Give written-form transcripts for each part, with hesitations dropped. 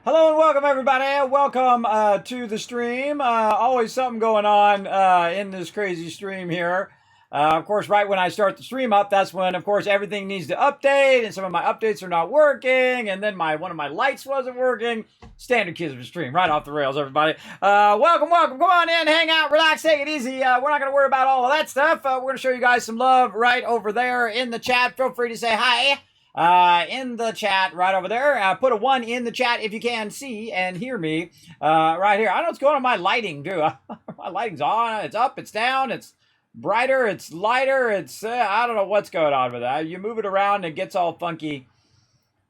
Hello and welcome everybody. Welcome to the stream. Always something going on in this crazy stream here. Of course, right when I start the stream up, that's when, of course, everything needs to update, and some of my updates are not working, and then one of my lights wasn't working. Standard Kismet stream, right off the rails, everybody. Welcome. Come on in, hang out, relax, take it easy. We're not going to worry about all of that stuff. We're going to show you guys some love right over there in the chat. Feel free to say hi. In the chat right over there. Put a 1 in the chat if you can see and hear me right here. I don't know what's going on with my lighting, too. My lighting's on, it's up, it's down, it's brighter, it's lighter, it's, I don't know what's going on with that. You move it around and it gets all funky.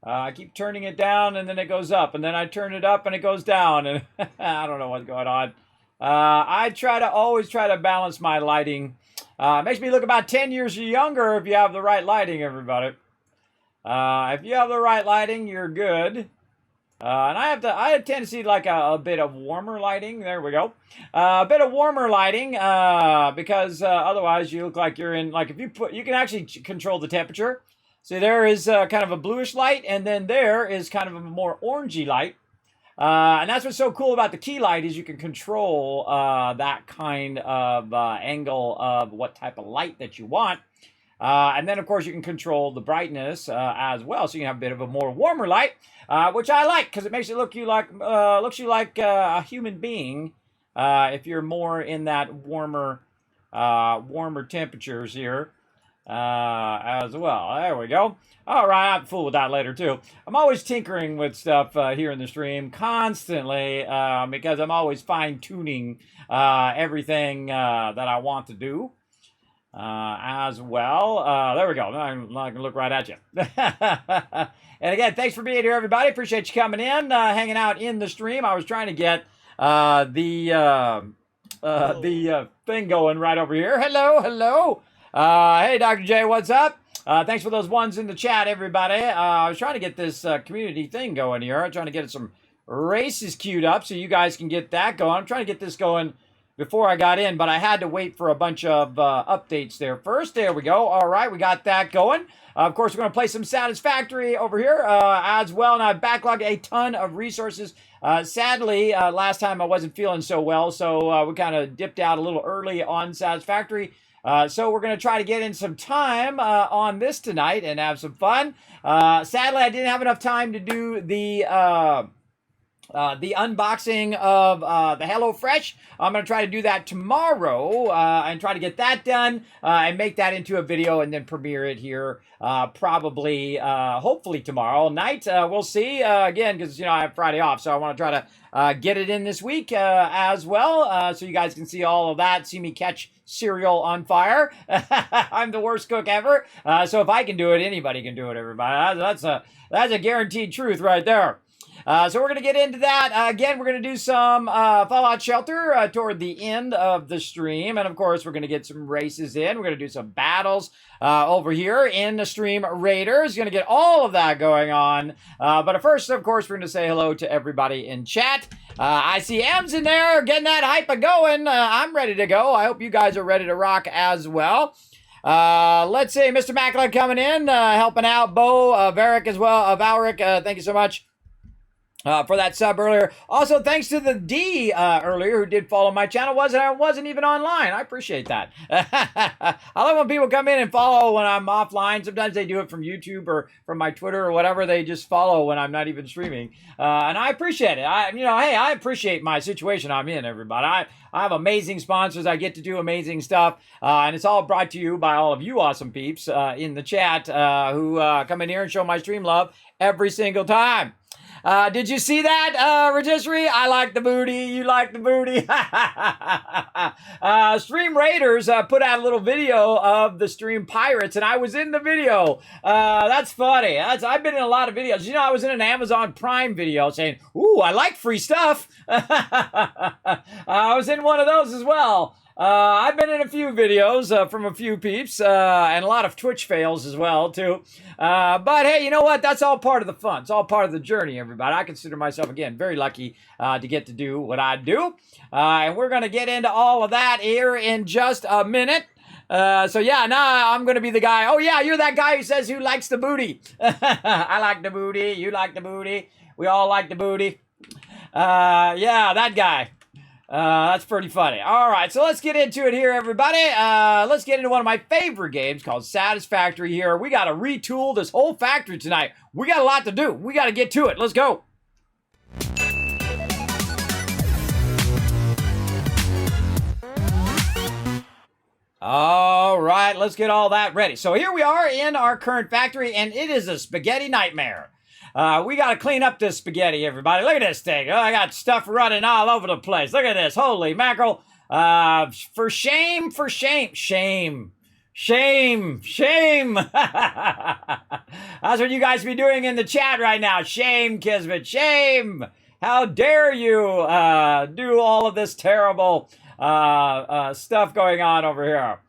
I keep turning it down and then it goes up, and then I turn it up and it goes down, and I don't know what's going on. I always try to balance my lighting. Makes me look about 10 years younger if you have the right lighting, everybody. If you have the right lighting, you're good. And I have a tendency to like a bit of warmer lighting. There we go. A bit of warmer lighting, because otherwise you look like you're in, like if you can actually control the temperature. See, there is kind of a bluish light, and then there is kind of a more orangey light. And that's what's so cool about the key light is you can control that kind of angle of what type of light that you want. And then, of course, you can control the brightness as well, so you can have a bit of a more warmer light, which I like because it makes it looks you like a human being if you're more in that warmer temperatures here as well. There we go. All right, I'll fool with that later too. I'm always tinkering with stuff here in the stream constantly because I'm always fine tuning everything that I want to do. As well. There we go. I'm not going to look right at you. And again, thanks for being here, everybody. Appreciate you coming in, hanging out in the stream. I was trying to get the thing going right over here. Hello. Hey, Dr. J, what's up? Thanks for those ones in the chat, everybody. I was trying to get this community thing going here. I'm trying to get some races queued up so you guys can get that going. I'm trying to get this going before I got in, but I had to wait for a bunch of updates there first. There we go. All right, we got that going. Of course, we're going to play some Satisfactory over here as well, and I've backlogged a ton of resources. Sadly, last time I wasn't feeling so well, so we kind of dipped out a little early on Satisfactory. So we're going to try to get in some time on this tonight and have some fun. Sadly, I didn't have enough time to do the unboxing of the HelloFresh. I'm going to try to do that tomorrow and try to get that done and make that into a video and then premiere it here probably, hopefully tomorrow night. We'll see. Again, because, I have Friday off, so I want to try to get it in this week as well so you guys can see all of that, see me catch cereal on fire. I'm the worst cook ever. So if I can do it, anybody can do it, everybody. That's a guaranteed truth right there. So we're going to get into that. Again, we're going to do some Fallout Shelter toward the end of the stream. And, of course, we're going to get some races in. We're going to do some battles over here in the stream Raiders. Going to get all of that going on. But first, of course, we're going to say hello to everybody in chat. I see M's in there getting that hype going. I'm ready to go. I hope you guys are ready to rock as well. Let's see, Mr. Macklin coming in, helping out. Bo, Varick as well. Valric, thank you so much. For that sub earlier. Also, thanks to the D earlier who did follow my channel. I wasn't even online. I appreciate that. I love when people come in and follow when I'm offline. Sometimes they do it from YouTube or from my Twitter or whatever. They just follow when I'm not even streaming. And I appreciate it. I appreciate my situation I'm in, everybody. I have amazing sponsors. I get to do amazing stuff. And it's all brought to you by all of you awesome peeps in the chat who come in here and show my stream love every single time. Did you see that, Registry? I like the booty. You like the booty. Stream Raiders put out a little video of the Stream Pirates, and I was in the video. That's funny. I've been in a lot of videos. I was in an Amazon Prime video saying, ooh, I like free stuff. I was in one of those as well. I've been in a few videos from a few peeps and a lot of Twitch fails as well, too. But hey, you know what? That's all part of the fun. It's all part of the journey, everybody. I consider myself, again, very lucky to get to do what I do. And we're going to get into all of that here in just a minute. So yeah, now I'm going to be the guy. Oh yeah, you're that guy who says who likes the booty. I like the booty. You like the booty. We all like the booty. Yeah, that guy. That's pretty funny. All right, so let's get into it here, everybody. Let's get into one of my favorite games called Satisfactory here. We got to retool this whole factory tonight. We got a lot to do. We got to get to it. Let's go. All right, let's get all that ready. So here we are in our current factory, and it is a spaghetti nightmare. We got to clean up this spaghetti, everybody. Look at this thing. Oh, I got stuff running all over the place. Look at this. Holy mackerel. For shame, for shame. Shame. Shame. Shame. That's what you guys be doing in the chat right now. Shame, Kismet. Shame. How dare you do all of this terrible stuff going on over here.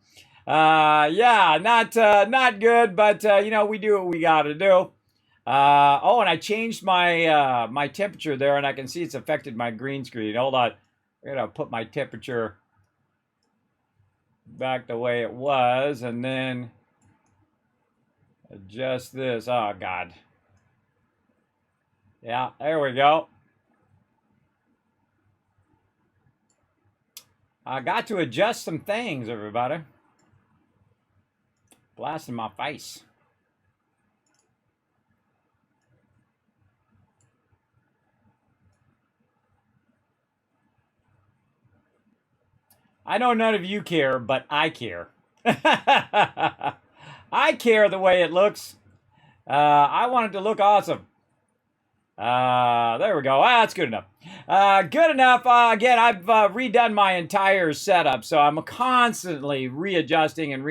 Yeah, not good, but you know, we do what we got to do. Oh, and I changed my my temperature there, and I can see it's affected my green screen. Hold on. I'm going to put my temperature back the way it was, and then adjust this. Oh, God. Yeah, there we go. I got to adjust some things, everybody. Blasting my face. I know none of you care, but I care. I care the way it looks. I want it to look awesome. There we go. That's good enough. Good enough. Again, I've redone my entire setup, so I'm constantly readjusting and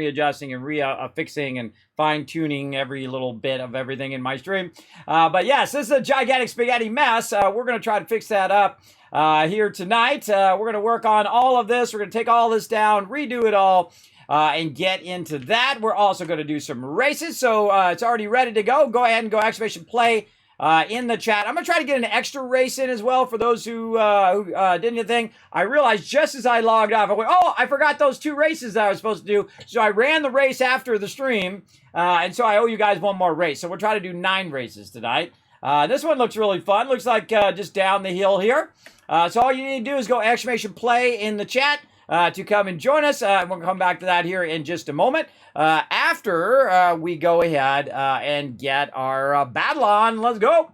fixing and fine-tuning every little bit of everything in my stream. But yes, this is a gigantic spaghetti mess. We're going to try to fix that up here tonight. We're going to work on all of this. We're going to take all this down, redo it all, and get into that. We're also going to do some races, so it's already ready to go. Go ahead and go exclamation play in the chat. I'm going to try to get an extra race in as well for those who didn't get the thing. I realized just as I logged off, I went, oh, I forgot those 2 races that I was supposed to do. So I ran the race after the stream, and so I owe you guys one more race. So we're trying to do 9 races tonight. This one looks really fun. Looks like just down the hill here. So all you need to do is go exclamation play in the chat to come and join us. We'll come back to that here in just a moment. After we go ahead and get our battle on. Let's go.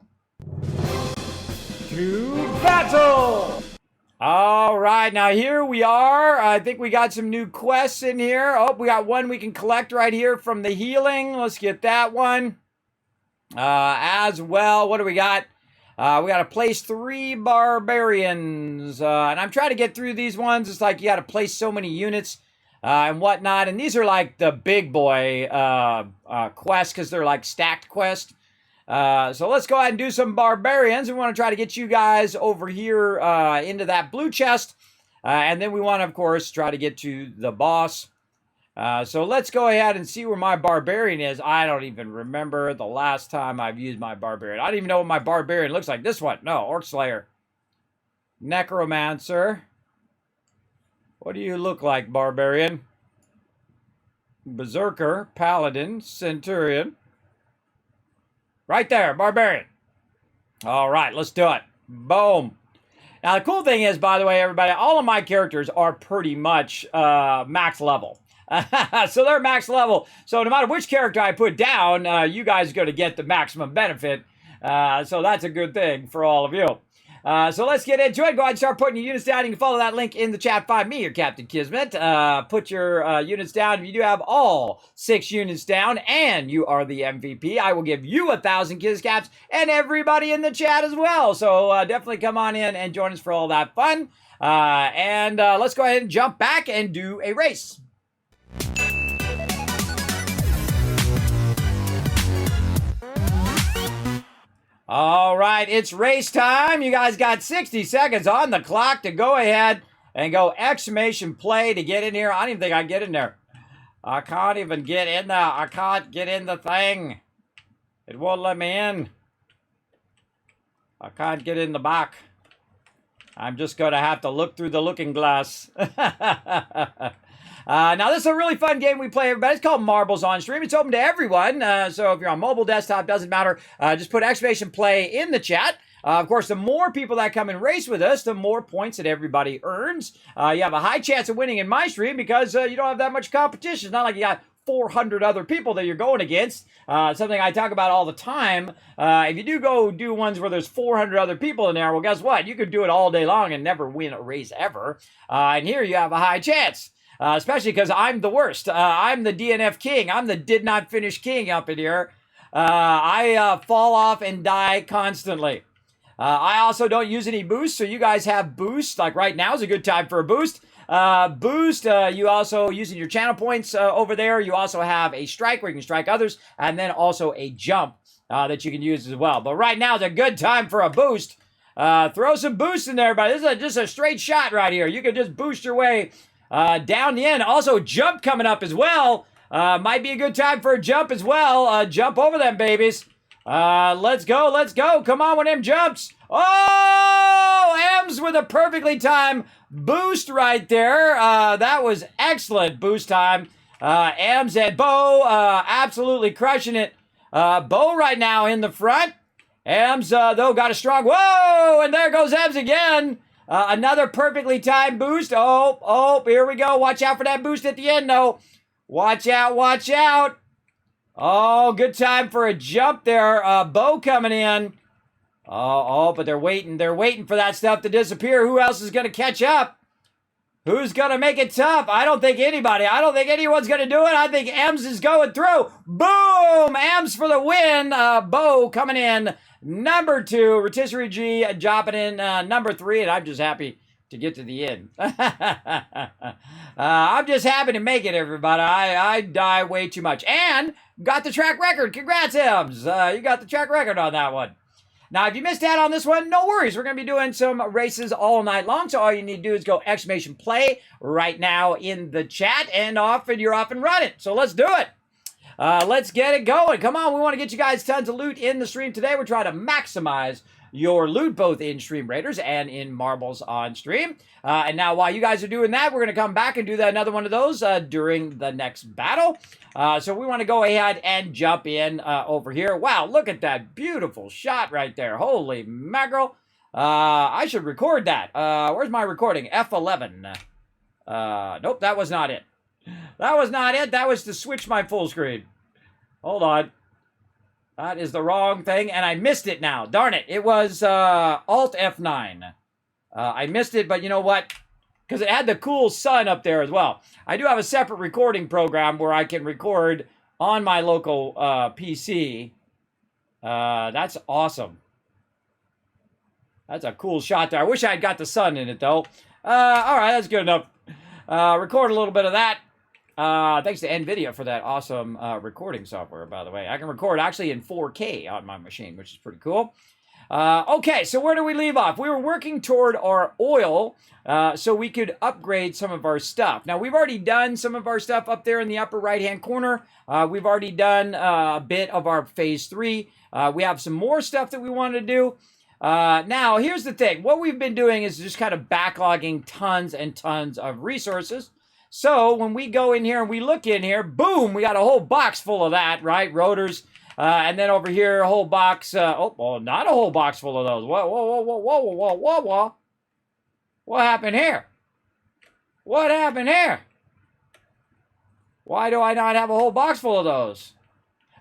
To battle. All right, now here we are. I think we got some new quests in here. Oh, we got one we can collect right here from the healing. Let's get that one. As well, what do we got? We got to place 3 barbarians, and I'm trying to get through these ones. It's like you got to place so many units and whatnot, and these are like the big boy quests because they're like stacked quests. So let's go ahead and do some barbarians. We want to try to get you guys over here into that blue chest, and then we want to, of course, try to get to the boss. So let's go ahead and see where my barbarian is. I don't even remember the last time I've used my barbarian. I don't even know what my barbarian looks like. This one. No, Orc Slayer. Necromancer. What do you look like, barbarian? Berserker, Paladin, Centurion. Right there, barbarian. All right, let's do it. Boom. Now, the cool thing is, by the way, everybody, all of my characters are pretty much max level. So they're max level. So no matter which character I put down, you guys are going to get the maximum benefit. So that's a good thing for all of you. So let's get into it. Go ahead and start putting your units down. You can follow that link in the chat. Find me, your Captain Kismet. Put your units down. If you do have all 6 units down and you are the MVP, I will give you 1,000 Kiz Caps and everybody in the chat as well. So definitely come on in and join us for all that fun. And let's go ahead and jump back and do a race. All right, it's race time. You guys got 60 seconds on the clock to go ahead and go exclamation play to get in here. I don't even think I can get in there. I can't even get in there. I can't get in the thing. It won't let me in. I can't get in the back. I'm just going to have to look through the looking glass. Now, this is a really fun game we play, everybody. It's called Marbles on Stream. It's open to everyone. So if you're on mobile, desktop, doesn't matter. Just put exclamation play in the chat. Of course, the more people that come and race with us, the more points that everybody earns. You have a high chance of winning in my stream because you don't have that much competition. It's not like you got 400 other people that you're going against. Something I talk about all the time. If you do go do ones where there's 400 other people in there, well, guess what? You could do it all day long and never win a race ever. And here you have a high chance. Especially because I'm the worst. I'm the DNF king. I'm the did not finish king up in here. I fall off and die constantly. I also don't use any boosts, so you guys have boosts. Like right now is a good time for a boost. You also, using your channel points over there, you also have a strike where you can strike others, and then also a jump that you can use as well. But right now is a good time for a boost. Throw some boosts in there, but this is just a straight shot right here. You can just boost your way down the end. Also, jump coming up as well. Might be a good time for a jump as well. Jump over them babies. Let's go, let's go. Come on with them jumps. Oh, M's with a perfectly timed boost right there. That was excellent boost time. M's and Bo absolutely crushing it. Bo right now in the front. M's, though, got a strong... Whoa! And there goes M's again. Another perfectly timed boost. Oh, here we go. Watch out for that boost at the end, though. Watch out, watch out. Oh, good time for a jump there. Bo coming in. But they're waiting. They're waiting for that stuff to disappear. Who else is going to catch up? Who's going to make it tough? I don't think anybody. I don't think anyone's going to do it. I think Ems is going through. Boom! Ems for the win. Bo coming in number 2. Rotisserie G dropping in number 3. And I'm just happy to get to the end. I'm just happy to make it, everybody. I die way too much. And got the track record. Congrats, Ems. You got the track record on that one. Now, if you missed out on this one, no worries. We're going to be doing some races all night long. So all you need to do is go !play right now in the chat and you're off and running. So let's do it. Let's get it going. Come on. We want to get you guys tons of loot in the stream today. We're trying to maximize your loot both in Stream Raiders and in Marbles on stream. And now while you guys are doing that, we're going to come back and do another one of those during the next battle. So we want to go ahead and jump in over here. Wow, look at that beautiful shot right there. Holy mackerel. I should record that. Where's my recording? F11. Nope, that was not it. That was not it. That was to switch my full screen. Hold on. That is the wrong thing, and I missed it now. Darn it. It was Alt F9. I missed it, but you know what? Because it had the cool sun up there as well. I do have a separate recording program where I can record on my local PC. That's awesome. That's a cool shot there. I wish I had got the sun in it, though. All right, that's good enough. Record a little bit of that. Thanks to NVIDIA for that awesome recording software, by the way. I can record actually in 4K on my machine, which is pretty cool. Okay, so where do we leave off? We were working toward our oil so we could upgrade some of our stuff. Now, we've already done some of our stuff up there in the upper right-hand corner. We've already done a bit of our Phase 3. We have some more stuff that we want to do. Now, here's the thing. What we've been doing is just kind of backlogging tons and tons of resources. So when we go in here and we look in here, boom, we got a whole box full of that, right? Rotors. And then over here, a whole box. Well, not a whole box full of those. Whoa. What happened here? What happened here? Why do I not have a whole box full of those?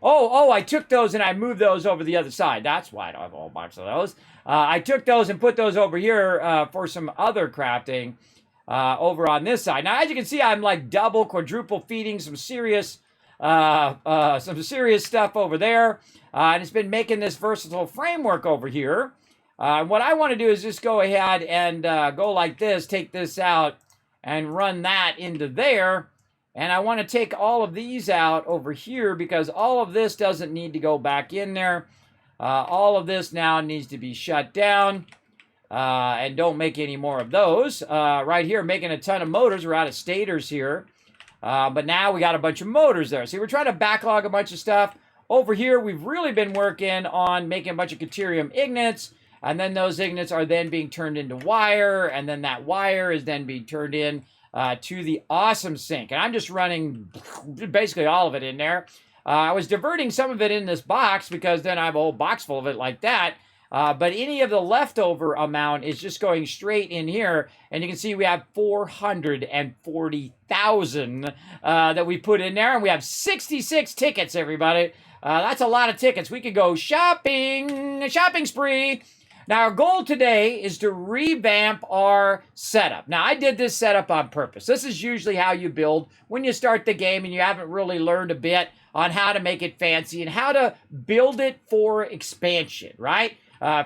Oh, I took those and I moved those over the other side. That's why I don't have a whole box of those. I took those and put those over here for some other crafting. Over on this side. Now, as you can see, I'm like double, quadruple feeding some serious stuff over there. And it's been making this versatile framework over here. What I want to do is just go ahead and go like this, take this out, and run that into there. And I want to take all of these out over here because all of this doesn't need to go back in there. All of this now needs to be shut down. And don't make any more of those. Right here, making a ton of motors. We're out of stators here. But now we got a bunch of motors there. See, we're trying to backlog a bunch of stuff. Over here, we've really been working on making a bunch of Caterium ignits. And then those ignits are then being turned into wire. And then that wire is then being turned in to the awesome sink. And I'm just running basically all of it in there. I was diverting some of it in this box because then I have a whole box full of it like that. But any of the leftover amount is just going straight in here. And you can see we have 440,000 that we put in there. And we have 66 tickets, everybody. That's a lot of tickets. We could go shopping spree. Now, our goal today is to revamp our setup. Now, I did this setup on purpose. This is usually how you build when you start the game and you haven't really learned a bit on how to make it fancy and how to build it for expansion, right?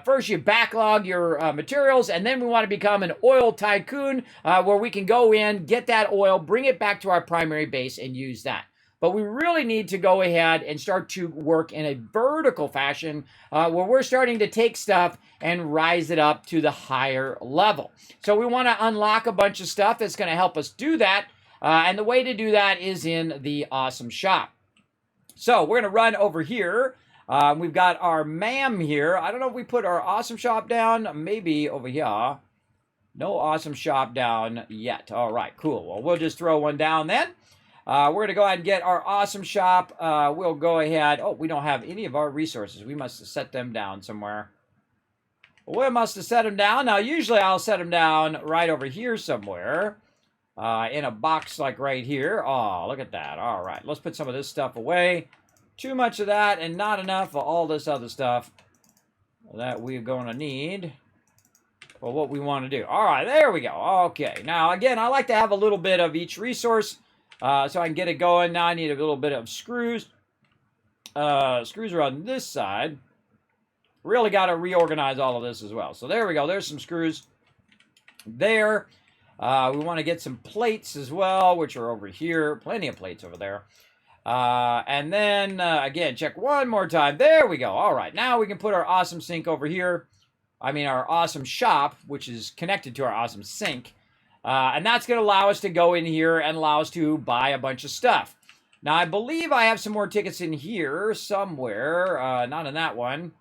First, you backlog your materials, and then we want to become an oil tycoon where we can go in, get that oil, bring it back to our primary base, and use that. But we really need to go ahead and start to work in a vertical fashion where we're starting to take stuff and rise it up to the higher level. So we want to unlock a bunch of stuff that's going to help us do that. And the way to do that is in the awesome shop. So we're going to run over here. We've got our ma'am here. I don't know if we put our awesome shop down. Maybe over here. No awesome shop down yet. All right, cool. Well, we'll just throw one down then. We're going to go ahead and get our awesome shop. We'll go ahead. Oh, we don't have any of our resources. We must have set them down somewhere. We must have set them down. Now, usually I'll set them down right over here somewhere. In a box like right here. Oh, look at that. All right, let's put some of this stuff away. Too much of that and not enough of all this other stuff that we're going to need for what we want to do. All right, there we go. Okay, now, again, I like to have a little bit of each resource. So I can get it going. Now I need a little bit of screws. Screws are on this side. Really got to reorganize all of this as well. So there we go. There's some screws there. We want to get some plates as well, which are over here. Plenty of plates over there. And then, again, check one more time. There we go. All right. Now we can put our awesome sink over here. I mean, our awesome shop, which is connected to our awesome sink. And that's going to allow us to go in here and allow us to buy a bunch of stuff. Now, I believe I have some more tickets in here somewhere. Not in that one.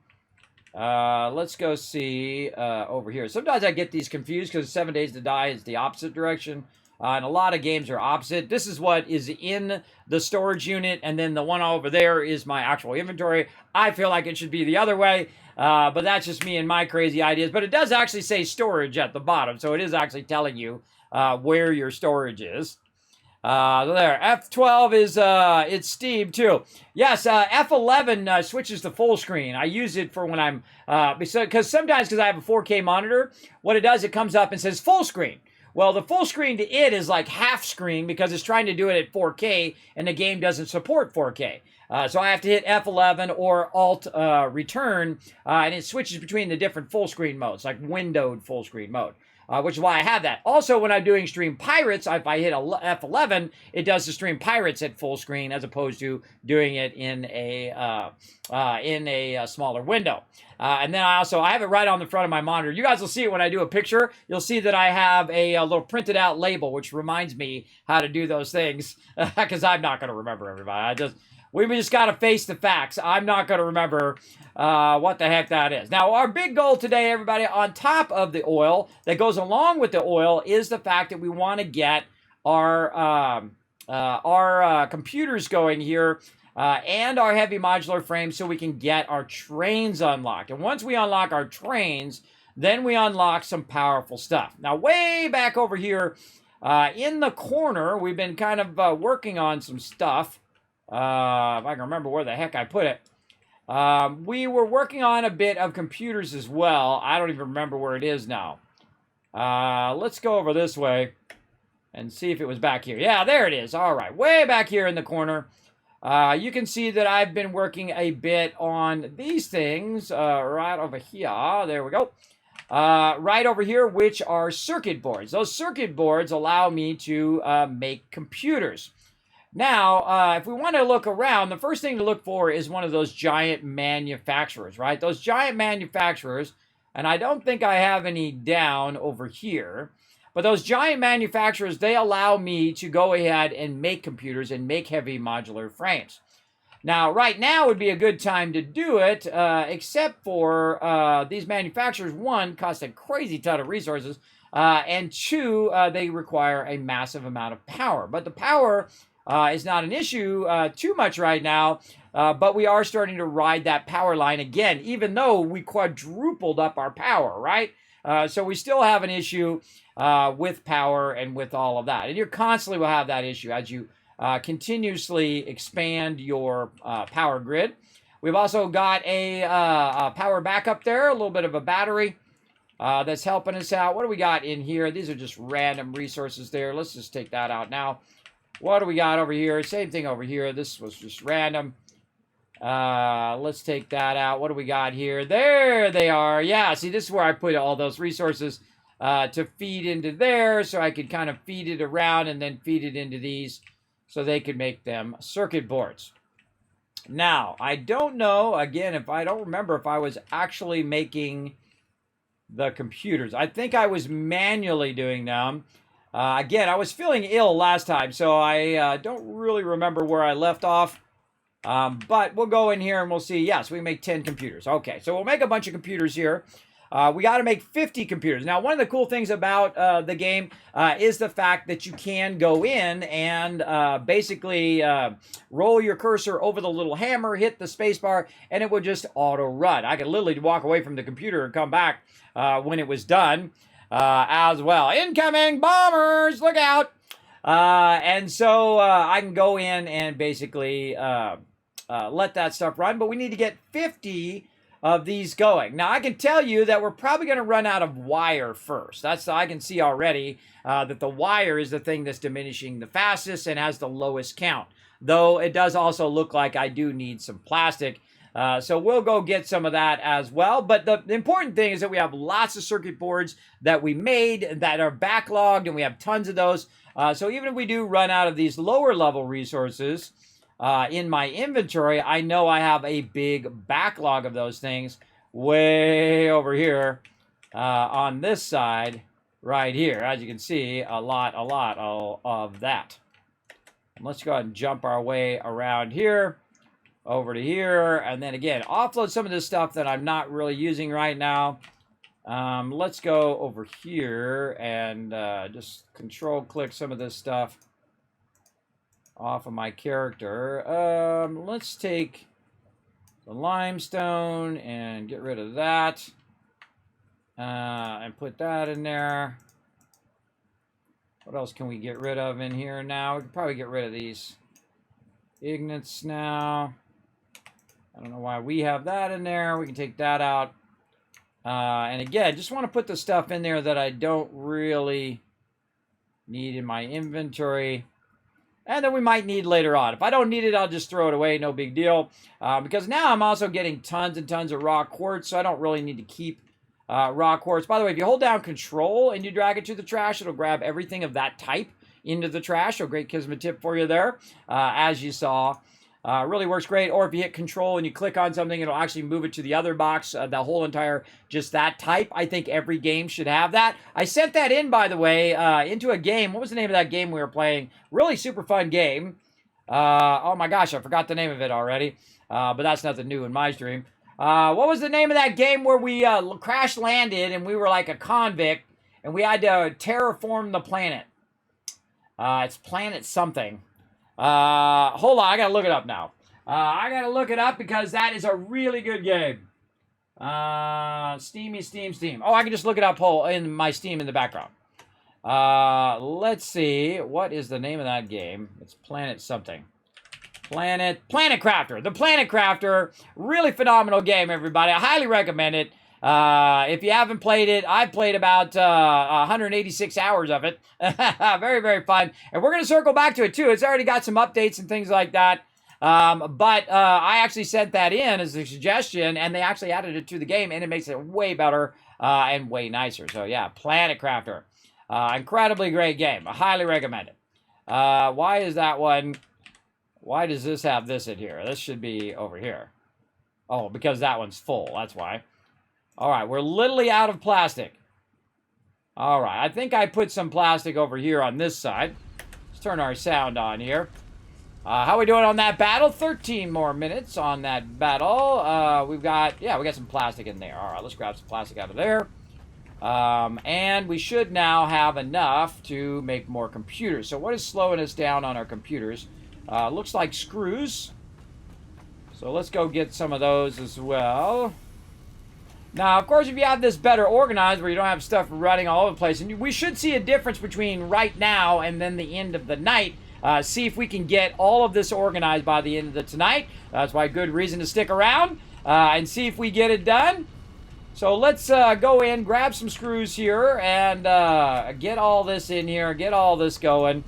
Let's go see over here. Sometimes I get these confused because 7 Days to Die is the opposite direction. And a lot of games are opposite. This is what is in the storage unit, and then the one over there is my actual inventory. I feel like it should be the other way, but that's just me and my crazy ideas. But it does actually say storage at the bottom, so it is actually telling you where your storage is. There, F12 is, it's Steve too. Yes, F11 switches to full screen. I use it for when I'm, because sometimes because I have a 4K monitor, what it does, it comes up and says full screen. Well, the full screen to it is like half screen because it's trying to do it at 4K and the game doesn't support 4K. So I have to hit F11 or Alt return, and it switches between the different full screen modes, like windowed full screen mode. Which is why I have that. Also, when I'm doing Stream Pirates, if I hit F11, it does the Stream Pirates at full screen as opposed to doing it in a smaller window. And then I have it right on the front of my monitor. You guys will see it when I do a picture. You'll see that I have a little printed out label, which reminds me how to do those things because I'm not going to remember everybody. We just got to face the facts. I'm not going to remember what the heck that is. Now, our big goal today, everybody, on top of the oil, that goes along with the oil, is the fact that we want to get our computers going here and our heavy modular frame so we can get our trains unlocked. And once we unlock our trains, then we unlock some powerful stuff. Now, way back over here in the corner, we've been kind of working on some stuff. If I can remember where the heck I put it. We were working on a bit of computers as well. I don't even remember where it is now. Let's go over this way and see if it was back here. Yeah, there it is. All right, way back here in the corner. You can see that I've been working a bit on these things right over here. There we go. Right over here, which are circuit boards. Those circuit boards allow me to make computers. Now, if we want to look around, the first thing to look for is one of those giant manufacturers, right? Those giant manufacturers, and I don't think I have any down over here, but those giant manufacturers, they allow me to go ahead and make computers and make heavy modular frames. Now, right now would be a good time to do it, except for these manufacturers, one, cost a crazy ton of resources, and two, they require a massive amount of power. But the power is not an issue too much right now but we are starting to ride that power line again, even though we quadrupled up our power, right? So we still have an issue with power and with all of that. And you constantly will have that issue as you continuously expand your power grid. We've also got a power backup there, a little bit of a battery that's helping us out. What do we got in here? These are just random resources there. Let's just take that out now. What do we got over here? Same thing over here. This was just random. Let's take that out. What do we got here? There they are. Yeah, see, this is where I put all those resources to feed into there, so I could kind of feed it around and then feed it into these so they could make them circuit boards. Now, I don't know, again, if I don't remember if I was actually making the computers. I think I was manually doing them. Again, I was feeling ill last time, so I don't really remember where I left off. But we'll go in here and we'll see. Yes, we make 10 computers. Okay, so we'll make a bunch of computers here. We got to make 50 computers. Now, one of the cool things about the game is the fact that you can go in and basically roll your cursor over the little hammer, hit the spacebar, and it will just auto-run. I could literally walk away from the computer and come back when it was done as well. Incoming bombers! Look out! And so I can go in and basically let that stuff run, but we need to get 50 of these going. Now, I can tell you that we're probably going to run out of wire first. I can see already that the wire is the thing that's diminishing the fastest and has the lowest count. Though it does also look like I do need some plastic. So we'll go get some of that as well. But the important thing is that we have lots of circuit boards that we made that are backlogged, and we have tons of those. So even if we do run out of these lower level resources, in my inventory, I know I have a big backlog of those things way over here on this side right here. As you can see, a lot of that. And let's go ahead and jump our way around here, over to here, and then again, offload some of this stuff that I'm not really using right now. Let's go over here and just control click some of this stuff off of my character. Let's take the limestone and get rid of that. And put that in there. What else can we get rid of in here now? We can probably get rid of these ignites now. I don't know why we have that in there. We can take that out. And again, just want to put the stuff in there that I don't really need in my inventory. And then we might need later on. If I don't need it, I'll just throw it away. No big deal. Because now I'm also getting tons and tons of raw quartz, so I don't really need to keep raw quartz. By the way, if you hold down Control and you drag it to the trash, it'll grab everything of that type into the trash. So great Kismet tip for you there, as you saw. Really works great. Or if you hit Control and you click on something, it'll actually move it to the other box, the whole entire, just that type. I think every game should have that. I sent that in, by the way, into a game. What was the name of that game we were playing? Really super fun game. Oh my gosh, I forgot the name of it already. But that's nothing new in my stream. What was the name of that game where we crash landed and we were like a convict and we had to terraform the planet? It's Planet something. Hold on, I gotta look it up now. I gotta look it up because that is a really good game. Steam. Oh, I can just look it up in my Steam in the background. Let's see. What is the name of that game? It's Planet something. Planet Crafter. The Planet Crafter. Really phenomenal game, everybody. I highly recommend it. If you haven't played it, I've played about 186 hours of it. Very, very fun. And we're going to circle back to it, too. It's already got some updates and things like that. But I actually sent that in as a suggestion, and they actually added it to the game, and it makes it way better and way nicer. So, yeah, Planet Crafter. Incredibly great game. I highly recommend it. Why is that one... Why does this have this in here? This should be over here. Oh, because that one's full. That's why. All right, we're literally out of plastic. All right, I think I put some plastic over here on this side. Let's turn our sound on here. How are we doing on that battle? 13 more minutes on that battle. We got some plastic in there. All right, let's grab some plastic out of there. And we should now have enough to make more computers. So what is slowing us down on our computers? Looks like screws. So let's go get some of those as well. Now, of course, if you have this better organized where you don't have stuff running all over the place, and we should see a difference between right now and then the end of the night. See if we can get all of this organized by the end of the tonight. That's why good reason to stick around and see if we get it done. So let's go in, grab some screws here, and get all this in here, get all this going.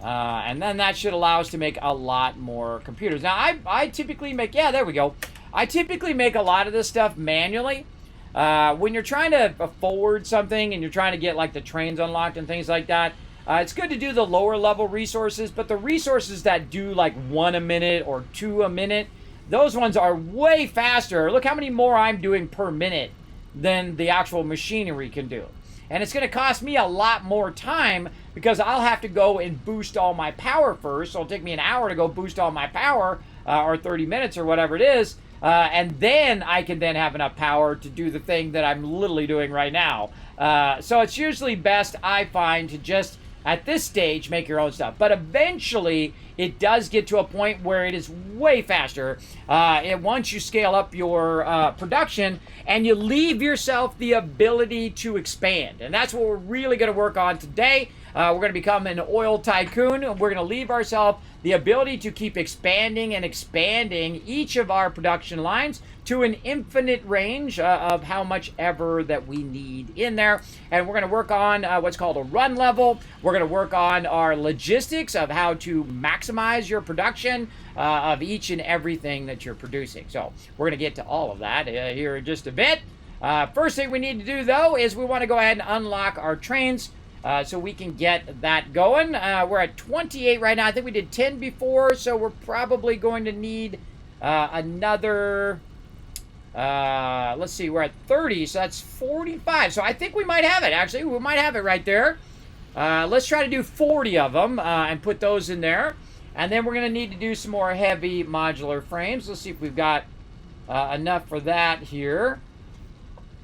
And then that should allow us to make a lot more computers. Now, I typically make, yeah, there we go. I typically make a lot of this stuff manually. When you're trying to forward something and you're trying to get like the trains unlocked and things like that, it's good to do the lower level resources, but the resources that do like 1 a minute or 2 a minute, those ones are way faster. Look how many more I'm doing per minute than the actual machinery can do. And it's going to cost me a lot more time because I'll have to go and boost all my power first. So it'll take me an hour to go boost all my power, or 30 minutes or whatever it is. And then I can then have enough power to do the thing that I'm literally doing right now. So it's usually best, I find, to just, at this stage, make your own stuff. But eventually, it does get to a point where it is way faster. And once you scale up your production and you leave yourself the ability to expand. And that's what we're really going to work on today. We're going to become an oil tycoon. We're going to leave ourselves the ability to keep expanding and expanding each of our production lines to an infinite range of how much ever that we need in there. And we're going to work on what's called a run level. We're going to work on our logistics of how to maximize your production of each and everything that you're producing. So we're going to get to all of that here in just a bit. First thing we need to do, though, is we want to go ahead and unlock our trains. So we can get that going. We're at 28 right now. I think we did 10 before, so we're probably going to need another... let's see, we're at 30, so that's 45. So I think we might have it, actually. We might have it right there. Let's try to do 40 of them and put those in there. And then we're going to need to do some more heavy modular frames. Let's see if we've got enough for that here.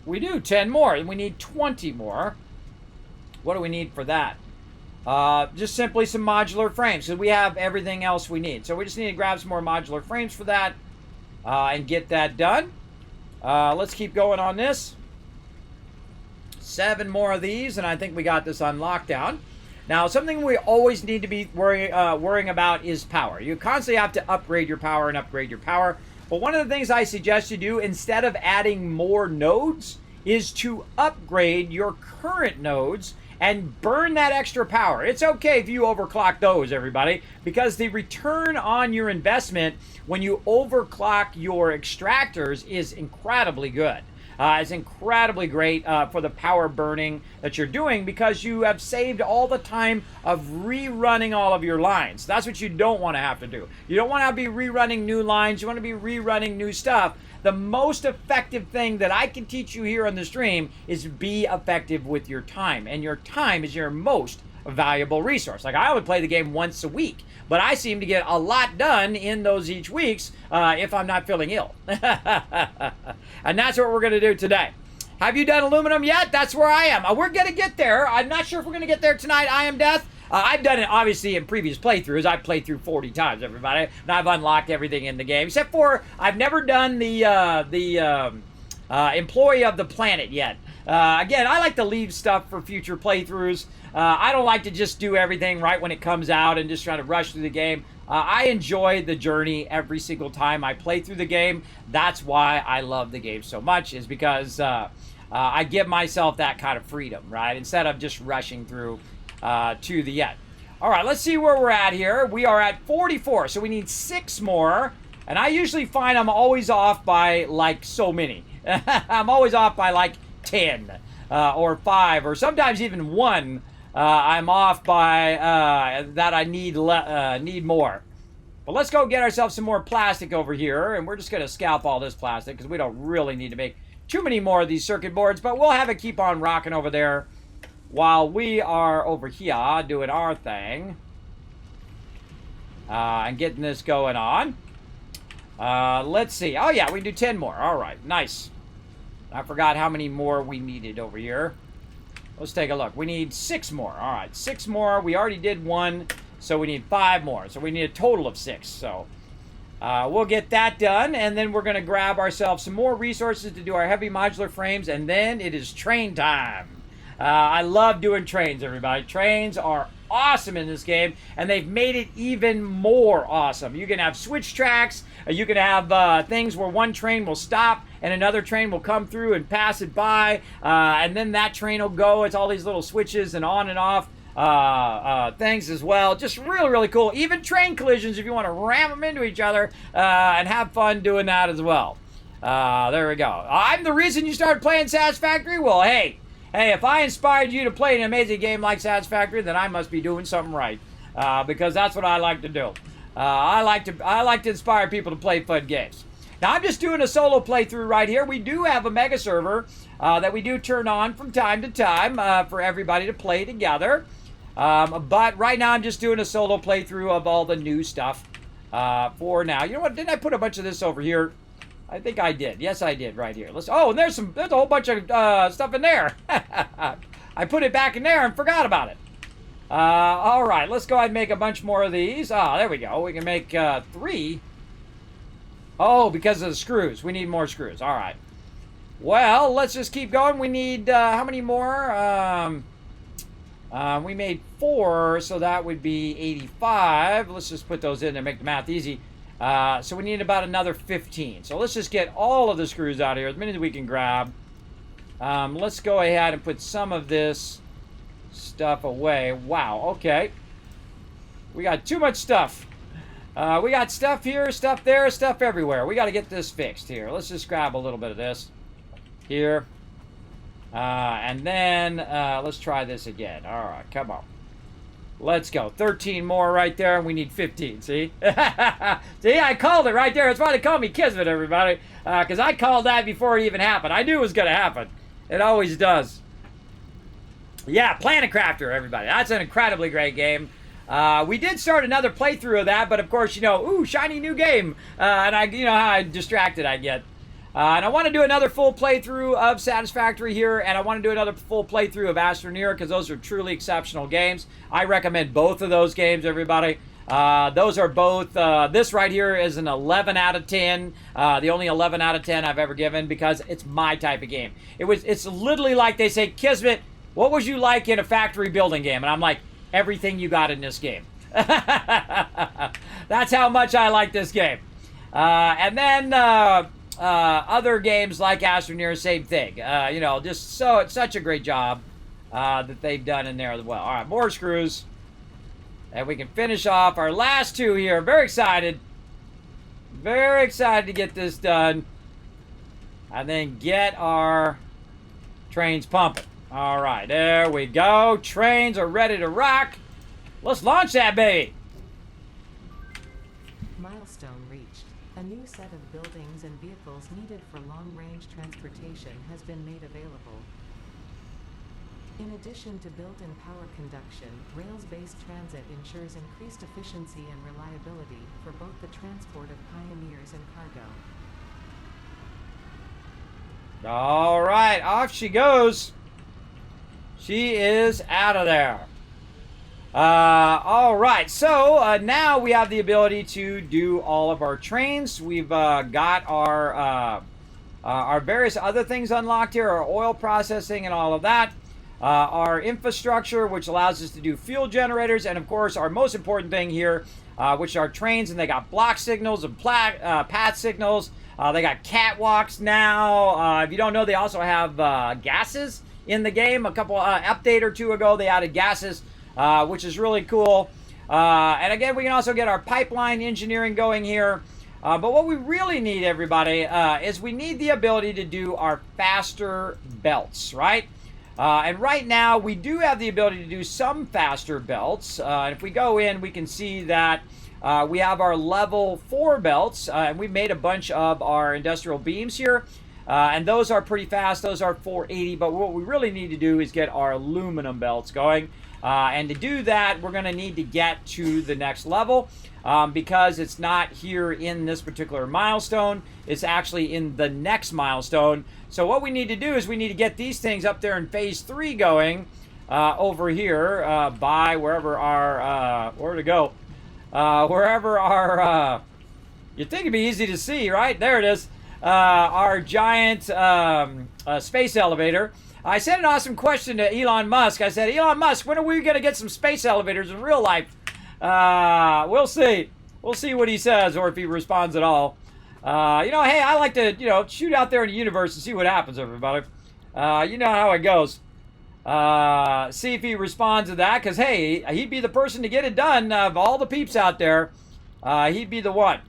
We do, 10 more, and we need 20 more. What do we need for that? Just simply some modular frames. So we have everything else we need. So we just need to grab some more modular frames for that and get that done. Let's keep going on this. 7 more of these, and I think we got this on lockdown. Now, something we always need to be worrying about is power. You constantly have to upgrade your power and upgrade your power. But one of the things I suggest you do, instead of adding more nodes, is to upgrade your current nodes and burn that extra power. It's okay if you overclock those, everybody, because the return on your investment when you overclock your extractors is incredibly good. It's incredibly great for the power burning that you're doing because you have saved all the time of rerunning all of your lines. That's what you don't want to have to do. You don't want to be rerunning new lines. You want to be rerunning new stuff. The most effective thing that I can teach you here on the stream is be effective with your time. And your time is your most valuable resource. Like, I only play the game once a week, but I seem to get a lot done in those each weeks if I'm not feeling ill. And that's what we're going to do today. Have you done aluminum yet? That's where I am. We're going to get there. I'm not sure if we're going to get there tonight. I am Death. I've done it, obviously, in previous playthroughs. I've played through 40 times, everybody, and I've unlocked everything in the game, except for I've never done the Employee of the Planet yet. Again, I like to leave stuff for future playthroughs. I don't like to just do everything right when it comes out and just try to rush through the game. I enjoy the journey every single time I play through the game. That's why I love the game so much, is because I give myself that kind of freedom, right? Instead of just rushing through to the end. All right, let's see where we're at here. We are at 44, so we need 6 more. And I usually find I'm always off by, like, so many. I'm always off by, like, 10 or 5 or sometimes even 1. I'm off by that I need more. But let's go get ourselves some more plastic over here, and we're just going to scalp all this plastic because we don't really need to make too many more of these circuit boards, but we'll have it keep on rocking over there while we are over here doing our thing and getting this going on. Let's see. Oh, yeah, we can do 10 more. All right, nice. I forgot how many more we needed over here. Let's take a look. We need 6 more. All right, 6 more. We already did 1, so we need 5 more. So we need a total of 6. So We'll get that done, and then we're going to grab ourselves some more resources to do our heavy modular frames, and then it is train time. I love doing trains, everybody. Trains are awesome in this game, and they've made it even more awesome. You can have switch tracks. You can have things where one train will stop and another train will come through and pass it by, and then that train will go. It's all these little switches and on and off things as well. Just really, really cool. Even train collisions if you want to ram them into each other and have fun doing that as well. There we go. I'm the reason you started playing Satisfactory? Well, hey, if I inspired you to play an amazing game like Satisfactory, then I must be doing something right, because that's what I like to do. I like to inspire people to play fun games. Now, I'm just doing a solo playthrough right here. We do have a mega server that we do turn on from time to time for everybody to play together. But right now, I'm just doing a solo playthrough of all the new stuff for now. You know what? Didn't I put a bunch of this over here? I think I did. Yes, I did right here. Oh, and there's a whole bunch of stuff in there. I put it back in there and forgot about it. All right, let's go ahead and make a bunch more of these. There we go. We can make 3. Oh, because of the screws. We need more screws. All right. Well, let's just keep going. We need, how many more? We made 4, so that would be 85. Let's just put those in and make the math easy. So we need about another 15. So let's just get all of the screws out of here as many as we can grab. Let's go ahead and put some of this stuff away. Wow, okay. We got too much stuff. We got stuff here, stuff there, stuff everywhere. We got to get this fixed here. Let's just grab a little bit of this here. And then let's try this again. All right, come on. Let's go. 13 more right there, and we need 15, see? See, I called it right there. That's why they call me Kismet, everybody, because I called that before it even happened. I knew it was going to happen. It always does. Yeah, Planet Crafter, everybody. That's an incredibly great game. We did start another playthrough of that, but of course, you know, ooh, shiny new game. And you know how distracted I get. And I want to do another full playthrough of Satisfactory here, and I want to do another full playthrough of Astroneer, because those are truly exceptional games. I recommend both of those games, everybody. Those are both, this right here is an 11 out of 10. The only 11 out of 10 I've ever given, because it's my type of game. It's literally like they say, Kismet, what would you like in a factory building game? And I'm like, everything you got in this game. That's how much I like this game. And then other games like Astroneer, same thing. You know, just it's such a great job that they've done in there as well. All right, more screws. And we can finish off our last 2 here. Very excited. Very excited to get this done. And then get our trains pumping. All right, there we go. Trains are ready to rock. Let's launch that baby. Milestone reached. A new set of buildings and vehicles needed for long-range transportation has been made available. In addition to built-in power conduction, rails-based transit ensures increased efficiency and reliability for both the transport of pioneers and cargo. All right, off she goes. She is out of there. All right, so now we have the ability to do all of our trains. We've got our various other things unlocked here, our oil processing and all of that. Our infrastructure, which allows us to do fuel generators, and of course our most important thing here, which are trains, and they got block signals and path signals. They got catwalks now. If you don't know, they also have gases in the game. A couple update or 2 ago, they added gases, which is really cool. And again, we can also get our pipeline engineering going here. But what we really need, everybody, is we need the ability to do our faster belts, right? And right now, we do have the ability to do some faster belts. And if we go in, we can see that we have our level 4 belts. And we've made a bunch of our industrial beams here. And those are pretty fast. Those are 480. But what we really need to do is get our aluminum belts going. And to do that, we're going to need to get to the next level. Because it's not here in this particular milestone. It's actually in the next milestone. So what we need to do is we need to get these things up there in phase 3 going over here by wherever our, wherever our You'd think it'd be easy to see, right? There it is. Our giant space elevator. I sent an awesome question to Elon Musk. I said, Elon Musk, when are we going to get some space elevators in real life? We'll see. We'll see what he says or if he responds at all. Hey, I like to, shoot out there in the universe and see what happens, everybody. You know how it goes. See if he responds to that, because, hey, he'd be the person to get it done of all the peeps out there. He'd be the one.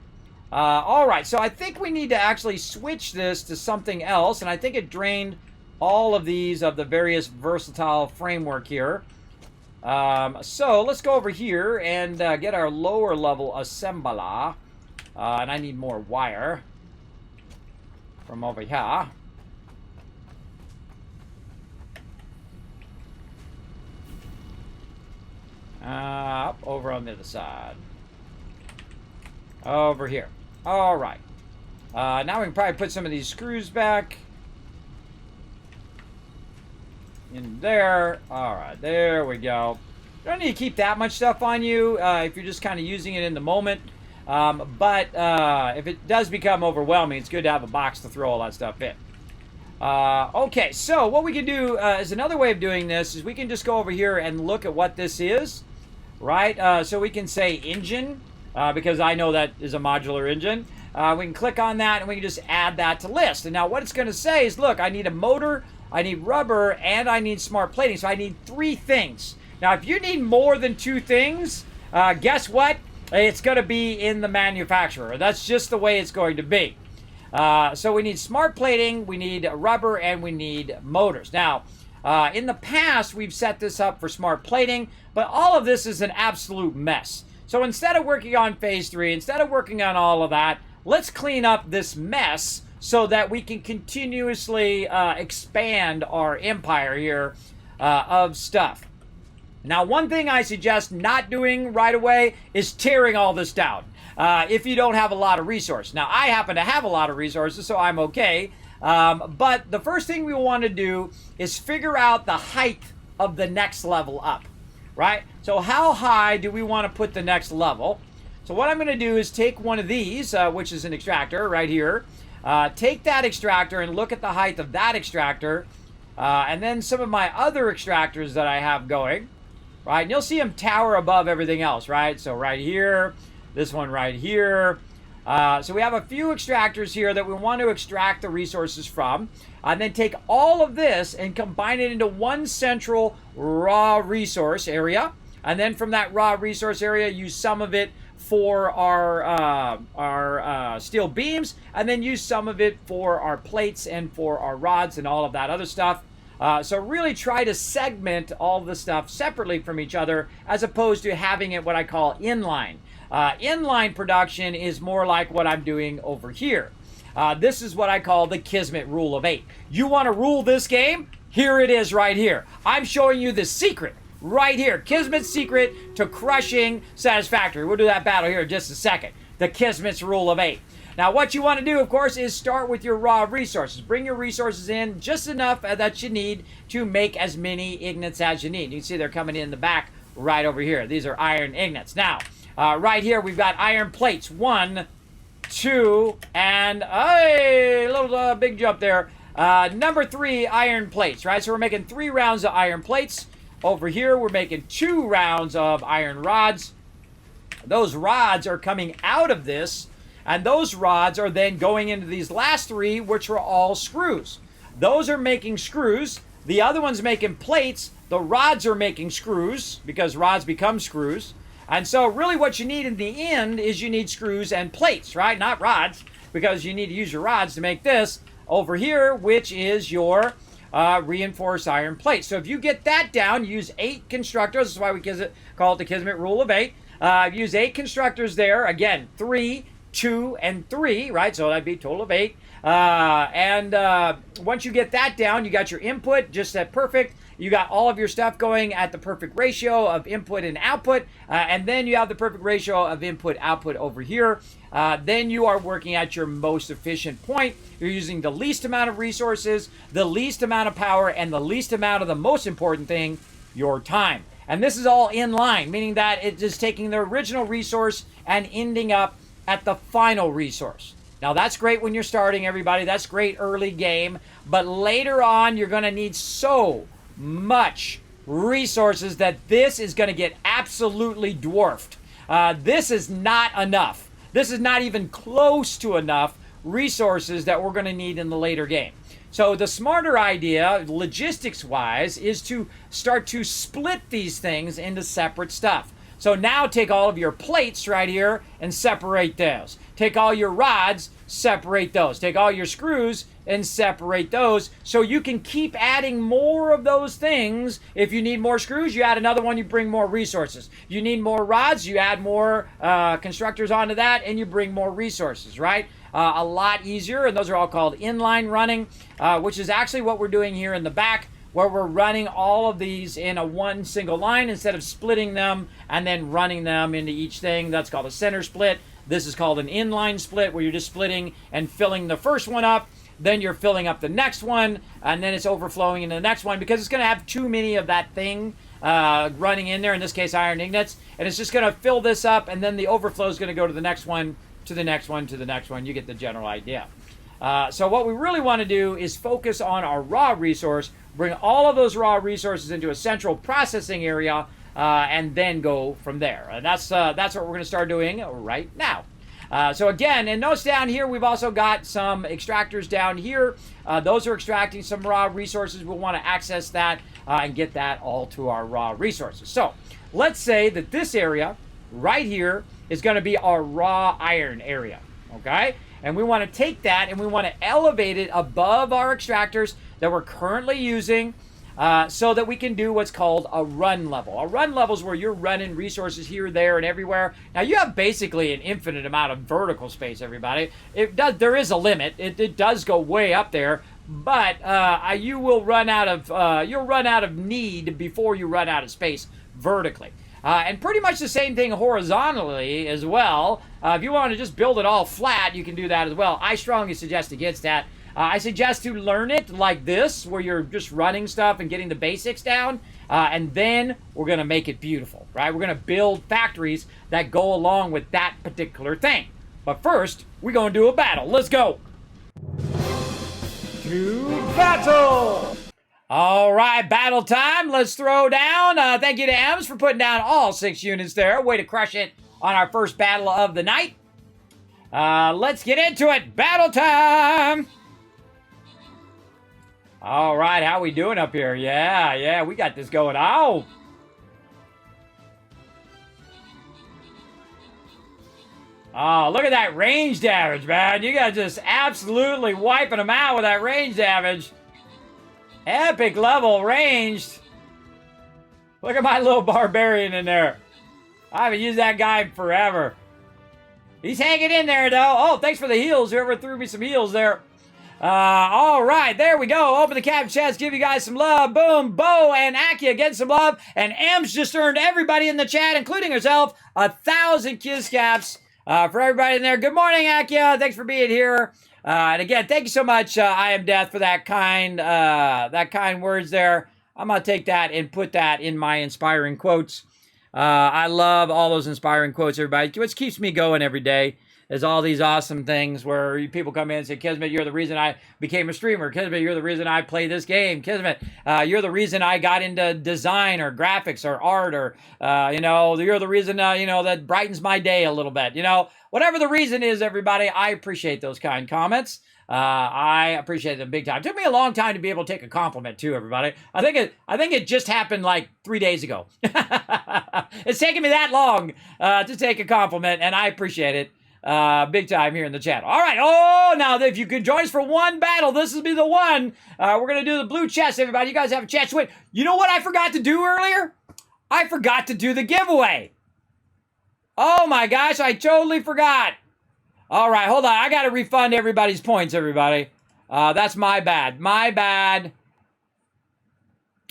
All right, so I think we need to actually switch this to something else, and I think it drained all of these of the various versatile framework here. So let's go over here and get our lower level assembler. And I need more wire from over here. Up over on the other side. Over here. All right. Now we can probably put some of these screws back in there. All right, there we go. You don't need to keep that much stuff on you if you're just kind of using it in the moment. But if it does become overwhelming, it's good to have a box to throw all that stuff in. Okay, so what we can do is another way of doing this is we can just go over here and look at what this is, right? So we can say engine, because I know that is a modular engine. We can click on that and we can just add that to list. And now what it's going to say is, look, I need a motor, I need rubber, and I need smart plating. So I need 3 things. Now, if you need more than 2 things, guess what? It's going to be in the manufacturer. That's just the way it's going to be. So we need smart plating, we need rubber, and we need motors. Now, in the past, we've set this up for smart plating, but all of this is an absolute mess. So instead of working on phase 3, instead of working on all of that, let's clean up this mess so that we can continuously expand our empire here of stuff. Now, one thing I suggest not doing right away is tearing all this down if you don't have a lot of resources. Now, I happen to have a lot of resources, so I'm okay. But the first thing we want to do is figure out the height of the next level up, right? So how high do we want to put the next level? So what I'm going to do is take one of these, which is an extractor right here. Take that extractor and look at the height of that extractor. And then some of my other extractors that I have going. Right, and you'll see them tower above everything else, right? So right here, this one right here. So we have a few extractors here that we want to extract the resources from. And then take all of this and combine it into one central raw resource area. And then from that raw resource area, use some of it for our steel beams. And then use some of it for our plates and for our rods and all of that other stuff. So really try to segment all the stuff separately from each other as opposed to having it what I call inline. Inline production is more like what I'm doing over here. This is what I call the Kismet rule of 8. You want to rule this game? Here it is right here. I'm showing you the secret right here. Kismet's secret to crushing Satisfactory. We'll do that battle here in just a second. The Kismet's rule of 8. Now, what you want to do, of course, is start with your raw resources. Bring your resources in just enough that you need to make as many ignits as you need. You can see they're coming in the back right over here. These are iron ignits. Now, right here, we've got iron plates. 1, 2, and a little big jump there. Number 3, iron plates, right? So we're making 3 rounds of iron plates. Over here, we're making 2 rounds of iron rods. Those rods are coming out of this. And those rods are then going into these last 3, which are all screws. Those are making screws. The other one's making plates. The rods are making screws because rods become screws. And so really what you need in the end is you need screws and plates, right? Not rods, because you need to use your rods to make this over here, which is your reinforced iron plate. So if you get that down, use 8 constructors. That's why we call it the Kismet rule of 8. Use 8 constructors there. Again, 3, 2, and 3, right? So that'd be a total of 8. Once you get that down, you got your input just at perfect. You got all of your stuff going at the perfect ratio of input and output. And then you have the perfect ratio of input output over here. Then you are working at your most efficient point. You're using the least amount of resources, the least amount of power, and the least amount of the most important thing, your time. And this is all in line, meaning that it's just taking the original resource and ending up at the final resource. Now, that's great when you're starting, everybody. That's great early game. But later on, you're going to need so much resources that this is going to get absolutely dwarfed. This is not enough. This is not even close to enough resources that we're going to need in the later game. So the smarter idea, logistics-wise, is to start to split these things into separate stuff. So now take all of your plates right here and separate those. Take all your rods, separate those. Take all your screws and separate those so you can keep adding more of those things. If you need more screws, you add another one, you bring more resources. You need more rods, you add more constructors onto that, and you bring more resources, right? A lot easier, and those are all called inline running, which is actually what we're doing here in the back, where we're running all of these in a one single line instead of splitting them and then running them into each thing. That's called a center split. This is called an inline split, where you're just splitting and filling the first one up, then you're filling up the next one, and then it's overflowing into the next one because it's going to have too many of that thing running in there, in this case iron ingots, and it's just going to fill this up, and then the overflow is going to go to the next one, to the next one, to the next one. You get the general idea. So what we really want to do is focus on our raw resource, bring all of those raw resources into a central processing area, and then go from there. And that's what we're going to start doing right now. So again, and notice down here, we've also got some extractors down here. Those are extracting some raw resources. We'll want to access that and get that all to our raw resources. So let's say that this area right here is going to be our raw iron area, okay? And we want to take that and we want to elevate it above our extractors that we're currently using so that we can do what's called a run level. A run level is where you're running resources here, there, and everywhere. Now, you have basically an infinite amount of vertical space, everybody. There is a limit. It does go way up there, but you will run out of you'll run out of need before you run out of space vertically. And pretty much the same thing horizontally as well. If you want to just build it all flat, you can do that as well. I strongly suggest against that. I suggest to learn it like this, where you're just running stuff and getting the basics down, and then we're going to make it beautiful, right? We're going to build factories that go along with that particular thing. But first, we're going to do a battle. Let's go. To battle! All right, battle time. Let's throw down. Thank you to Ems for putting down all 6 units there. Way to crush it on our first battle of the night. Let's get into it. Battle time. All right, how we doing up here? Yeah, we got this going. Oh. Oh, look at that range damage, man. You guys just absolutely wiping them out with that range damage. Epic level ranged. Look at my little barbarian in there. I haven't used that guy forever. He's hanging in there, though. Oh, thanks for the heals. Whoever threw me some heals there. All right, there we go. Open the cap chest, give you guys some love. Boom, Bo and Akia get some love. And Ems just earned everybody in the chat, including herself, 1,000 kiss caps for everybody in there. Good morning, Akia. Thanks for being here. And again, thank you so much, I Am Death, for that kind words there. I'm going to take that and put that in my inspiring quotes. I love all those inspiring quotes, everybody. What keeps me going every day is all these awesome things where people come in and say, Kismet, you're the reason I became a streamer. Kismet, you're the reason I play this game. Kismet, you're the reason I got into design or graphics or art or, you're the reason, that brightens my day a little bit. Whatever the reason is, everybody, I appreciate those kind comments. I appreciate them big time. It took me a long time to be able to take a compliment too, everybody. I think it just happened like 3 days ago. It's taken me that long to take a compliment, and I appreciate it. Big time here in the channel. All right. Oh, now if you could join us for one battle, this will be the one. We're going to do the blue chest, everybody. You guys have a chance to win. You know what I forgot to do earlier? I forgot to do the giveaway. Oh my gosh, I totally forgot. All right, hold on. I got to refund everybody's points, everybody. That's my bad. My bad.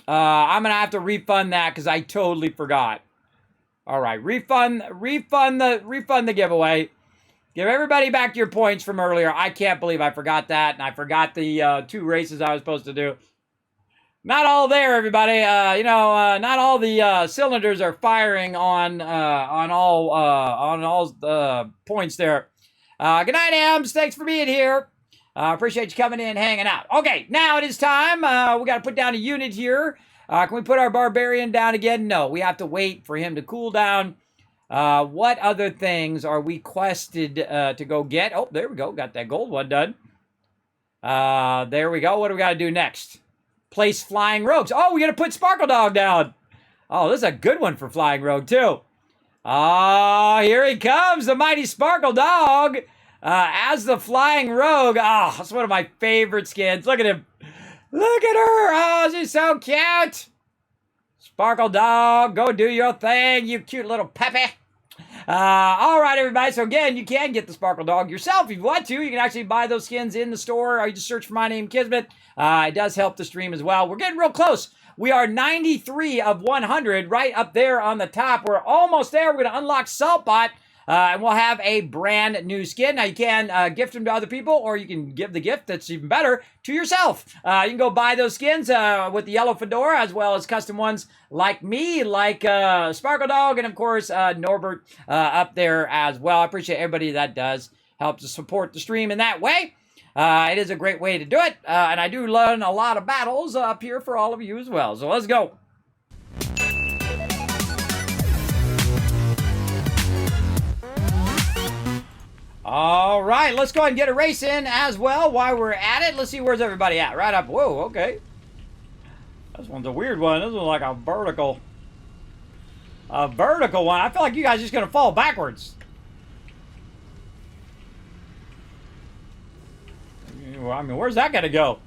I'm going to have to refund that because I totally forgot. All right, refund the giveaway. Give everybody back your points from earlier. I can't believe I forgot that, and I forgot the 2 races I was supposed to do. Not all there, everybody. Not all the cylinders are firing on all points there. Good night, Ams. Thanks for being here. Appreciate you coming in, hanging out. Okay, now it is time. We got to put down a unit here. Can we put our barbarian down again? No, we have to wait for him to cool down. What other things are we quested to go get? Oh, there we go. Got that gold one done. There we go. What do we got to do next? Place flying rogues. Oh, we got to put Sparkle Dog down. Oh, this is a good one for flying rogue, too. Oh, here he comes, the mighty Sparkle Dog. As the flying rogue. Oh, that's one of my favorite skins. Look at him. Look at her. Oh, she's so cute. Sparkle Dog, go do your thing, you cute little Peppy. All right, everybody. So, again, you can get the Sparkle Dog yourself if you want to. You can actually buy those skins in the store, or you just search for my name, Kismet. It does help the stream as well. We're getting real close. We are 93 of 100 right up there on the top. We're almost there. We're going to unlock Saltbot, and we'll have a brand new skin. Now, you can gift them to other people, or you can give the gift that's even better to yourself. You can go buy those skins with the yellow fedora, as well as custom ones like me, like Sparkle Dog, and, of course, Norbert up there as well. I appreciate everybody that does help to support the stream in that way. It is a great way to do it, and I do learn a lot of battles up here for all of you as well. So let's go. All right, let's go ahead and get a race in as well while we're at it. Let's see, where's everybody at? Right up. Whoa, okay. This one's a weird one. This one's like a vertical one. I feel like you guys are just going to fall backwards. I mean, where's that going to go?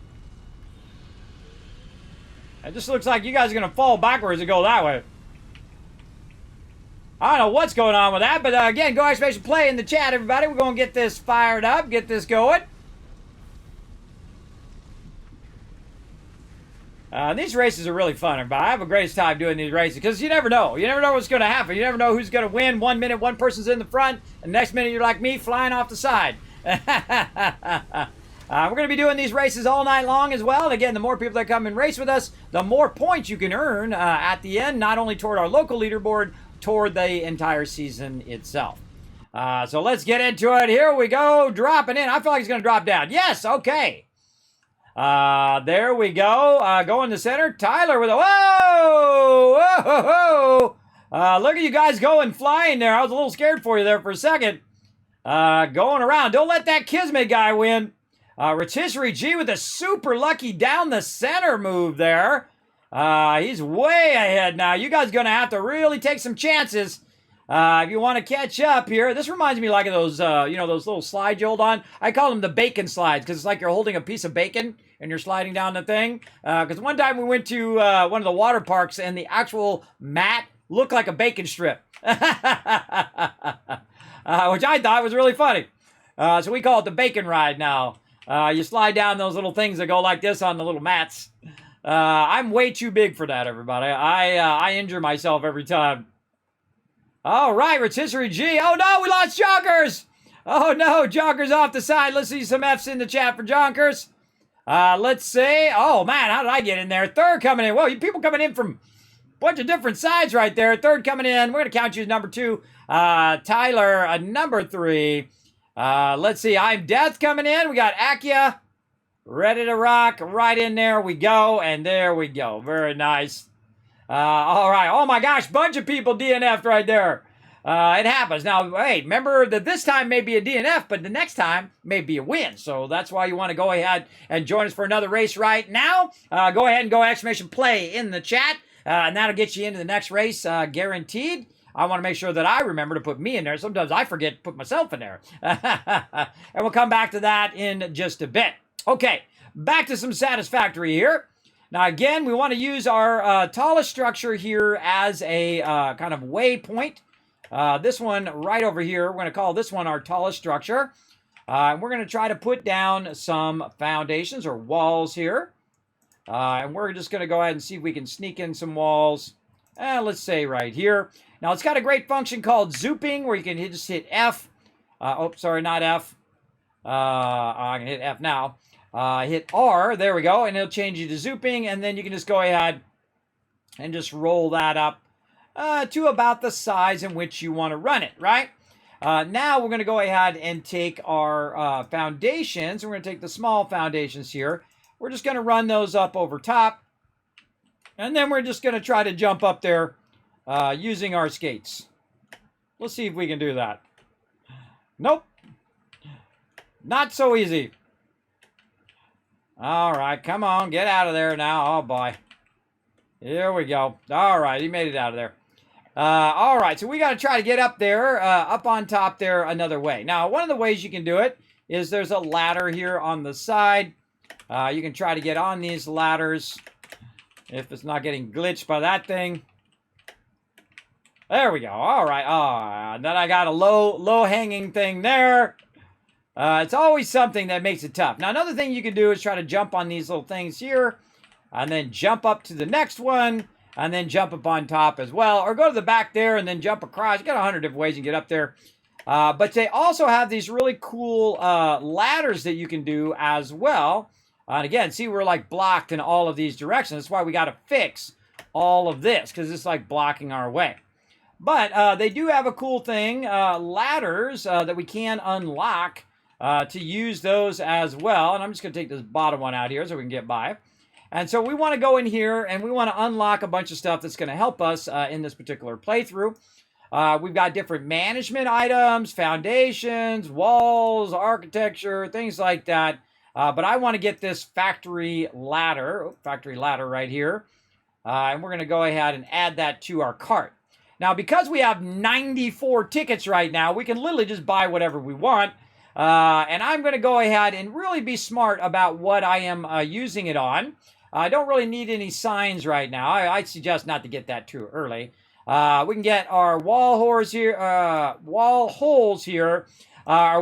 It just looks like you guys are going to fall backwards and go that way. I don't know what's going on with that, but again, go !play in the chat, everybody. We're going to get this fired up, get this going. These races are really fun, everybody. I have a great time doing these races because you never know. You never know what's going to happen. You never know who's going to win. 1 minute, one person's in the front, and the next minute you're like me, flying off the side. We're going to be doing these races all night long as well. And again, the more people that come and race with us, the more points you can earn at the end, not only toward our local leaderboard, toward the entire season itself. So let's get into it. Here we go. Dropping in. I feel like it's going to drop down. Yes, okay. There we go. Go in the center. Tyler with a whoa! Whoa! Look at you guys going flying there. I was a little scared for you there for a second. Going around. Don't let that Kismet guy win. Rotisserie G with a super lucky down the center move there. He's way ahead now. You guys are going to have to really take some chances if you want to catch up here. This reminds me like of those, those little slides you hold on. I call them the bacon slides because it's like you're holding a piece of bacon and you're sliding down the thing. Because one time we went to one of the water parks and the actual mat looked like a bacon strip. Which I thought was really funny. So we call it the bacon ride now. You slide down those little things that go like this on the little mats. I'm way too big for that, everybody. I injure myself every time. All right, Rotisserie G. Oh, no, we lost Jonkers. Oh, no, Jonkers off the side. Let's see some Fs in the chat for Jonkers. Let's see. Oh, man, how did I get in there? Third coming in. Whoa, you people coming in from a bunch of different sides right there. Third coming in. We're going to count you as number 2. Tyler, number 3. Let's see. I'm Death coming in. We got Akia. Ready to rock. Right in there we go. And there we go. Very nice. All right. Oh, my gosh. Bunch of people DNF'd right there. It happens. Now, hey, remember that this time may be a DNF, but the next time may be a win. So that's why you want to go ahead and join us for another race right now. Go ahead and go !play in the chat. And that'll get you into the next race guaranteed. I want to make sure that I remember to put me in there. Sometimes I forget to put myself in there. And we'll come back to that in just a bit. Okay, back to some Satisfactory here. Now, again, we want to use our tallest structure here as a kind of waypoint. This one right over here, we're going to call this one our tallest structure. And we're going to try to put down some foundations or walls here. And we're just going to go ahead and see if we can sneak in some walls. Let's say right here. Now, it's got a great function called zooping, where you can just hit F. Oh, sorry, not F. I can hit F now. hit R, there we go, and it'll change you to zooping, and then you can just go ahead and just roll that up to about the size in which you want to run it, right? Now we're going to go ahead and take our foundations. We're going to take the small foundations here. We're just going to run those up over top. And then we're just going to try to jump up there using our skates. Let's see if we can do that. Nope. Not so easy. All right, come on, get out of there now. Oh, boy. Here we go. All right, he made it out of there. All right, so we got to try to get up there, up on top there another way. Now, one of the ways you can do it is there's a ladder here on the side. You can try to get on these ladders if it's not getting glitched by that thing. There we go. All right. Then I got a low-hanging thing there. It's always something that makes it tough. Now, another thing you can do is try to jump on these little things here, and then jump up to the next one, and then jump up on top as well. Or go to the back there and then jump across. You got 100 different ways you can get up there. But they also have these really cool ladders that you can do as well. And again, see, we're like blocked in all of these directions. That's why we got to fix all of this, because it's like blocking our way. But they do have a cool thing, ladders that we can unlock to use those as well. And I'm just going to take this bottom one out here so we can get by. And so we want to go in here and we want to unlock a bunch of stuff that's going to help us in this particular playthrough. We've got different management items, foundations, walls, architecture, things like that. But I want to get this factory ladder right here. And we're going to go ahead and add that to our cart. Now, because we have 94 tickets right now, we can literally just buy whatever we want. And I'm going to go ahead and really be smart about what I am using it on. I don't really need any signs right now. I suggest not to get that too early. We can get our wall holes here, our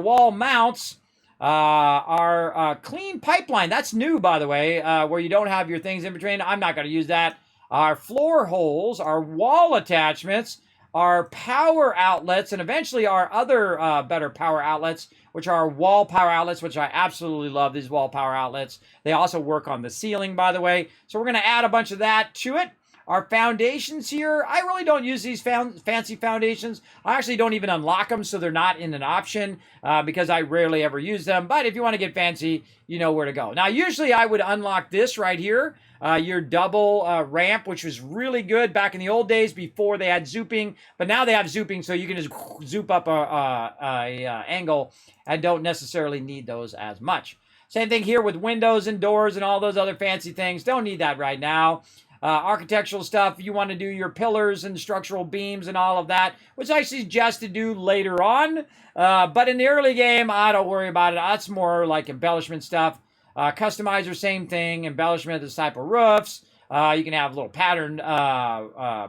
wall mounts, our clean pipeline. That's new, by the way, where you don't have your things in between. I'm not going to use that. Our floor holes, our wall attachments, our power outlets, and eventually our other better power outlets, which are wall power outlets, which I absolutely love, these wall power outlets. They also work on the ceiling, by the way. So we're going to add a bunch of that to it. Our foundations here, I really don't use these fancy foundations. I actually don't even unlock them, so they're not in an option because I rarely ever use them. But if you want to get fancy, you know where to go. Now, usually I would unlock this right here, your double ramp, which was really good back in the old days before they had zooping. But now they have zooping, so you can just zoop up a angle and don't necessarily need those as much. Same thing here with windows and doors and all those other fancy things. Don't need that right now. Architectural stuff, you want to do your pillars and structural beams and all of that, which I suggest to do later on. But in the early game, I don't worry about it. That's more like embellishment stuff. Customizer, same thing. Embellishment, this type of roofs. You can have little patterned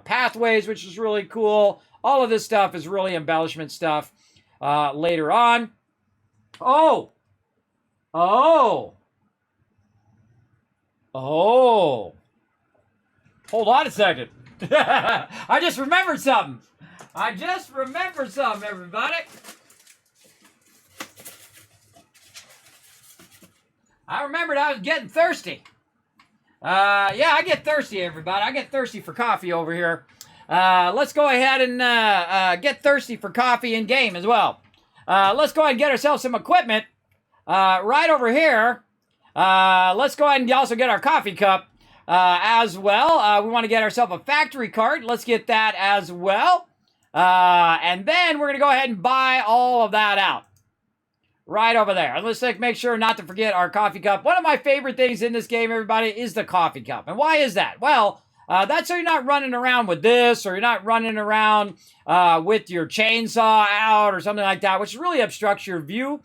pathways, which is really cool. All of this stuff is really embellishment stuff later on. Oh! Hold on a second. I just remembered something. Everybody. I remembered I was getting thirsty. Yeah, I get thirsty, everybody. I get thirsty for coffee over here. Let's go ahead and get thirsty for coffee in game as well. Let's go ahead and get ourselves some equipment right over here. Let's go ahead and also get our coffee cup. As well, we want to get ourselves a factory cart. Let's get that as well. And then we're going to go ahead and buy all of that out. Right over there. And let's make sure not to forget our coffee cup. One of my favorite things in this game, everybody, is the coffee cup. And why is that? Well, that's so you're not running around with this, or you're not running around with your chainsaw out or something like that, which really obstructs your view.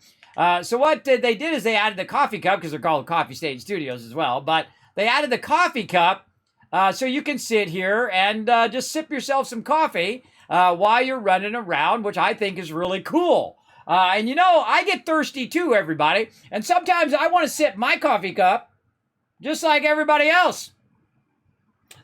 So what they did is they added the coffee cup, because they're called Coffee Stage Studios as well, but they added the coffee cup so you can sit here and just sip yourself some coffee while you're running around, which I think is really cool. And you know, I get thirsty too, everybody. And sometimes I want to sip my coffee cup just like everybody else.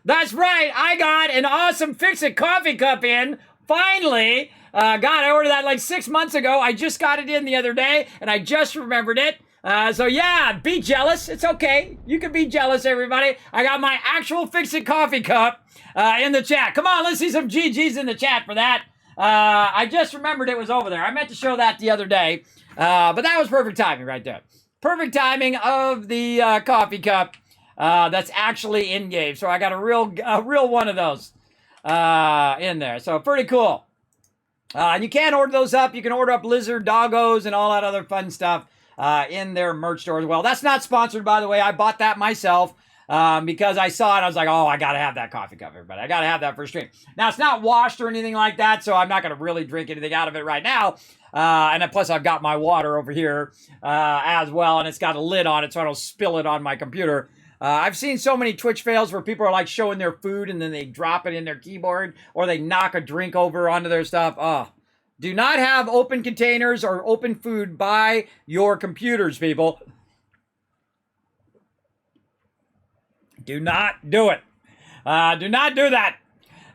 That's right, I got an awesome Fix-It coffee cup in, finally. I ordered that like 6 months ago. I just got it in the other day, and I just remembered it. So yeah, be jealous. It's okay. You can be jealous, everybody. I got my actual Fix-It coffee cup in the chat. Come on, let's see some GGs in the chat for that. I just remembered it was over there. I meant to show that the other day, but that was perfect timing right there. Perfect timing of the coffee cup that's actually in game. So I got a real one of those in there. So pretty cool. And you can order those up. You can order up lizard doggos and all that other fun stuff in their merch store as well. That's not sponsored, by the way. I bought that myself because I saw it. I was like, oh, I got to have that coffee cup, everybody. I got to have that for a stream. Now, it's not washed or anything like that, so I'm not going to really drink anything out of it right now. And then plus, I've got my water over here as well, and it's got a lid on it, so I don't spill it on my computer. I've seen so many Twitch fails where people are like showing their food and then they drop it in their keyboard or they knock a drink over onto their stuff. Oh, do not have open containers or open food by your computers, people. Do not do it. Do not do that.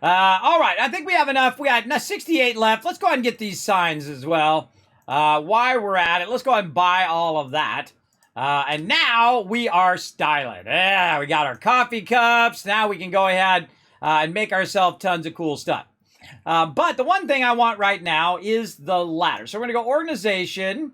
All right, I think we have enough. We had 68 left. Let's go ahead and get these signs as well. While we're at it, let's go ahead and buy all of that. And now we are styling. Yeah, we got our coffee cups. Now we can go ahead and make ourselves tons of cool stuff. But the one thing I want right now is the ladder. So we're going to go organization.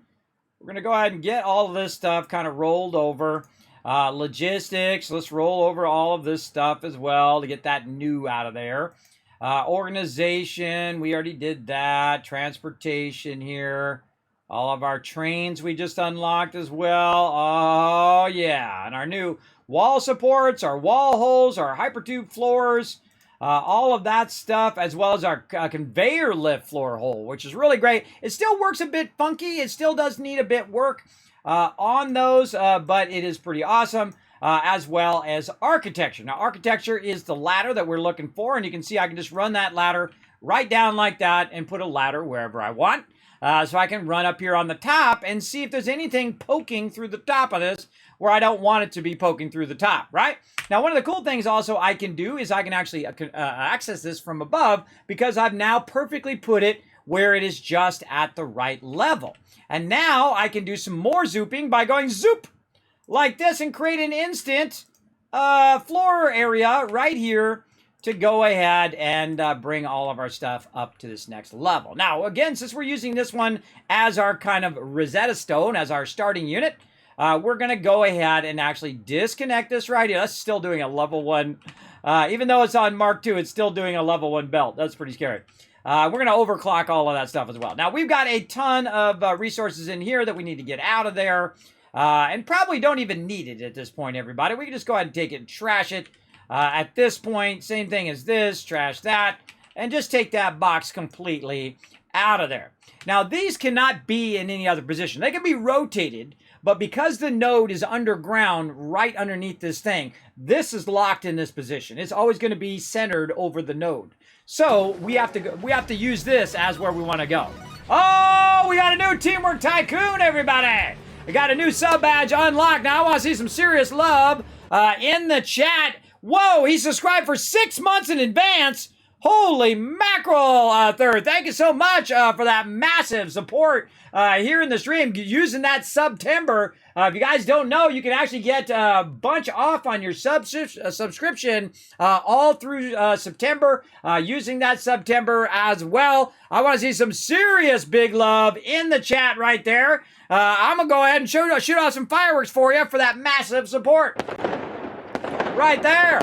We're going to go ahead and get all of this stuff kind of rolled over. Logistics. Let's roll over all of this stuff as well to get that new out of there. Organization. We already did that. Transportation here. All of our trains we just unlocked as well. Oh, yeah. And our new wall supports, our wall holes, our hypertube floors, all of that stuff, as well as our conveyor lift floor hole, which is really great. It still works a bit funky. It still does need a bit work on those, but it is pretty awesome, as well as architecture. Now, architecture is the ladder that we're looking for, and you can see I can just run that ladder right down like that and put a ladder wherever I want. So I can run up here on the top and see if there's anything poking through the top of this where I don't want it to be poking through the top, right? Now, one of the cool things also I can do is I can actually access this from above because I've now perfectly put it where it is just at the right level. And now I can do some more zooping by going zoop like this and create an instant floor area right here to go ahead and bring all of our stuff up to this next level. Now, again, since we're using this one as our kind of Rosetta Stone, as our starting unit, we're going to go ahead and actually disconnect this right here. That's still doing a level 1. Even though it's on Mark II, it's still doing a level 1 belt. That's pretty scary. We're going to overclock all of that stuff as well. Now, we've got a ton of resources in here that we need to get out of there. And probably don't even need it at this point, everybody. We can just go ahead and take it and trash it. At this point, same thing as this, trash that, and just take that box completely out of there. Now, these cannot be in any other position. They can be rotated, but because the node is underground right underneath this thing, this is locked in this position. It's always going to be centered over the node. So we have to use this as where we want to go. Oh, we got a new Teamwork Tycoon, everybody! We got a new sub badge unlocked. Now, I want to see some serious love in the chat. Whoa, he subscribed for 6 months in advance. Holy mackerel, Third. Thank you so much for that massive support here in the stream using that September. If you guys don't know, you can actually get a bunch off on your subscription all through September using that September as well. I want to see some serious big love in the chat right there. I'm going to go ahead and shoot off some fireworks for you for that massive support. Right there.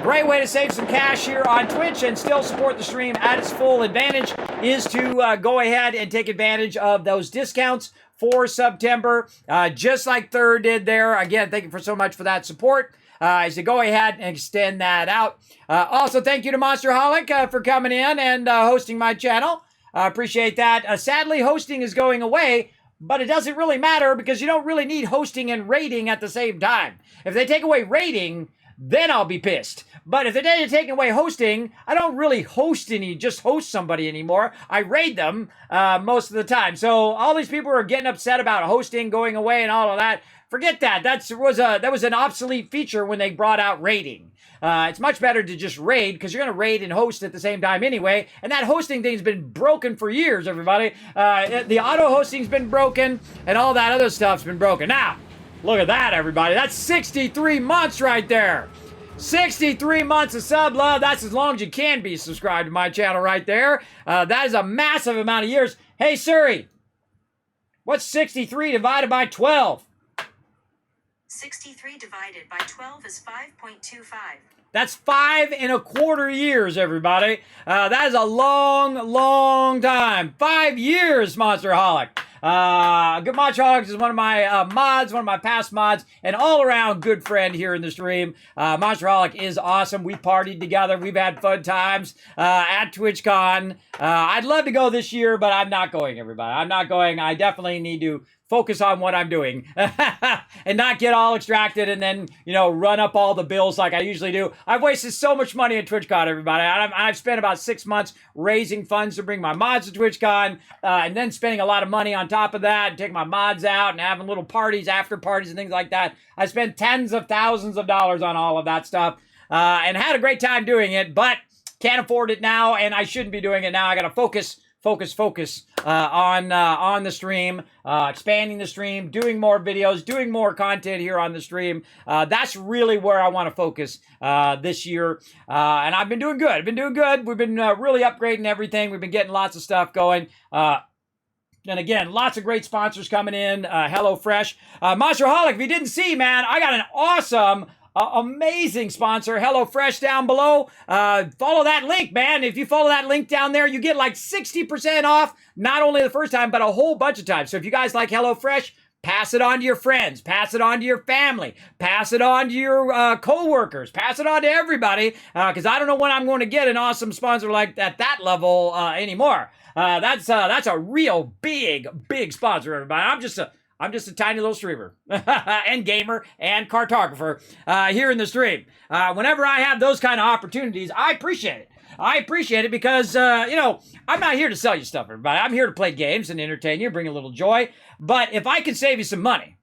Great way to save some cash here on Twitch and still support the stream at its full advantage is to go ahead and take advantage of those discounts for September, just like Third did there. Again, thank you so much for that support. As you go ahead and extend that out. Also, thank you to Monsterholic for coming in and hosting my channel. I appreciate that. Sadly, hosting is going away, but it doesn't really matter because you don't really need hosting and rating at the same time. If they take away rating, then I'll be pissed. But if the day you're taking away hosting, I don't really just host somebody anymore. I raid them most of the time. So all these people who are getting upset about hosting going away and all of that, forget that. That was an obsolete feature when they brought out raiding. It's much better to just raid because you're going to raid and host at the same time anyway. And that hosting thing's been broken for years, everybody. The auto hosting's been broken and all that other stuff's been broken. Now, look at that, everybody. That's 63 months right there. 63 months of sub love. That's as long as you can be subscribed to my channel right there. That is a massive amount of years. Hey, Siri, what's 63 divided by 12? 63 divided by 12 is 5.25. That's 5 1/4 years, everybody. That is a long, long time. 5 years, Monsterholic. Good Monsterholic is one of my mods, one of my past mods, and all-around good friend here in the stream. Monsterholic is awesome. We partied together. We've had fun times at TwitchCon. I'd love to go this year, but I'm not going, everybody. I'm not going. I definitely need to focus on what I'm doing and not get all extracted and then, run up all the bills like I usually do. I've wasted so much money at TwitchCon, everybody. I've spent about 6 months raising funds to bring my mods to TwitchCon and then spending a lot of money on top of that and taking my mods out and having little parties, after parties and things like that. I spent tens of thousands of dollars on all of that stuff and had a great time doing it, but can't afford it now and I shouldn't be doing it now. I got to focus on the stream, expanding the stream, doing more videos, doing more content here on the stream. That's really where I want to focus this year. And I've been doing good. We've been really upgrading everything. We've been getting lots of stuff going. And again, lots of great sponsors coming in. HelloFresh. Monsterholic, if you didn't see, man, I got an awesome amazing sponsor, HelloFresh, down below. Follow that link, man. If you follow that link down there, you get like 60% off, not only the first time, but a whole bunch of times. So if you guys like HelloFresh, pass it on to your friends, pass it on to your family, pass it on to your co-workers, pass it on to everybody, because I don't know when I'm going to get an awesome sponsor like that level anymore. That's a real big sponsor, everybody. I'm just a tiny little streamer and gamer and cartographer here in the stream. Whenever I have those kind of opportunities, I appreciate it. I appreciate it because, I'm not here to sell you stuff, everybody. I'm here to play games and entertain you, bring a little joy. But if I can save you some money,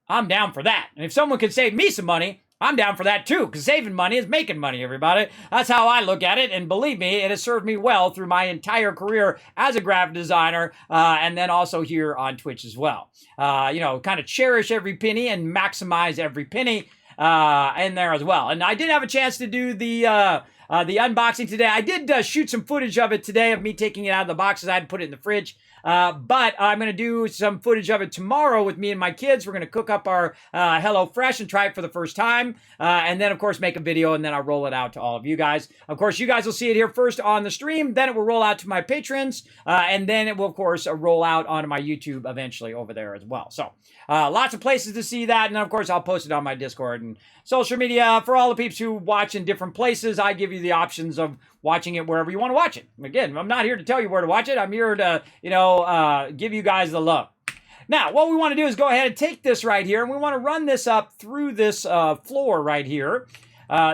I'm down for that. And if someone can save me some money, I'm down for that too, because saving money is making money, everybody. That's how I look at it, and believe me, it has served me well through my entire career as a graphic designer, and then also here on Twitch as well. Kind of cherish every penny and maximize every penny in there as well. And I did have a chance to do the unboxing today. I did shoot some footage of it today of me taking it out of the boxes. I had to put it in the fridge. But I'm going to do some footage of it tomorrow with me and my kids. We're going to cook up our HelloFresh and try it for the first time. And then, of course, make a video, and then I'll roll it out to all of you guys. Of course, you guys will see it here first on the stream. Then it will roll out to my patrons. And then it will, of course, roll out onto my YouTube eventually over there as well. So lots of places to see that. And, of course, I'll post it on my Discord and social media. For all the peeps who watch in different places, I give you the options of watching it wherever you want to watch it. Again, I'm not here to tell you where to watch it. I'm here to, give you guys the love. Now, what we want to do is go ahead and take this right here, and we want to run this up through this floor right here.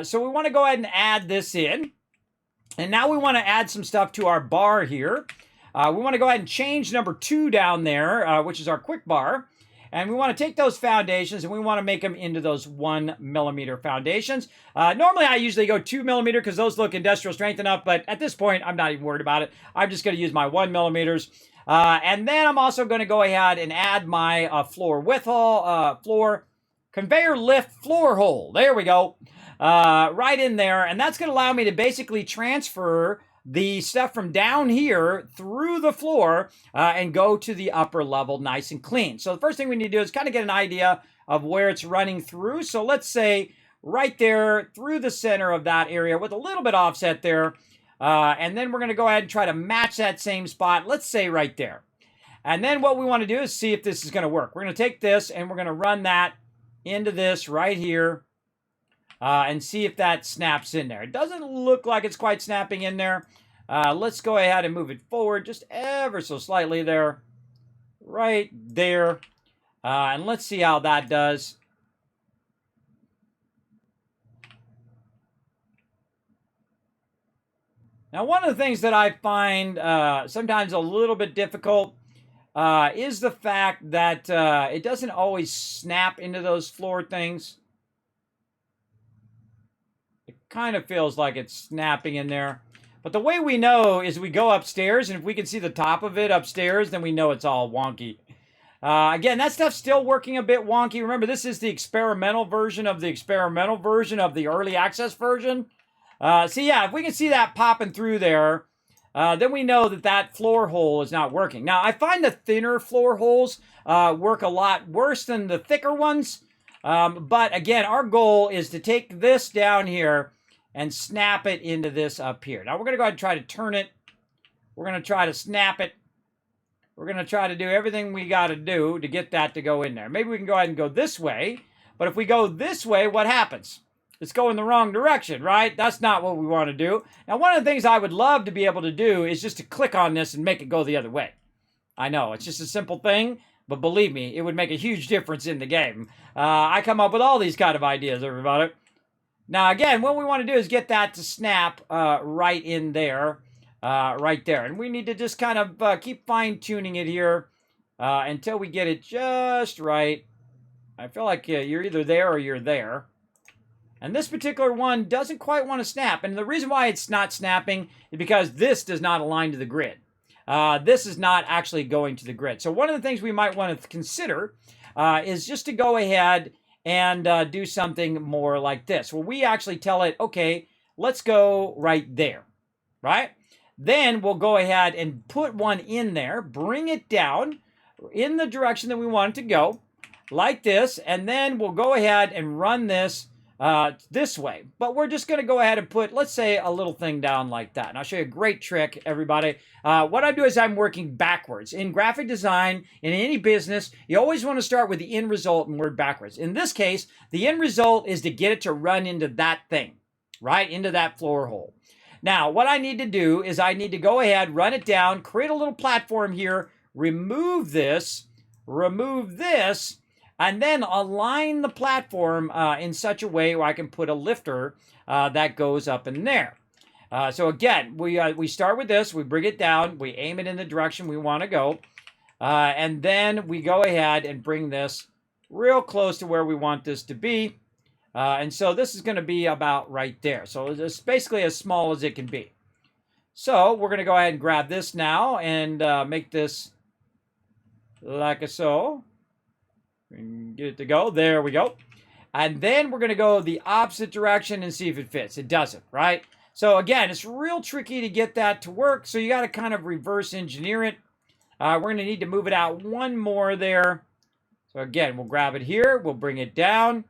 So we want to go ahead and add this in. And now we want to add some stuff to our bar here. We want to go ahead and change number 2 down there, which is our quick bar. And we want to take those foundations and we want to make them into those 1 millimeter foundations. Normally I usually go 2 millimeter because those look industrial strength enough, but at this point I'm not even worried about it. I'm just going to use my 1 millimeters. And then I'm also going to go ahead and add my floor width hole, floor conveyor lift floor hole. There we go. Right in there. And that's going to allow me to basically transfer the stuff from down here through the floor and go to the upper level nice and clean. So the first thing we need to do is kind of get an idea of where it's running through. So let's say right there through the center of that area with a little bit offset there. And then we're going to go ahead and try to match that same spot. Let's say right there. And then what we want to do is see if this is going to work. We're going to take this and we're going to run that into this right here. And see if that snaps in there. It doesn't look like it's quite snapping in there. Let's go ahead and move it forward just ever so slightly there. Right there. And let's see how that does. Now, one of the things that I find sometimes a little bit difficult is the fact that it doesn't always snap into those floor things. It kind of feels like it's snapping in there. But the way we know is we go upstairs, and if we can see the top of it upstairs, then we know it's all wonky. Again, that stuff's still working a bit wonky. Remember, this is the experimental version of the early access version. So yeah, if we can see that popping through there, then we know that that floor hole is not working. Now, I find the thinner floor holes work a lot worse than the thicker ones. But again, our goal is to take this down here and snap it into this up here. Now, we're going to go ahead and try to turn it. We're going to try to snap it. We're going to try to do everything we got to do to get that to go in there. Maybe we can go ahead and go this way. But if we go this way, what happens? It's going the wrong direction, right? That's not what we want to do. Now, one of the things I would love to be able to do is just to click on this and make it go the other way. I know, it's just a simple thing, but believe me, it would make a huge difference in the game. I come up with all these kind of ideas, everybody. Now, again, what we want to do is get that to snap right in there, right there. And we need to just kind of keep fine-tuning it here until we get it just right. I feel like you're either there or you're there. And this particular one doesn't quite want to snap. And the reason why it's not snapping is because this does not align to the grid. This is not actually going to the grid. So one of the things we might want to consider is just to go ahead and do something more like this. Well, we actually tell it, okay, let's go right there, right? Then we'll go ahead and put one in there, bring it down in the direction that we want it to go, like this, and then we'll go ahead and run this this way. But we're just going to go ahead and put, let's say, a little thing down like that. And I'll show you a great trick, everybody. What I do is I'm working backwards. In graphic design, in any business, you always want to start with the end result and work backwards. In this case, the end result is to get it to run into that thing, right? Into that floor hole. Now, what I need to do is I need to go ahead, run it down, create a little platform here, remove this, and then align the platform in such a way where I can put a lifter that goes up in there. So again, we start with this, we bring it down, we aim it in the direction we want to go, and then we go ahead and bring this real close to where we want this to be. And so this is going to be about right there. So it's basically as small as it can be. So we're going to go ahead and grab this now and make this like so. Get it to go. There we go. And then we're going to go the opposite direction and see if it fits. It doesn't, right? So again, it's real tricky to get that to work. So you got to kind of reverse engineer it. We're going to need to move it out one more there. So again, we'll grab it here. We'll bring it down.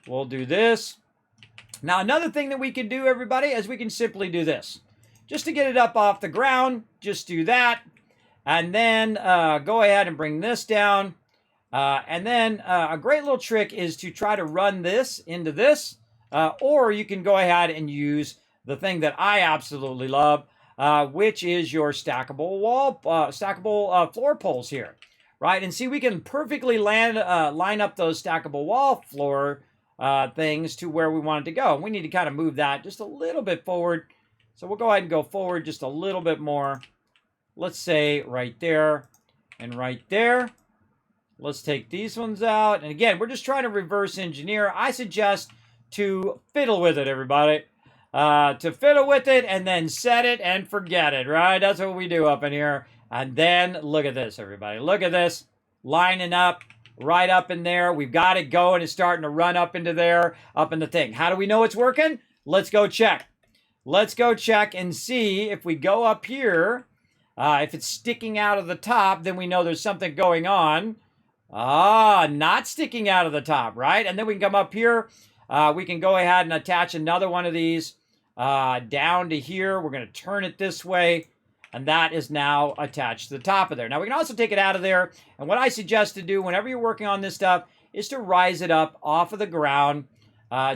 We'll do this. Now, another thing that we can do, everybody, is we can simply do this. Just to get it up off the ground, just do that. And then go ahead and bring this down. And then a great little trick is to try to run this into this. Or you can go ahead and use the thing that I absolutely love, which is your stackable floor poles here. Right? And see, we can perfectly line up those stackable wall floor things to where we want it to go. We need to kind of move that just a little bit forward. So we'll go ahead and go forward just a little bit more. Let's say right there and right there. Let's take these ones out. And again, we're just trying to reverse engineer. I suggest to fiddle with it, everybody. To fiddle with it and then set it and forget it, right? That's what we do up in here. And then look at this, everybody. Look at this. Lining up. Right up in there. We've got it going. It's starting to run up into there, up in the thing. How do we know it's working? Let's go check. Let's go check and see if we go up here. If it's sticking out of the top, then we know there's something going on. Not sticking out of the top, right? And then we can come up here. We can go ahead and attach another one of these down to here. We're going to turn it this way. And that is now attached to the top of there. Now, we can also take it out of there. And what I suggest to do whenever you're working on this stuff is to rise it up off of the ground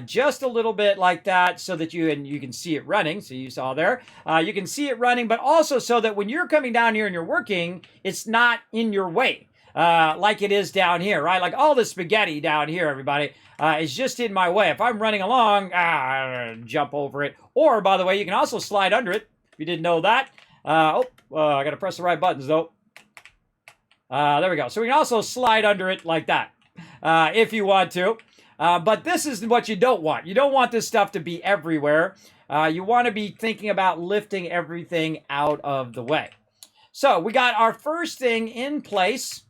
just a little bit like that so that you can see it running. So you saw there. You can see it running, but also so that when you're coming down here and you're working, it's not in your way like it is down here, right? Like all the spaghetti down here, everybody, is just in my way. If I'm running along, jump over it. Or, by the way, you can also slide under it. if you didn't know that. I got to press the right buttons, though. There we go. So we can also slide under it like that if you want to. But this is what you don't want. You don't want this stuff to be everywhere. You want to be thinking about lifting everything out of the way. So we got our first thing in place.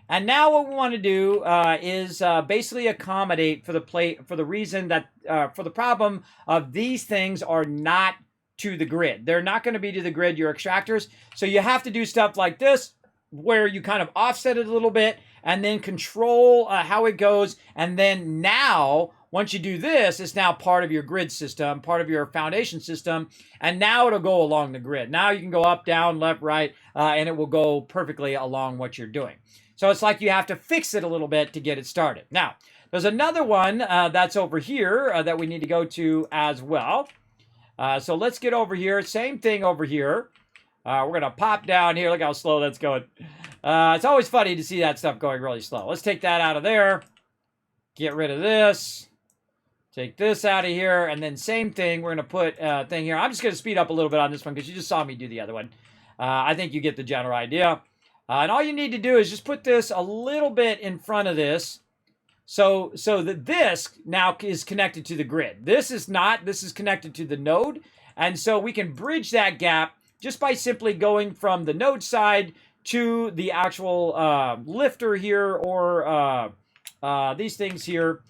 And now what we want to do is basically accommodate for the reason that for the problem of these things are not to the grid. They're not going to be to the grid, your extractors. So you have to do stuff like this, where you kind of offset it a little bit and then control how it goes. And then now, once you do this, it's now part of your grid system, part of your foundation system. And now it'll go along the grid. Now you can go up, down, left, right, and it will go perfectly along what you're doing. So it's like you have to fix it a little bit to get it started. Now, there's another one that's over here that we need to go to as well. So let's get over here. Same thing over here. We're going to pop down here. Look how slow that's going. It's always funny to see that stuff going really slow. Let's take that out of there. Get rid of this. Take this out of here. And then same thing. We're going to put a thing here. I'm just going to speed up a little bit on this one because you just saw me do the other one. I think you get the general idea. And all you need to do is just put this a little bit in front of this so that this now is connected to the grid. This is not. This is connected to the node. And so we can bridge that gap just by simply going from the node side to the actual lifter here or these things here,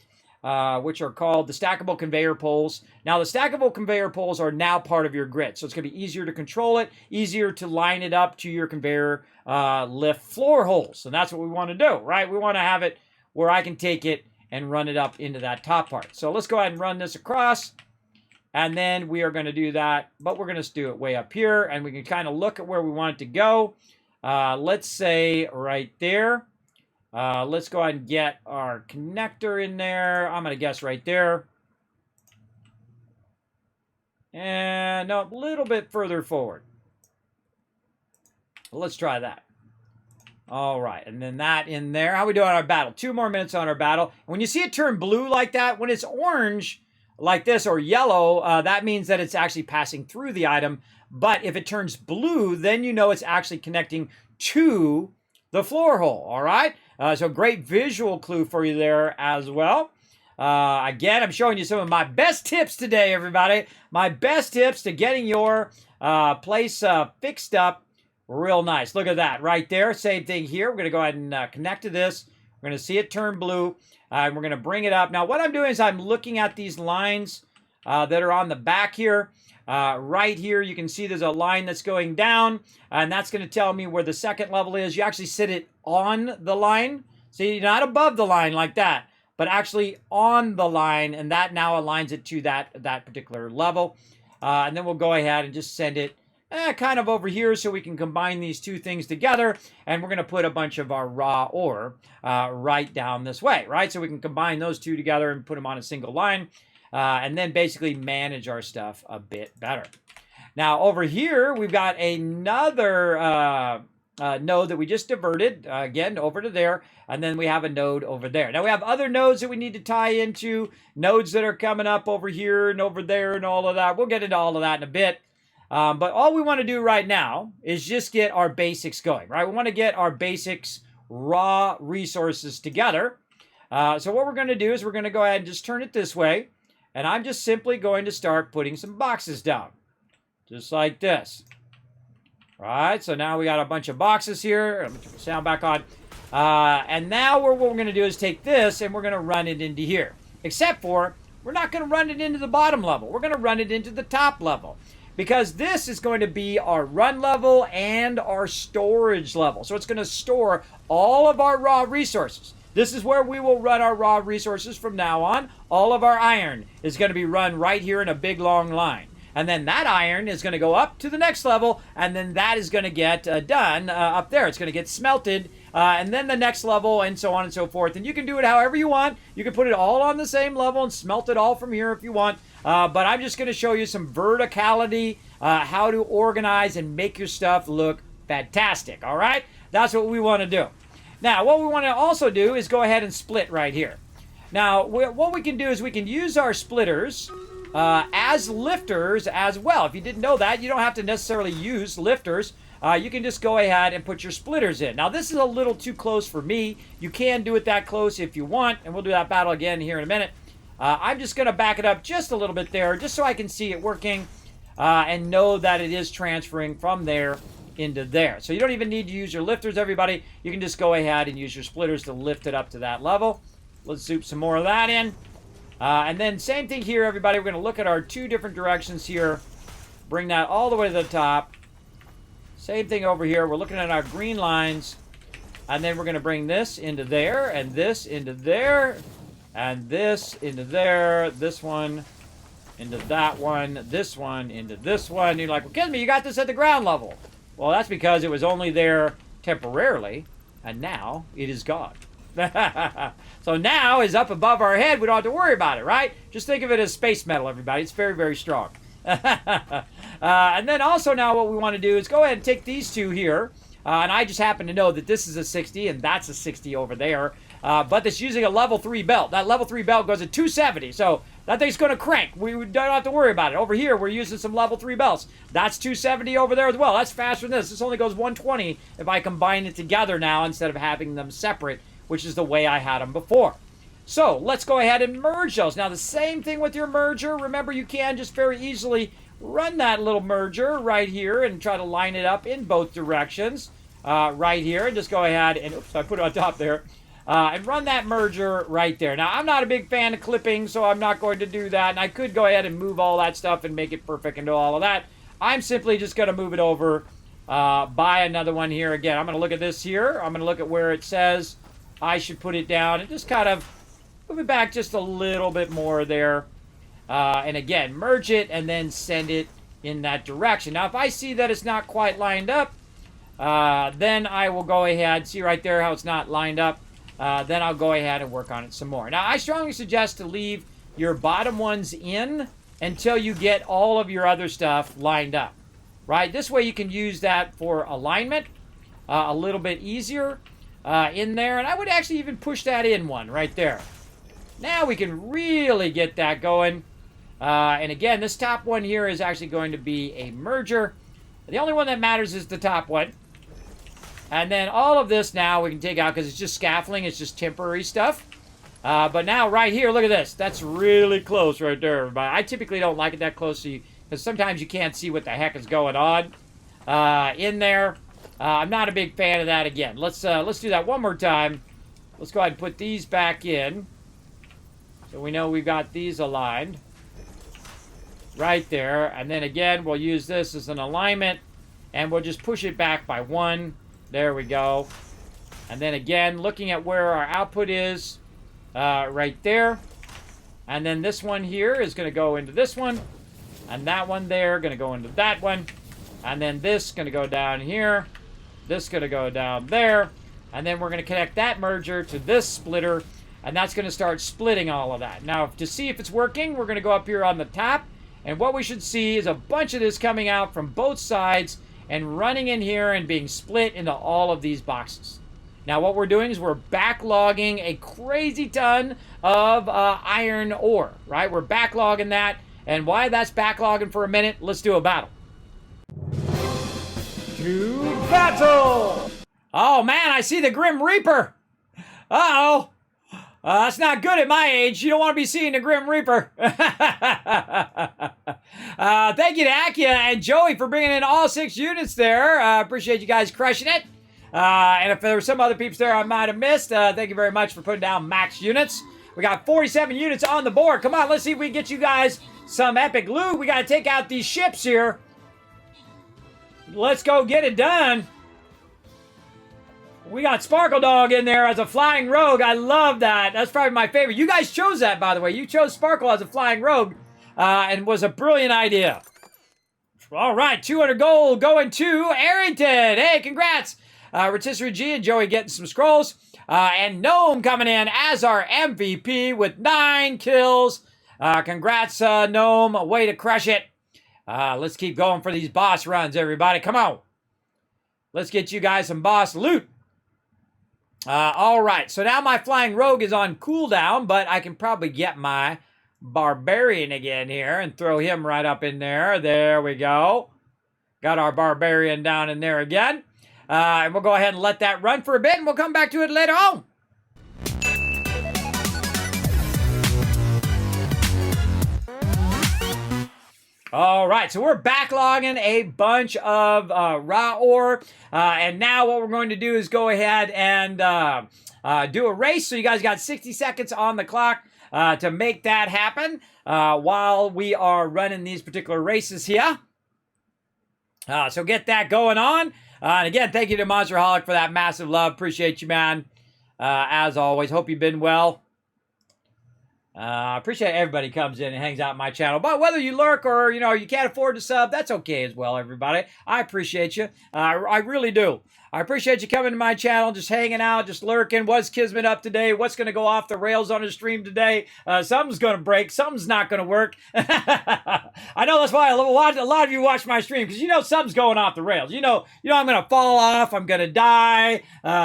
which are called the stackable conveyor poles. Now, the stackable conveyor poles are now part of your grid, so it's going to be easier to control it, easier to line it up to your conveyor lift floor holes. And that's what we want to do, right? We want to have it where I can take it and run it up into that top part. So let's go ahead and run this across. And then we are going to do that, but we're going to do it way up here, and we can kind of look at where we want it to go. Let's say right there. Let's go ahead and get our connector in there. I'm going to guess right there. And no, a little bit further forward. Let's try that. All right, and then that in there. How we doing on our battle? 2 more minutes on our battle. When you see it turn blue like that, when it's orange like this or yellow, that means that it's actually passing through the item. But if it turns blue, then you know it's actually connecting to the floor hole, all right? So great visual clue for you there as well. Again, I'm showing you some of my best tips today, everybody. My best tips to getting your place fixed up real nice. Look at that right there. Same thing here. We're going to go ahead and connect to this. We're going to see it turn blue. And we're going to bring it up. Now, what I'm doing is I'm looking at these lines that are on the back here. Right here, you can see there's a line that's going down, and that's going to tell me where the second level is. You actually sit it on the line. See, not above the line like that, but actually on the line, and that now aligns it to that particular level. And then we'll go ahead and just send it kind of over here so we can combine these two things together, and we're going to put a bunch of our raw ore right down this way, right? So we can combine those two together and put them on a single line, and then basically manage our stuff a bit better. Now, over here, we've got another node that we just diverted, again, over to there, and then we have a node over there. Now, we have other nodes that we need to tie into, nodes that are coming up over here and over there and all of that. We'll get into all of that in a bit. But all we want to do right now is just get our basics going, right? We want to get our basics raw resources together. So what we're going to do is we're going to go ahead and just turn it this way. And I'm just simply going to start putting some boxes down. Just like this. All right, so now we got a bunch of boxes here. I'm going to turn the sound back on. And now what we're going to do is take this and we're going to run it into here. Except for, we're not going to run it into the bottom level. We're going to run it into the top level. Because this is going to be our run level and our storage level. So it's going to store all of our raw resources. This is where we will run our raw resources from now on. All of our iron is going to be run right here in a big long line. And then that iron is going to go up to the next level, and then that is going to get done up there. It's going to get smelted, and then the next level, and so on and so forth. And you can do it however you want. You can put it all on the same level and smelt it all from here if you want. But I'm just going to show you some verticality, how to organize and make your stuff look fantastic, all right? That's what we want to do. Now, what we want to also do is go ahead and split right here. Now, what we can do is we can use our splitters as lifters as well. If you didn't know that, you don't have to necessarily use lifters. You can just go ahead and put your splitters in. Now, this is a little too close for me. You can do it that close if you want, and we'll do that battle again here in a minute. I'm just going to back it up just a little bit there, just so I can see it working and know that it is transferring from there into there. So you don't even need to use your lifters, everybody. You can just go ahead and use your splitters to lift it up to that level. Let's zoom some more of that in. And then same thing here, everybody. We're going to look at our two different directions here. Bring that all the way to the top. Same thing over here. We're looking at our green lines. And then we're going to bring this into there, and this into there, and this into there, this one into that one, this one into this one. And you're like, well, Kismet, you got this at the ground level. Well, that's because it was only there temporarily, and now it is gone. So now is up above our head. We don't have to worry about it, right? Just think of it as space metal, everybody. It's very, very strong. And then also now what we want to do is go ahead and take these two here. And I just happen to know that this is a 60 and that's a 60 over there. But it's using a level 3 belt. That level 3 belt goes at 270. So that thing's going to crank. We don't have to worry about it. Over here, we're using some level 3 belts. That's 270 over there as well. That's faster than this. This only goes 120 if I combine it together now instead of having them separate, which is the way I had them before. So let's go ahead and merge those. Now the same thing with your merger. Remember, you can just very easily run that little merger right here and try to line it up in both directions right here. And just go ahead and, oops, I put it on top there. And run that merger right there. Now, I'm not a big fan of clipping, so I'm not going to do that. And I could go ahead and move all that stuff and make it perfect and do all of that. I'm simply just going to move it over by another one here. Again, I'm going to look at this here. I'm going to look at where it says I should put it down and just kind of move it back just a little bit more there. And again, merge it and then send it in that direction. Now, if I see that it's not quite lined up, then I will go ahead. See right there how it's not lined up? Then I'll go ahead and work on it some more. Now, I strongly suggest to leave your bottom ones in until you get all of your other stuff lined up, right? This way you can use that for alignment a little bit easier in there. And I would actually even push that in one right there. Now we can really get that going. And again, this top one here is actually going to be a merger. The only one that matters is the top one. And then all of this now we can take out because it's just scaffolding. It's just temporary stuff. But now right here, look at this. That's really close right there, everybody. I typically don't like it that close because sometimes you can't see what the heck is going on in there. I'm not a big fan of that again. Let's do that one more time. Let's go ahead and put these back in. So we know we've got these aligned right there. And then again, we'll use this as an alignment. And we'll just push it back by one. There we go. And then again, looking at where our output is right there. And then this one here is going to go into this one. And that one there going to go into that one. And then this going to go down here. This going to go down there. And then we're going to connect that merger to this splitter. And that's going to start splitting all of that. Now, to see if it's working, we're going to go up here on the top. And what we should see is a bunch of this coming out from both sides and running in here and being split into all of these boxes. Now, what we're doing is we're backlogging a crazy ton of iron ore, right? We're backlogging that. And why that's backlogging for a minute, let's do a battle. To battle! Oh, man, I see the Grim Reaper. Uh-oh. That's not good at my age. You don't want to be seeing the Grim Reaper. Thank you to Akia and Joey for bringing in all 6 units there. Appreciate you guys crushing it. And if there were some other peeps there I might have missed, thank you very much for putting down max units. We got 47 units on the board. Come on, let's see if we can get you guys some epic loot. We got to take out these ships here. Let's go get it done. We got Sparkle Dog in there as a flying rogue. I love that. That's probably my favorite. You guys chose that, by the way. You chose Sparkle as a flying rogue, and was a brilliant idea. All right, 200 gold going to Arrington. Hey, congrats. Rotisserie G and Joey getting some scrolls. And Gnome coming in as our MVP with 9 kills. Congrats, Gnome. Way to crush it. Let's keep going for these boss runs, everybody. Come on. Let's get you guys some boss loot. All right, so now my Flying Rogue is on cooldown, but I can probably get my barbarian again here and throw him right up in there. There we go. Got our barbarian down in there again. And we'll go ahead and let that run for a bit, and we'll come back to it later on. All right, so we're backlogging a bunch of raw ore, and now what we're going to do is go ahead and do a race. So you guys got 60 seconds on the clock to make that happen while we are running these particular races here. So get that going on. And again, thank you to Monsterholic for that massive love. Appreciate you, man. As always, hope you've been well. Appreciate everybody comes in and hangs out on my channel. But whether you lurk or, you can't afford to sub, that's okay as well, everybody. I appreciate you. I really do. I appreciate you coming to my channel, just hanging out, just lurking. What's Kismet up today? What's going to go off the rails on his stream today? Something's going to break. Something's not going to work. I know that's why a lot of you watch my stream, because something's going off the rails. I'm going to fall off. I'm going to die.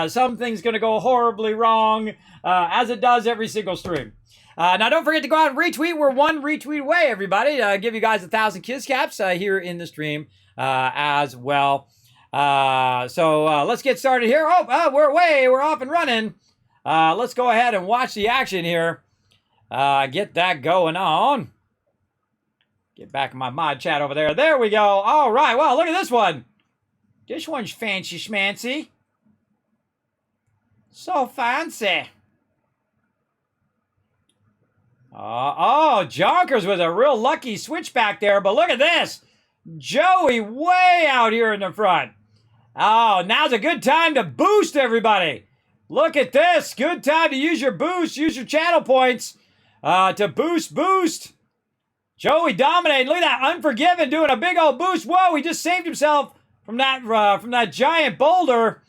Something's going to go horribly wrong, as it does every single stream. Now, don't forget to go out and retweet. We're one retweet away, everybody. Give you guys 1,000 kiss caps here in the stream as well. So let's get started here. We're off and running. Let's go ahead and watch the action here. Get that going on. Get back in my mod chat over there. There we go. All right. Well, look at this one. This one's fancy schmancy. So fancy. Jonkers with a real lucky switchback there, but look at this. Joey way out here in the front. Oh, now's a good time to boost, everybody. Look at this. Good time to use your boost, use your channel points to boost. Joey dominating. Look at that. Unforgiven doing a big old boost. Whoa, he just saved himself from that giant boulder.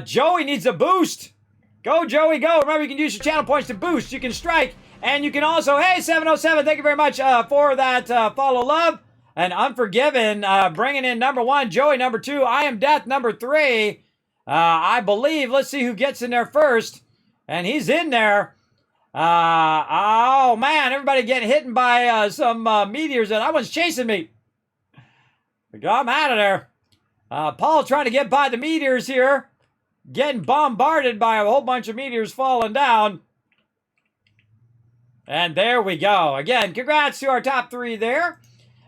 Joey needs a boost. Go, Joey, go. Remember, you can use your channel points to boost. You can strike. And you can also, hey, 707, thank you very much for that follow love. And Unforgiven bringing in number 1, Joey number 2, I Am Death number 3. I believe, let's see who gets in there first. And he's in there. Oh, man, everybody getting hit by some meteors. That one's chasing me. I'm out of there. Paul trying to get by the meteors here. Getting bombarded by a whole bunch of meteors falling down. And there we go. Again, congrats to our top 3 there.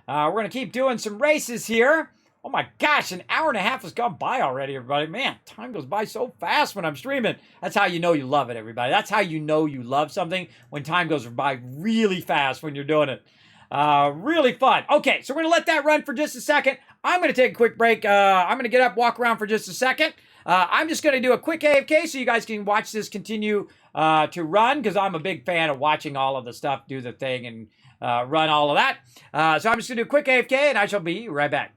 We're going to keep doing some races here. Oh my gosh, an hour and a half has gone by already, everybody. Man, time goes by so fast when I'm streaming. That's how you know you love it, everybody. That's how you know you love something, when time goes by really fast when you're doing it. Really fun. Okay, so we're going to let that run for just a second. I'm going to take a quick break. I'm going to get up, walk around for just a second. I'm just going to do a quick AFK so you guys can watch this continue to run, because I'm a big fan of watching all of the stuff do the thing and run all of that. So I'm just going to do a quick AFK, and I shall be right back.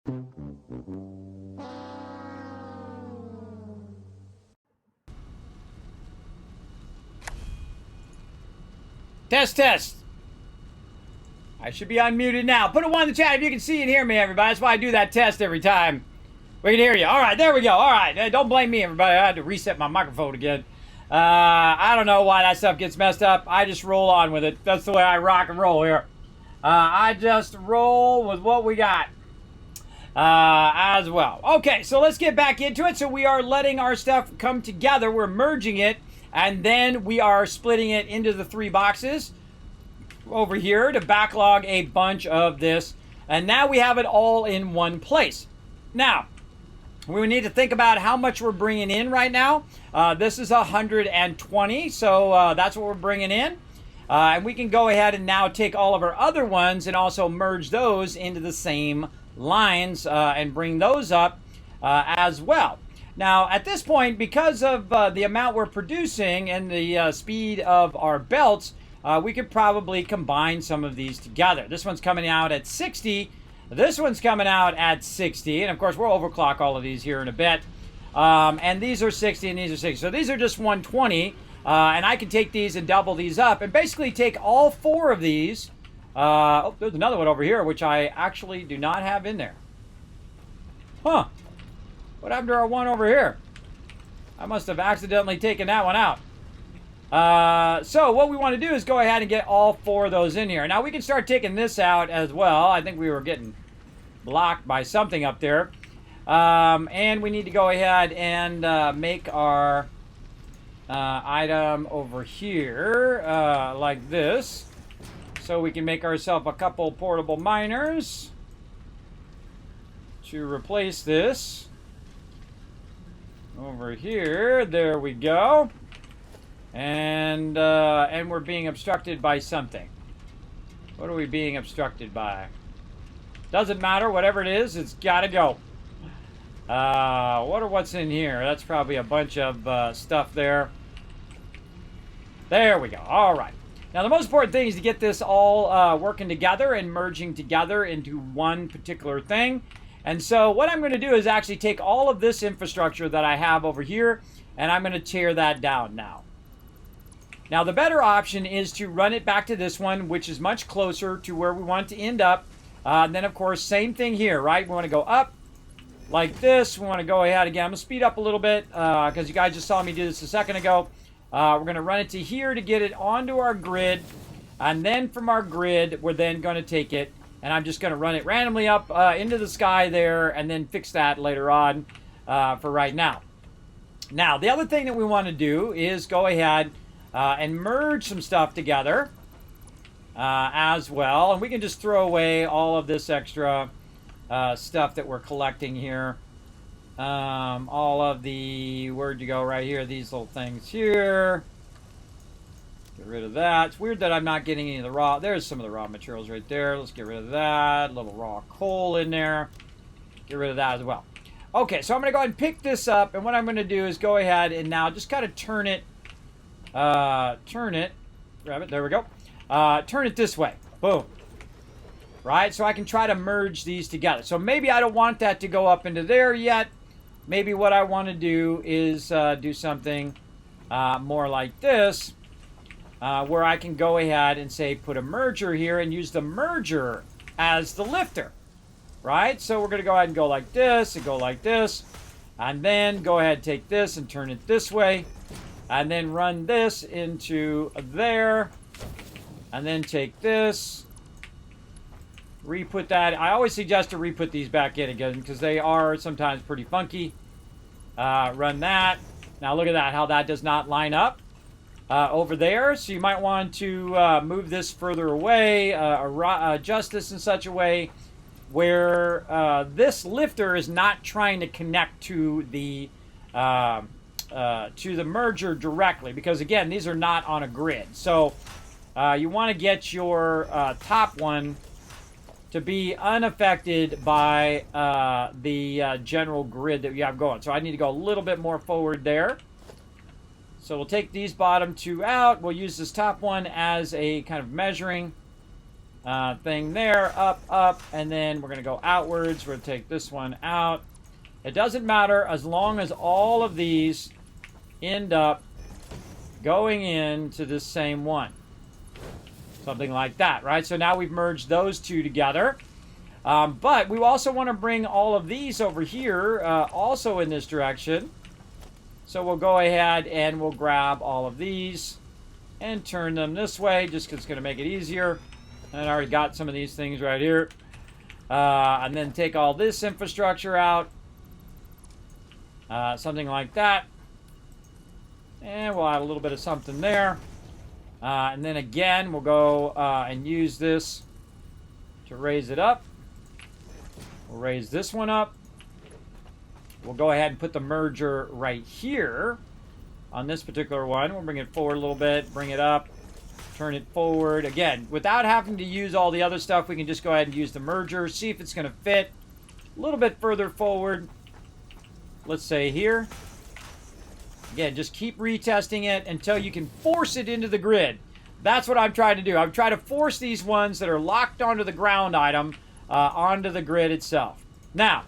Test, test. I should be unmuted now. Put a 1 in the chat if you can see and hear me, everybody. That's why I do that test every time. We can hear you. All right, there we go. All right, don't blame me, everybody. I had to reset my microphone again. I don't know why that stuff gets messed up. I just roll on with it. That's the way I rock and roll here. I just roll with what we got as well. Okay, so let's get back into it. So we are letting our stuff come together. We're merging it, and then we are splitting it into the 3 boxes over here to backlog a bunch of this. And now we have it all in one place. Now, we need to think about how much we're bringing in right now. This is 120, so that's what we're bringing in. And we can go ahead and now take all of our other ones and also merge those into the same lines and bring those up as well. Now, at this point, because of the amount we're producing and the speed of our belts, we could probably combine some of these together. This one's coming out at 60. This one's coming out at 60. And, of course, we'll overclock all of these here in a bit. And these are 60 and these are 60. So these are just 120. And I can take these and double these up and basically take all 4 of these. Oh, there's another one over here, which I actually do not have in there. Huh. What happened to our one over here? I must have accidentally taken that one out. So what we want to do is go ahead and get all 4 of those in here. Now we can start taking this out as well. I think we were getting blocked by something up there. And we need to go ahead and make our item over here like this. So we can make ourselves a couple portable miners to replace this. Over here, there we go. And we're being obstructed by something. What are we being obstructed by? Doesn't matter, whatever it is, it's gotta go. What's in here? That's probably a bunch of stuff there. There we go. All right. Now, the most important thing is to get this all working together and merging together into one particular thing. And so what I'm going to do is actually take all of this infrastructure that I have over here, and I'm going to tear that down now. Now, the better option is to run it back to this one, which is much closer to where we want to end up. And then, of course, same thing here, right? We want to go up like this. We want to go ahead again. I'm going to speed up a little bit because you guys just saw me do this a second ago. We're going to run it to here to get it onto our grid. And then from our grid, we're then going to take it. And I'm just going to run it randomly up into the sky there and then fix that later on for right now. Now, the other thing that we want to do is go ahead and merge some stuff together as well. And we can just throw away all of this extra stuff that we're collecting here. All of the, where'd you go right here? These little things here. Get rid of that. It's weird that I'm not getting any of the raw. There's some of the raw materials right there. Let's get rid of that. A little raw coal in there. Get rid of that as well. Okay, so I'm going to go ahead and pick this up. And what I'm going to do is go ahead and now just kind of turn it. Grab it. There we go. Turn it this way. Boom. Right? So I can try to merge these together. So maybe I don't want that to go up into there yet. Maybe what I want to do is do something more like this. Where I can go ahead and say put a merger here and use the merger as the lifter, right? So we're going to go ahead and go like this and go like this, and then go ahead and take this and turn it this way, and then run this into there, and then take this, re-put that. I always suggest to re-put these back in again because they are sometimes pretty funky. Run that. Now look at that, how that does not line up. Over there, so you might want to move this further away, adjust this in such a way where this lifter is not trying to connect to the merger directly, because again, these are not on a grid. So you want to get your top one to be unaffected by the general grid that you have going. So I need to go a little bit more forward there. So we'll take these bottom 2 out. We'll use this top one as a kind of measuring. thing there, up, and then we're going to go outwards. We're going to take this one out. It doesn't matter as long as all of these end up going into this same one. Something like that, right? So now we've merged those two together. But we also want to bring all of these over here also in this direction. So we'll go ahead and we'll grab all of these and turn them this way just because it's going to make it easier. And I already got some of these things right here. And then take all this infrastructure out. Something like that. And we'll add a little bit of something there. And then again, we'll go and use this to raise it up. We'll raise this one up. We'll go ahead and put the merger right here on this particular one. We'll bring it forward a little bit, bring it up, turn it forward. Again, without having to use all the other stuff, we can just go ahead and use the merger, see if it's going to fit a little bit further forward. Let's say here. Again, just keep retesting it until you can force it into the grid. That's what I'm trying to do. I'm trying to force these ones that are locked onto the ground item onto the grid itself. Now,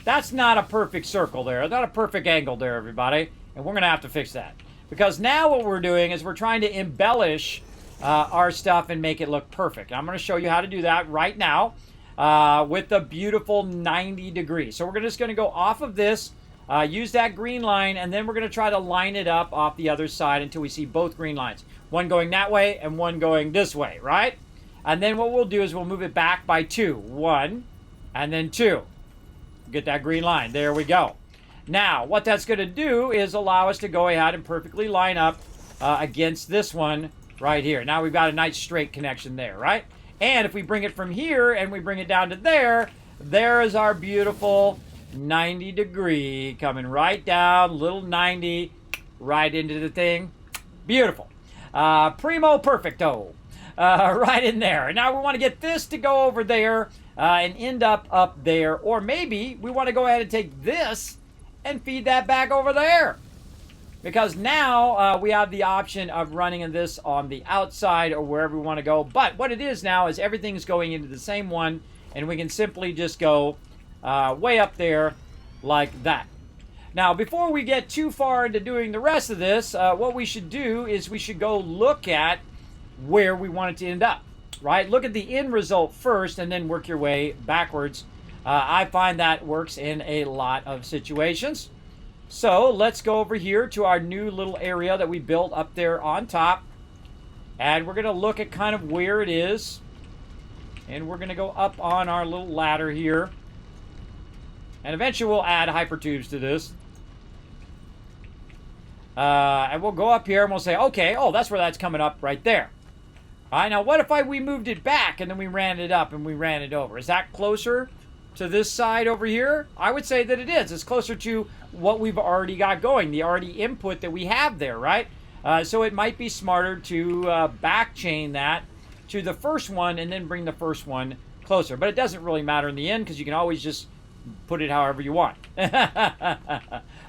that's not a perfect circle there. Not a perfect angle there, everybody. And we're going to have to fix that. Because now what we're doing is we're trying to embellish our stuff and make it look perfect. I'm going to show you how to do that right now with a beautiful 90 degrees. So we're just going to go off of this, use that green line, and then we're going to try to line it up off the other side until we see both green lines. One going that way and one going this way, right? And then what we'll do is we'll move it back by 2. 1, and then 2. Get that green line. There we go. Now, what that's going to do is allow us to go ahead and perfectly line up against this one right here. Now we've got a nice straight connection there, right? And if we bring it from here and we bring it down to there, there is our beautiful 90 degree coming right down, little 90 right into the thing. Beautiful. Primo perfecto. Right in there. Now we want to get this to go over there and end up there. Or maybe we want to go ahead and take this and feed that back over there. Because now we have the option of running this on the outside or wherever we want to go. But what it is now is everything's going into the same one. And we can simply just go way up there like that. Now, before we get too far into doing the rest of this, what we should do is we should go look at where we want it to end up, right? Look at the end result first and then work your way backwards. I find that works in a lot of situations. So let's go over here to our new little area that we built up there on top. And we're going to look at kind of where it is. And we're going to go up on our little ladder here. And eventually we'll add hypertubes to this. And we'll go up here and we'll say, okay, oh, that's where that's coming up right there. All right, now what if we moved it back and then we ran it up and we ran it over? Is that closer to this side over here? I would say that it is. It's closer to what we've already got going, the already input that we have there, right? So it might be smarter to back chain that to the first one and then bring the first one closer. But it doesn't really matter in the end because you can always just put it however you want.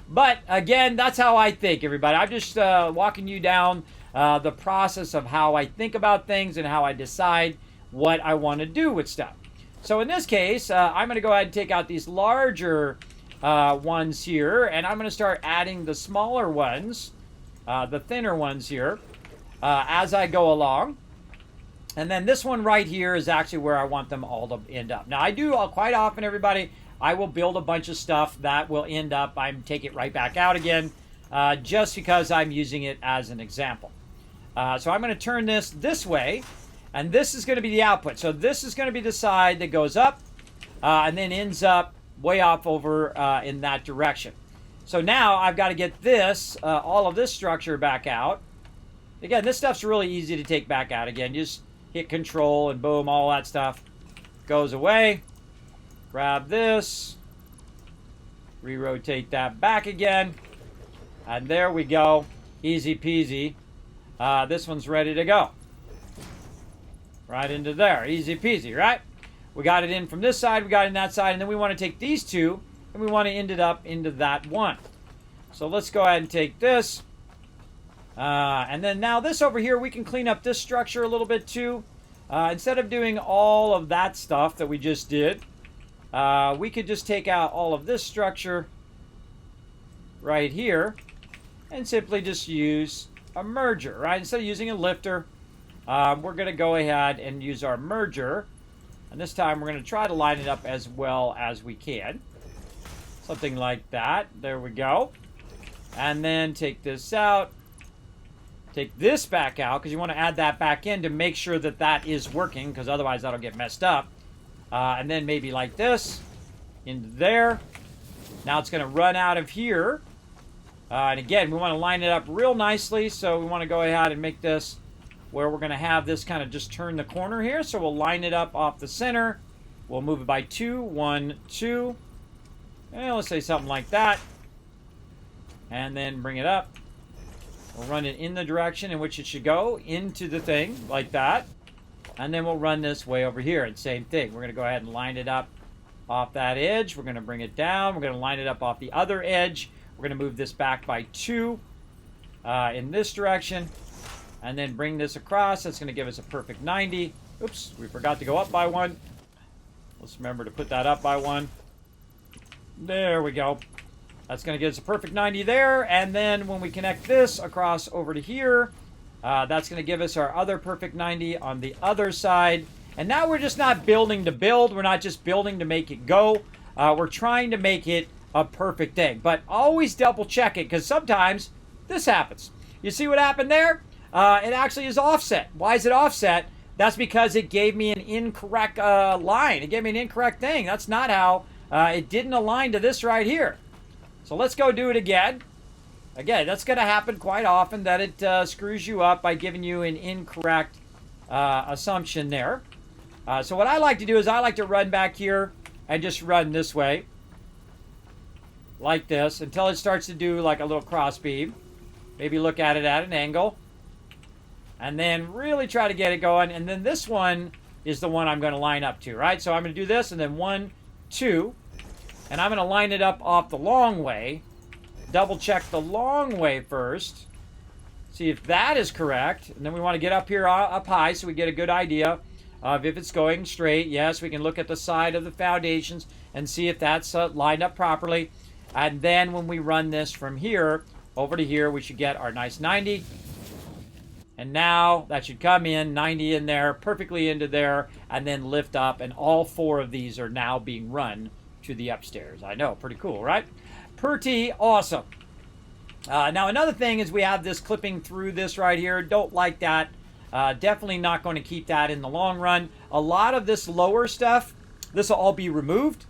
But again, that's how I think, everybody. I'm just walking you down the process of how I think about things and how I decide what I want to do with stuff. So in this case, I'm going to go ahead and take out these larger ones here, and I'm going to start adding the smaller ones, the thinner ones here, as I go along. And then this one right here is actually where I want them all to end up. Now, I do quite often, everybody, I will build a bunch of stuff that will end up, I take it right back out again, just because I'm using it as an example. So I'm going to turn this way, and this is going to be the output. So this is going to be the side that goes up and then ends up way off over in that direction. So now I've got to get this, all of this structure back out. Again, this stuff's really easy to take back out again. Just hit control and boom, all that stuff goes away. Grab this, re-rotate that back again, and there we go. Easy peasy. This one's ready to go. Right into there. Easy peasy, right? We got it in from this side, we got it in that side, and then we want to take these two, and we want to end it up into that one. So let's go ahead and take this. And then now this over here, we can clean up this structure a little bit too. Instead of doing all of that stuff that we just did, we could just take out all of this structure right here and simply just use a merger, right? Instead of using a lifter, we're going to go ahead and use our merger. And this time we're going to try to line it up as well as we can. Something like that. There we go. And then take this out. Take this back out because you want to add that back in to make sure that that is working, because otherwise that'll get messed up. And then maybe like this into there. Now it's going to run out of here. And again, we want to line it up real nicely. So we want to go ahead and make this where we're going to have this kind of just turn the corner here. So we'll line it up off the center. We'll move it by 2, 1, 2. And let's say something like that. And then bring it up. We'll run it in the direction in which it should go, into the thing, like that. And then we'll run this way over here, and same thing. We're going to go ahead and line it up off that edge. We're going to bring it down. We're going to line it up off the other edge. We're going to move this back by 2 in this direction. And then bring this across. That's going to give us a perfect 90. Oops, we forgot to go up by 1. Let's remember to put that up by 1. There we go. That's going to give us a perfect 90 there. And then when we connect this across over to here, that's going to give us our other perfect 90 on the other side. And now we're just not building to build. We're not just building to make it go. We're trying to make it a perfect thing. But always double check it, because sometimes this happens. You see what happened there? It actually is offset. Why is it offset? That's because it gave me an incorrect line. It gave me an incorrect thing. That's not how it didn't align to this right here. So let's go do it again. Again, that's going to happen quite often, that it screws you up by giving you an incorrect assumption there. So what I like to do is I like to run back here and just run this way. Like this, until it starts to do like a little cross beam. Maybe look at it at an angle. And then really try to get it going. And then this one is the one I'm going to line up to, right? So I'm going to do this, and then 1, 2. And I'm going to line it up off the long way. Double check the long way first. See if that is correct. And then we want to get up here up high so we get a good idea of if it's going straight. Yes, we can look at the side of the foundations and see if that's lined up properly. And then when we run this from here over to here, we should get our nice 90. And now that should come in, 90 in there, perfectly into there, and then lift up. And all 4 of these are now being run to the upstairs. I know, pretty cool, right? Pretty awesome. Now another thing is we have this clipping through this right here. Don't like that. Definitely not going to keep that in the long run. A lot of this lower stuff, this will all be removed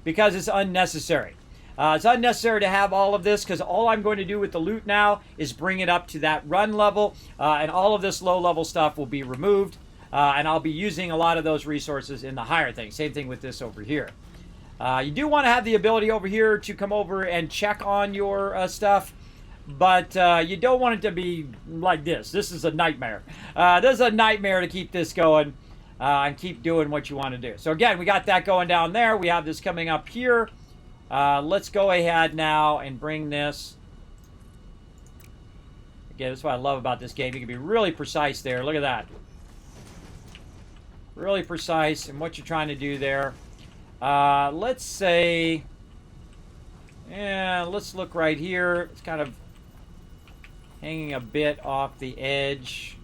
because it's unnecessary. It's unnecessary to have all of this, because all I'm going to do with the loot now is bring it up to that run level, and all of this low level stuff will be removed, and I'll be using a lot of those resources in the higher things. Same thing with this over here. You do want to have the ability over here to come over and check on your stuff, but you don't want it to be like this. This is a nightmare. This is a nightmare to keep this going and keep doing what you want to do. So again, we got that going down there. We have this coming up here. Let's go ahead now and bring this. Again, that's what I love about this game. You can be really precise there. Look at that. Really precise in what you're trying to do there. Let's say, yeah, let's look right here. It's kind of hanging a bit off the edge.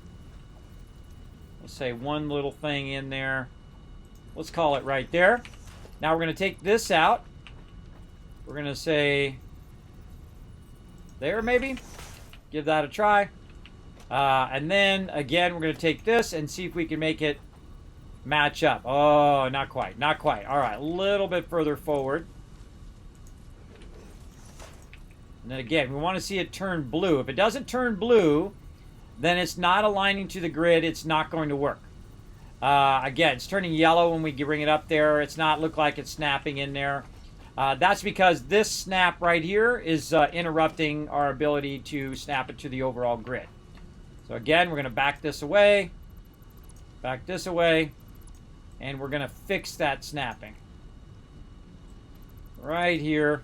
Let's say one little thing in there. Let's call it right there. Now we're going to take this out. We're going to say there, maybe. Give that a try. And then, again, we're going to take this and see if we can make it match up. Oh, not quite. Not quite. All right, a little bit further forward. And then, again, we want to see it turn blue. If it doesn't turn blue, then it's not aligning to the grid. It's not going to work. Again, it's turning yellow when we bring it up there. It's not look like it's snapping in there. That's because this snap right here is interrupting our ability to snap it to the overall grid. So again, we're going to back this away, and we're going to fix that snapping. Right here.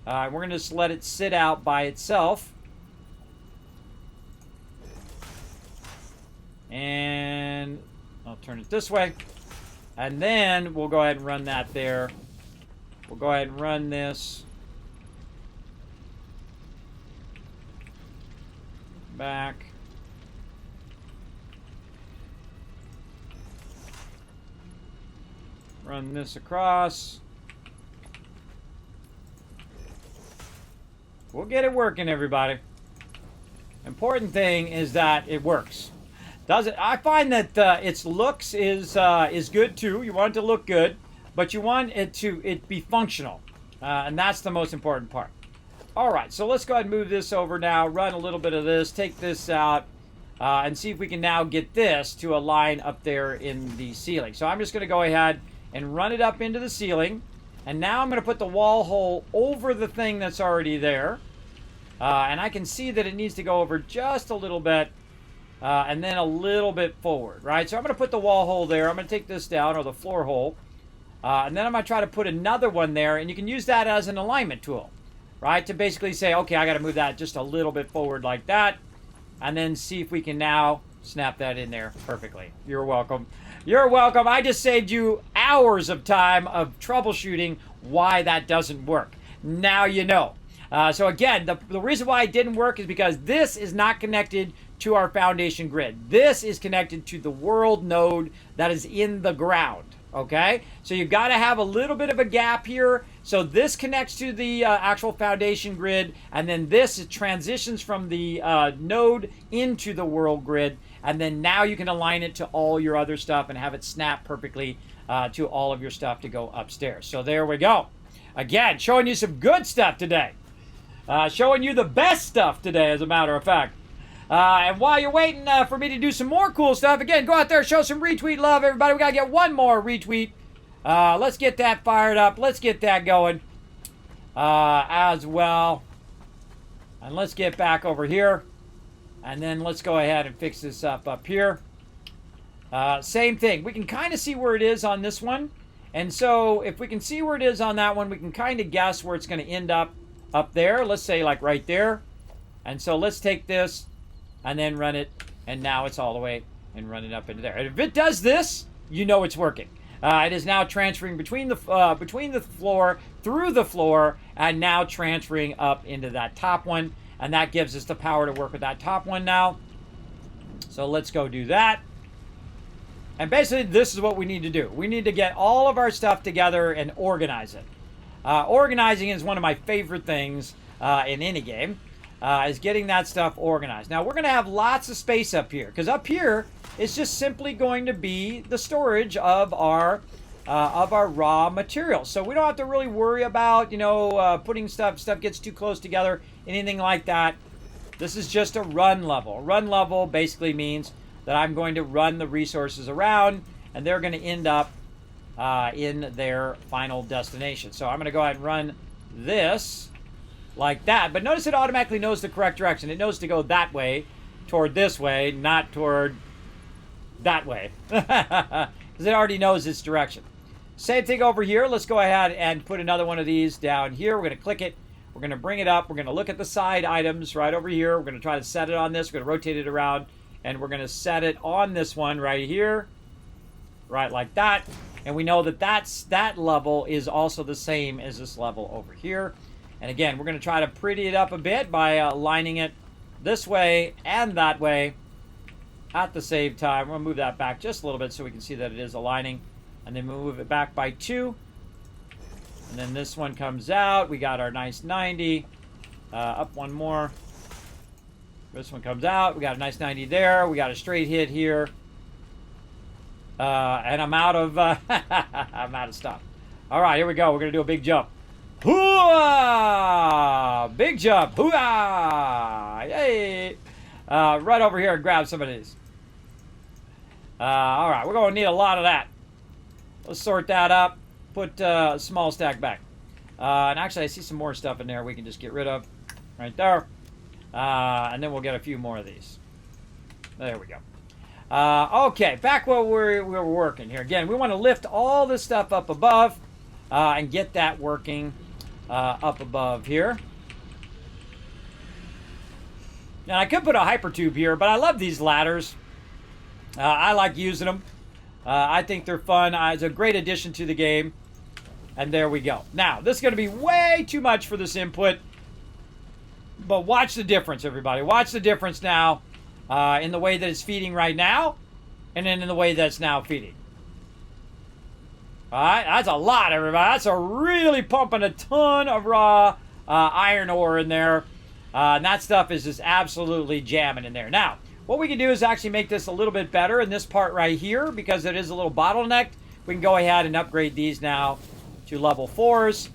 We're going to just let it sit out by itself. And I'll turn it this way. And then we'll go ahead and run that there. We'll go ahead and run this. Back. Run this across. We'll get it working, everybody. Important thing is that it works. Does it? I find that its looks is good too. You want it to look good, but you want it to be functional, and that's the most important part. All right, so let's go ahead and move this over now. Run a little bit of this. Take this out, and see if we can now get this to align up there in the ceiling. So I'm just going to go ahead and run it up into the ceiling, and now I'm going to put the wall hole over the thing that's already there, and I can see that it needs to go over just a little bit. And then a little bit forward, right? So I'm going to put the wall hole there. I'm going to take this down, or the floor hole. And then I'm going to try to put another one there. And you can use that as an alignment tool, right? To basically say, okay, I got to move that just a little bit forward like that. And then see if we can now snap that in there perfectly. You're welcome. You're welcome. I just saved you hours of time of troubleshooting why that doesn't work. Now you know. So again, the reason why it didn't work is because this is not connected to our foundation grid. This is connected to the world node that is in the ground, okay? So you've got to have a little bit of a gap here. So this connects to the actual foundation grid, and then this transitions from the node into the world grid, and then now you can align it to all your other stuff and have it snap perfectly to all of your stuff to go upstairs. So there we go. Again, showing you some good stuff today. Showing you the best stuff today, as a matter of fact. And while you're waiting for me to do some more cool stuff, again, go out there, show some retweet love, everybody. We got to get one more retweet. Let's get that fired up. Let's get that going as well. And let's get back over here. And then let's go ahead and fix this up here. Same thing. We can kind of see where it is on this one. And so if we can see where it is on that one, we can kind of guess where it's going to end up there. Let's say like right there. And so let's take this and then run it, and now it's all the way and run it up into there. And if it does this, you know it's working. It is now transferring between the floor, through the floor, and now transferring up into that top one, and that gives us the power to work with that top one now. So let's go do that. And basically, this is what we need to do. We need to get all of our stuff together and organize it. Organizing is one of my favorite things in any game. Is getting that stuff organized. Now, we're going to have lots of space up here, because up here is just simply going to be the storage of our raw materials. So we don't have to really worry about, putting stuff gets too close together, anything like that. This is just a run level. Run level basically means that I'm going to run the resources around, and they're going to end up in their final destination. So I'm going to go ahead and run this like that, but notice it automatically knows the correct direction. It knows to go that way, toward this way, not toward that way, because it already knows its direction. Same thing over here. Let's go ahead and put another one of these down here. We're going to click it. We're going to bring it up. We're going to look at the side items right over here. We're going to try to set it on this. We're going to rotate it around, and we're going to set it on this one right here, right like that. And we know that that level is also the same as this level over here. And again, we're going to try to pretty it up a bit by aligning it this way and that way at the same time. We're going to move that back just a little bit so we can see that it is aligning. And then we'll move it back by 2. And then this one comes out. We got our nice 90. Up one more. This one comes out. We got a nice 90 there. We got a straight hit here. And I'm out of I'm out of stuff. All right, here we go. We're going to do a big jump. Hoo-ah! Big jump. Hoo-ah! Yay! Right over here and grab some of these. All right, we're going to need a lot of that. Let's sort that up. Put a small stack back. And actually, I see some more stuff in there we can just get rid of. Right there. And then we'll get a few more of these. There we go. Okay, back where we were working here. Again, we want to lift all this stuff up above and get that working up above here. Now, I could put a hyper tube here, but I love these ladders. I like using them. I think they're fun. It's a great addition to the game. And there we go. Now, this is going to be way too much for this input. But watch the difference, everybody. Watch the difference now in the way that it's feeding right now. And then in the way that's now feeding. All right, that's a lot, everybody. That's a really pumping a ton of raw iron ore in there. And that stuff is just absolutely jamming in there. Now, what we can do is actually make this a little bit better in this part right here, because it is a little bottlenecked. We can go ahead and upgrade these now to level 4s.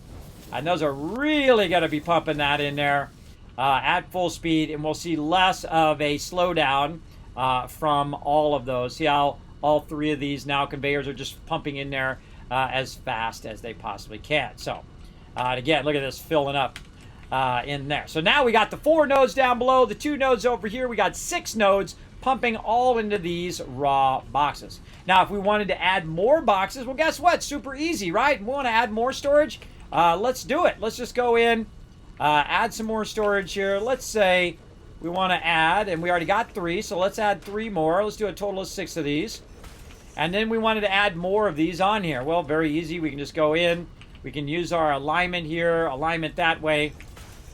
And those are really going to be pumping that in there at full speed. And we'll see less of a slowdown from all of those. See how all 3 of these now conveyors are just pumping in there as fast as they possibly can. So, and again, look at this filling up in there. So now we got the 4 nodes down below, the 2 nodes over here. We got 6 nodes pumping all into these raw boxes. Now, if we wanted to add more boxes, well, guess what? Super easy, right? We want to add more storage. Let's do it. Let's just go in, add some more storage here. Let's say we want to add, and we already got 3, so let's add 3 more. Let's do a total of 6 of these. And then we wanted to add more of these on here. Well, very easy. We can just go in. We can use our alignment here, alignment that way,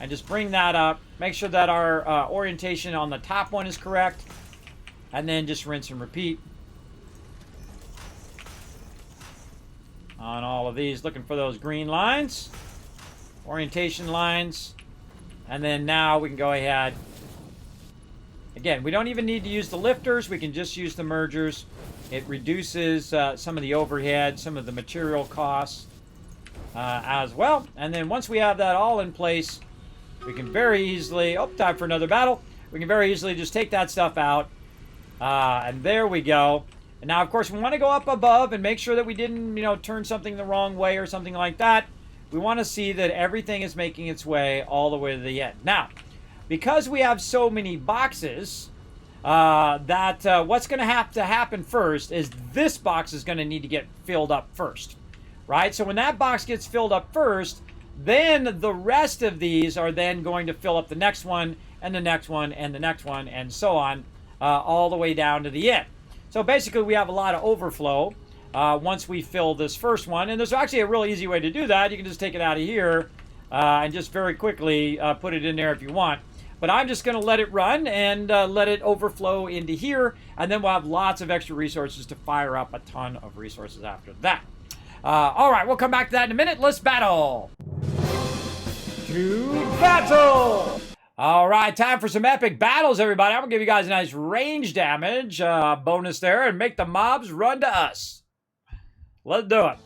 and just bring that up. Make sure that our orientation on the top one is correct. And then just rinse and repeat on all of these. Looking for those green lines, orientation lines. And then now we can go ahead. Again, we don't even need to use the lifters. We can just use the mergers. It reduces some of the overhead, some of the material costs as well. And then once we have that all in place, we can very easily, time for another battle. We can very easily just take that stuff out. And there we go. And now, of course, we want to go up above and make sure that we didn't, turn something the wrong way or something like that. We want to see that everything is making its way all the way to the end. Now, because we have so many boxes, what's going to have to happen first is this box is going to need to get filled up first, right? So when that box gets filled up first, then the rest of these are then going to fill up the next one and the next one and the next one and so on, all the way down to the end. So basically we have a lot of overflow once we fill this first one. And there's actually a really easy way to do that. You can just take it out of here and just very quickly put it in there if you want. But I'm just going to let it run and let it overflow into here. And then we'll have lots of extra resources to fire up a ton of resources after that. All right, we'll come back to that in a minute. Let's battle. To battle. All right, time for some epic battles, everybody. I'm going to give you guys a nice range damage bonus there and make the mobs run to us. Let's do it.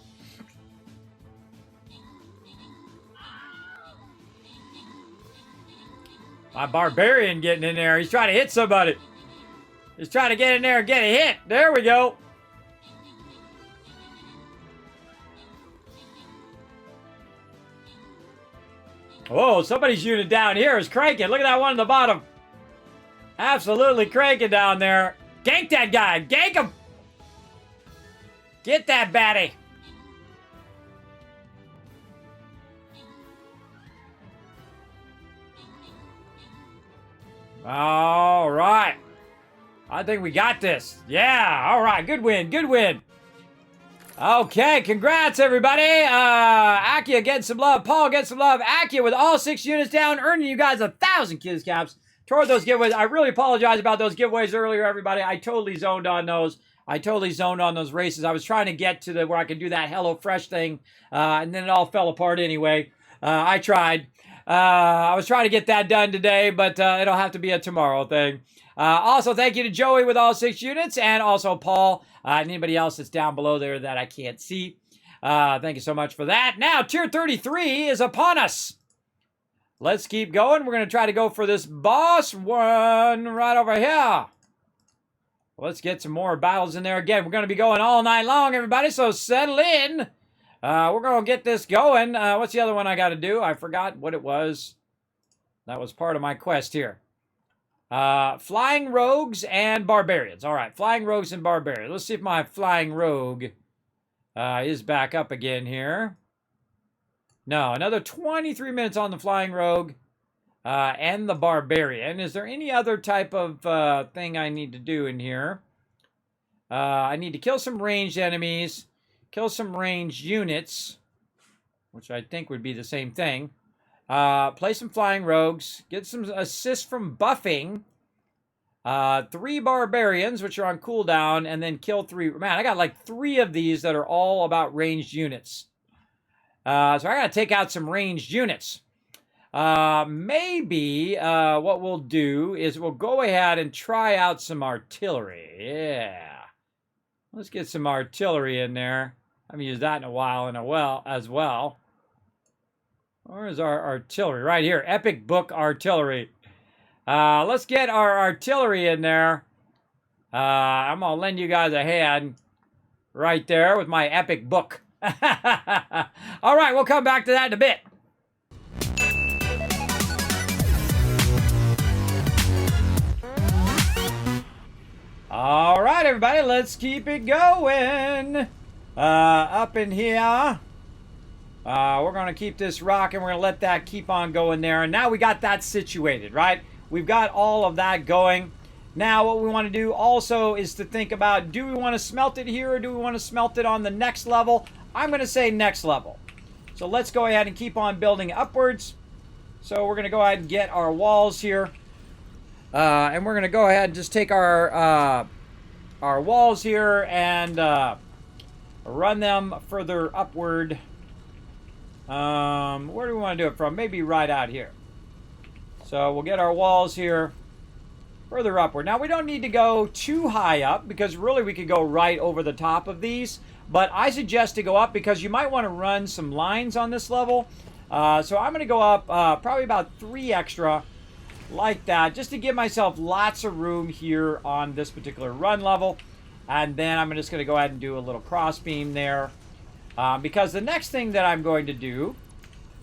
My barbarian getting in there. He's trying to hit somebody. He's trying to get in there and get a hit. There we go. Whoa, somebody's unit down here is cranking. Look at that one at the bottom. Absolutely cranking down there. Gank that guy. Gank him. Get that baddie. All right. I think we got this. Yeah. All right. Good win. Good win. Okay. Congrats, everybody. Akia getting some love. Paul getting some love. Akia with all 6 units down, earning you guys 1,000 kids caps toward those giveaways. I really apologize about those giveaways earlier, everybody. I totally zoned on those. I totally zoned on those races. I was trying to get to where I could do that HelloFresh thing, and then it all fell apart anyway. I tried. I was trying to get that done today, but it'll have to be a tomorrow thing. Also, thank you to Joey with all 6 units, and also Paul, and anybody else that's down below there that I can't see. Thank you so much for that. Now, Tier 33 is upon us. Let's keep going. We're going to try to go for this boss one right over here. Let's get some more battles in there. Again, we're going to be going all night long, everybody, so settle in. We're going to get this going. What's the other one I got to do? I forgot what it was. That was part of my quest here. Flying rogues and barbarians. All right, flying rogues and barbarians. Let's see if my flying rogue is back up again here. No, another 23 minutes on the flying rogue and the barbarian. Is there any other type of thing I need to do in here? I need to kill some ranged enemies, kill some ranged units, which I think would be the same thing. Play some flying rogues, get some assists from buffing. 3 barbarians, which are on cooldown, and then kill 3. Man, I got like 3 of these that are all about ranged units. So I got to take out some ranged units. Maybe what we'll do is we'll go ahead and try out some artillery. Yeah. Let's get some artillery in there. I haven't used that in a while as well. Where's our artillery? Right here. Epic Book Artillery. Let's get our artillery in there. I'm going to lend you guys a hand right there with my epic book. All right, we'll come back to that in a bit. All right, everybody, let's keep it going. Up in here. We're going to keep this rocking. We're going to let that keep on going there. And now we got that situated, right? We've got all of that going. Now what we want to do also is to think about, do we want to smelt it here or do we want to smelt it on the next level? I'm going to say next level. So let's go ahead and keep on building upwards. So we're going to go ahead and get our walls here. And we're going to go ahead and just take our walls here and run them further upward. Where do we want to do it from? Maybe right out here. So we'll get our walls here further upward. Now we don't need to go too high up because really we could go right over the top of these. But I suggest to go up because you might want to run some lines on this level. So I'm going to go up probably about 3 extra like that just to give myself lots of room here on this particular run level. And then I'm just going to go ahead and do a little cross beam there. Because the next thing that I'm going to do,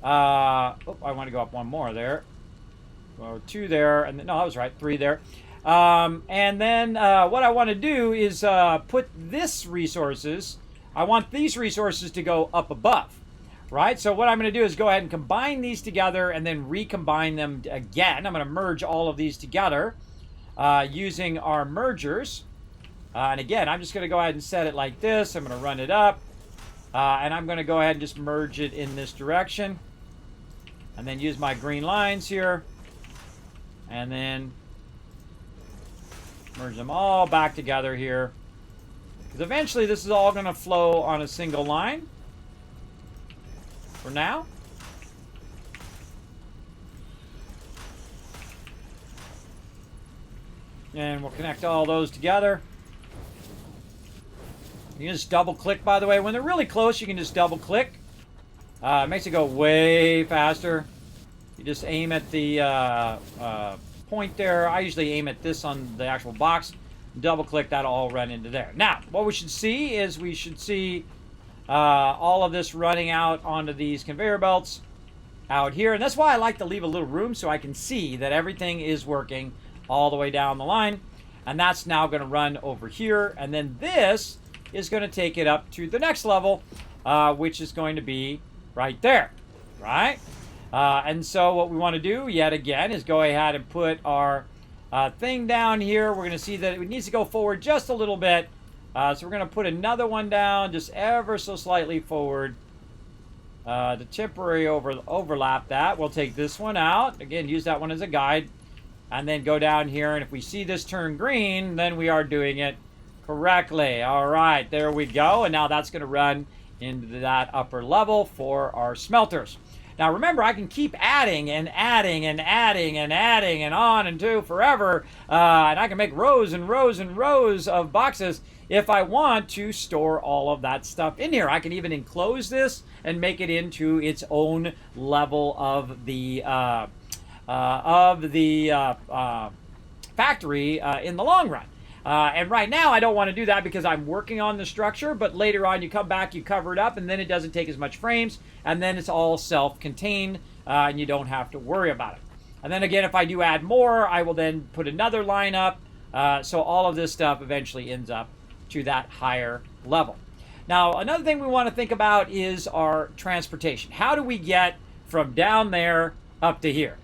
I want to go up 1 more there. Well, 2 there, and then, no, I was right, 3 there. And then what I want to do is put this resources. I want these resources to go up above, right? So what I'm going to do is go ahead and combine these together and then recombine them again. I'm going to merge all of these together using our mergers. And again, I'm just going to go ahead and set it like this. I'm going to run it up. And I'm going to go ahead and just merge it in this direction. And then use my green lines here. And then merge them all back together here. Because eventually this is all going to flow on a single line. For now. And we'll connect all those together. You can just double click, by the way. When they're really close, you can just double click. It makes it go way faster. You just aim at the point there. I usually aim at this on the actual box. Double click, that'll all run into there. Now, what we should see is we should see all of this running out onto these conveyor belts out here. And that's why I like to leave a little room so I can see that everything is working all the way down the line. And that's now going to run over here. And then this is going to take it up to the next level, which is going to be right there, right? And so what we want to do, yet again, is go ahead and put our thing down here. We're going to see that it needs to go forward just a little bit. So we're going to put another one down just ever so slightly forward to temporarily overlap that. We'll take this one out. Again, use that one as a guide. And then go down here. And if we see this turn green, then we are doing it correctly. All right, there we go. And now that's going to run into that upper level for our smelters. Now remember, I can keep adding and adding and adding and adding and on and to forever. And I can make rows and rows and rows of boxes if I want to store all of that stuff in here. I can even enclose this and make it into its own level of the factory in the long run. And right now I don't want to do that because I'm working on the structure, but later on you come back, you cover it up, and then it doesn't take as much frames, and then it's all self-contained, and you don't have to worry about it. And then again, if I do add more, I will then put another line up, so all of this stuff eventually ends up to that higher level. Now, another thing we want to think about is our transportation. How do we get from down there up to here,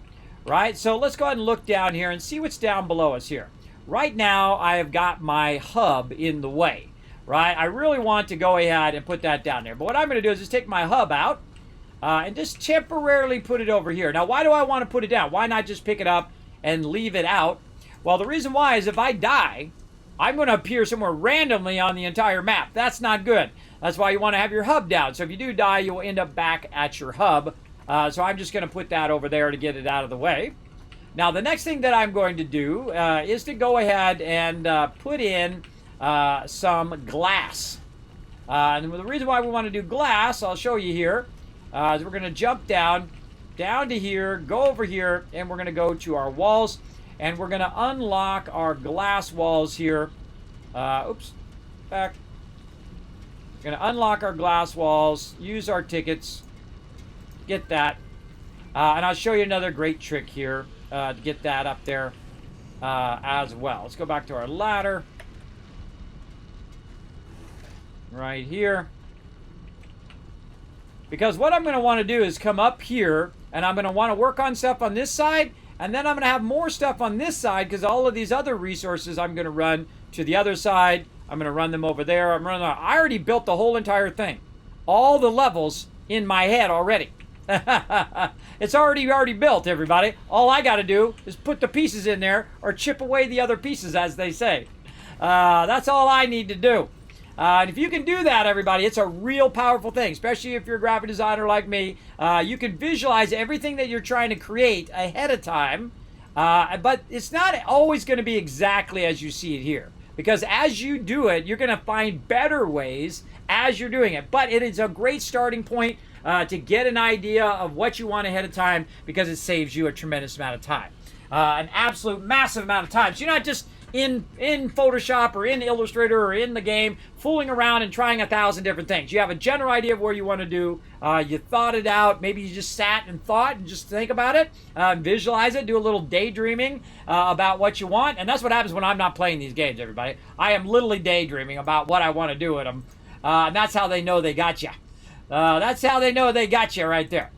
right? So let's go ahead and look down here and see what's down below us here. right now I have got my hub in the way, right? I really want to go ahead and put that down there. But what I'm going to do is just take my hub out and just temporarily put it over here. Now, why do I want to put it down? Why not just pick it up and leave it out? Well, the reason why is if I die, I'm going to appear somewhere randomly on the entire map. That's not good. That's why you want to have your hub down. So if you do die, you'll end up back at your hub. So I'm just going to put that over there to get it out of the way. Now, the next thing that I'm going to do is to go ahead and put in some glass. And the reason why we want to do glass, I'll show you here, is we're going to jump down to here, go over here, and we're going to go to our walls. And we're going to unlock our glass walls here. Oops, back. We're going to unlock our glass walls, use our tickets, get that. And I'll show you another great trick here to get that up there as well. Let's go back to our ladder. Right here. Because what I'm going to want to do is come up here, and I'm going to want to work on stuff on this side. And then I'm going to have more stuff on this side because all of these other resources I'm going to run to the other side. I'm going to run them over there. I already built the whole entire thing. All the levels in my head already. It's already built, everybody. All I got to do is put the pieces in there or chip away the other pieces, as they say. That's all I need to do. And if you can do that, everybody, it's a real powerful thing, especially if you're a graphic designer like me. You can visualize everything that you're trying to create ahead of time, but it's not always going to be exactly as you see it here. Because as you do it, you're going to find better ways as you're doing it. But it is a great starting point to get an idea of what you want ahead of time because it saves you a tremendous amount of time. An absolute massive amount of time. So you're not just in Photoshop or in Illustrator or in the game fooling around and trying 1,000 different things. You have a general idea of where you want to do. You thought it out. Maybe you just sat and thought and just think about it, visualize it, do a little daydreaming about what you want. And that's what happens when I'm not playing these games, everybody. I am literally daydreaming about what I want to do with them. And that's how they know they got you. That's how they know they got you right there.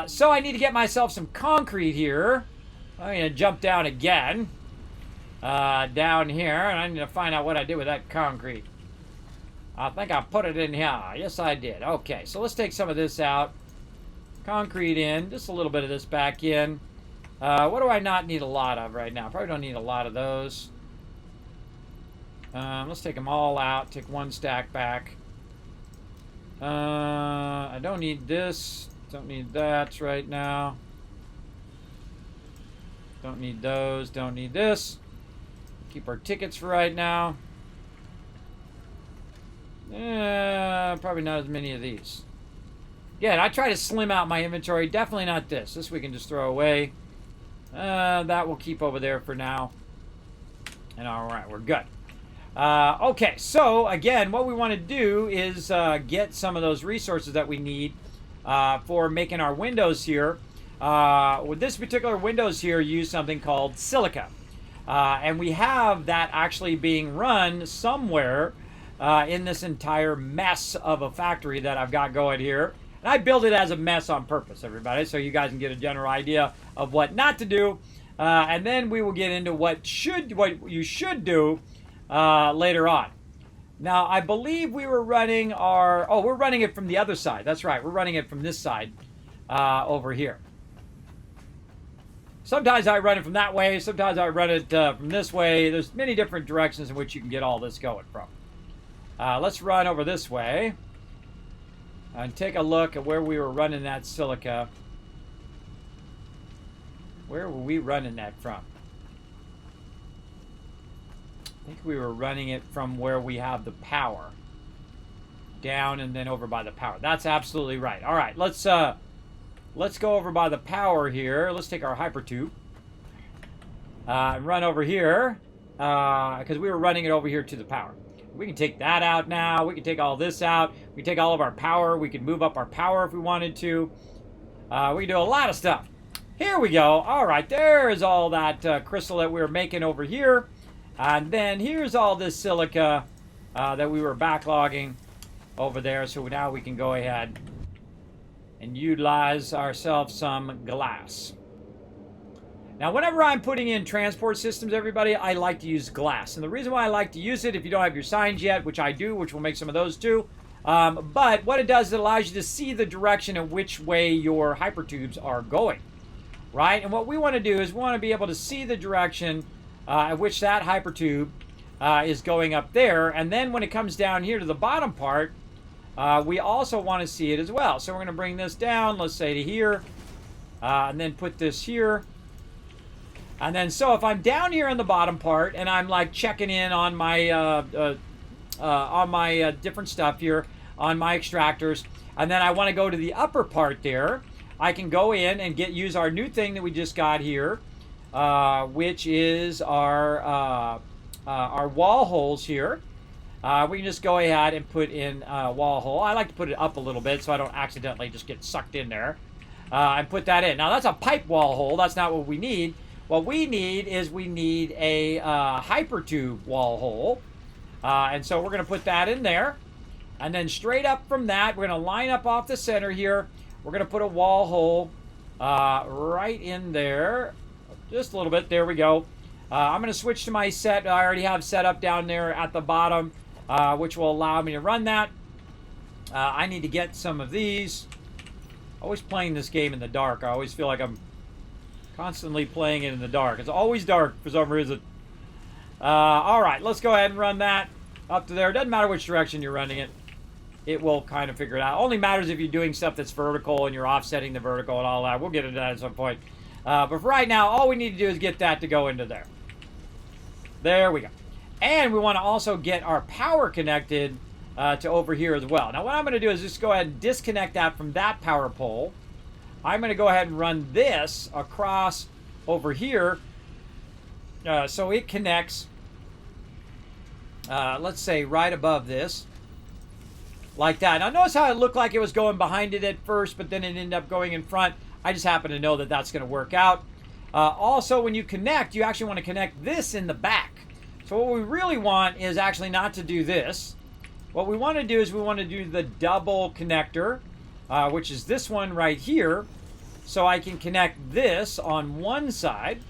So I need to get myself some concrete here. I'm going to jump down again. Down here, and I need to find out what I did with that concrete. I think I put it in here. Yes, I did. Okay, so let's take some of this out. Concrete in, just a little bit of this back in. What do I not need a lot of right now? Probably don't need a lot of those. Let's take them all out. Take one stack back. I don't need this. Don't need that right now. Don't need those. Don't need this. Keep our tickets for right now. Probably not as many of these. Again, I try to slim out my inventory. Definitely not this. This we can just throw away. That we'll keep over there for now. And all right, we're good. Okay, so again, what we want to do is get some of those resources that we need for making our windows here. With this particular windows here, use something called silica. And we have that actually being run somewhere in this entire mess of a factory that I've got going here. And I built it as a mess on purpose, everybody, so you guys can get a general idea of what not to do. And then we will get into what you should do later on. Now, I believe we were running we're running it from the other side. That's right, we're running it from this side over here. Sometimes I run it from that way. Sometimes I run it from this way. There's many different directions in which you can get all this going from. Let's run over this way and take a look at where we were running that silica. Where were we running that from? I think we were running it from where we have the power. Down and then over by the power. That's absolutely right. All right, let's go over by the power here. Let's take our hyper tube and run over here because we were running it over here to the power. We can take that out now. We can take all this out. We can take all of our power. We can move up our power if we wanted to. We can do a lot of stuff. Here we go. All right, there's all that crystal that we were making over here. And then here's all this silica that we were backlogging over there. So now we can go ahead and utilize ourselves some glass. Now, whenever I'm putting in transport systems, everybody, I like to use glass. And the reason why I like to use it, if you don't have your signs yet, which I do, which we'll make some of those too, but what it does, it allows you to see the direction in which way your hypertubes are going, right? And what we want to do is we want to be able to see the direction at which that hypertube is going up there. And then when it comes down here to the bottom part, we also want to see it as well. So we're going to bring this down, let's say to here, and then put this here. And then, so if I'm down here in the bottom part and I'm like checking in on my different stuff here, on my extractors, and then I want to go to the upper part there, I can go in and use our new thing that we just got here, which is our wall holes here. We can just go ahead and put in a wall hole. I like to put it up a little bit so I don't accidentally just get sucked in there, and put that in. Now that's a pipe wall hole. That's not what we need. What we need is a hypertube wall hole. And so we're going to put that in there. And then straight up from that, we're going to line up off the center here. We're going to put a wall hole right in there. Just a little bit. There we go. I'm going to switch to my set I already have set up down there at the bottom, which will allow me to run that. I need to get some of these. Always playing this game in the dark. I always feel like I'm constantly playing it in the dark. It's always dark for some reason. All right, let's go ahead and run that up to there. It doesn't matter which direction you're running it. It will kind of figure it out. Only matters if you're doing stuff that's vertical and you're offsetting the vertical and all that. We'll get into that at some point. But for right now, all we need to do is get that to go into there. There we go. And we want to also get our power connected to over here as well. Now, what I'm going to do is just go ahead and disconnect that from that power pole. I'm going to go ahead and run this across over here so it connects, let's say, right above this, like that. Now, notice how it looked like it was going behind it at first, but then it ended up going in front. I just happen to know that that's going to work out. Also, when you connect, you actually want to connect this in the back. So what we really want is actually not to do this. What we want to do is we want to do the double connector, which is this one right here. So I can connect this on one side.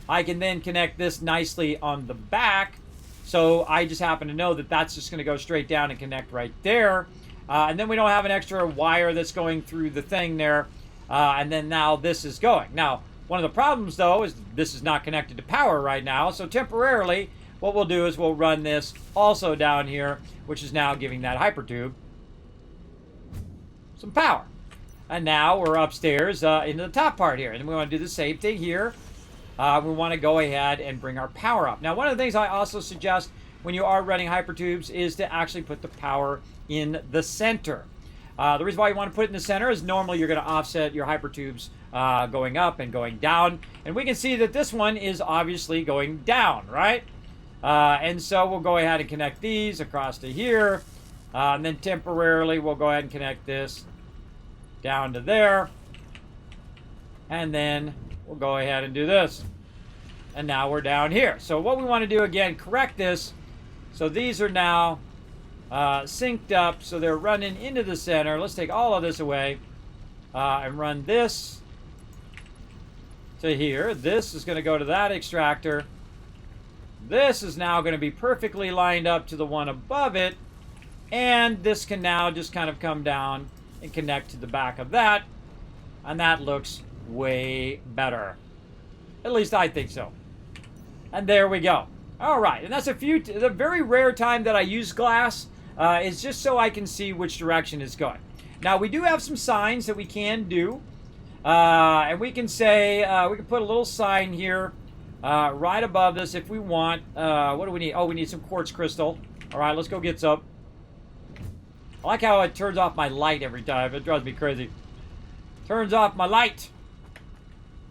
I can then connect this nicely on the back. So I just happen to know that that's just going to go straight down and connect right there. And then we don't have an extra wire that's going through the thing there. And then now this is going. Now, one of the problems, though, is this is not connected to power right now. So temporarily, what we'll do is we'll run this also down here, which is now giving that hypertube some power. And now we're upstairs into the top part here. And we want to do the same thing here. We want to go ahead and bring our power up. Now, one of the things I also suggest when you are running hypertubes is to actually put the power in the center. The reason why you want to put it in the center is normally you're going to offset your hypertubes going up and going down. And we can see that this one is obviously going down, right? And so we'll go ahead and connect these across to here. And then temporarily we'll go ahead and connect this down to there. And then we'll go ahead and do this. And now we're down here. So what we want to do again, correct this. So these are now synced up. So they're running into the center. Let's take all of this away and run this to here. This is going to go to that extractor. This is now going to be perfectly lined up to the one above it. And this can now just kind of come down and connect to the back of that. And that looks way better. At least I think so. And there we go. All right. And that's the very rare time that I use glass is just so I can see which direction it's going. Now, we do have some signs that we can do. And we can say, we can put a little sign here right above this if we want. What do we need? Oh, we need some quartz crystal. All right, let's go get some. I like how it turns off my light every time. It drives me crazy. Turns off my light.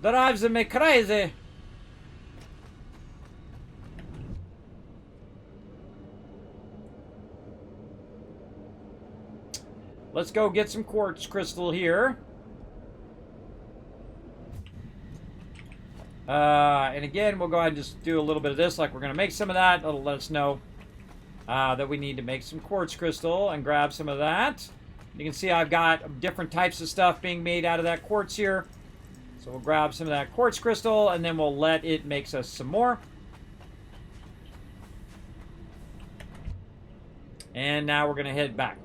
Drives me crazy. Let's go get some quartz crystal here. And again, we'll go ahead and just do a little bit of this, like we're going to make some of that. That'll let us know that we need to make some quartz crystal and grab some of that. You can see I've got different types of stuff being made out of that quartz here. So we'll grab some of that quartz crystal, and then we'll let it make us some more. And now we're going to head back.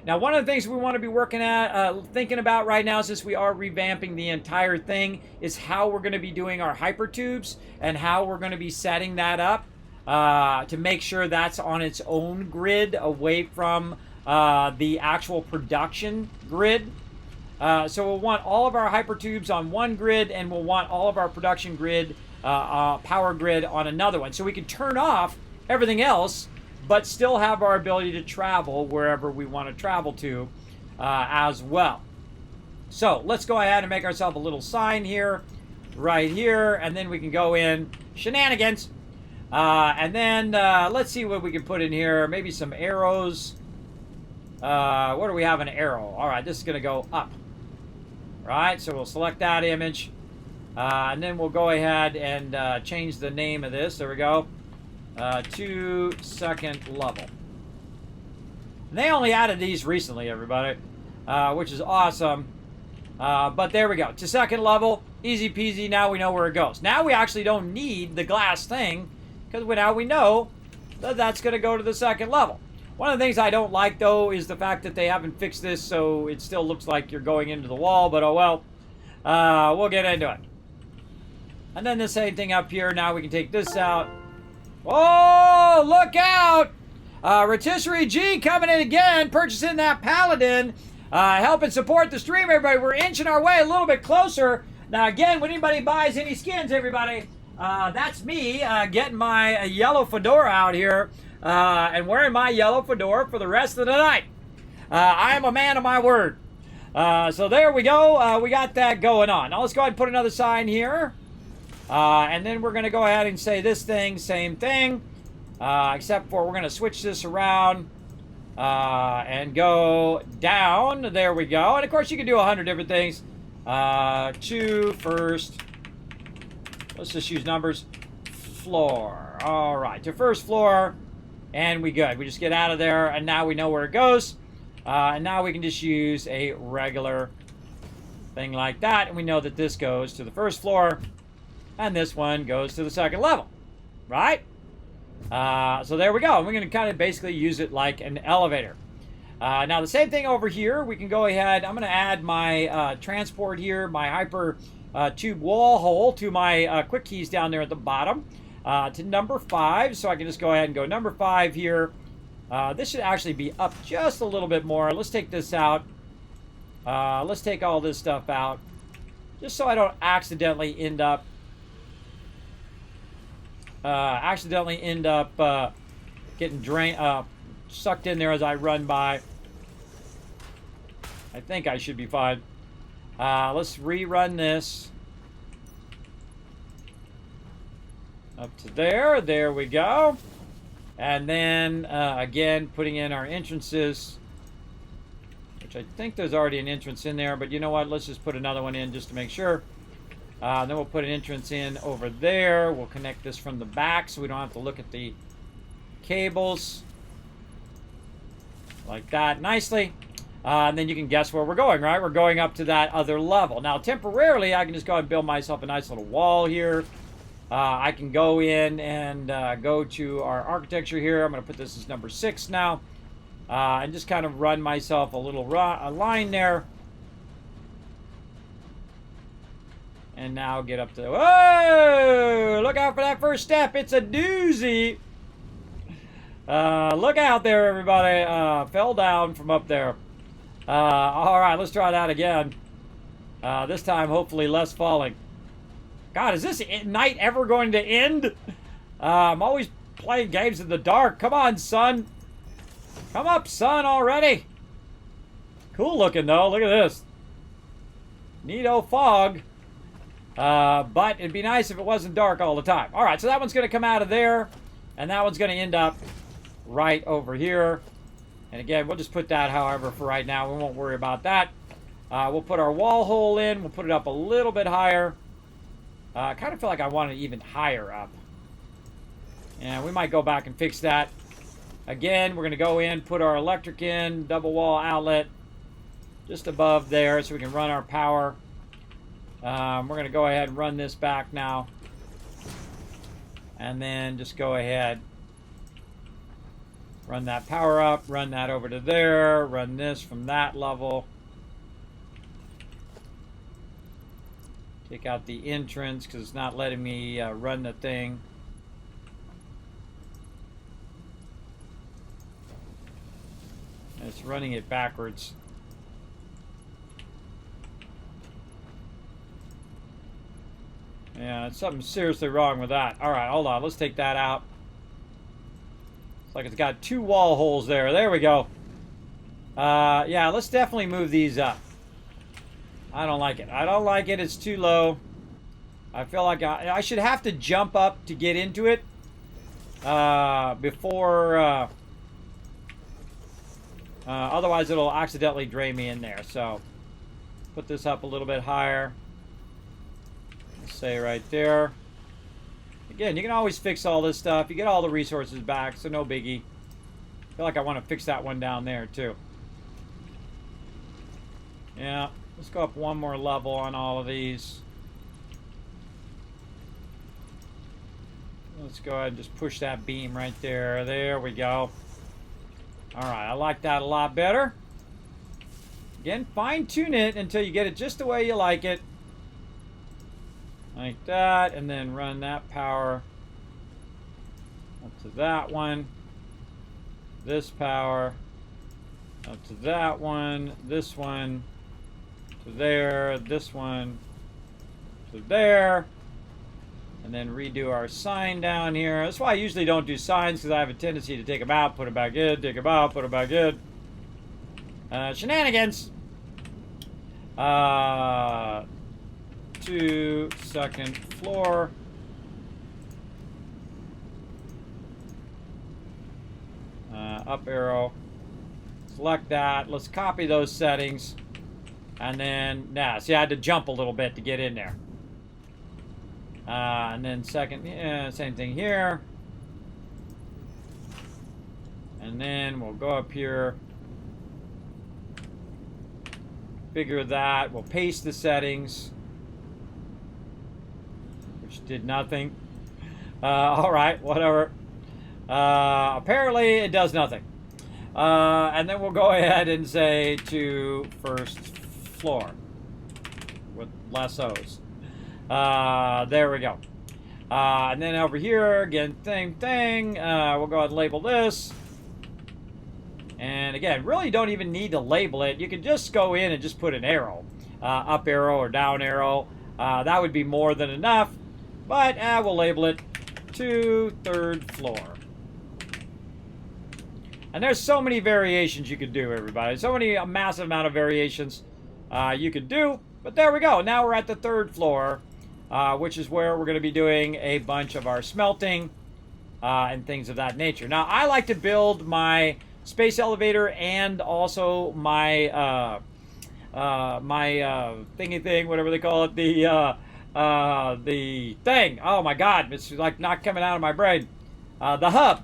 Now, one of the things we want to be working at, thinking about right now, since we are revamping the entire thing, is how we're going to be doing our hypertubes and how we're going to be setting that up to make sure that's on its own grid away from the actual production grid. So we'll want all of our hypertubes on one grid, and we'll want all of our production grid, power grid on another one. So we can turn off everything else, but still have our ability to travel wherever we want to travel to as well. So let's go ahead and make ourselves a little sign here, right here, and then we can go in shenanigans. And then let's see what we can put in here. Maybe some arrows. Where do we have an arrow? All right, this is going to go up. Right, so we'll select that image. And then we'll go ahead and change the name of this. There we go. To second level. And they only added these recently, everybody, which is awesome. But there we go. To second level, easy peasy. Now we know where it goes. Now we actually don't need the glass thing, because now we know that that's going to go to the second level. One of the things I don't like, though, is the fact that they haven't fixed this, so it still looks like you're going into the wall, but oh well. We'll get into it. And then the same thing up here. Now we can take this out. Oh, look out! Rotisserie G coming in again, purchasing that Paladin, helping support the stream, everybody. We're inching our way a little bit closer. Now, again, when anybody buys any skins, everybody, that's me getting my yellow fedora out here and wearing my yellow fedora for the rest of the night. I am a man of my word. So there we go. We got that going on. Now let's go ahead and put another sign here. And then we're going to go ahead and say this thing, same thing. Except for we're going to switch this around and go down. There we go. And of course you can do 100 different things. To first, let's just use numbers, floor. All right, to first floor, and we good. We just get out of there, and now we know where it goes. And now we can just use a regular thing like that, and we know that this goes to the first floor, and this one goes to the second level, right? So there we go. And we're going to kind of basically use it like an elevator. Now the same thing over here. We can go ahead. I'm going to add my transport here, my hyper tube wall hole to my quick keys down there at the bottom to number 5. So I can just go ahead and go number 5 here. This should actually be up just a little bit more. Let's take this out. Let's take all this stuff out, just so I don't accidentally end up getting drained, sucked in there as I run by. I think I should be fine. Let's rerun this. Up to there. There we go. And then, again, putting in our entrances, which I think there's already an entrance in there, but you know what? Let's just put another one in just to make sure. Then we'll put an entrance in over there. We'll connect this from the back so we don't have to look at the cables. Like that, nicely. And then you can guess where we're going, right? We're going up to that other level. Now, temporarily, I can just go ahead and build myself a nice little wall here. I can go in and go to our architecture here. I'm going to put this as number 6 now. And just kind of run myself a little line there. And now get up to... Whoa! Look out for that first step. It's a doozy. Look out there, everybody. Fell down from up there. All right, let's try that again. This time, hopefully, less falling. God, is this night ever going to end? I'm always playing games in the dark. Come on, son. Come up, son, already. Cool looking, though. Look at this. Neato fog. But it'd be nice if it wasn't dark all the time. All right, so that one's going to come out of there. And that one's going to end up right over here. And again, we'll just put that, however, for right now. We won't worry about that. We'll put our wall hole in. We'll put it up a little bit higher. I kind of feel like I want it even higher up. And we might go back and fix that. Again, we're going to go in, put our electric in, double wall outlet just above there so we can run our power. We're going to go ahead and run this back now. And then just go ahead. Run that power up. Run that over to there. Run this from that level. Take out the entrance because it's not letting me run the thing. It's running it backwards. Yeah, something seriously wrong with that. All right, hold on. Let's take that out. It's like it's got 2 wall holes there. There we go. Yeah, let's definitely move these up. I don't like it. I don't like it. It's too low. I feel like I should have to jump up to get into it before... otherwise, it'll accidentally drain me in there. So, put this up a little bit higher. Say right there. Again, you can always fix all this stuff. You get all the resources back, so no biggie. I feel like I want to fix that one down there, too. Yeah, let's go up one more level on all of these. Let's go ahead and just push that beam right there. There we go. Alright, I like that a lot better. Again, fine-tune it until you get it just the way you like it. Like that, and then run that power up to that one. This power up to that one. This one to there. This one to there. And then redo our sign down here. That's why I usually don't do signs, because I have a tendency to take them out, put them back in, take them out, put them back in. Shenanigans. 2 second floor. Up arrow. Select that. Let's copy those settings. And then, see, I had to jump a little bit to get in there. And then second, same thing here. And then we'll go up here. Figure that. We'll paste the settings. Which did nothing. All right, whatever. Apparently it does nothing. And then we'll go ahead and say to first floor with lassos. There we go. And then over here, again, same thing. We'll go ahead and label this. And again, really don't even need to label it. You can just go in and just put an arrow. Up arrow or down arrow. That would be more than enough. But we'll label it to 3rd floor. And there's so many variations you could do, everybody. So many, a massive amount of variations you could do. But there we go. Now we're at the 3rd floor, which is where we're going to be doing a bunch of our smelting and things of that nature. Now, I like to build my space elevator and also my thingy thing, whatever they call it, the thing. Oh my God, it's like not coming out of my brain. The hub.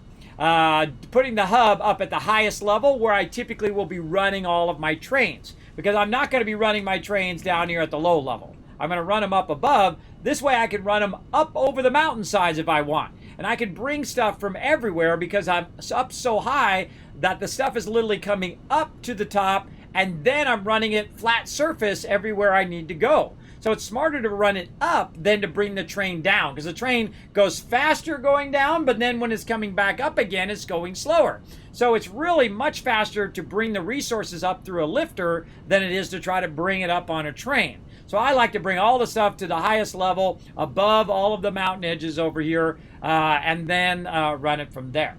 Putting the hub up at the highest level where I typically will be running all of my trains, because I'm not going to be running my trains down here at the low level. I'm going to run them up above. This way I can run them up over the mountainsides if I want. And I can bring stuff from everywhere because I'm up so high that the stuff is literally coming up to the top, and then I'm running it flat surface everywhere I need to go. So it's smarter to run it up than to bring the train down, because the train goes faster going down, but then when it's coming back up again, it's going slower. So it's really much faster to bring the resources up through a lifter than it is to try to bring it up on a train. So I like to bring all the stuff to the highest level, above all of the mountain edges over here, and then run it from there.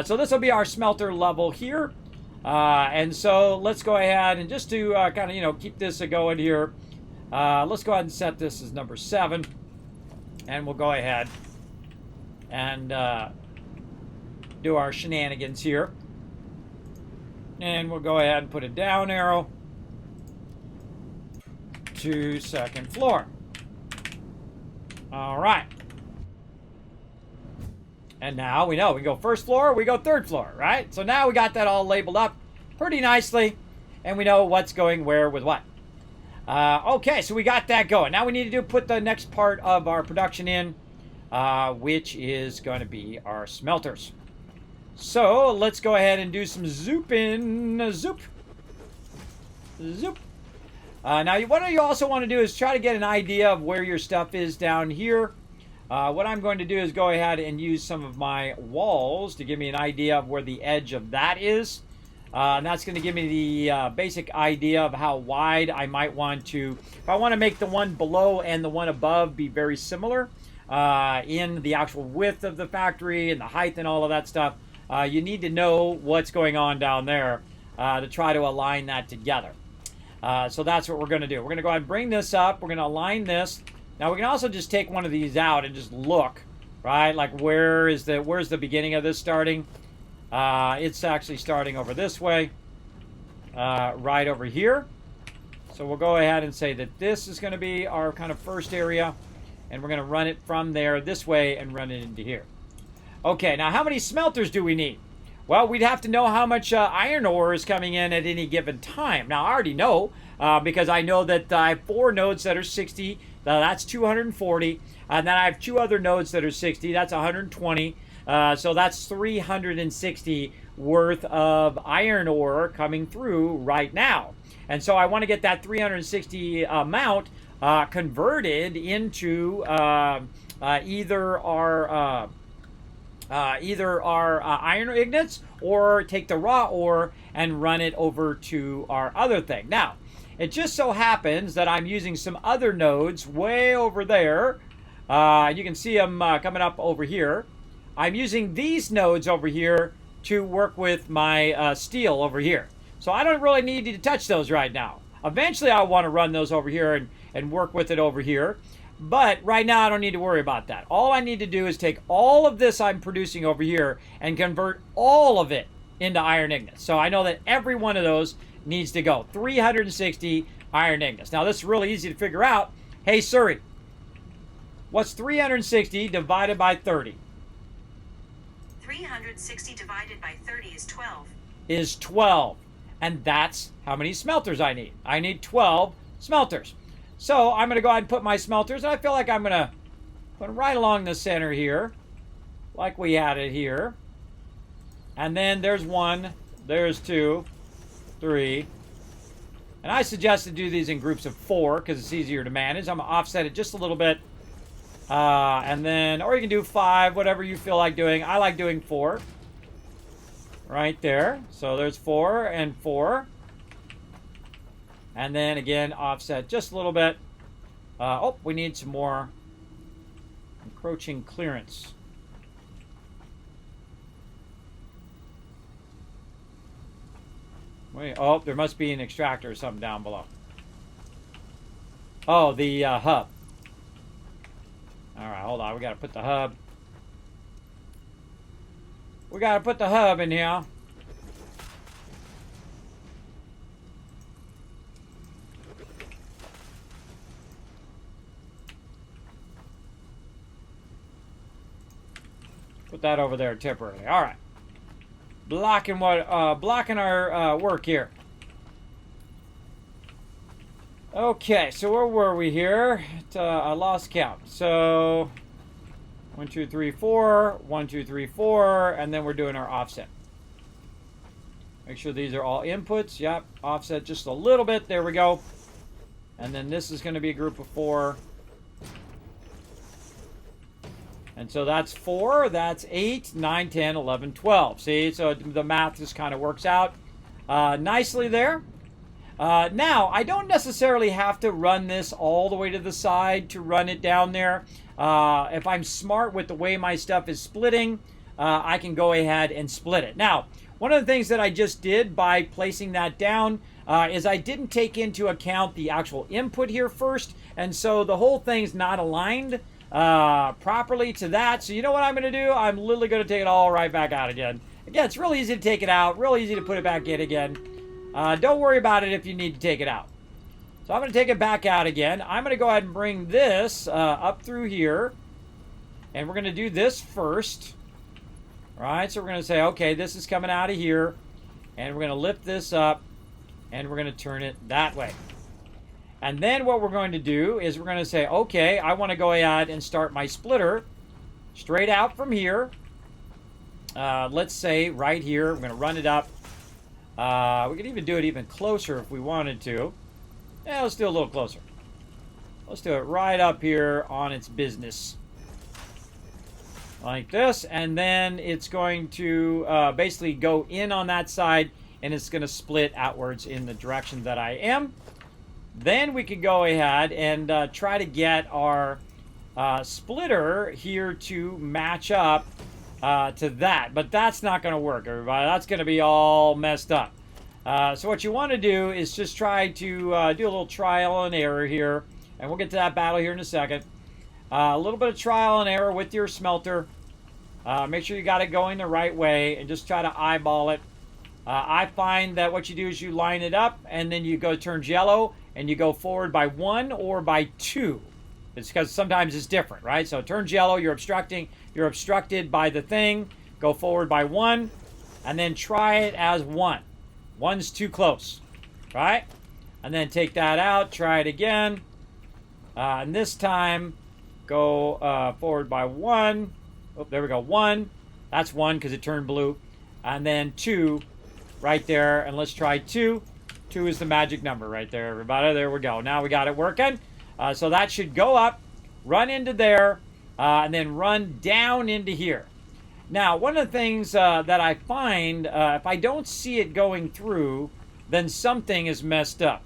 So this will be our smelter level here. And so let's go ahead and just to kind of, keep this going here. Let's go ahead and set this as number 7. And we'll go ahead and do our shenanigans here. And we'll go ahead and put a down arrow to 2nd floor. All right. And now we know we go 1st floor, we go 3rd floor, right? So now we got that all labeled up pretty nicely, and we know what's going where with what. Okay, so we got that going. Now we need to put the next part of our production in, which is going to be our smelters. So let's go ahead and do some zooping. Zoop. Zoop. Now, what you also want to do is try to get an idea of where your stuff is down here. What I'm going to do is go ahead and use some of my walls to give me an idea of where the edge of that is. And that's going to give me the basic idea of how wide I might want to, if I want to make the one below and the one above be very similar in the actual width of the factory and the height and all of that stuff, you need to know what's going on down there to try to align that together. So that's what we're going to do. We're going to go ahead and bring this up. We're going to align this. Now we can also just take one of these out and just look, right? Like where's the beginning of this starting? It's actually starting over this way, right over here. So we'll go ahead and say that this is going to be our kind of first area, and we're going to run it from there this way and run it into here. Okay, now how many smelters do we need? Well, we'd have to know how much iron ore is coming in at any given time. Now, I already know because I know that I have 4 nodes that are 60. That's 240. And then I have 2 other nodes that are 60. That's 120. So that's 360 worth of iron ore coming through right now. And so I want to get that 360 amount converted into either our iron ingots, or take the raw ore and run it over to our other thing. Now, it just so happens that I'm using some other nodes way over there. You can see them coming up over here. I'm using these nodes over here to work with my steel over here. So I don't really need to touch those right now. Eventually I'll want to run those over here and work with it over here. But right now I don't need to worry about that. All I need to do is take all of this I'm producing over here and convert all of it into iron ingots. So I know that every one of those needs to go. 360 iron ingots. Now this is really easy to figure out. Hey Siri, what's 360 divided by 30? 360 divided by 30 is 12. Is 12. And that's how many smelters I need. I need 12 smelters. So I'm going to go ahead and put my smelters, and I feel like I'm going to put them right along the center here, like we had it here. And then there's 1, there's 2, 3. And I suggest to do these in groups of 4 because it's easier to manage. I'm going to offset it just a little bit. And then, or you can do 5, whatever you feel like doing. I like doing 4. Right there. So there's 4 and 4. And then again, offset just a little bit. Oh, we need some more encroaching clearance. Wait, oh, there must be an extractor or something down below. Oh, the hub. All right, hold on. We got to put the hub. We got to put the hub in here. Put that over there temporarily. All right. Blocking our work here. Okay, so where were we here? I lost count. So 1, 2, 3, 4, 1, 2, 3, 4, and then we're doing our offset. Make sure these are all inputs. Yep, offset just a little bit. There we go. And then this is going to be a group of 4. And so that's 4, that's 8, 9, 10, 11, 12. See, so the math just kind of works out nicely there. Now, I don't necessarily have to run this all the way to the side to run it down there. If I'm smart with the way my stuff is splitting, I can go ahead and split it. Now, one of the things that I just did by placing that down is I didn't take into account the actual input here first, and so the whole thing's not aligned properly to that. So you know what I'm going to do? I'm literally going to take it all right back out again. Again, it's real easy to take it out, real easy to put it back in again. Don't worry about it if you need to take it out. So I'm going to take it back out again. I'm going to go ahead and bring this up through here. And we're going to do this first. All right, so we're going to say, okay, this is coming out of here. And we're going to lift this up. And we're going to turn it that way. And then what we're going to do is we're going to say, okay, I want to go ahead and start my splitter straight out from here. Let's say right here, we're going to run it up. We could even do it even closer if we wanted to. Yeah, let's do a little closer. Let's do it right up here on its business. Like this. And then it's going to basically go in on that side, and it's going to split outwards in the direction that I am. Then we could go ahead and try to get our splitter here to match up to that. But that's not going to work, everybody. That's going to be all messed up. So what you want to do is just try to do a little trial and error here. And we'll get to that battle here in a second. A little bit of trial and error with your smelter. Make sure you got it going the right way and just try to eyeball it. I find that what you do is you line it up and then you go turns yellow and you go forward by 1 or by 2. It's because sometimes it's different, right? So it turns yellow, you're obstructed by the thing. Go forward by 1 and then try it as 1. 1's too close, right? And then take that out, try it again. And this time, go forward by 1. Oh, there we go. 1. That's 1 because it turned blue. And then 2 right there. And let's try 2. 2 is the magic number right there, everybody. There we go. Now we got it working. So that should go up, run into there, and then run down into here. Now, one of the things that I find, if I don't see it going through, then something is messed up.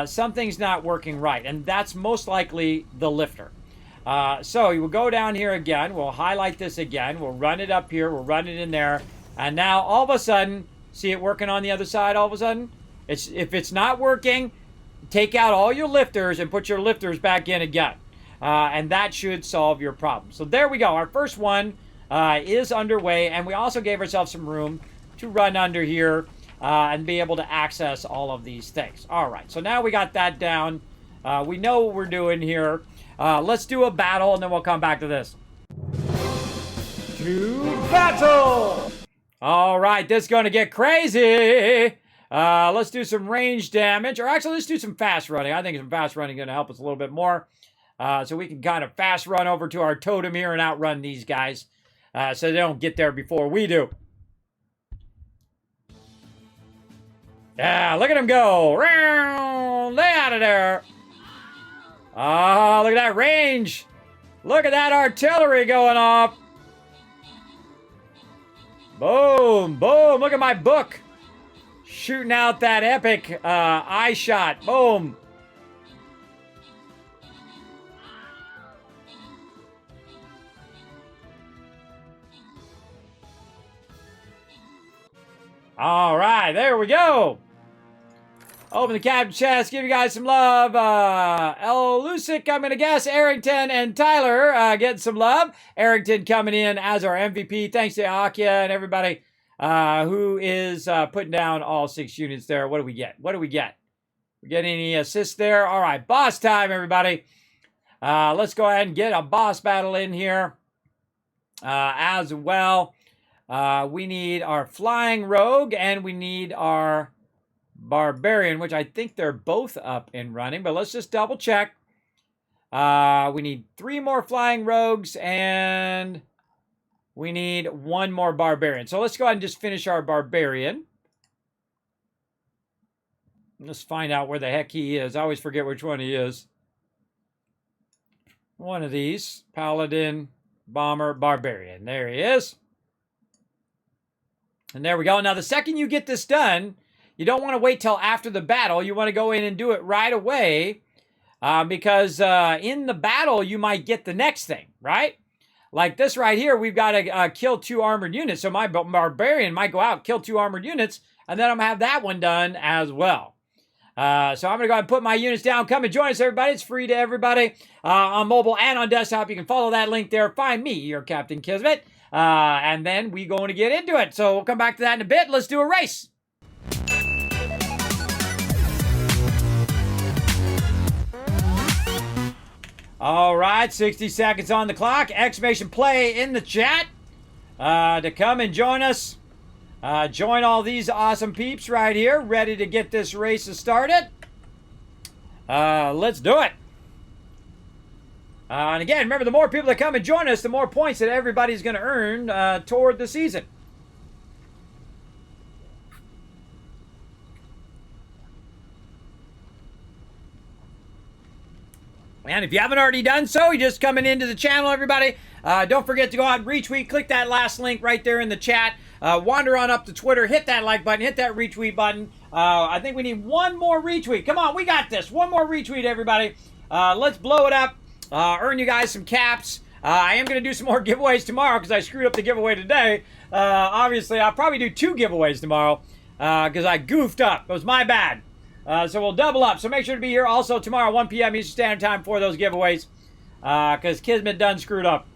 Something's not working right, and that's most likely the lifter. So you will go down here again. We'll highlight this again. We'll run it up here. We'll run it in there. And now, all of a sudden, see it working on the other side all of a sudden? If it's not working, take out all your lifters and put your lifters back in again. And that should solve your problem. So there we go. Our first one is underway, and we also gave ourselves some room to run under here and be able to access all of these things. All right, so now we got that down. We know what we're doing here. Let's do a battle, and then we'll come back to this. To battle! All right, this is going to get crazy. Let's do some range damage, or actually, let's do some fast running. I think some fast running is going to help us a little bit more. So we can kind of fast run over to our totem here and outrun these guys so they don't get there before we do. Yeah, look at him go. Lay out of there. Oh, look at that range. Look at that artillery going off. Boom, boom. Look at my book. Shooting out that epic eye shot. Boom. All right, there we go. Open the captain chest, give you guys some love. El Lucic, I'm going to guess. Arrington and Tyler getting some love. Arrington coming in as our MVP. Thanks to Akia and everybody who is putting down all 6 units there. What do we get? What do we get? We get any assists there? All right, boss time, everybody. Let's go ahead and get a boss battle in here as well. We need our flying rogue and we need our barbarian, which I think they're both up and running, but let's just double check. We need 3 more flying rogues and we need 1 more barbarian. So let's go ahead and just finish our barbarian. Let's find out where the heck he is. I always forget which one he is. One of these. Paladin, bomber, barbarian. There he is. And there we go. Now, the second you get this done, you don't want to wait till after the battle. You want to go in and do it right away because in the battle, you might get the next thing, right? Like this right here, we've got to kill 2 armored units. So my barbarian might go out, kill 2 armored units, and then I'm going to have that one done as well. So I'm going to go ahead and put my units down. Come and join us, everybody. It's free to everybody on mobile and on desktop. You can follow that link there. Find me, your Captain Kismet. And then we're going to get into it. So we'll come back to that in a bit. Let's do a race. All right, 60 seconds on the clock. Exclamation play in the chat to come and join us. Join all these awesome peeps right here, ready to get this race started. Let's do it. And again, remember, the more people that come and join us, the more points that everybody's going to earn toward the season. And if you haven't already done so, you're just coming into the channel, everybody. Don't forget to go out and retweet. Click that last link right there in the chat. Wander on up to Twitter. Hit that like button. Hit that retweet button. I think we need one more retweet. Come on, we got this. One more retweet, everybody. Let's blow it up. Earn you guys some caps. I am going to do some more giveaways tomorrow because I screwed up the giveaway today. Obviously, I'll probably do 2 giveaways tomorrow because I goofed up. It was my bad. So we'll double up. So make sure to be here also tomorrow, 1 p.m. Eastern Standard Time for those giveaways. Because Kismet done screwed up.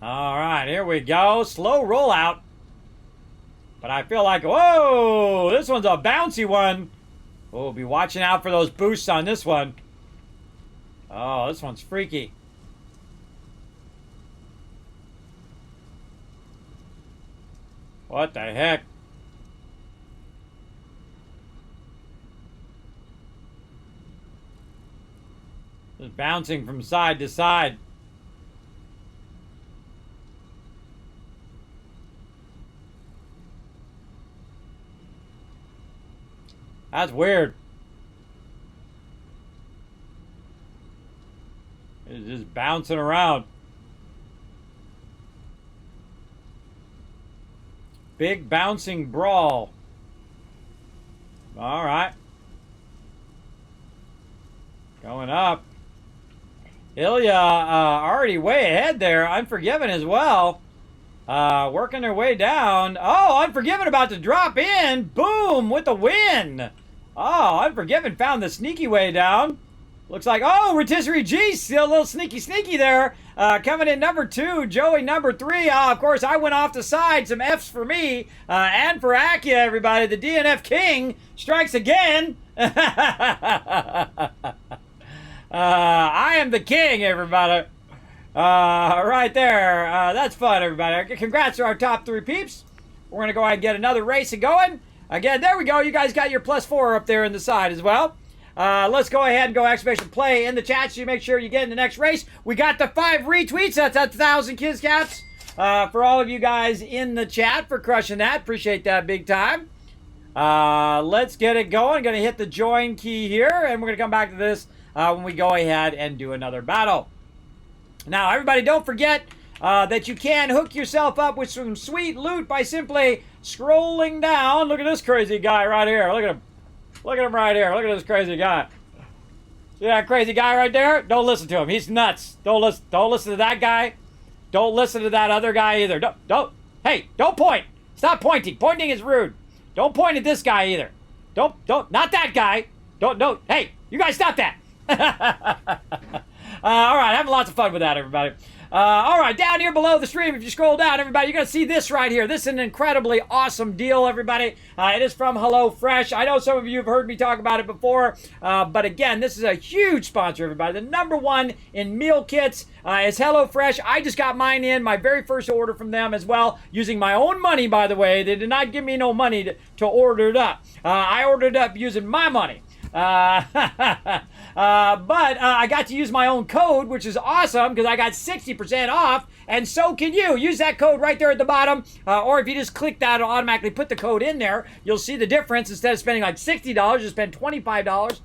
All right, here we go. Slow rollout. But I feel like, whoa, this one's a bouncy one. We'll be watching out for those boosts on this one. Oh, this one's freaky. What the heck? Just bouncing from side to side. That's weird. It's just bouncing around. Big bouncing brawl. All right. Going up. Ilya already way ahead there. Unforgiven as well. Working their way down. Oh, Unforgiven about to drop in. Boom, with the win. Oh, Unforgiven found the sneaky way down. Looks like, oh, Rotisserie G still a little sneaky there. Coming in number 2, Joey number 3. Of course, I went off the side. Some F's for me and for Akia, everybody. The DNF King strikes again. I am the king, everybody. Right there. That's fun, everybody. Congrats to our top 3 peeps. We're going to go ahead and get another race going. Again, there we go. You guys got your +4 up there in the side as well. Let's go ahead and go exclamation play in the chat so you make sure you get in the next race. We got the 5 retweets. That's 1,000 Kids Cats. For all of you guys in the chat for crushing that. Appreciate that big time. Let's get it going. Going to hit the join key here, and we're going to come back to this when we go ahead and do another battle. Now, everybody, don't forget that you can hook yourself up with some sweet loot by simply scrolling down. Look at this crazy guy right here. Look at him. Look at him right here. Look at this crazy guy. See that crazy guy right there? Don't listen to him. He's nuts. Don't listen to that guy. Don't listen to that other guy either. Hey, don't point. Stop pointing. Pointing is rude. Don't point at this guy either. Don't, not that guy. Don't. Hey, you guys stop that. All right, having lots of fun with that, everybody. All right, down here below the stream, if you scroll down, everybody, you're going to see this right here. This is an incredibly awesome deal, everybody. It is from HelloFresh. I know some of you have heard me talk about it before, but again, this is a huge sponsor, everybody. The #1 in meal kits is HelloFresh. I just got mine in, my very first order from them as well, using my own money, by the way. They did not give me no money to order it up. I ordered it up using my money. But I got to use my own code, which is awesome because I got 60% off, and so can you. Use that code right there at the bottom, or if you just click that, it'll automatically put the code in there. You'll see the difference. Instead of spending like $60, you spend $25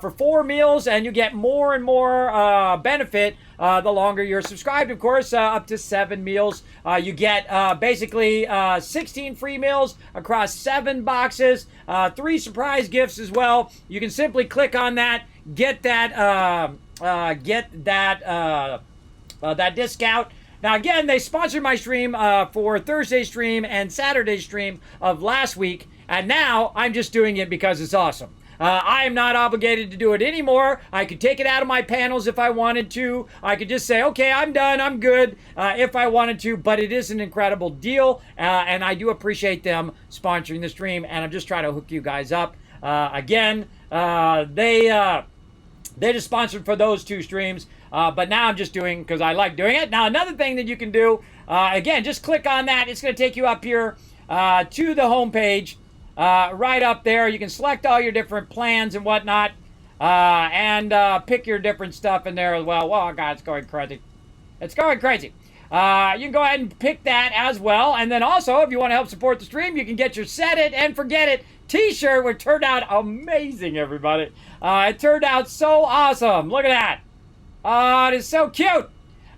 for 4 meals, and you get more and more benefit the longer you're subscribed, of course, up to 7 meals. You get basically 16 free meals across 7 boxes, 3 surprise gifts as well. You can simply click on that, get that discount. Now, again, they sponsored my stream for Thursday's stream and Saturday's stream of last week, and now I'm just doing it because it's awesome. I am not obligated to do it anymore. I could take it out of my panels if I wanted to. I could just say, okay, I'm done, I'm good, if I wanted to, but it is an incredible deal, and I do appreciate them sponsoring the stream, and I'm just trying to hook you guys up. Again, they just sponsored for those 2 streams, but now I'm just doing because I like doing it. Now, another thing that you can do, again, just click on that. It's going to take you up here to the home page. right up there. You can select all your different plans and whatnot, and pick your different stuff in there as well. Oh, God, it's going crazy. It's going crazy. You can go ahead and pick that as well. And then also, if you want to help support the stream, you can get your Set It and Forget It t-shirt, which turned out amazing, everybody. It turned out so awesome. Look at that. It is so cute.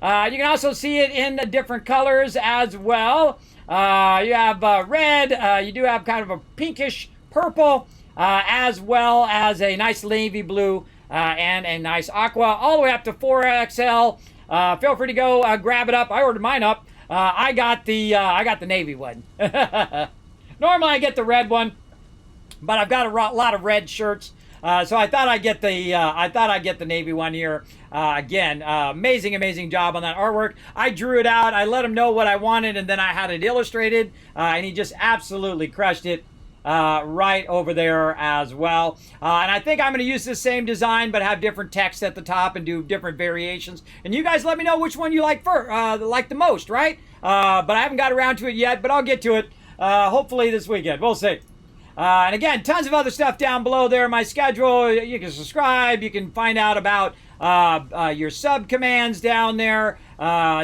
You can also see it in the different colors as well. You have red. You do have kind of a pinkish purple, as well as a nice navy blue and a nice aqua, all the way up to 4XL. Feel free to go grab it up. I ordered mine up. I got the navy one. Normally I get the red one, but I've got a lot of red shirts. So I thought I'd get the navy one here. Again, amazing job on that artwork. I drew it out. I let him know what I wanted, and then I had it illustrated, and he just absolutely crushed it right over there as well. And I think I'm going to use the same design, but have different text at the top and do different variations. And you guys let me know which one you like the most, right? But I haven't got around to it yet, but I'll get to it hopefully this weekend. We'll see. And again, tons of other stuff down below there. My schedule, you can subscribe. You can find out about your sub commands down there.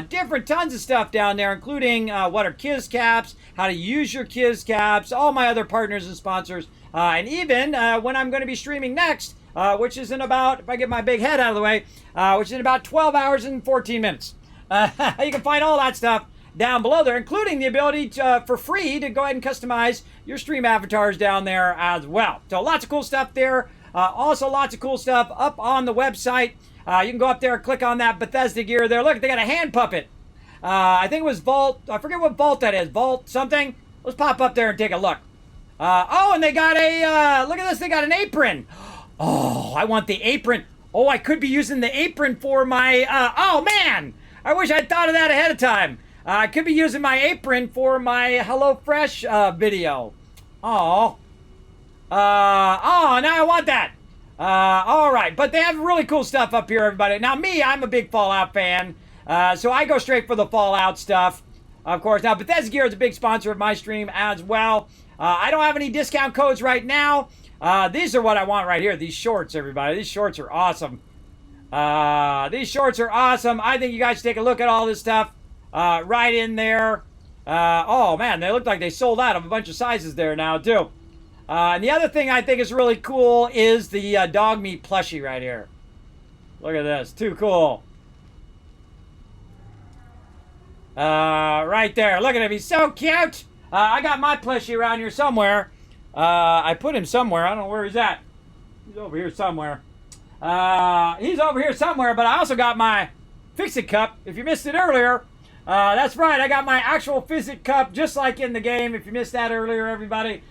Different tons of stuff down there, including what are Kiz Caps, how to use your Kiz Caps, all my other partners and sponsors, and even when I'm going to be streaming next, which is in about, if I get my big head out of the way, which is in about 12 hours and 14 minutes. You can find all that stuff down below there, including the ability to, for free to go ahead and customize your stream avatars down there as well. So lots of cool stuff there. Also lots of cool stuff up on the website. You can go up there and click on that Bethesda gear there. Look, they got a hand puppet. I think it was Vault. I forget what Vault that is. Vault something. Let's pop up there and take a look. Oh, and they got a, look at this. They got an apron. Oh, I want the apron. Oh, I could be using the apron for my, oh man. I wish I'd thought of that ahead of time. I could be using my apron for my HelloFresh video. Oh, now I want that. All right, but they have really cool stuff up here, everybody. Now, me, I'm a big Fallout fan, so I go straight for the Fallout stuff, of course. Now, Bethesda Gear is a big sponsor of my stream as well. I don't have any discount codes right now. These are what I want right here. These shorts, everybody. These shorts are awesome. These shorts are awesome. I think you guys should take a look at all this stuff. Right in there. Oh man, they look like they sold out of a bunch of sizes there now too. And the other thing I think is really cool is the dog meat plushie right here. Look at this, too cool. Right there, look at him, he's so cute. I got my plushie around here somewhere. I put him somewhere, I don't know where he's at. He's over here somewhere. He's over here somewhere, but I also got my Fix-It cup, if you missed it earlier. That's right, I got my actual Fix-It cup, just like in the game. If you missed that earlier, everybody,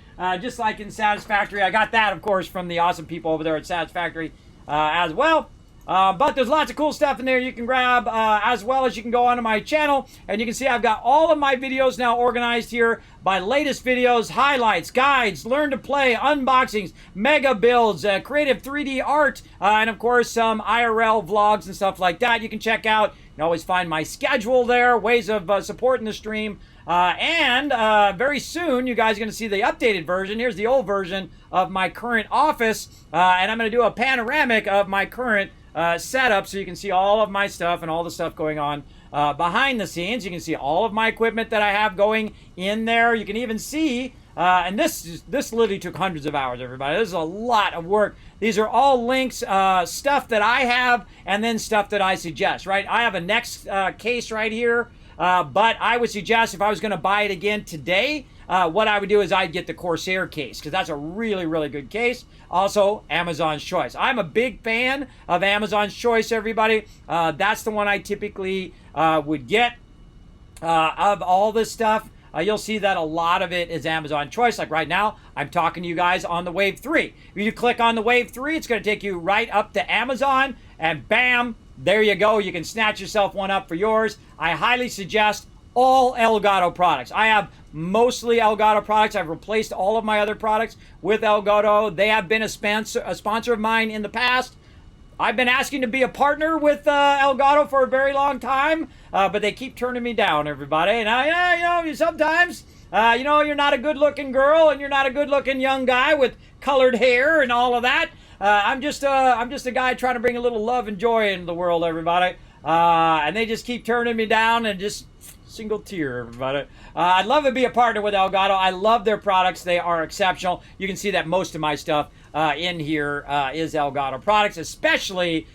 just like in Satisfactory. I got that, of course, from the awesome people over there at Satisfactory as well. But there's lots of cool stuff in there you can grab, as well as you can go onto my channel, and you can see I've got all of my videos now organized here by latest videos, highlights, guides, learn to play, unboxings, mega builds, creative 3D art, and of course some IRL vlogs and stuff like that you can check out. You can always find my schedule there, ways of supporting the stream. And very soon, you guys are going to see the updated version. Here's the old version of my current office. And I'm going to do a panoramic of my current setup so you can see all of my stuff and all the stuff going on behind the scenes. You can see all of my equipment that I have going in there. You can even see, and this literally took hundreds of hours, everybody. This is a lot of work. These are all links, stuff that I have, and then stuff that I suggest, right? I have a next case right here. But I would suggest if I was going to buy it again today, what I would do is I'd get the Corsair case, because that's a really, really good case. Also, Amazon's Choice. I'm a big fan of Amazon's Choice, everybody. That's the one I typically would get of all this stuff. You'll see that a lot of it is Amazon Choice. Like right now, I'm talking to you guys on the Wave 3. If you click on the Wave 3, it's going to take you right up to Amazon, and bam, there you go. You can snatch yourself one up for yours. I highly suggest all Elgato products. I have mostly Elgato products. I've replaced all of my other products with Elgato. They have been a sponsor of mine in the past. I've been asking to be a partner with Elgato for a very long time, but they keep turning me down, everybody. And sometimes, you're not a good-looking girl and you're not a good-looking young guy with colored hair and all of that. I'm just a guy trying to bring a little love and joy into the world, everybody. And they just keep turning me down and just single tear, everybody. I'd love to be a partner with Elgato. I love their products. They are exceptional. You can see that most of my stuff in here is Elgato products, especially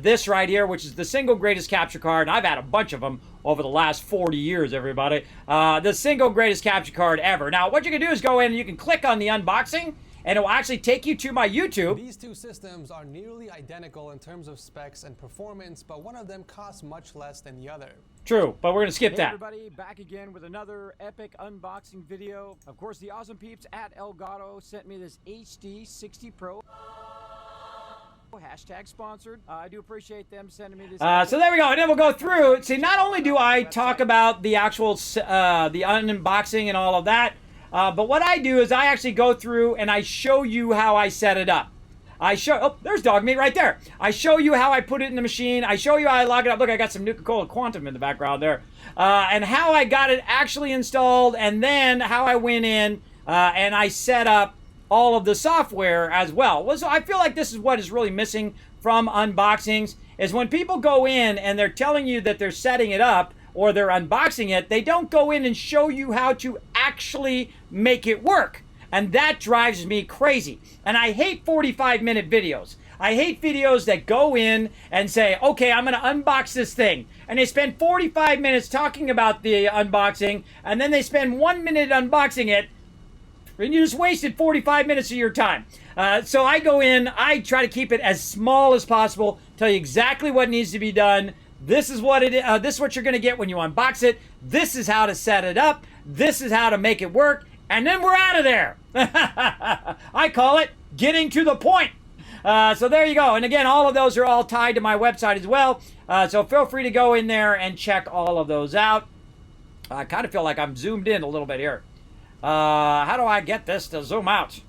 this right here, which is the single greatest capture card. And I've had a bunch of them over the last 40 years, everybody. The single greatest capture card ever. Now, what you can do is go in and you can click on the unboxing, and it will actually take you to my YouTube. These two systems are nearly identical in terms of specs and performance, but one of them costs much less than the other. True, but we're going to skip that. Hey everybody, back again with another epic unboxing video. Of course, the awesome peeps at Elgato sent me this HD 60 Pro. Hashtag sponsored. I do appreciate them sending me this. So there we go, and then we'll go through. See, not only do I talk about the actual, the unboxing and all of that, but what I do is I actually go through and I show you how I set it up. Oh, there's dog meat right there. I show you how I put it in the machine. I show you how I log it up. Look, I got some Nuka-Cola Quantum in the background there. And how I got it actually installed, and then how I went in and I set up all of the software as well. So I feel like this is what is really missing from unboxings, is when people go in and they're telling you that they're setting it up or they're unboxing it, they don't go in and show you how to actually make it work. And that drives me crazy. And I hate 45-minute videos. I hate videos that go in and say, okay, I'm going to unbox this thing. And they spend 45 minutes talking about the unboxing, and then they spend 1 minute unboxing it, and you just wasted 45 minutes of your time. So I go in, I try to keep it as small as possible, tell you exactly what needs to be done. This is what it is. This is what you're going to get when you unbox it. This is how to set it up. This is how to make it work. And then we're out of there. I call it getting to the point. So there you go. And again, all of those are all tied to my website as well. So feel free to go in there and check all of those out. I kind of feel like I'm zoomed in a little bit here. How do I get this to zoom out?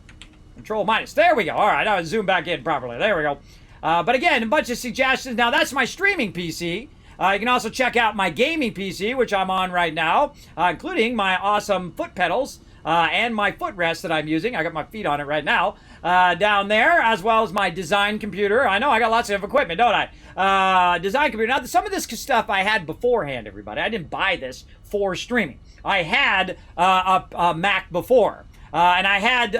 Control minus. There we go. All right, I was zoom back in properly. There we go. But again, a bunch of suggestions. Now, that's my streaming PC. You can also check out my gaming PC, which I'm on right now, including my awesome foot pedals and my footrest that I'm using. I got my feet on it right now down there, as well as my design computer. I know I got lots of equipment, don't I? Design computer. Now, some of this stuff I had beforehand, everybody. I didn't buy this for streaming. I had a Mac before. And I had,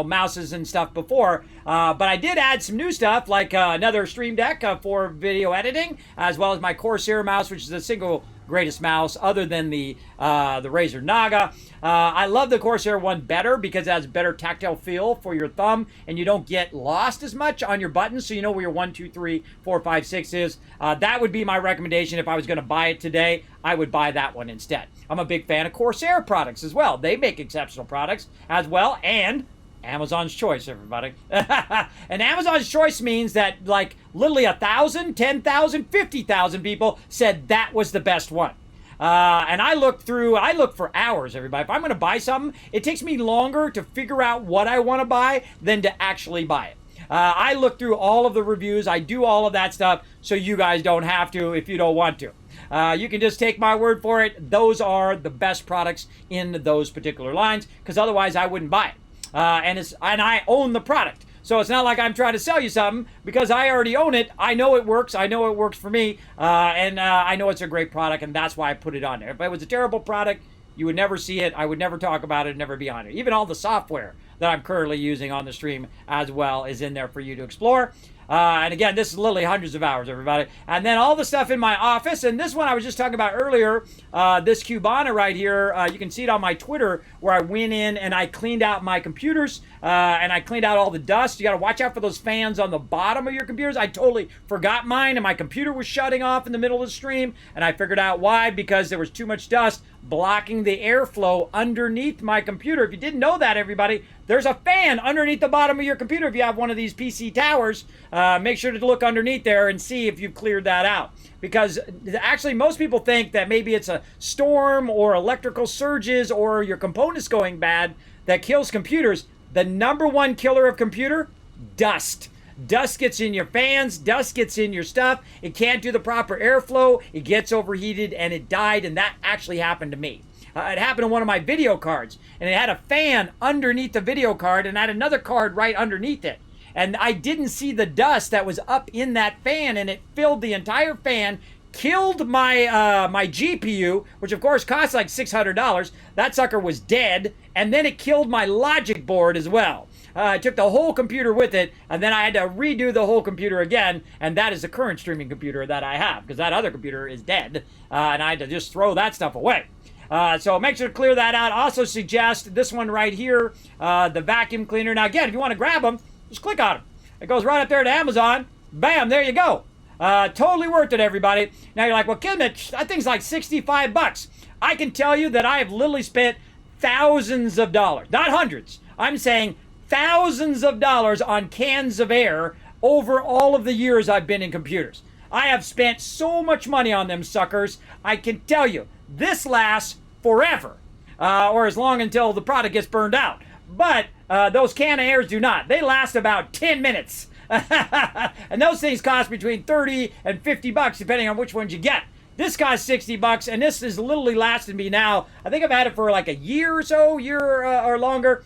mouses and stuff before, but I did add some new stuff, like another Stream Deck for video editing, as well as my Corsair mouse, which is the single greatest mouse other than the Razer Naga. I love the Corsair one better because it has better tactile feel for your thumb, and you don't get lost as much on your buttons, so you know where your 1, 2, 3, 4, 5, 6 is. That would be my recommendation if I was going to buy it today. I would buy that one instead. I'm a big fan of Corsair products as well. They make exceptional products as well, and Amazon's Choice, everybody. And Amazon's Choice means that, like, literally 1,000, 10,000, 50,000 people said that was the best one. And I look for hours, everybody. If I'm going to buy something, it takes me longer to figure out what I want to buy than to actually buy it. I look through all of the reviews. I do all of that stuff so you guys don't have to if you don't want to. You can just take my word for it. Those are the best products in those particular lines, because otherwise I wouldn't buy it. And I own the product. So it's not like I'm trying to sell you something, because I already own it. I know it works. I know it works for me. And I know it's a great product, and that's why I put it on there. If it was a terrible product, you would never see it. I would never talk about it, never be on it. Even all the software that I'm currently using on the stream as well is in there for you to explore. And again, this is literally hundreds of hours, everybody. And then all the stuff in my office. And this one I was just talking about earlier, this Cubana right here, you can see it on my Twitter, where I went in and I cleaned out my computers and I cleaned out all the dust. You got to watch out for those fans on the bottom of your computers. I totally forgot mine, and my computer was shutting off in the middle of the stream. And I figured out why, because there was too much dust blocking the airflow underneath my computer. If you didn't know that, everybody, there's a fan underneath the bottom of your computer. If you have one of these PC towers, make sure to look underneath there and see if you've cleared that out. Because actually most people think that maybe it's a storm or electrical surges or your components going bad that kills computers. The number one killer of computer? Dust. Dust gets in your fans, dust gets in your stuff. It can't do the proper airflow. It gets overheated and it died, and that actually happened to me. It happened to one of my video cards, and it had a fan underneath the video card and had another card right underneath it. And I didn't see the dust that was up in that fan, and it filled the entire fan, killed my my GPU, which of course cost like $600. That sucker was dead, and then it killed my logic board as well. I took the whole computer with it, and then I had to redo the whole computer again, and that is the current streaming computer that I have, because that other computer is dead, and I had to just throw that stuff away. So make sure to clear that out. Also suggest this one right here, the vacuum cleaner. Now again, if you want to grab them, just click on them. It goes right up there to Amazon. Bam, there you go. Totally worth it, everybody. Now you're like, well, Kismet, that thing's like 65 bucks. I can tell you that I have literally spent thousands of dollars, not hundreds. I'm saying thousands of dollars on cans of air over all of the years I've been in computers. I have spent so much money on them suckers. I can tell you, this lasts forever, or as long until the product gets burned out. But those can of airs do not. They last about 10 minutes. And those things cost between 30 and 50 bucks, depending on which ones you get. This costs 60 bucks, and this has literally lasted me now. I think I've had it for like a year or so, or longer.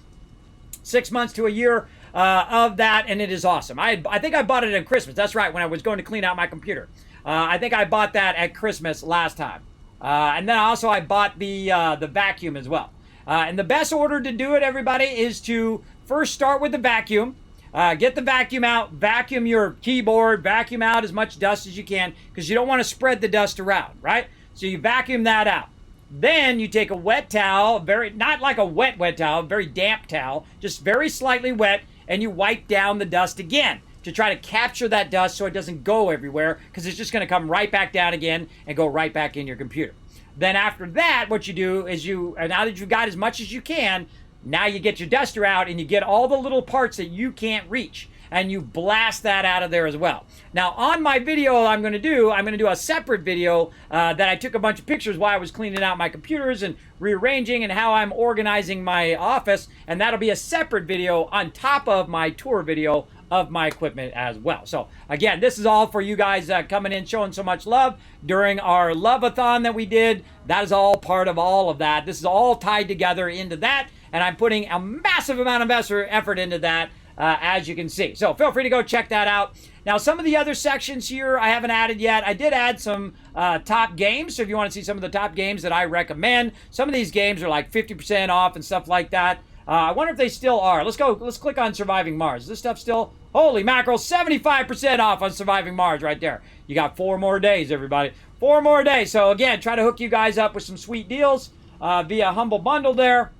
6 months to a year of that, and it is awesome. I think I bought it at Christmas. That's right, when I was going to clean out my computer. I think I bought that at Christmas last time. And then also I bought the vacuum as well. And the best order to do it, everybody, is to first start with the vacuum. Get the vacuum out, vacuum your keyboard, vacuum out as much dust as you can, because you don't want to spread the dust around, right? So you vacuum that out. Then you take a wet towel, not like a wet towel, very damp towel, just very slightly wet, and you wipe down the dust again to try to capture that dust so it doesn't go everywhere, because it's just going to come right back down again and go right back in your computer. Then after that, what you do is now that you've got as much as you can, now you get your duster out and you get all the little parts that you can't reach, and you blast that out of there as well. Now on my video I'm going to do a separate video that I took a bunch of pictures while I was cleaning out my computers and rearranging and how I'm organizing my office, and that'll be a separate video on top of my tour video of my equipment as well. So again, this is all for you guys coming in, showing so much love during our love-a-thon that we did. That is all part of all of that. This is all tied together into that, and I'm putting a massive amount of effort into that, as you can see. So feel free to go check that out. Now, some of the other sections here I haven't added yet. I did add some top games, so if you want to see some of the top games that I recommend. Some of these games are like 50% off and stuff like that. I wonder if they still are. Let's click on Surviving Mars. Is this stuff still? Holy mackerel, 75% off on Surviving Mars right there. You got 4 more days, everybody. 4 more days. So again, try to hook you guys up with some sweet deals via Humble Bundle there.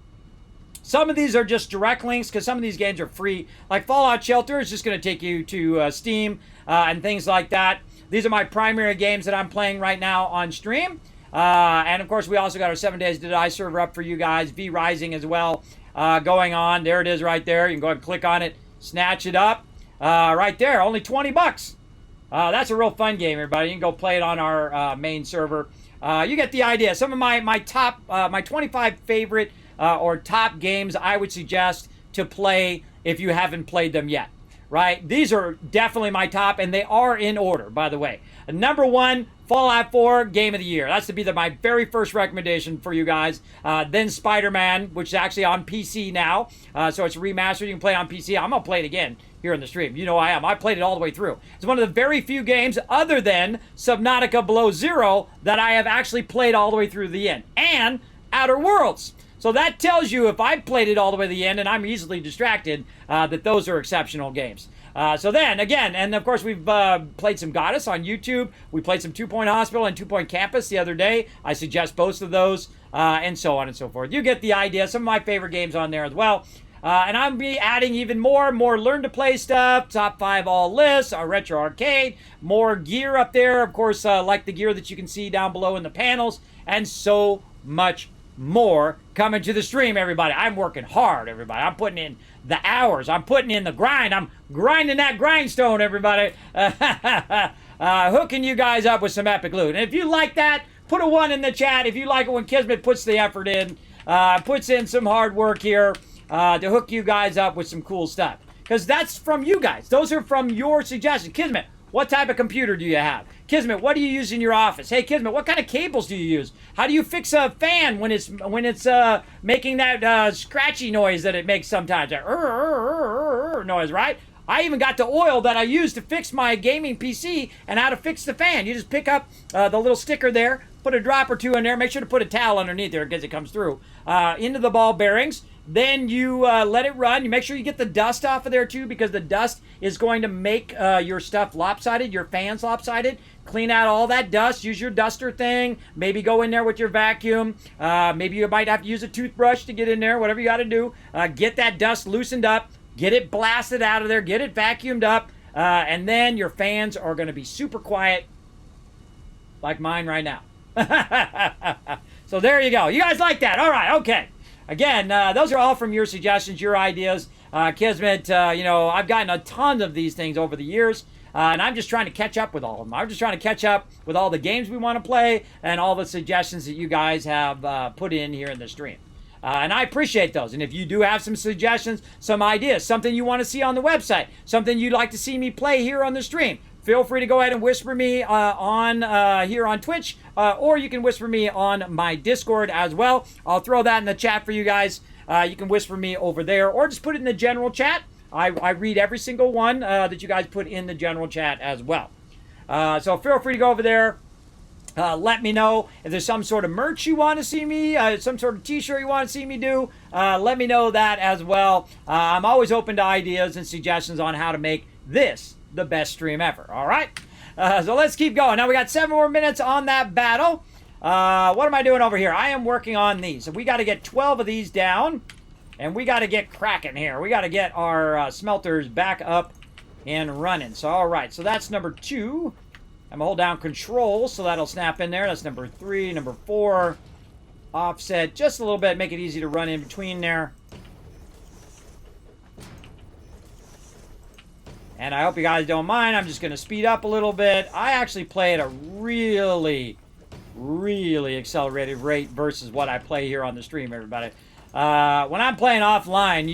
Some of these are just direct links because some of these games are free. Like Fallout Shelter is just going to take you to Steam and things like that. These are my primary games that I'm playing right now on stream. And of course, we also got our 7 Days to Die server up for you guys. V Rising as well going on. There it is right there. You can go ahead and click on it, snatch it up. Right there, only 20 bucks. That's a real fun game, everybody. You can go play it on our main server. You get the idea. Some of my top, my 25 favorite or top games I would suggest to play if you haven't played them yet, right? These are definitely my top, and they are in order, by the way. Number 1, Fallout 4 Game of the Year. That's to be my very first recommendation for you guys. Then Spider-Man, which is actually on PC now. So it's remastered. You can play it on PC. I'm going to play it again here in the stream. You know I am. I played it all the way through. It's one of the very few games other than Subnautica Below Zero that I have actually played all the way through the end. And Outer Worlds. So that tells you, if I've played it all the way to the end and I'm easily distracted, that those are exceptional games. So then, again, and of course we've played some Goddess on YouTube. We played some 2 Point Hospital and 2 Point Campus the other day. I suggest both of those, and so on and so forth. You get the idea. Some of my favorite games on there as well. And I'm be adding even more learn to play stuff, top 5 all lists, our retro arcade, more gear up there, of course, like the gear that you can see down below in the panels, and so much more coming to the stream, everybody. I'm working hard, everybody. I'm putting in the hours. I'm putting in the grind. I'm grinding that grindstone, everybody. Hooking you guys up with some epic loot. And if you like that, put a 1 in the chat. If you like it when Kismet puts the effort in, puts in some hard work here to hook you guys up with some cool stuff. Because that's from you guys. Those are from your suggestions. Kismet, what type of computer do you have? Kismet, what do you use in your office? Hey, Kismet, what kind of cables do you use? How do you fix a fan when it's making that scratchy noise that it makes sometimes? That noise, right? I even got the oil that I use to fix my gaming PC and how to fix the fan. You just pick up the little sticker there, put a drop or two in there, make sure to put a towel underneath there in case it comes through, into the ball bearings. Then you let it run. You make sure you get the dust off of there too, because the dust is going to make your stuff lopsided, your fans lopsided. Clean out all that dust. Use your duster thing. Maybe go in there with your vacuum. Maybe you might have to use a toothbrush to get in there, whatever you got to do. Get that dust loosened up. Get it blasted out of there. Get it vacuumed up. And then your fans are going to be super quiet, like mine right now. So there you go. You guys like that? All right. Okay. Again, those are all from your suggestions, your ideas. Kismet, you know, I've gotten a ton of these things over the years, and I'm just trying to catch up with all of them. I'm just trying to catch up with all the games we want to play and all the suggestions that you guys have put in here in the stream. And I appreciate those. And if you do have some suggestions, some ideas, something you want to see on the website, something you'd like to see me play here on the stream, feel free to go ahead and whisper me on here on Twitch, or you can whisper me on my Discord as well. I'll throw that in the chat for you guys. You can whisper me over there, or just put it in the general chat. I read every single one that you guys put in the general chat as well. So feel free to go over there. Let me know if there's some sort of merch you want to see me, some sort of t-shirt you want to see me do. Let me know that as well. I'm always open to ideas and suggestions on how to make this the best stream ever. All right? So let's keep going. Now we got 7 more minutes on that battle. What am I doing over here? I am working on these. So we got to get 12 of these down, and we got to get cracking here. We got to get our smelters back up and running. So, all right. So that's number 2. I'm going to hold down control, so that'll snap in there. That's number 3. Number 4. Offset just a little bit. Make it easy to run in between there. And I hope you guys don't mind. I'm just going to speed up a little bit. I actually play at a really, really accelerated rate versus what I play here on the stream, everybody. When I'm playing offline,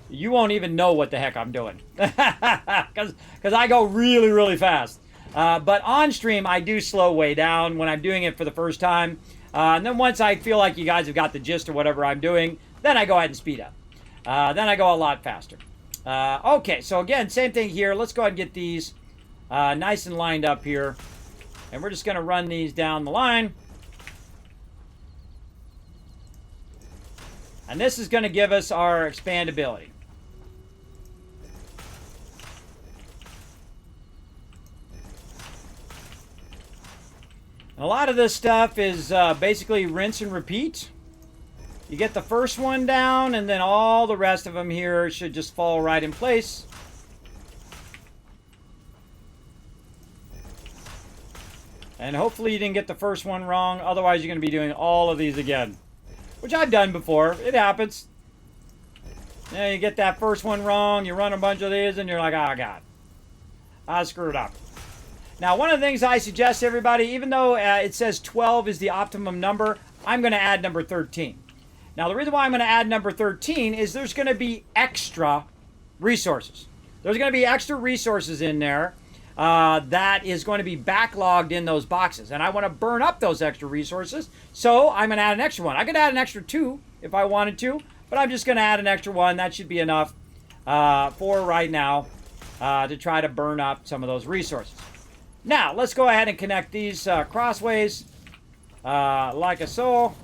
you won't even know what the heck I'm doing. Because I go really, really fast. But on stream, I do slow way down when I'm doing it for the first time. And then once I feel like you guys have got the gist of whatever I'm doing, then I go ahead and speed up. Then I go a lot faster. Okay, so again, same thing here. Let's go ahead and get these nice and lined up here. And we're just going to run these down the line. And this is going to give us our expandability. And a lot of this stuff is basically rinse and repeat. You get the first one down, and then all the rest of them here should just fall right in place. And hopefully you didn't get the first one wrong. Otherwise, you're going to be doing all of these again. Which I've done before. It happens. Yeah, you get that first one wrong. You run a bunch of these, and you're like, oh, God. I screwed up. Now, one of the things I suggest to everybody, even though it says 12 is the optimum number, I'm going to add number 13. Now, the reason why I'm going to add number 13 is there's going to be extra resources. There's going to be extra resources in there that is going to be backlogged in those boxes. And I want to burn up those extra resources, so I'm going to add an extra one. I could add an extra 2 if I wanted to, but I'm just going to add an extra 1. That should be enough for right now to try to burn up some of those resources. Now, let's go ahead and connect these crossways like so.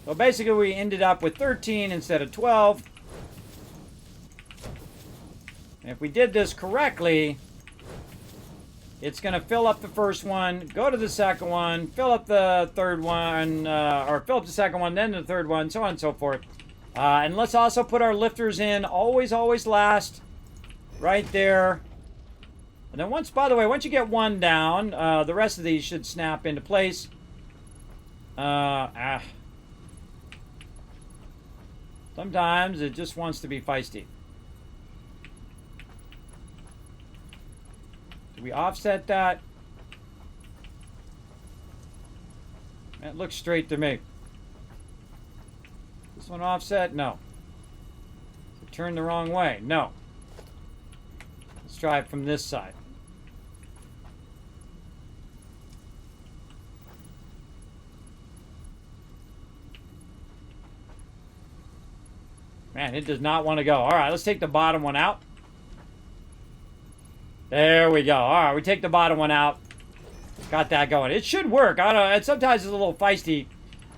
So basically, we ended up with 13 instead of 12. And if we did this correctly, it's going to fill up the first one, go to the second one, fill up the third one, or fill up the second one, then the third one, so on and so forth. And let's also put our lifters in, always, always last, right there. And then once, by the way, once you get one down, the rest of these should snap into place. Sometimes it just wants to be feisty. Do we offset that? That looks straight to me. This one offset? No. So turn the wrong way. No. Let's try it from this side. Man, it does not want to go. All right, let's take the bottom one out. There we go. All right, we take the bottom one out. Got that going. It should work. I don't know. Sometimes it's a little feisty.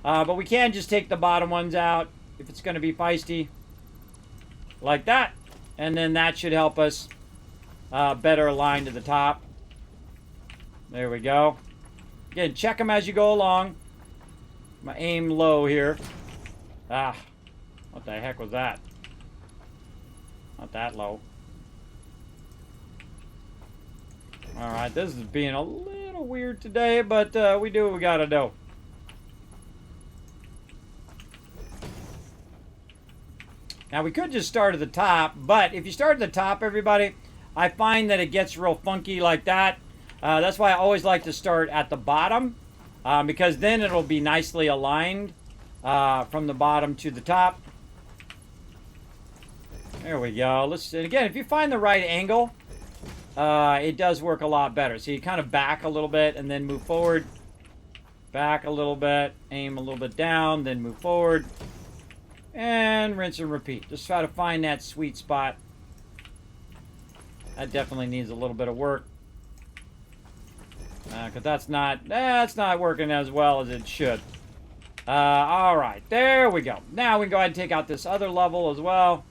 But we can just take the bottom ones out if it's going to be feisty. Like that. And then that should help us better align to the top. There we go. Again, check them as you go along. My aim low here. Ah. What the heck was that? Not that low. Alright, this is being a little weird today, but we do what we gotta do. Now, we could just start at the top, but if you start at the top, everybody, I find that it gets real funky like that. That's why I always like to start at the bottom, because then it'll be nicely aligned from the bottom to the top. There we go. And again, if you find the right angle, it does work a lot better. So you kind of back a little bit and then move forward. Back a little bit, aim a little bit down, then move forward. And rinse and repeat. Just try to find that sweet spot. That definitely needs a little bit of work. Because that's not working as well as it should. Alright, there we go. Now we can go ahead and take out this other level as well.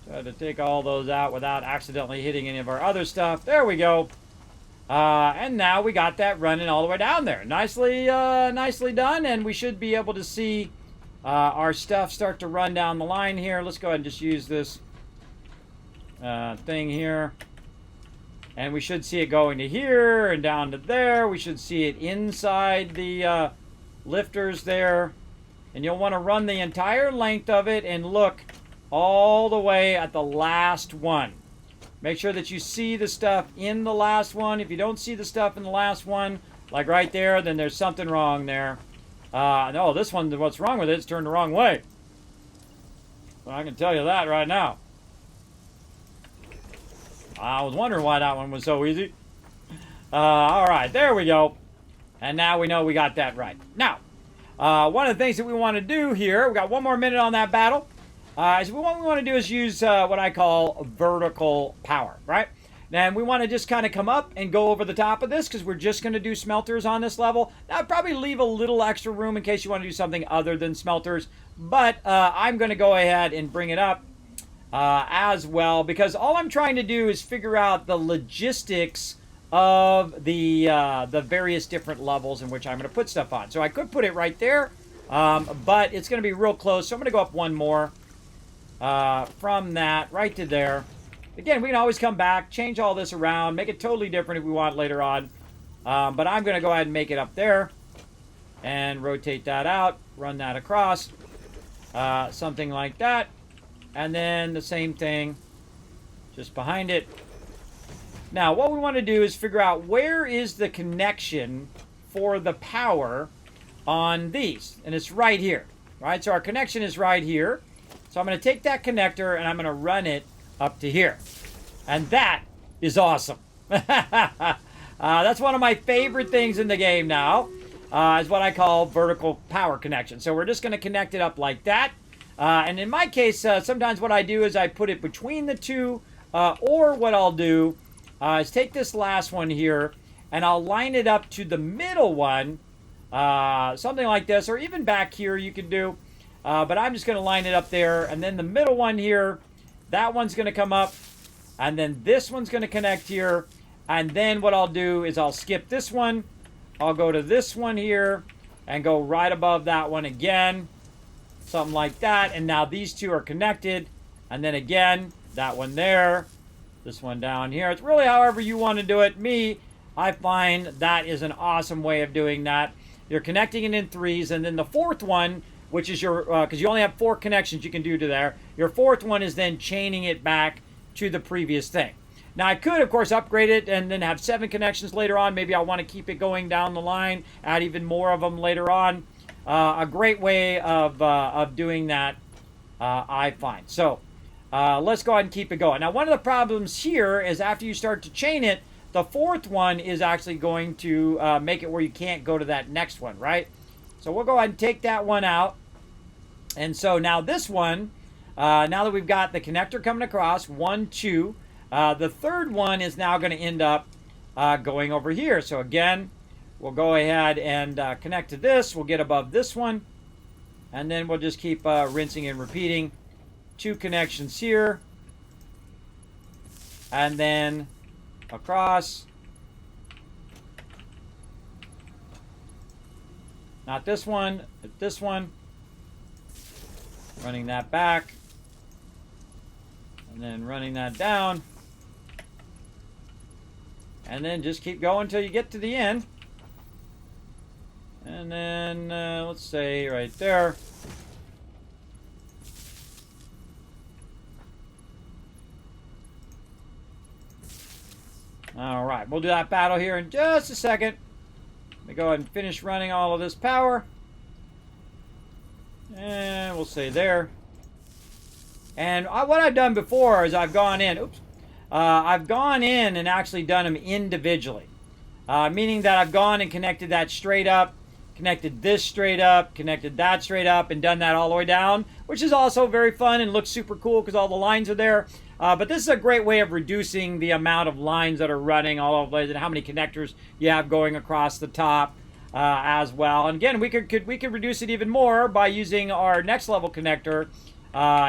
Try to take all those out without accidentally hitting any of our other stuff. There we go. And now we got that running all the way down there. Nicely done, and we should be able to see our stuff start to run down the line here. Let's go ahead and just use this thing here. And we should see it going to here and down to there. We should see it inside the lifters there. And you'll want to run the entire length of it and look all the way at the last one. Make sure that you see the stuff in the last one. If you don't see the stuff in the last one, like right there, then there's something wrong there. No, this one, what's wrong with it? It's turned the wrong way. Well, I can tell you that right now. I was wondering why that one was so easy. All right, there we go. And now we know we got that right. Now, one of the things that we want to do here, we got one more minute on that battle. What we want to do is use what I call vertical power, right? And we want to just kind of come up and go over the top of this because we're just going to do smelters on this level. Now, I'd probably leave a little extra room in case you want to do something other than smelters. But I'm going to go ahead and bring it up as well because all I'm trying to do is figure out the logistics of the various different levels in which I'm going to put stuff on. So I could put it right there, but it's going to be real close. So I'm going to go up one more. From that right to there. Again, we can always come back, change all this around, make it totally different if we want later on. But I'm going to go ahead and make it up there and rotate that out, run that across, something like that. And then the same thing just behind it. Now, what we want to do is figure out where is the connection for the power on these. And it's right here, right? So our connection is right here. So I'm going to take that connector and I'm going to run it up to here. And that is awesome. That's one of my favorite things in the game now. Is what I call vertical power connection. So we're just going to connect it up like that. And in my case, sometimes what I do is I put it between the two. Or what I'll do is take this last one here and I'll line it up to the middle one. Something like this. Or even back here you can do. But I'm just going to line it up there. And then the middle one here, that one's going to come up. And then this one's going to connect here. And then what I'll do is I'll skip this one. I'll go to this one here and go right above that one again. Something like that. And now these two are connected. And then again, that one there. This one down here. It's really however you want to do it. Me, I find that is an awesome way of doing that. You're connecting it in threes. And then the fourth one, which is your, because you only have 4 connections you can do to there. Your fourth one is then chaining it back to the previous thing. Now, I could, of course, upgrade it and then have 7 connections later on. Maybe I want to keep it going down the line, add even more of them later on. A great way of doing that I find. So let's go ahead and keep it going. Now, one of the problems here is after you start to chain it, the fourth one is actually going to make it where you can't go to that next one, right? So we'll go ahead and take that one out. And so now this one, now that we've got the connector coming across, 1, 2, the third one is now going to end up going over here. So again, we'll go ahead and connect to this. We'll get above this one. And then we'll just keep rinsing and repeating. 2 connections here. And then across. Not this one, but this one. Running that back. And then running that down. And then just keep going until you get to the end. And then, let's say right there. All right, we'll do that battle here in just a second. Let me go ahead and finish running all of this power. And we'll say there. And what I've done before is I've gone in, I've gone in and actually done them individually. Meaning that I've gone and connected that straight up, connected this straight up, connected that straight up, and done that all the way down, which is also very fun and looks super cool because all the lines are there. But this is a great way of reducing the amount of lines that are running all over the place and how many connectors you have going across the top as well. And again, we could reduce it even more by using our next level connector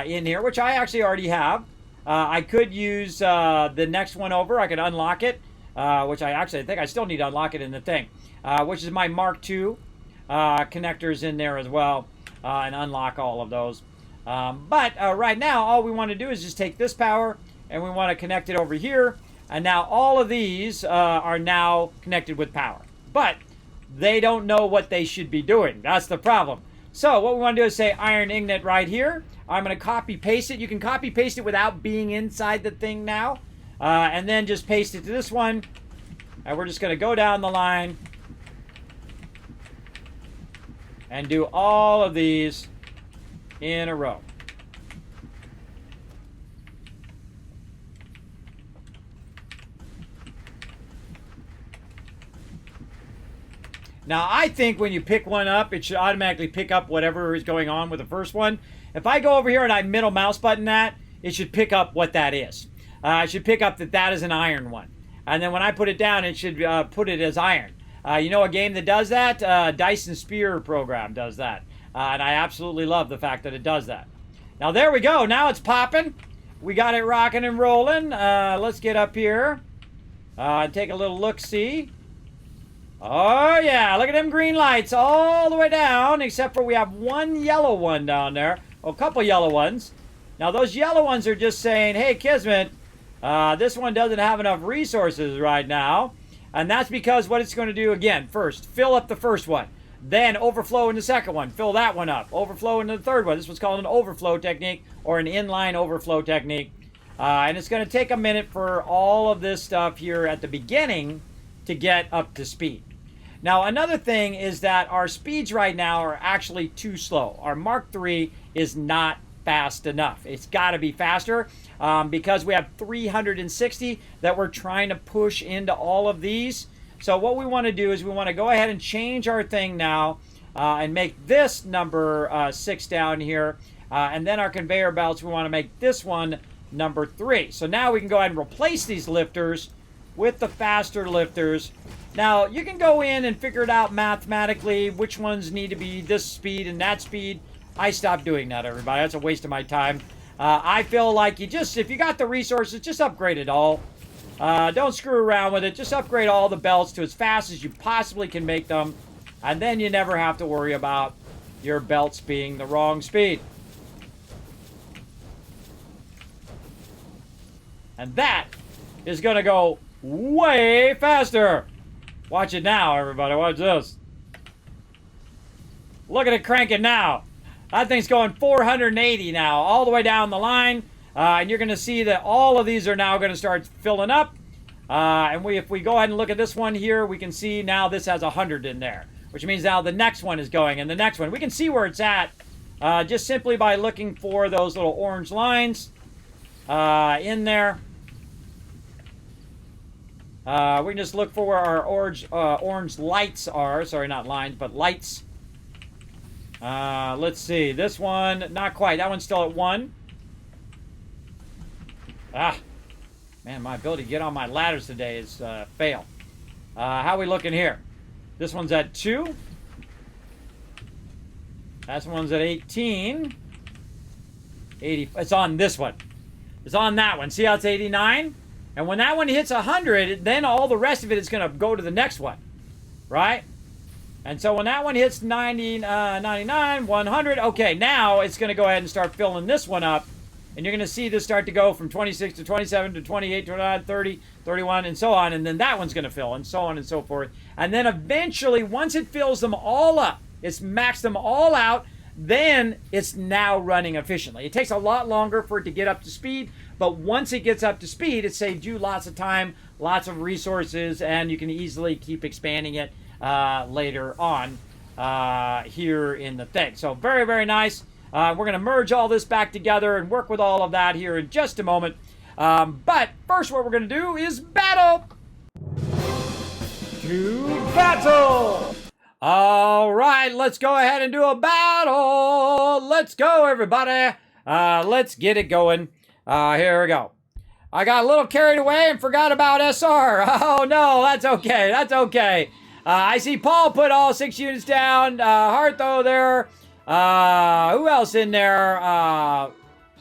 in here, which I actually already have. I could use the next one over. I could unlock it, which I think I still need to unlock it in the thing, which is my Mark II connectors in there as well, and unlock all of those. But right now, all we want to do is just take this power, and we want to connect it over here. And now all of these are now connected with power. But they don't know what they should be doing. That's the problem. So what we want to do is say iron ingot right here. I'm going to copy paste it. You can copy paste it without being inside the thing now. And then just paste it to this one. And we're just going to go down the line and do all of these in a row. Now, I think when you pick one up, it should automatically pick up whatever is going on with the first one. If I go over here and I middle mouse button that, it should pick up what that is. It should pick up that that is an iron one. And then when I put it down, it should put it as iron. You know a game that does that? Dyson Spear program does that. And I absolutely love the fact that it does that. Now, there we go. Now it's popping. We got it rocking and rolling. Let's get up here and take a little look-see. Oh, yeah. Look at them green lights all the way down, except for we have one yellow one down there. Oh, a couple yellow ones. Now, those yellow ones are just saying, hey, Kismet, this one doesn't have enough resources right now. And that's because what it's going to do, again, first, fill up the first one. Then overflow in the second one. Fill that one up. Overflow into the third one. This was called an overflow technique or an inline overflow technique. And it's going to take a minute for all of this stuff here at the beginning to get up to speed. Now, another thing is that our speeds right now are actually too slow. Our Mark III is not fast enough. It's got to be faster because we have 360 that we're trying to push into all of these. So what we want to do is we want to go ahead and change our thing now and make this number 6 down here. And then our conveyor belts, we want to make this one number 3. So now we can go ahead and replace these lifters with the faster lifters. Now, you can go in and figure it out mathematically, which ones need to be this speed and that speed. I stopped doing that, everybody. That's a waste of my time. I feel like if you got the resources, just upgrade it all. Don't screw around with it. Just upgrade all the belts to as fast as you possibly can make them. And then you never have to worry about your belts being the wrong speed. And that is going to go way faster. Watch it now, everybody. Watch this. Look at it cranking now. That thing's going 480 now, all the way down the line. And you're going to see that all of these are now going to start filling up. And if we go ahead and look at this one here, we can see now this has 100 in there, which means now the next one is going and the next one. We can see where it's at just simply by looking for those little orange lines in there. We can just look for where our orange lights are. Sorry, not lines, but lights. Let's see. This one, not quite. That one's still at 1. Ah, man, my ability to get on my ladders today is fail. How are we looking here? This one's at 2. That one's at 18. 80. It's on this one. It's on that one. See how it's 89? And when that one hits 100, then all the rest of it is going to go to the next one. Right? And so when that one hits 90, 99, 100, okay, now it's going to go ahead and start filling this one up. And you're going to see this start to go from 26 to 27 to 28, 29, 30, 31, and so on. And then that one's going to fill, and so on and so forth. And then eventually, once it fills them all up, it's maxed them all out, then it's now running efficiently. It takes a lot longer for it to get up to speed, but once it gets up to speed, it saves you lots of time, lots of resources, and you can easily keep expanding it later on here in the thing. So very, very nice. We're going to merge all this back together and work with all of that here in just a moment. But first what we're going to do is battle. To battle. All right, let's go ahead and do a battle. Let's go, everybody. Let's get it going. Here we go. I got a little carried away and forgot about SR. Oh, no, that's okay. That's okay. I see Paul put all 6 units down. Hartho there. Who else in there?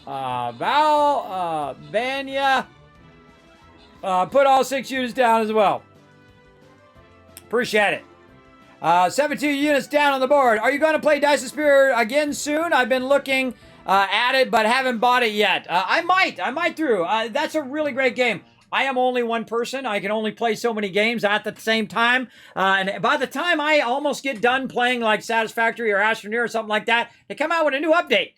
Val, Vanya. Put all 6 units down as well. Appreciate it. 72 units down on the board. Are you going to play Dice of Spear again soon? I've been looking at it, but haven't bought it yet. I might through. That's a really great game. I am only one person. I can only play so many games at the same time. And by the time I almost get done playing like Satisfactory or Astroneer or something like that, they come out with a new update.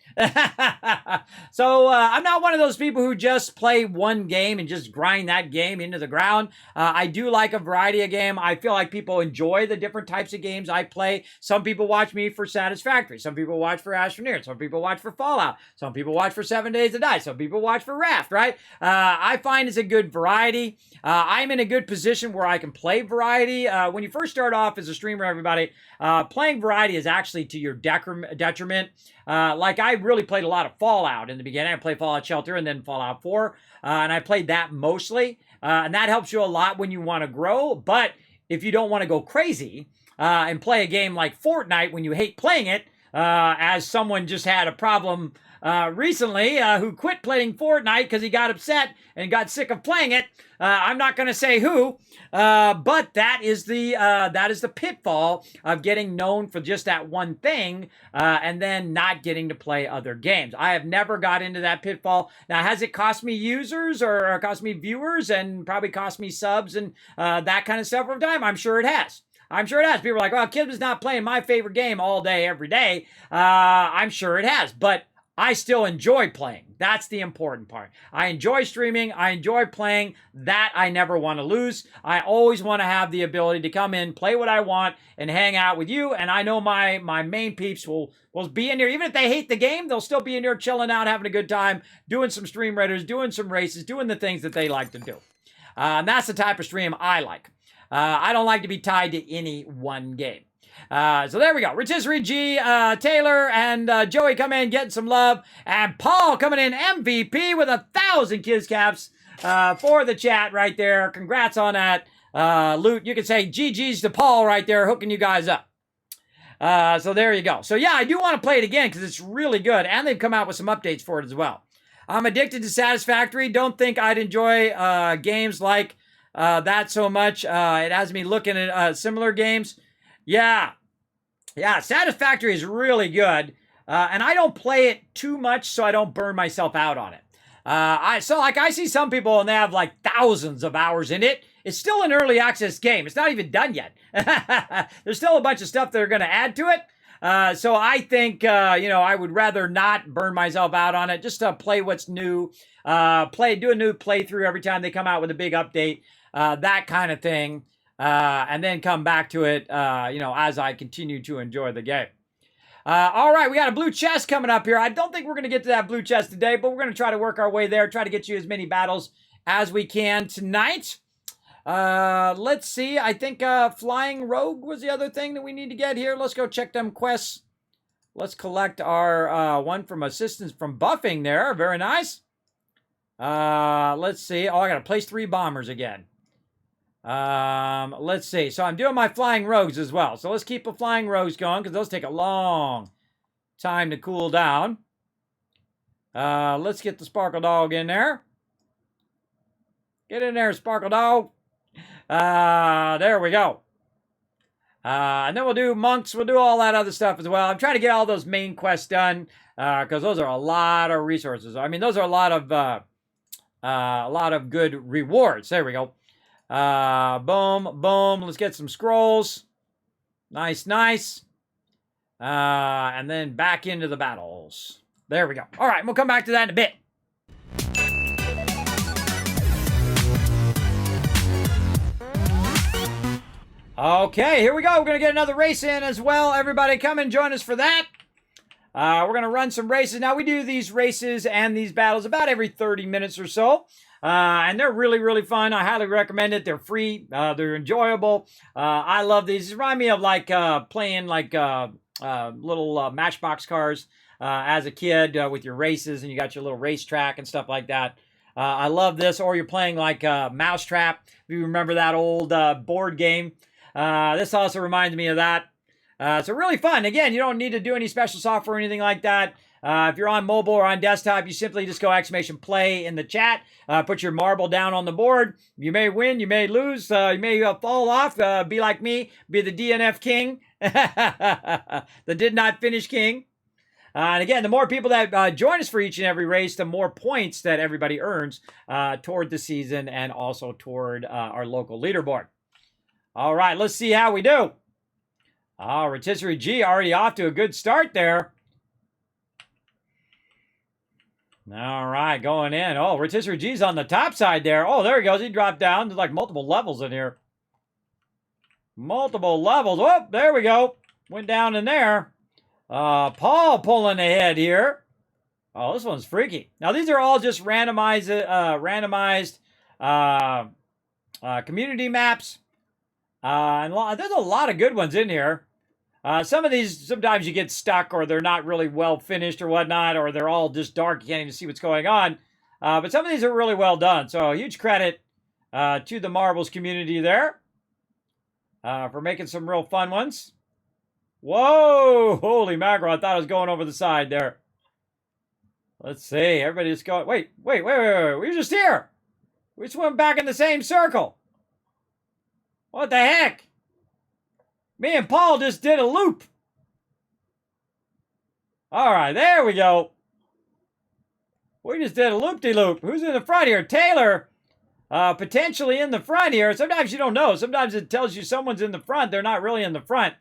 So I'm not one of those people who just play one game and just grind that game into the ground. I do like a variety of game. I feel like people enjoy the different types of games I play. Some people watch me for Satisfactory. Some people watch for Astroneer. Some people watch for Fallout. Some people watch for 7 Days to Die. Some people watch for Raft, right? I find it's a good variety. I'm in a good position where I can play variety. When you first start off as a streamer, everybody, playing variety is actually to your detriment. Like I really played a lot of Fallout in the beginning. I played Fallout Shelter and then Fallout 4, and I played that mostly. And that helps you a lot when you want to grow. But if you don't want to go crazy and play a game like Fortnite when you hate playing it, as someone just had a problem recently who quit playing Fortnite because he got upset and got sick of playing it. I'm not going to say who, but that is the pitfall of getting known for just that one thing and then not getting to play other games. I have never got into that pitfall. Now, has it cost me users or cost me viewers and probably cost me subs and that kind of stuff over time? I'm sure it has. I'm sure it has. People are like, well, Kismet's not playing my favorite game all day, every day. I'm sure it has, but I still enjoy playing. That's the important part. I enjoy streaming. I enjoy playing. That I never want to lose. I always want to have the ability to come in, play what I want, and hang out with you. And I know my main peeps will be in here. Even if they hate the game, they'll still be in here chilling out, having a good time, doing some stream raiders, doing some races, doing the things that they like to do. And that's the type of stream I like. I don't like to be tied to any one game. So there we go. Rotisserie G, Taylor, and Joey come in getting some love. And Paul coming in MVP with 1,000 Kiz Caps for the chat right there. Congrats on that. Loot, you can say GG's to Paul right there, hooking you guys up. So there you go. So yeah, I do want to play it again because it's really good. And they've come out with some updates for it as well. I'm addicted to Satisfactory. Don't think I'd enjoy games like that so much. It has me looking at similar games. Yeah, Satisfactory is really good, and I don't play it too much so I don't burn myself out on it. I see some people and they have like thousands of hours in it. It's still an early access game. It's not even done yet. There's still a bunch of stuff they're going to add to it. So I think, I would rather not burn myself out on it, just to play what's new, do a new playthrough every time they come out with a big update, that kind of thing. And then come back to it, as I continue to enjoy the game. All right, we got a blue chest coming up here. I don't think we're going to get to that blue chest today, but we're going to try to work our way there, try to get you as many battles as we can tonight. Let's see. I think Flying Rogue was the other thing that we need to get here. Let's go check them quests. Let's collect our one from assistance from buffing there. Very nice. Let's see. Oh, I got to place 3 bombers again. Let's see. So I'm doing my Flying Rogues as well. So let's keep the Flying Rogues going because those take a long time to cool down. Let's get the Sparkle Dog in there. Get in there, Sparkle Dog. There we go. And then we'll do monks. We'll do all that other stuff as well. I'm trying to get all those main quests done because those are a lot of resources. I mean, those are a lot of good rewards. There we go. Boom, boom. Let's get some scrolls. Nice, nice. And then back into the battles. There we go. All right, we'll come back to that in a bit. Okay, here we go. We're going to get another race in as well. Everybody come and join us for that. We're going to run some races. Now, we do these races and these battles about every 30 minutes or so. And they're really, really fun. I highly recommend it. They're free. They're enjoyable. I love these. They remind me of like playing like little Matchbox cars as a kid with your races, and you got your little racetrack and stuff like that. I love this. Or you're playing like Mousetrap. If you remember that old board game. This also reminds me of that. So really fun. Again, you don't need to do any special software or anything like that. If you're on mobile or on desktop, you simply just go !play in the chat. Put your marble down on the board. You may win, you may lose, you may fall off. Be like me, be the DNF king, the did not finish king. And again, the more people that join us for each and every race, the more points that everybody earns toward the season and also toward our local leaderboard. All right, let's see how we do. Rotisserie G already off to a good start there. All right, going in. Oh, Rotisserie G's on the top side there. Oh, there he goes. He dropped down. There's like multiple levels in here. Multiple levels. Oh, there we go. Went down in there. Paul pulling ahead here. Oh, this one's freaky. Now, these are all just randomized community maps. And there's a lot of good ones in here. Some of these, sometimes you get stuck or they're not really well finished or whatnot, or they're all just dark. You can't even see what's going on. But some of these are really well done. So huge credit to the Marbles community there for making some real fun ones. Whoa! Holy mackerel. I thought I was going over the side there. Let's see. Everybody just going. Wait. We were just here. We just went back in the same circle. What the heck? Me and Paul just did a loop. All right, there we go. We just did a loop-de-loop. Who's in the front here? Taylor, potentially in the front here. Sometimes you don't know. Sometimes it tells you someone's in the front. They're not really in the front.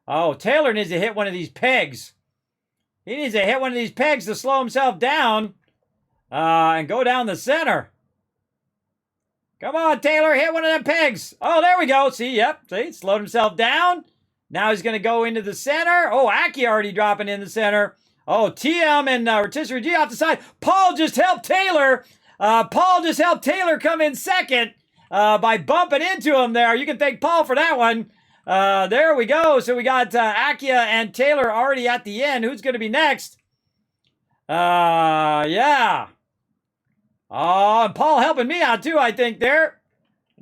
Oh, Taylor needs to hit one of these pegs. He needs to hit one of these pegs to slow himself down and go down the center. Come on, Taylor, hit one of them pegs. Oh, there we go. See, yep, see, slowed himself down. Now he's going to go into the center. Oh, Aki already dropping in the center. Oh, TM and Rotisserie G off the side. Paul just helped Taylor. Paul just helped Taylor come in second by bumping into him there. You can thank Paul for that one. There we go. So we got Akia and Taylor already at the end. Who's going to be next? Yeah. Oh, and Paul helping me out too, I think, there.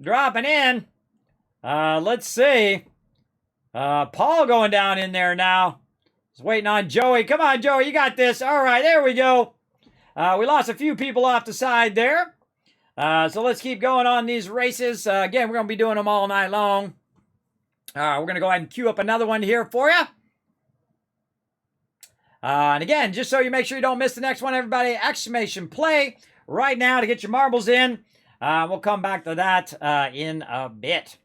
Dropping in. Let's see. Paul going down in there now. Just waiting on Joey. Come on, Joey, you got this. All right, there we go. We lost a few people off the side there. So let's keep going on these races. Again, we're going to be doing them all night long. We're going to go ahead and queue up another one here for you. And again, just so you make sure you don't miss the next one, everybody, !play right now to get your marbles in. We'll come back to that in a bit.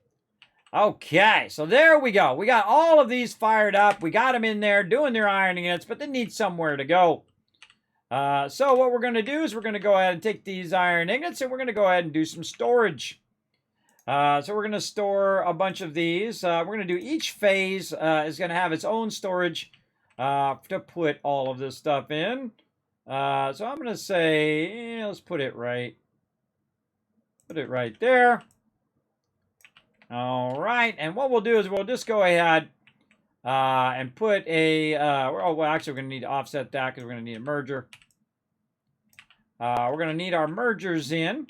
Okay, so there we go. We got all of these fired up. We got them in there doing their ironing units, but they need somewhere to go. So what we're going to do is we're going to go ahead and take these iron ingots and we're going to go ahead and do some storage. So we're going to store a bunch of these. We're going to do each phase is going to have its own storage to put all of this stuff in. So I'm going to say, let's put it right there. All right, and what we'll do is we'll just go ahead and put a, well, actually we're going to need to offset that because we're going to need a merger. We're going to need our mergers in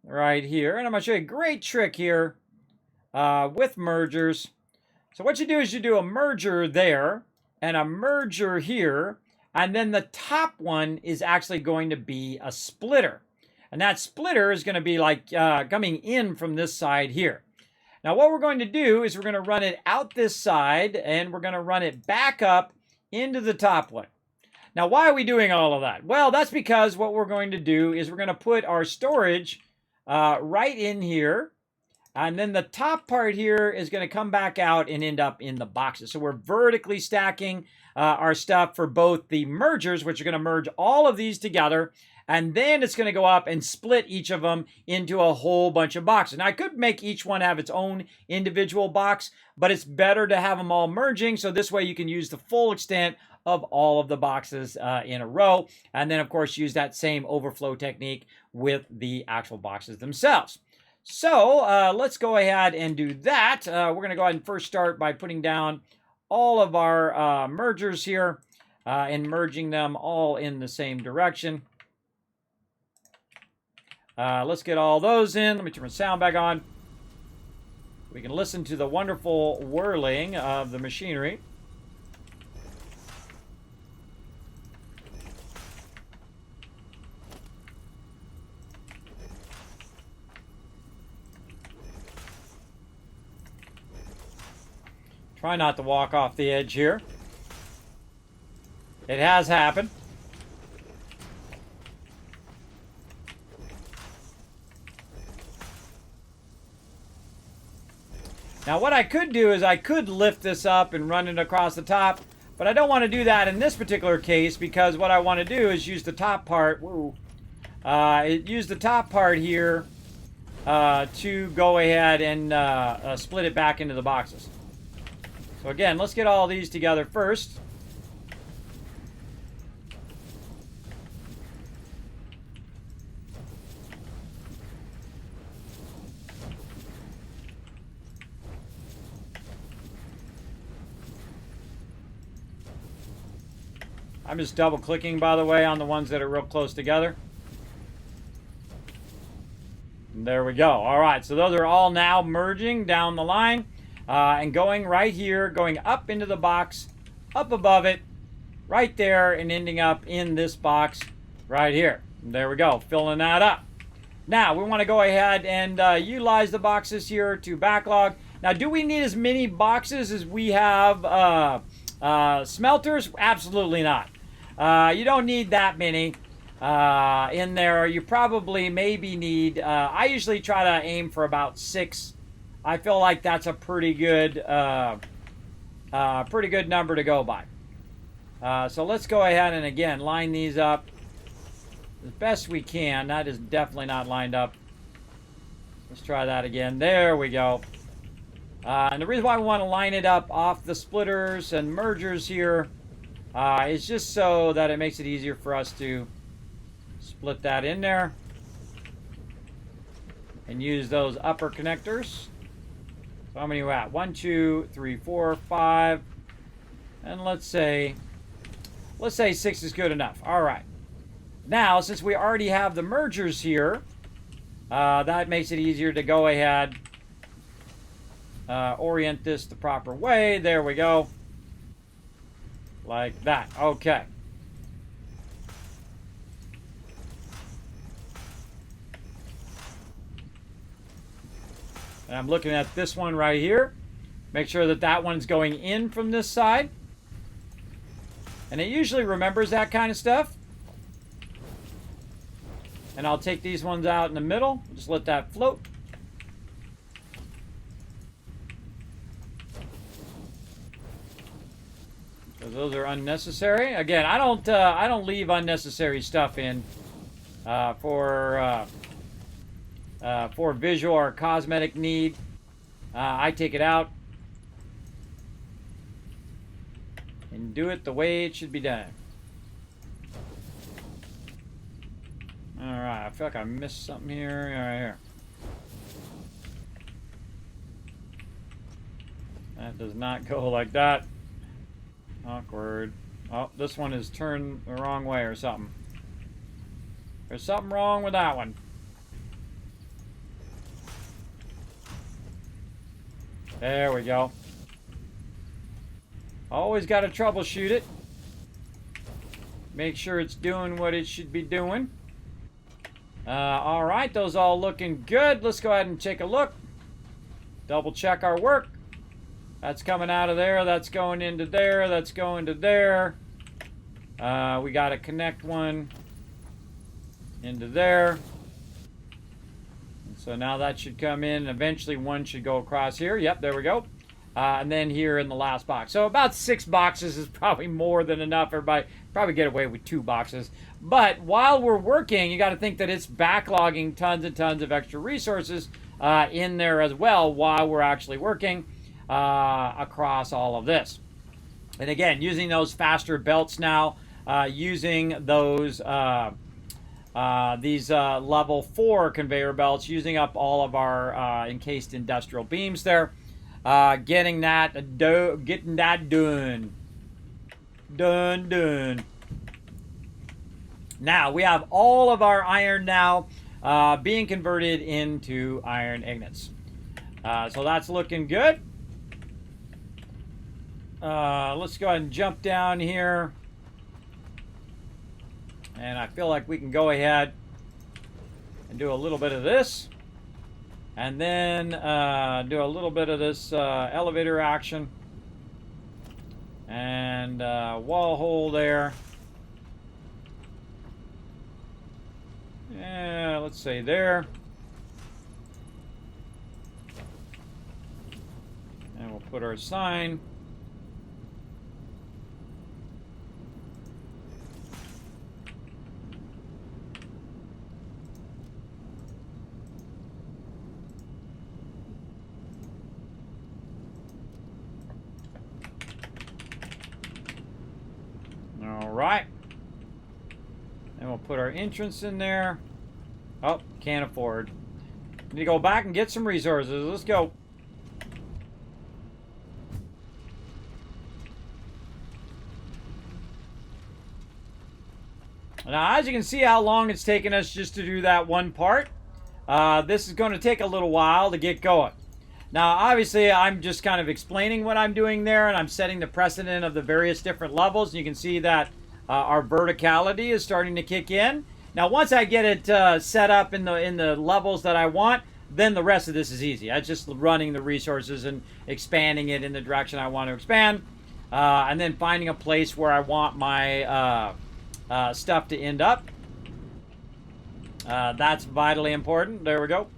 right here. And I'm going to show you a great trick here with mergers. So what you do is you do a merger there and a merger here. And then the top one is actually going to be a splitter. And that splitter is going to be like coming in from this side here. Now what we're going to do is we're going to run it out this side and we're going to run it back up into the top one. Now why are we doing all of that? Well, that's because what we're going to do is we're going to put our storage right in here. And then the top part here is going to come back out and end up in the boxes. So we're vertically stacking our stuff for both the mergers, which are going to merge all of these together. And then it's going to go up and split each of them into a whole bunch of boxes. Now, I could make each one have its own individual box, but it's better to have them all merging. So this way you can use the full extent of all of the boxes in a row. And then, of course, use that same overflow technique with the actual boxes themselves. So let's go ahead and do that. We're going to go ahead and first start by putting down all of our mergers here and merging them all in the same direction. Let's get all those in. Let me turn my sound back on. We can listen to the wonderful whirling of the machinery. Try not to walk off the edge here. It has happened. Now what I could do is I could lift this up and run it across the top, but I don't want to do that in this particular case because what I want to do is use the top part, use the top part here to go ahead and split it back into the boxes. So again, let's get all these together first. I'm just double clicking, by the way, on the ones that are real close together. And there we go. All right, so those are all now merging down the line and going right here, going up into the box, up above it, right there, and ending up in this box right here. And there we go, filling that up. Now, we want to go ahead and utilize the boxes here to backlog. Now, do we need as many boxes as we have smelters? Absolutely not. You don't need that many in there. You probably maybe need, I usually try to aim for about 6. I feel like that's a pretty good number to go by. So let's go ahead and again line these up as best we can. That is definitely not lined up. Let's try that again. There we go. And the reason why we want to line it up off the splitters and mergers here is just so that it makes it easier for us to split that in there and use those upper connectors. So how many are we at? 1, 2, 3, 4, 5, and let's say 6 is good enough. All right. Now, since we already have the mergers here, that makes it easier to go ahead, orient this the proper way. There we go. Like that. Okay. And I'm looking at this one right here. Make sure that that one's going in from this side. And it usually remembers that kind of stuff. And I'll take these ones out in the middle. Just let that float. So those are unnecessary. Again, I don't leave unnecessary stuff in for visual or cosmetic need. I take it out. and do it the way it should be done. Alright, I feel like I missed something here. Alright, here. That does not go like that. Awkward. Oh, this one is turned the wrong way or something. There's something wrong with that one. There we go. Always got to troubleshoot it. Make sure it's doing what it should be doing. Alright, those all looking good. Let's go ahead and take a look. Double check our work. That's coming out of there. That's going into there. That's going to there. We got to connect one into there. And so now that should come in. And eventually one should go across here. Yep, there we go. And then here in the last box. So about 6 boxes is probably more than enough. Everybody probably get away with 2 boxes. But while we're working, you got to think that it's backlogging tons and tons of extra resources in there as well while we're actually working across all of this. And again, using those faster belts now, using those these level 4 conveyor belts, using up all of our encased industrial beams there, getting that done. Done. Now we have all of our iron now being converted into iron ingots. So that's looking good. Let's go ahead and jump down here. And I feel like we can go ahead and do a little bit of this. And then do a little bit of this elevator action. And wall hole there. Yeah, let's say there. And we'll put our sign. Alright. And we'll put our entrance in there. Oh, can't afford. Need to go back and get some resources. Let's go. Now, as you can see how long it's taken us just to do that one part. This is going to take a little while to get going. Now, obviously, I'm just kind of explaining what I'm doing there, and I'm setting the precedent of the various different levels. And you can see that our verticality is starting to kick in. Now, once I get it set up in the levels that I want, then the rest of this is easy. I'm just running the resources and expanding it in the direction I want to expand, and then finding a place where I want my stuff to end up. That's vitally important. There we go.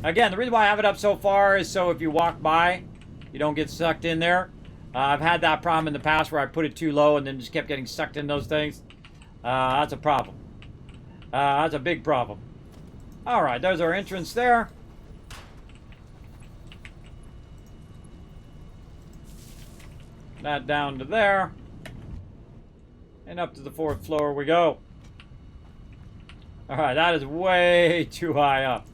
Again, the reason why I have it up so far is so if you walk by, you don't get sucked in there. I've had that problem in the past where I put it too low and then just kept getting sucked in those things. That's a problem. That's a big problem. Alright, there's our entrance there. That down to there. And up to the 4th floor we go. Alright, that is way too high up.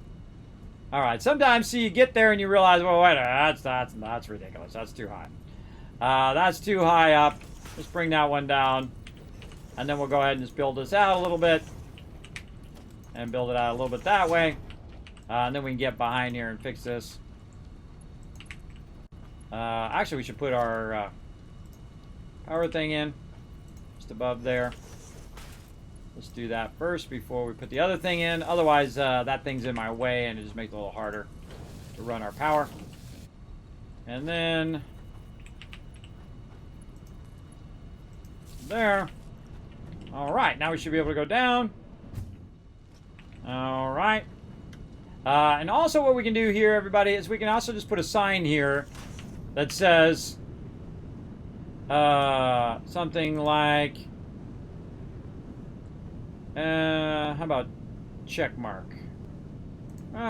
Alright, sometimes, see, you get there and you realize, well, wait, that's ridiculous. That's too high. That's too high up. Let's bring that one down. And then we'll go ahead and just build this out a little bit. And build it out a little bit that way. And then we can get behind here and fix this. Actually, we should put our power thing in. Just above there. Let's do that first before we put the other thing in. Otherwise, that thing's in my way and it just makes it a little harder to run our power. And then there. Alright, now we should be able to go down. Alright. And also what we can do here, everybody, is we can also just put a sign here that says something like how about check mark?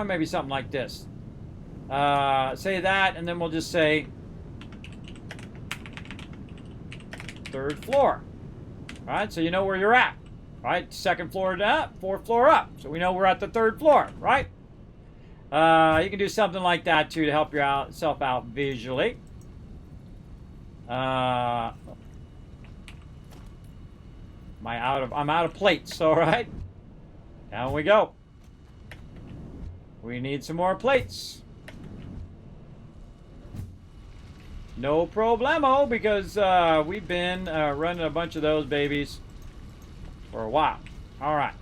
Maybe something like this. Say that, and then we'll just say third floor. All right, so you know where you're at. Right, second floor up, fourth floor up. So we know we're at the third floor, right? You can do something like that too to help yourself out visually. I'm out of plates, all right? Down we go. We need some more plates. No problemo, because we've been running a bunch of those babies for a while. All right.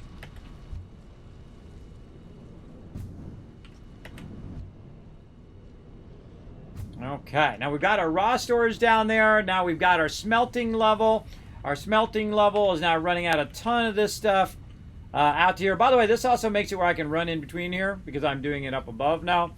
Okay, now we've got our raw storage down there. Now we've got our smelting level. Our smelting level is now running out a ton of this stuff out here. By the way, this also makes it where I can run in between here because I'm doing it up above now.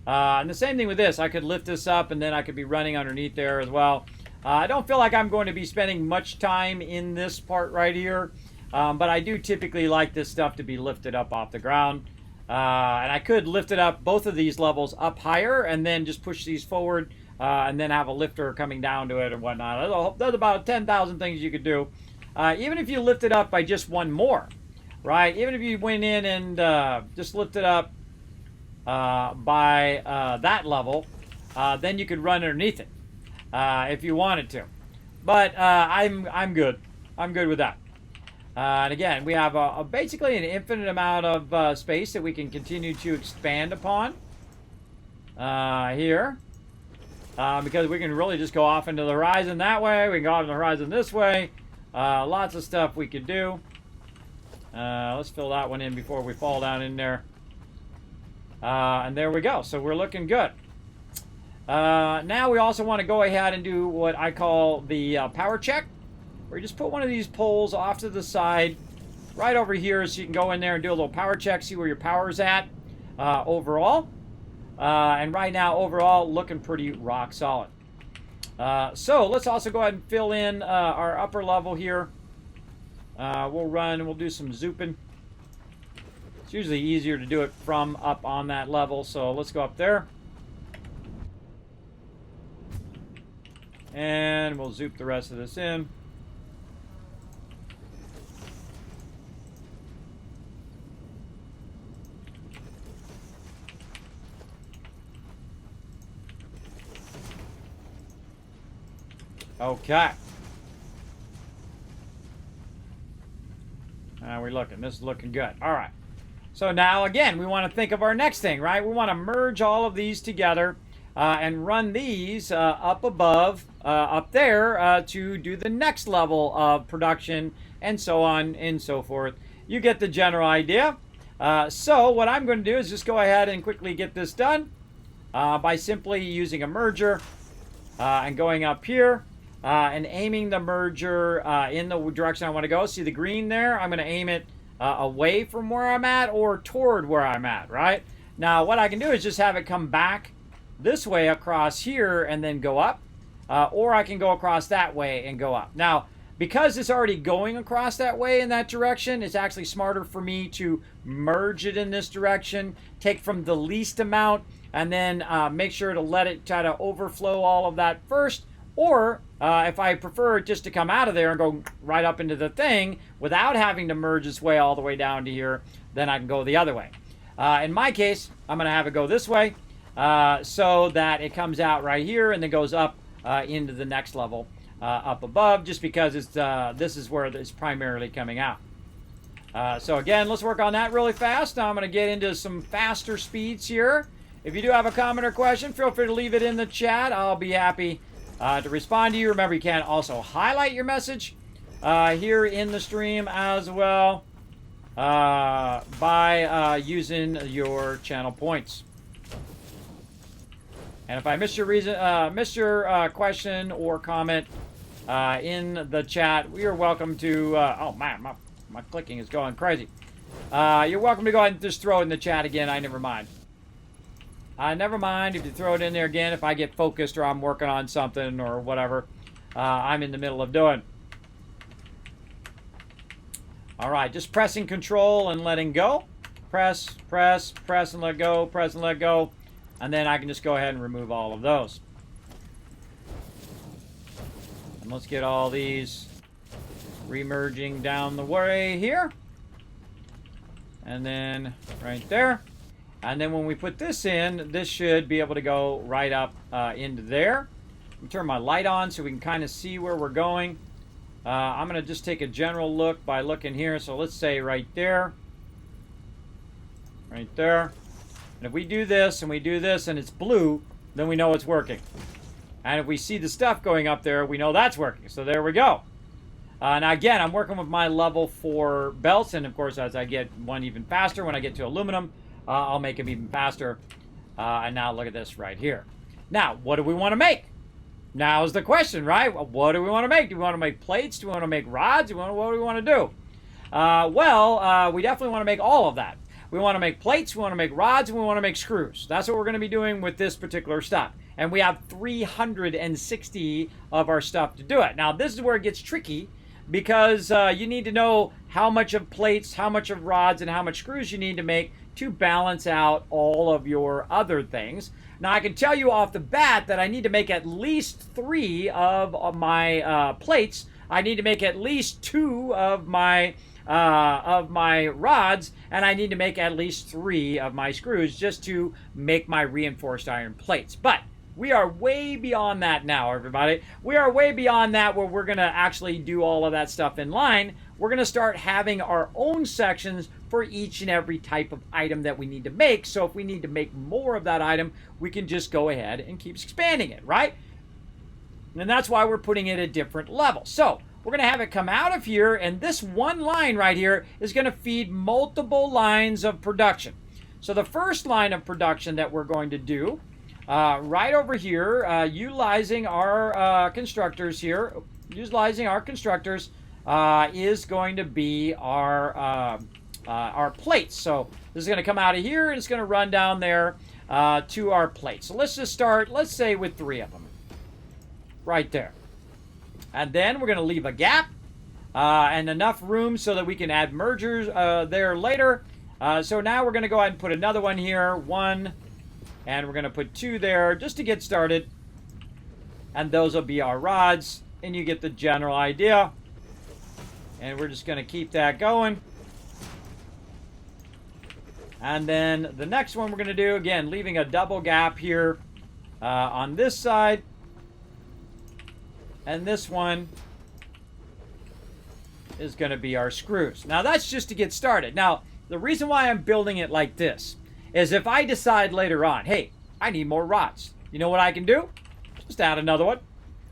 And the same thing with this. I could lift this up and then I could be running underneath there as well. I don't feel like I'm going to be spending much time in this part right here. But I do typically like this stuff to be lifted up off the ground. And I could lift it up, both of these levels up higher, and then just push these forward, and then have a lifter coming down to it and whatnot. There's about 10,000 things you could do. Even if you lift it up by just one more, right? Even if you went in and just lifted up by that level, then you could run underneath it if you wanted to. But I'm good. I'm good with that. And again, we have basically an infinite amount of space that we can continue to expand upon here. Because we can really just go off into the horizon that way. We can go off into the horizon this way. Lots of stuff we could do. Let's fill that one in before we fall down in there. And there we go. So we're looking good. Now we also want to go ahead and do what I call the power check. Where you just put one of these poles off to the side, right over here, so you can go in there and do a little power check, see where your power's at overall. And right now, overall, looking pretty rock solid. So let's also go ahead and fill in our upper level here. We'll do some zooping. It's usually easier to do it from up on that level, so let's go up there. And we'll zoop the rest of this in. Okay. How are we looking? This is looking good. All right. So now, again, we want to think of our next thing, right? We want to merge all of these together and run these up above, up there, to do the next level of production and so on and so forth. You get the general idea. So what I'm going to do is just go ahead and quickly get this done by simply using a merger and going up here. And aiming the merger in the direction I want to go. See the green there? I'm going to aim it away from where I'm at or toward where I'm at, right? Now, what I can do is just have it come back this way across here and then go up. Or I can go across that way and go up. Now, because it's already going across that way in that direction, it's actually smarter for me to merge it in this direction, take from the least amount, and then make sure to let it try to overflow all of that first. Or if I prefer just to come out of there and go right up into the thing without having to merge its way all the way down to here, then I can go the other way. In my case, I'm going to have it go this way so that it comes out right here and then goes up into the next level up above, just because it's this is where it's primarily coming out. So again, let's work on that really fast. Now I'm going to get into some faster speeds here. If you do have a comment or question, feel free to leave it in the chat. I'll be happy to respond to you. Remember, you can also highlight your message here in the stream as well by using your channel points. And if I missed your question or comment in the chat, you're welcome to. Oh man, my clicking is going crazy. You're welcome to go ahead and just throw it in the chat again. I never mind. Never mind if you throw it in there again if I get focused or I'm working on something or whatever I'm in the middle of doing. All right, just pressing control and letting go. Press, press, press and let go, press and let go. And then I can just go ahead and remove all of those. And let's get all these remerging down the way here. And then right there. And then when we put this in, this should be able to go right up into there. Let me turn my light on so we can kind of see where we're going. I'm going to just take a general look by looking here. So let's say right there. Right there. And if we do this and we do this and it's blue, then we know it's working. And if we see the stuff going up there, we know that's working. So there we go. Now again, I'm working with my level 4 belts. And of course, as I get one even faster, when I get to aluminum, I'll make them even faster. And now look at this right here. Now, what do we want to make? Now is the question, right? What do we want to make? Do we want to make plates? Do we want to make rods? What do we want to do? We definitely want to make all of that. We want to make plates, we want to make rods, and we want to make screws. That's what we're going to be doing with this particular stuff. And we have 360 of our stuff to do it. Now, this is where it gets tricky because you need to know how much of plates, how much of rods, and how much screws you need to make to balance out all of your other things. Now, I can tell you off the bat that I need to make at least 3 of my plates. I need to make at least 2 of my rods, and I need to make at least 3 of my screws just to make my reinforced iron plates. But we are way beyond that now, everybody. We are way beyond that where we're going to actually do all of that stuff in line. We're going to start having our own sections for each and every type of item that we need to make. So if we need to make more of that item, we can just go ahead and keep expanding it, right? And that's why we're putting it at different levels. So we're going to have it come out of here, and this one line right here is going to feed multiple lines of production. So the first line of production that we're going to do right over here, utilizing our constructors here, is going to be our plates. So this is going to come out of here, and it's going to run down there to our plates. So let's just start, let's say, with 3 of them. Right there. And then we're going to leave a gap and enough room so that we can add mergers there later. So now we're going to go ahead and put another one here, 1, and we're going to put 2 there just to get started. And those will be our rods, and you get the general idea. And we're just going to keep that going. And then the next one we're going to do, again, leaving a double gap here on this side. And this one is going to be our screws. Now, that's just to get started. Now, the reason why I'm building it like this is if I decide later on, hey, I need more rods, you know what I can do? Just add another one.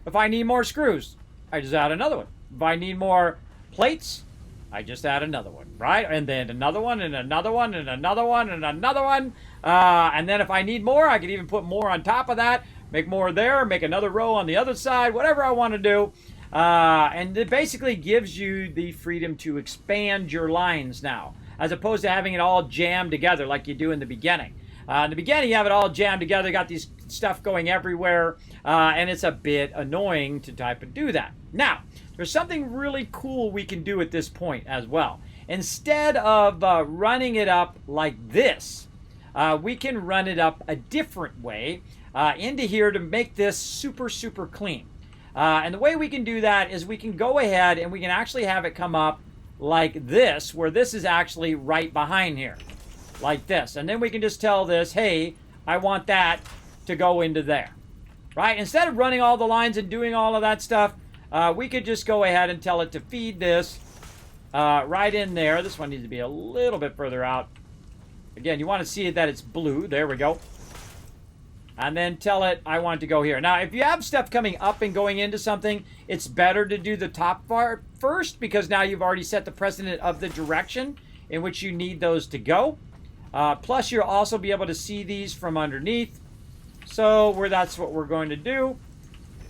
If I need more screws, I just add another one. If I need more plates, I just add another one, right? And then another one, and another one, and another one, and another one. And then if I need more, I could even put more on top of that. Make more there, make another row on the other side, whatever I want to do. And it basically gives you the freedom to expand your lines now, as opposed to having it all jammed together like you do in the beginning. In the beginning, you have it all jammed together, got these stuff going everywhere, and it's a bit annoying to type and do that. Now, there's something really cool we can do at this point as well. Instead of running it up like this, we can run it up a different way into here to make this super, super clean. And the way we can do that is we can go ahead and we can actually have it come up like this, where this is actually right behind here, like this. And then we can just tell this, hey, I want that to go into there, right? Instead of running all the lines and doing all of that stuff, we could just go ahead and tell it to feed this right in there. This one needs to be a little bit further out. Again, you want to see that it's blue. There we go. And then tell it I want it to go here. Now, if you have stuff coming up and going into something, it's better to do the top part first because now you've already set the precedent of the direction in which you need those to go. Plus, you'll also be able to see these from underneath. So that's what we're going to do.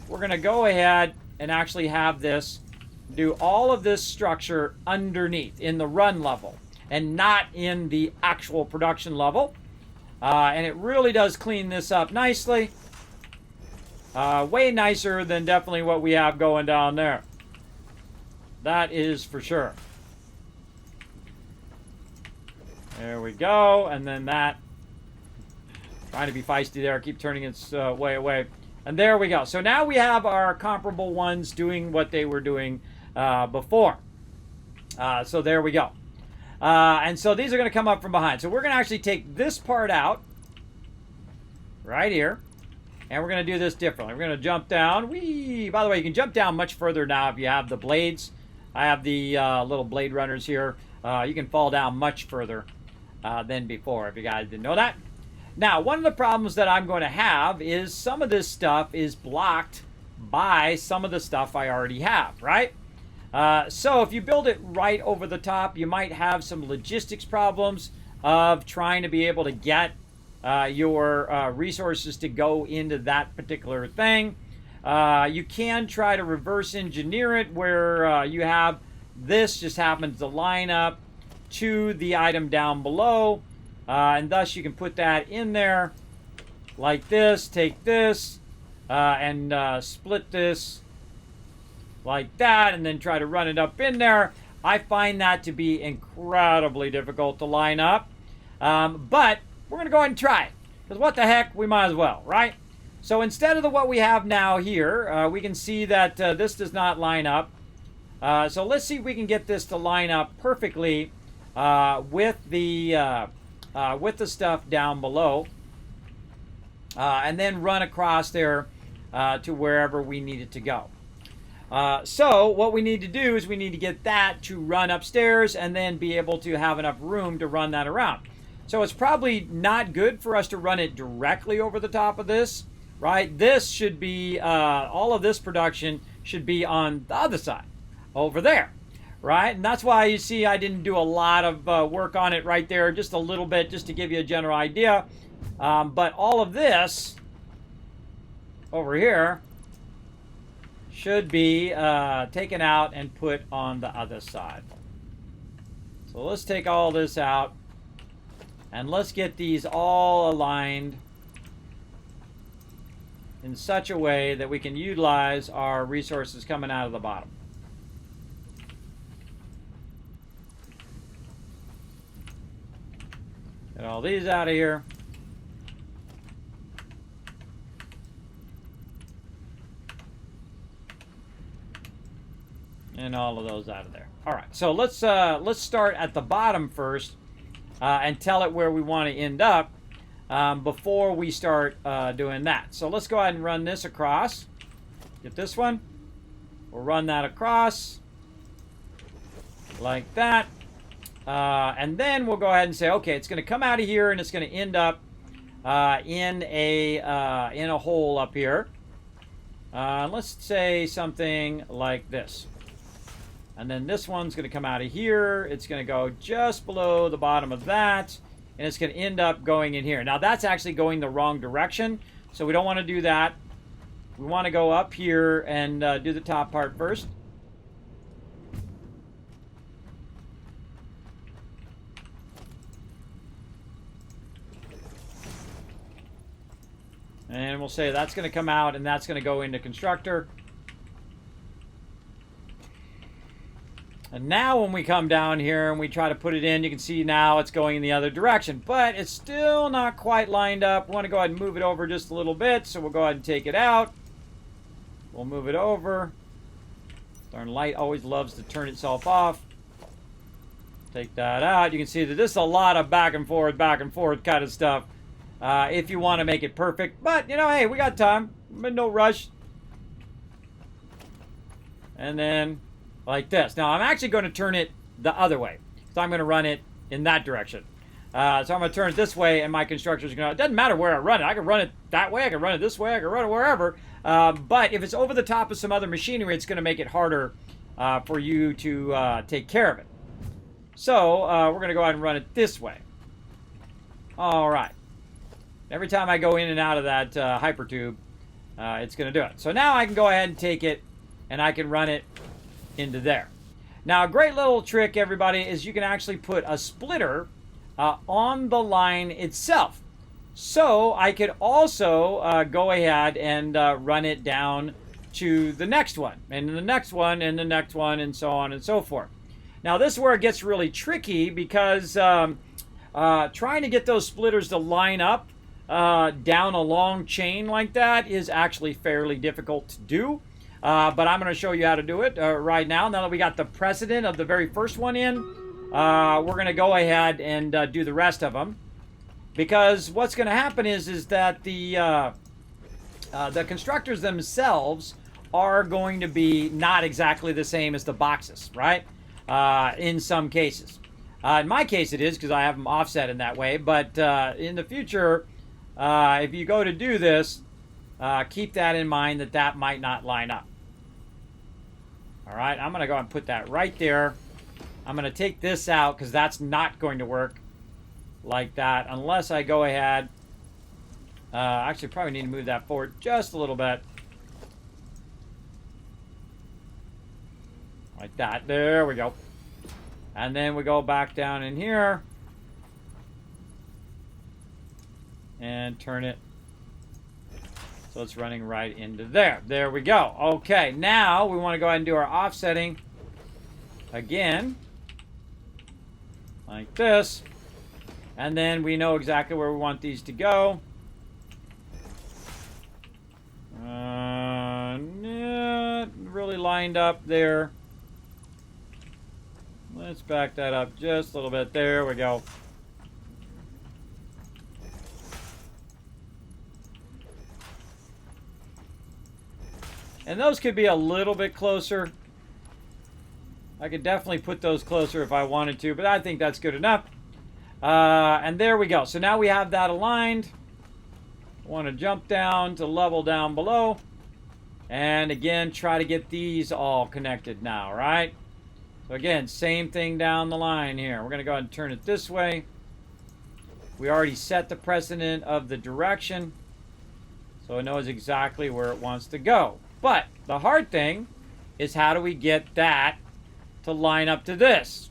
We're going to go ahead and actually have this do all of this structure underneath in the run level and not in the actual production level. And it really does clean this up nicely. Way nicer than definitely what we have going down there. That is for sure. There we go. And then that. Trying to be feisty there. Keep turning its way away. And there we go. So now we have our comparable ones doing what they were doing before. So there we go. And so these are going to come up from behind. So we're going to actually take this part out right here. And we're going to do this differently. We're going to jump down. Whee! By the way, you can jump down much further now if you have the blades. I have the little blade runners here. You can fall down much further than before, if you guys didn't know that. Now, one of the problems that I'm going to have is some of this stuff is blocked by some of the stuff I already have, right? So if you build it right over the top, you might have some logistics problems of trying to be able to get your resources to go into that particular thing. You can try to reverse engineer it where you have this just happens to line up to the item down below. And thus you can put that in there like this, take this, and split this like that, and then try to run it up in there. I find that to be incredibly difficult to line up. But we're going to go ahead and try it. Because what the heck, we might as well, right? So instead of what we have now here, we can see that this does not line up. So let's see if we can get this to line up perfectly with the stuff down below, and then run across there to wherever we need it to go. So what we need to do is we need to get that to run upstairs and then be able to have enough room to run that around. So it's probably not good for us to run it directly over the top of this, right? This should be, all of this production should be on the other side, over there. Right, and that's why you see I didn't do a lot of work on it right there, just a little bit, just to give you a general idea. But all of this over here should be taken out and put on the other side. So let's take all this out, and let's get these all aligned in such a way that we can utilize our resources coming out of the bottom. Get all these out of here. And all of those out of there. All right, so let's start at the bottom first and tell it where we want to end up before we start doing that. So let's go ahead and run this across. Get this one. We'll run that across like that. And then we'll go ahead and say, okay, it's going to come out of here and it's going to end up in a hole up here. Let's say something like this. And then this one's going to come out of here. It's going to go just below the bottom of that. And it's going to end up going in here. Now, that's actually going the wrong direction. So we don't want to do that. We want to go up here and do the top part first. And we'll say that's going to come out and that's going to go into constructor. And now when we come down here and we try to put it in, you can see now it's going in the other direction. But it's still not quite lined up. We want to go ahead and move it over just a little bit. So we'll go ahead and take it out. We'll move it over. Darn light always loves to turn itself off. Take that out. You can see that this is a lot of back and forth kind of stuff. If you want to make it perfect. But, you know, hey, we got time. No rush. And then like this. Now, I'm actually going to turn it the other way. So I'm going to run it in that direction. So I'm going to turn it this way, and my constructors are going to... It doesn't matter where I run it. I can run it that way. I can run it this way. I can run it wherever. But if it's over the top of some other machinery, it's going to make it harder for you to take care of it. So we're going to go ahead and run it this way. All right. Every time I go in and out of that hypertube, it's going to do it. So now I can go ahead and take it, and I can run it into there. Now, a great little trick, everybody, is you can actually put a splitter on the line itself. So I could also go ahead and run it down to the next one, and the next one, and the next one, and so on and so forth. Now, this is where it gets really tricky because trying to get those splitters to line up down a long chain like that is actually fairly difficult to do. But I'm going to show you how to do it right now. Now that we got the precedent of the very first one in, we're going to go ahead and do the rest of them. Because what's going to happen is that the constructors themselves are going to be not exactly the same as the boxes, right? In some cases. In my case it is, because I have them offset in that way. But in the future, if you go to do this, keep that in mind that that might not line up. All right, I'm going to go and put that right there. I'm going to take this out because that's not going to work like that unless I go ahead. Actually, probably need to move that forward just a little bit. Like that. There we go. And then we go back down in here and turn it so it's running right into there. There we go. Okay, now we want to go ahead and do our offsetting again, like this. And then we know exactly where we want these to go. Not really lined up there. Let's back that up just a little bit. There we go. And those could be a little bit closer. I could definitely put those closer if I wanted to, but I think that's good enough. And there we go. So now we have that aligned. I want to jump down to level down below. And again, try to get these all connected now, right? So again, same thing down the line here. We're going to go ahead and turn it this way. We already set the precedent of the direction, so it knows exactly where it wants to go. But the hard thing is, how do we get that to line up to this?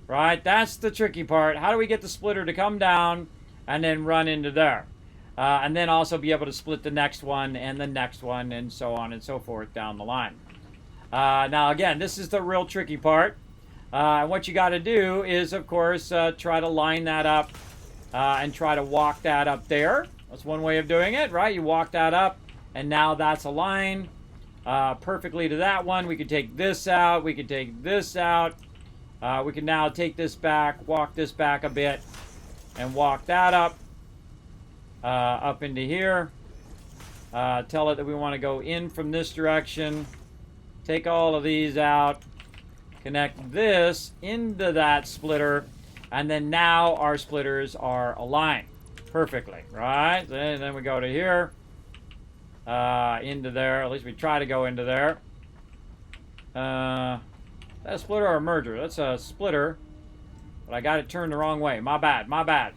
Right? That's the tricky part. How do we get the splitter to come down and then run into there? And then also be able to split the next one and the next one and so on and so forth down the line. Now again, this is the real tricky part. And what you got to do is, of course, try to line that up and try to walk that up there. That's one way of doing it, right? You walk that up, and now that's aligned perfectly to that one. We could take this out. We could take this out. We can now take this back, walk this back a bit, and walk that up into here. Tell it that we want to go in from this direction. Take all of these out. Connect this into that splitter, and then now our splitters are aligned perfectly, right? And then we go to here, into there. At least we try to go into there. That a splitter or a merger? That's a splitter, but I got it turned the wrong way. My bad, my bad.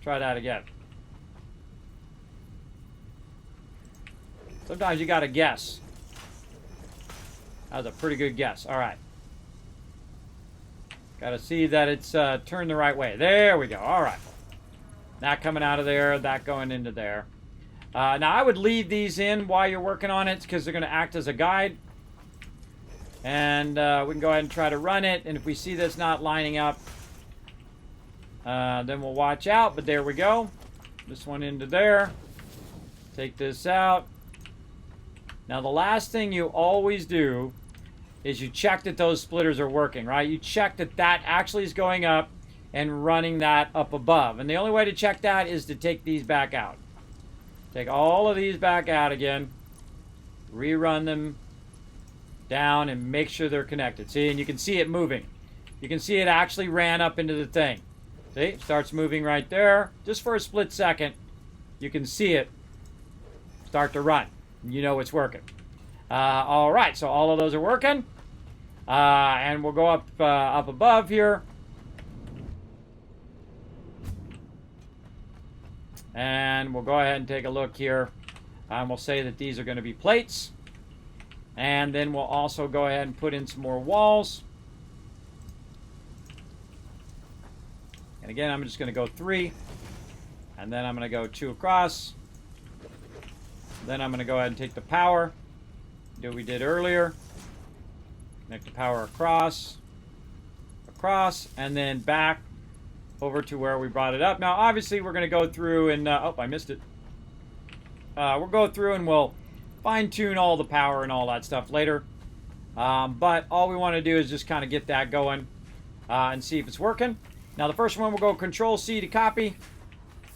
Try that again. Sometimes you got to guess. That was a pretty good guess. All right. Got to see that it's turned the right way. There we go. All right. That coming out of there, that going into there. Now, I would leave these in while you're working on it because they're going to act as a guide. And we can go ahead and try to run it. And if we see this not lining up, then we'll watch out. But there we go. This one into there. Take this out. Now, the last thing you always do is you check that those splitters are working, right? You check that that actually is going up and running that up above. And the only way to check that is to take these back out. Take all of these back out again. Rerun them down and make sure they're connected. See, and you can see it moving. You can see it actually ran up into the thing. See, it starts moving right there. Just for a split second, you can see it start to run. You know it's working. All right, so all of those are working. And we'll go up above here. And we'll go ahead and take a look here. And we'll say that these are going to be plates. And then we'll also go ahead and put in some more walls. And again, I'm just going to go 3. And then I'm going to go 2 across. Then I'm going to go ahead and take the power. Do what we did earlier. Connect the power across, and then back over to where we brought it up. Now, obviously, we're going to go through and... oh, I missed it. We'll go through and we'll fine-tune all the power and all that stuff later. But all we want to do is just kind of get that going and see if it's working. Now, the first one, we'll go Control-C to copy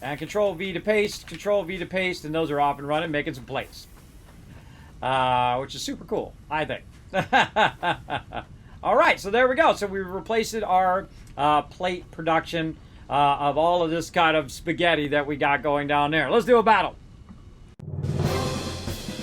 and Control-V to paste, Control-V to paste, and those are off and running, making some plates. Which is super cool, I think. All right, so there we go. So we replaced our plate production of all of this kind of spaghetti that we got going down there. Let's do a battle.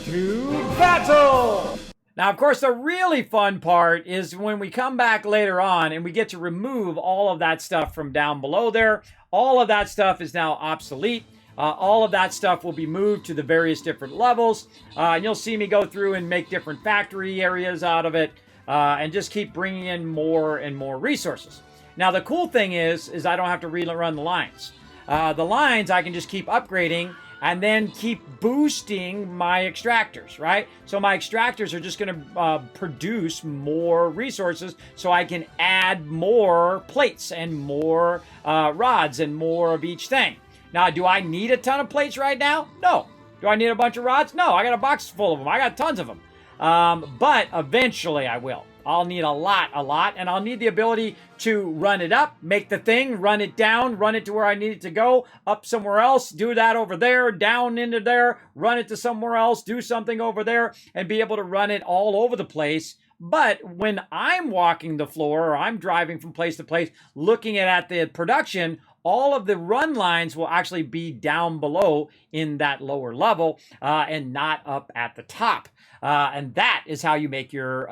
To battle! Now, of course, the really fun part is when we come back later on and we get to remove all of that stuff from down below there. All of that stuff is now obsolete. All of that stuff will be moved to the various different levels. And you'll see me go through and make different factory areas out of it and just keep bringing in more and more resources. Now, the cool thing is I don't have to rerun the lines. The lines I can just keep upgrading and then keep boosting my extractors, right? So my extractors are just going to produce more resources so I can add more plates and more rods and more of each thing. Now, do I need a ton of plates right now? No. Do I need a bunch of rods? No. I got a box full of them. I got tons of them. But eventually I will. I'll need a lot, and I'll need the ability to run it up, make the thing, run it down, run it to where I need it to go, up somewhere else, do that over there, down into there, run it to somewhere else, do something over there, and be able to run it all over the place. But when I'm walking the floor or I'm driving from place to place, looking at the production, all of the run lines will actually be down below in that lower level and not up at the top. And that is how you make your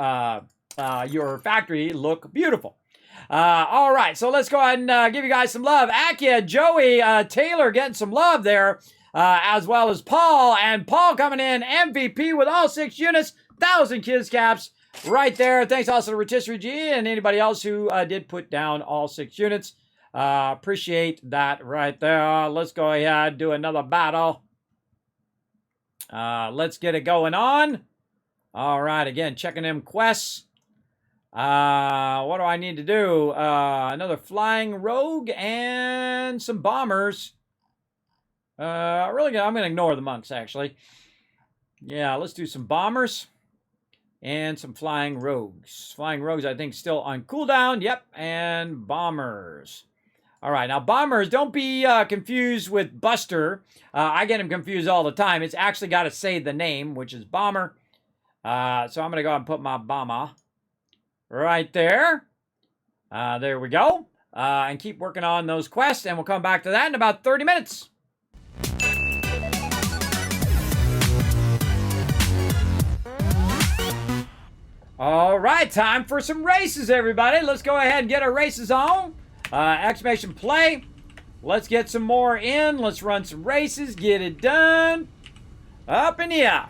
factory look beautiful. All right, so let's go ahead and give you guys some love. Akia, Joey, Taylor getting some love there, as well as Paul. And Paul coming in MVP with all 6 units, 1,000 kids caps right there. Thanks also to Rotisserie G and anybody else who did put down all 6 units. Appreciate that right there. Let's go ahead and do another battle. Let's get it going on. All right, again, checking them quests. What do I need to do? Another flying rogue and some bombers. I'm going to ignore the monks, actually. Yeah, let's do some bombers and some flying rogues. Flying rogues, I think, still on cooldown. Yep, and bombers. All right, now bombers, don't be confused with Buster. I get him confused all the time. It's actually got to say the name, which is bomber. So I'm going to go ahead and put my bomber right there. There we go. And keep working on those quests, and we'll come back to that in about 30 minutes. All right, time for some races, everybody. Let's go ahead and get our races on. Exclamation play. Let's get some more in. Let's run some races. Get it done. Up in the air.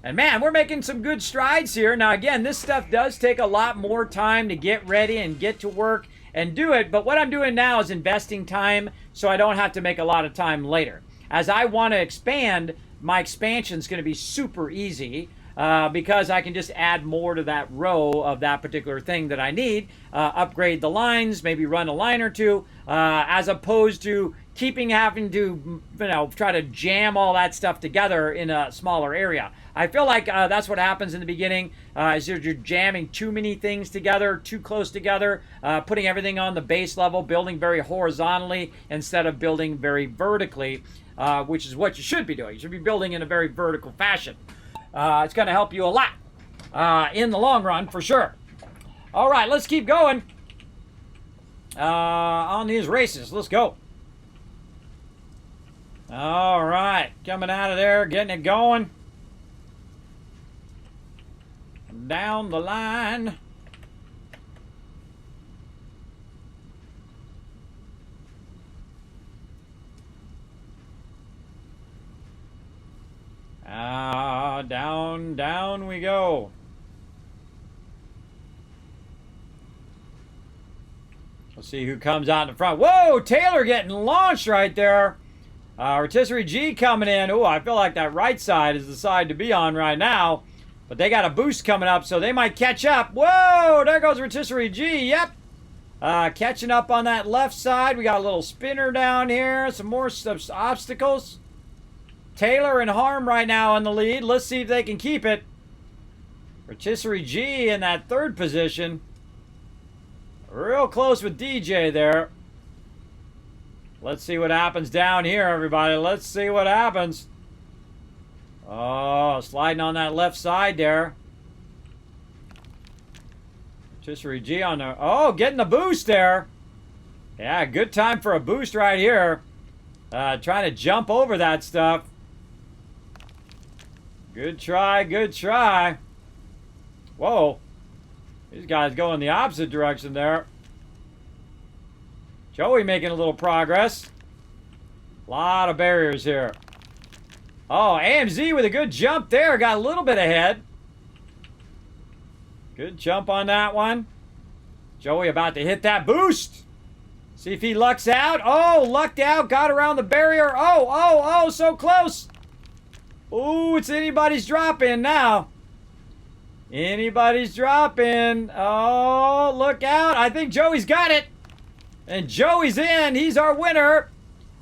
And man, we're making some good strides here. Now again, this stuff does take a lot more time to get ready and get to work and do it. But what I'm doing now is investing time so I don't have to make a lot of time later. As I want to expand, my expansion is going to be super easy. Because I can just add more to that row of that particular thing that I need, upgrade the lines, maybe run a line or two, as opposed to having to, try to jam all that stuff together in a smaller area. I feel like that's what happens in the beginning, is you're jamming too many things together, too close together, putting everything on the base level, building very horizontally instead of building very vertically, which is what you should be doing. You should be building in a very vertical fashion. It's going to help you a lot in the long run, for sure. All right, let's keep going on these races. Let's go. All right, coming out of there, getting it going. Down the line. Down we go. Let's see who comes out in the front. Whoa, Taylor getting launched right there. Rotisserie G coming in. Oh, I feel like that right side is the side to be on right now. But they got a boost coming up, so they might catch up. Whoa, there goes Rotisserie G. Yep. Catching up on that left side. We got a little spinner down here. Some more obstacles. Taylor and Harm right now in the lead. Let's see if they can keep it. Rotisserie G in that third position. Real close with DJ there. Let's see what happens down here, everybody. Let's see what happens. Oh, sliding on that left side there. Rotisserie G on the... Oh, getting the boost there. Yeah, good time for a boost right here. Trying to jump over that stuff. Good try, good try. Whoa. These guys go in the opposite direction there. Joey making a little progress. A lot of barriers here. Oh, AMZ with a good jump there. Got a little bit ahead. Good jump on that one. Joey about to hit that boost. See if he lucks out. Oh, lucked out. Got around the barrier. Oh, so close. Ooh, it's anybody's drop in now. Anybody's drop in. Oh, look out. I think Joey's got it. And Joey's in. He's our winner.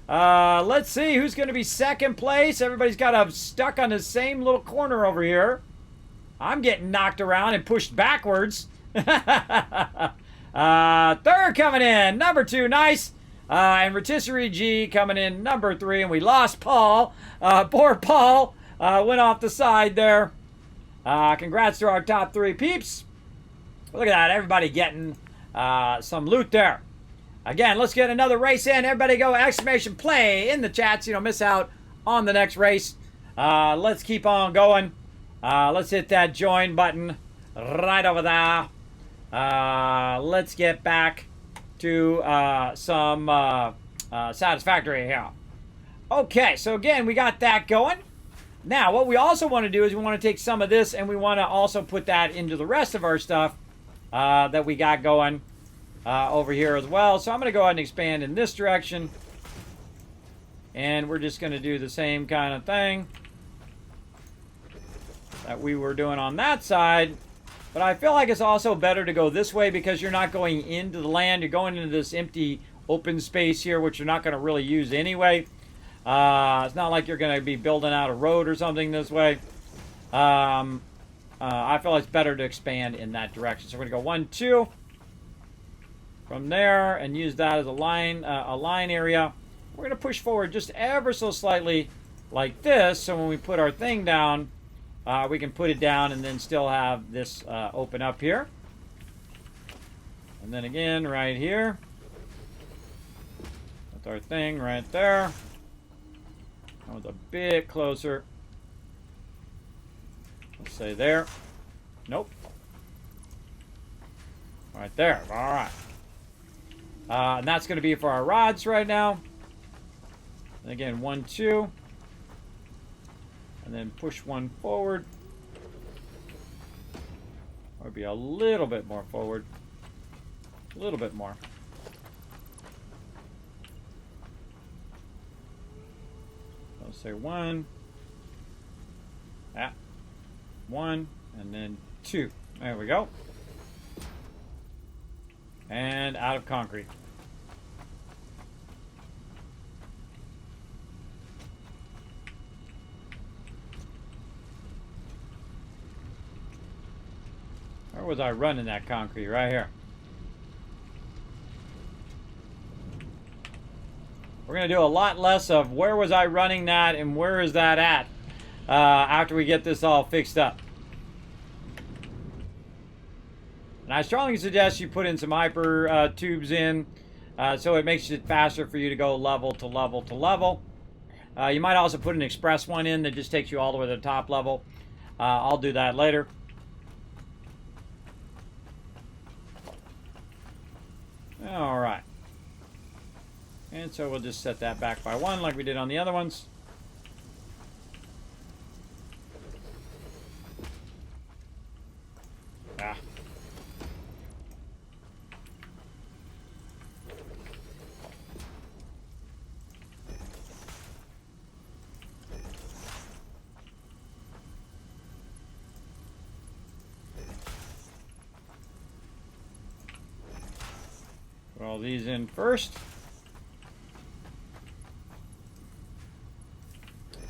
Let's see who's going to be second place. Everybody's got stuck on the same little corner over here. I'm getting knocked around and pushed backwards. Third coming in, number 2, nice. And Rotisserie G coming in, number 3. And we lost Paul. Poor Paul went off the side there. Congrats to our top 3 peeps. Look at that, everybody getting some loot there. Again, let's get another race in. Everybody go exclamation play in the chat so you don't miss out on the next race. Let's keep on going. Let's hit that join button right over there. Let's get back to some Satisfactory here. Okay, so again, we got that going. Now, what we also want to do is we want to take some of this and we want to also put that into the rest of our stuff that we got going over here as well. So I'm going to go ahead and expand in this direction. And we're just going to do the same kind of thing that we were doing on that side. But I feel like it's also better to go this way because you're not going into the land. You're going into this empty open space here, which you're not going to really use anyway. It's not like you're going to be building out a road or something this way. I feel it's better to expand in that direction. So we're going to go 1, 2 from there and use that as a line area. We're going to push forward just ever so slightly like this. So when we put our thing down, we can put it down and then still have this open up here. And then again, right here. With our thing right there. That was a bit closer. Let's say there. Nope. Right there. All right. And that's going to be for our rods right now. And again, 1, 2. And then push one forward. Or be a little bit more forward. A little bit more. Let's say 1. 1. And then 2. There we go. And out of concrete. Where was I running that concrete? Right here. We're going to do a lot less of where was I running that and where is that at after we get this all fixed up. And I strongly suggest you put in some hyper tubes in so it makes it faster for you to go level to level to level. You might also put an express one in that just takes you all the way to the top level. I'll do that later. All right. And so we'll just set that back by 1 like we did on the other ones. all these in first.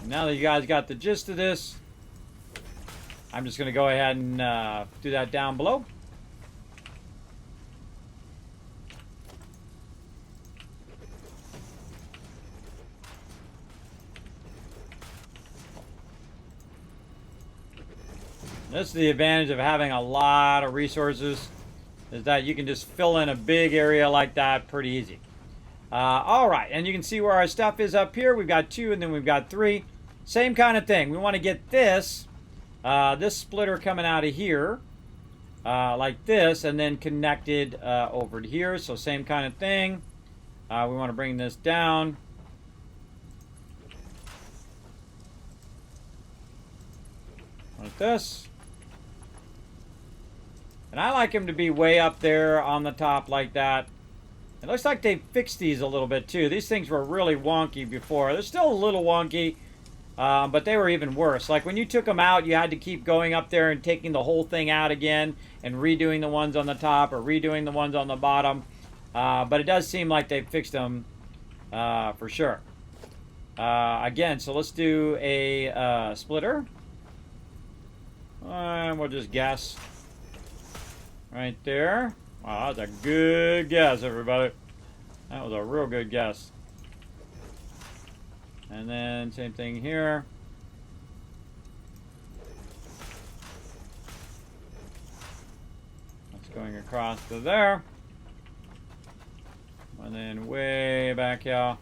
Now that you guys got the gist of this, I'm just going to go ahead and do that down below. This is the advantage of having a lot of resources, is that you can just fill in a big area like that pretty easy. All right, and you can see where our stuff is up here. We've got 2 and then we've got 3. Same kind of thing. We want to get this, this splitter coming out of here, like this, and then connected over to here. So same kind of thing. We want to bring this down. Like this. And I like them to be way up there on the top like that. It looks like they fixed these a little bit too. These things were really wonky before. They're still a little wonky, but they were even worse. Like when you took them out, you had to keep going up there and taking the whole thing out again and redoing the ones on the top or redoing the ones on the bottom. But it does seem like they fixed them for sure. Again, so let's do a splitter. And we'll just guess. Right there. Wow, that's a good guess, everybody. That was a real good guess. And then same thing here. That's going across to there. And then way back here.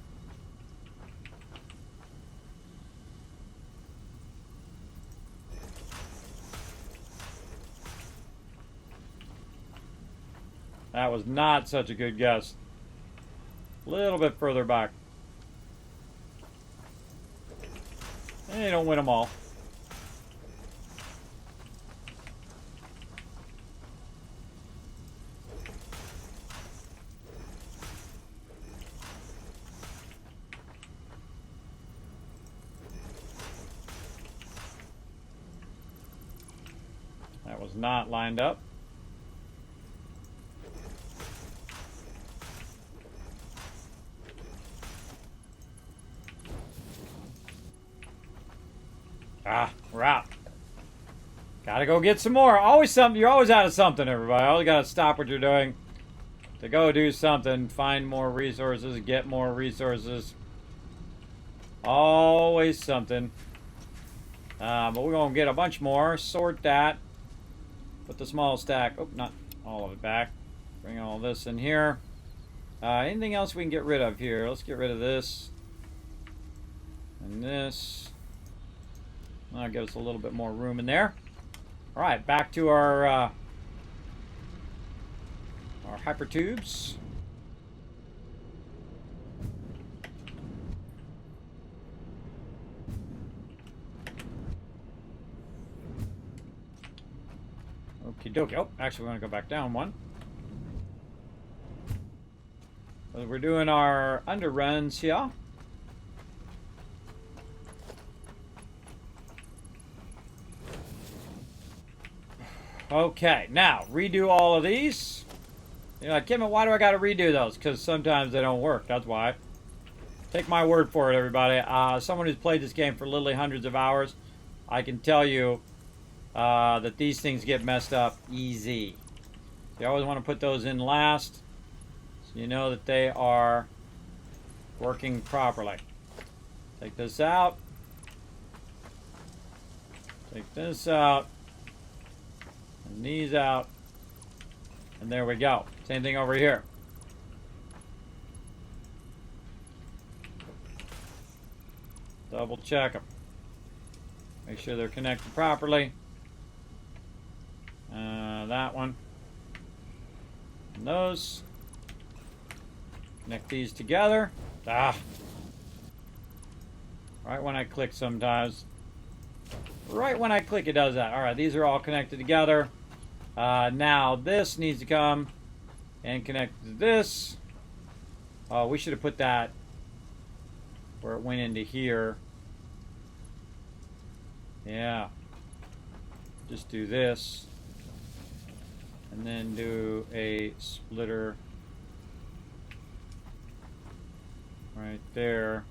That was not such a good guess. A little bit further back. And you don't win them all. That was not lined up. Ah, we're out. Gotta go get some more. Always something. You're always out of something, everybody. Always gotta stop what you're doing to go do something. Find more resources. Get more resources. Always something. But we're gonna get a bunch more. Sort that. Put the small stack. Oh, not all of it back. Bring all this in here. Anything else we can get rid of here? Let's get rid of this. And this. That'll give us a little bit more room in there. All right, back to our hyper tubes. Okie dokie. Oh, actually, we're going to go back down one. We're doing our underruns here. Okay, now redo all of these. You're like, Kismet, why do I got to redo those? Because sometimes they don't work. That's why. Take my word for it, everybody. Someone who's played this game for literally hundreds of hours, I can tell you that these things get messed up easy. You always want to put those in last, so you know that they are working properly. Take this out. Take this out. And these out. And there we go. Same thing over here. Double check them. Make sure they're connected properly. That one. And those. Connect these together. Ah. Right when I click sometimes. Right when I click, it does that. All right, these are all connected together. Now this needs to come and connect to this. Oh, we should have put that where it went into here. Yeah. Just do this. And then do a splitter right there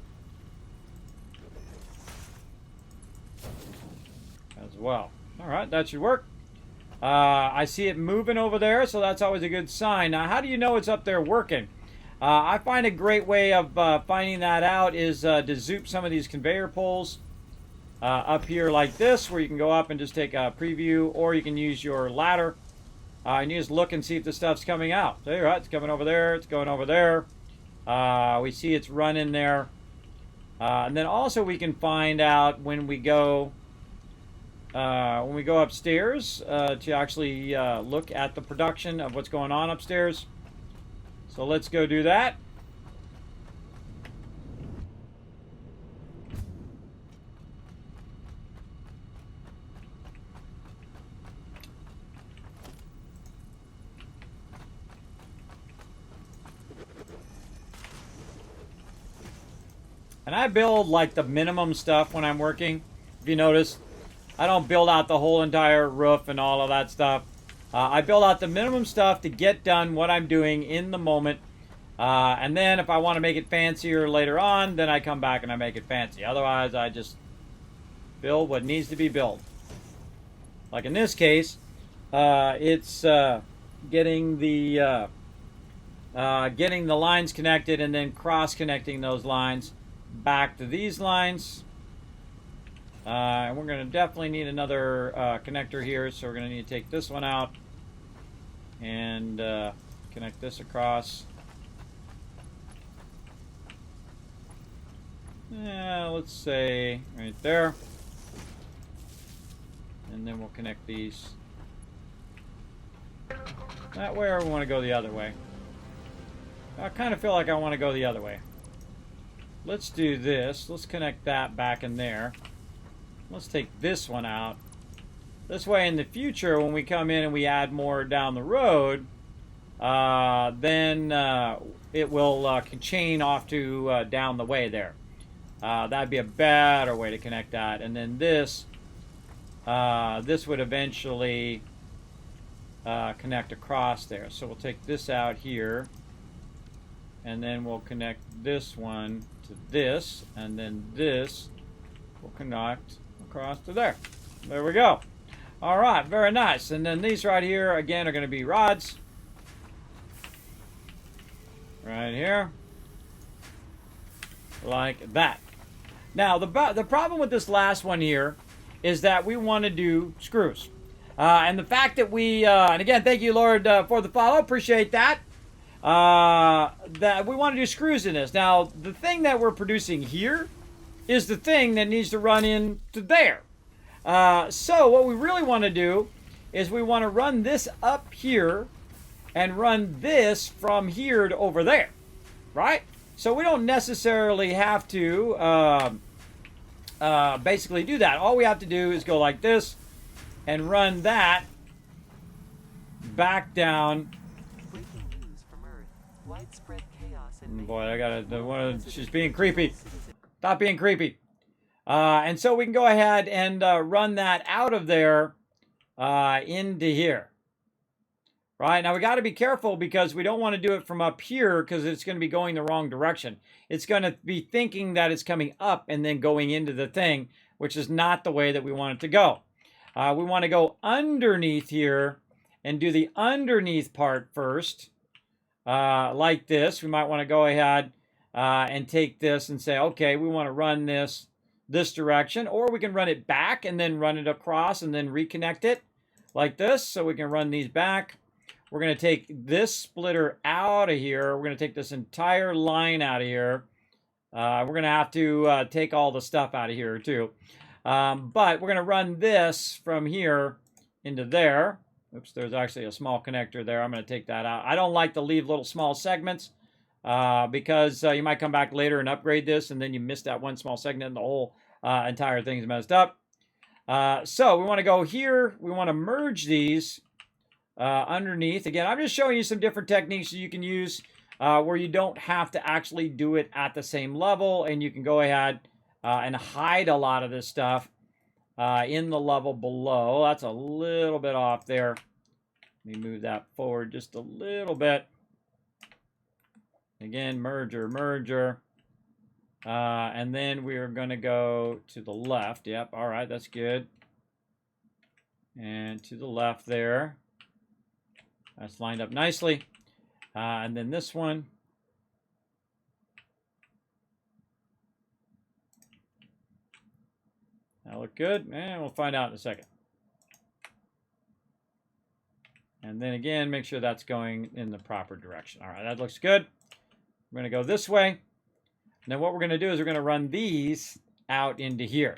as well. All right, that should work. I see it moving over there, so that's always a good sign. Now, how do you know it's up there working? I find a great way of finding that out is to zoop some of these conveyor poles up here like this, where you can go up and just take a preview, or you can use your ladder and you just look and see if the stuff's coming out. So you're right, it's coming over there, it's going over there. We see it's running there. And then also we can find out when we go upstairs to actually look at the production of what's going on upstairs. So let's go do that. And I build like the minimum stuff when I'm working. If you notice, I don't build out the whole entire roof and all of that stuff. I build out the minimum stuff to get done what I'm doing in the moment. And then if I want to make it fancier later on, then I come back and I make it fancy. Otherwise, I just build what needs to be built. Like in this case, it's getting the lines connected and then cross-connecting those lines back to these lines. And we're going to definitely need another connector here, so we're going to need to take this one out and connect this across. Let's say right there. And then we'll connect these that way, or we want to go the other way. I kind of feel like I want to go the other way. Let's do this. Let's connect that back in there. Let's take this one out. This way in the future, when we come in and we add more down the road, then it will chain off to down the way there. That'd be a better way to connect that. And then this would eventually connect across there. So we'll take this out here, and then we'll connect this one to this, and then this will connect across to there. There we go. All right, very nice. And then these right here, again, are going to be rods. Right here. Like that. Now, the problem with this last one here is that we want to do screws. And the fact that we, and again, thank you, Lord, for the follow. Appreciate that. That we want to do screws in this. Now, the thing that we're producing here is the thing that needs to run into there. So what we really want to do is we want to run this up here and run this from here to over there, right? So we don't necessarily have to basically do that. All we have to do is go like this and run that back down. Widespread chaos in Boy, I gotta. She's being creepy. Stop being creepy. And so we can go ahead and run that out of there into here. Right, now we got to be careful because we don't want to do it from up here because it's going to be going the wrong direction. It's going to be thinking that it's coming up and then going into the thing, which is not the way that we want it to go. We want to go underneath here and do the underneath part first, like this. We might want to go ahead and take this and say, okay, we want to run this direction, or we can run it back and then run it across and then reconnect it like this. So we can run these back. We're going to take this splitter out of here. We're going to take this entire line out of here. We're going to have to take all the stuff out of here too. But we're going to run this from here into there. Oops, there's actually a small connector there. I'm going to take that out. I don't like to leave little small segments because you might come back later and upgrade this, and then you miss that one small segment and the whole entire thing's messed up. So we want to go here. We want to merge these underneath. Again, I'm just showing you some different techniques that you can use where you don't have to actually do it at the same level, and you can go ahead and hide a lot of this stuff in the level below. That's a little bit off there. Let me move that forward just a little bit. Again, merger. And then we're going to go to the left. Yep, all right, that's good. And to the left there. That's lined up nicely. And then this one. That look good? And we'll find out in a second. And then again, make sure that's going in the proper direction. All right, that looks good. We're going to go this way. And then what we're going to do is we're going to run these out into here.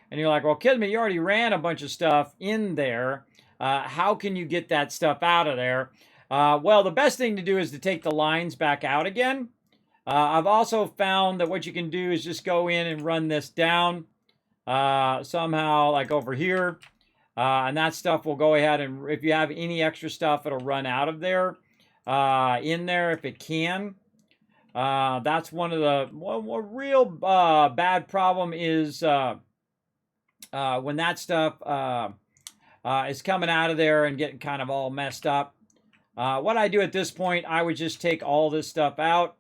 And you're like, well, Kismet, you already ran a bunch of stuff in there. How can you get that stuff out of there? Well, the best thing to do is to take the lines back out again. I've also found that what you can do is just go in and run this down somehow, like over here. And that stuff will go ahead and, if you have any extra stuff, it'll run out of there, in there if it can. That's one of the real bad problem is when that stuff is coming out of there and getting kind of all messed up. What I do at this point, I would just take all this stuff out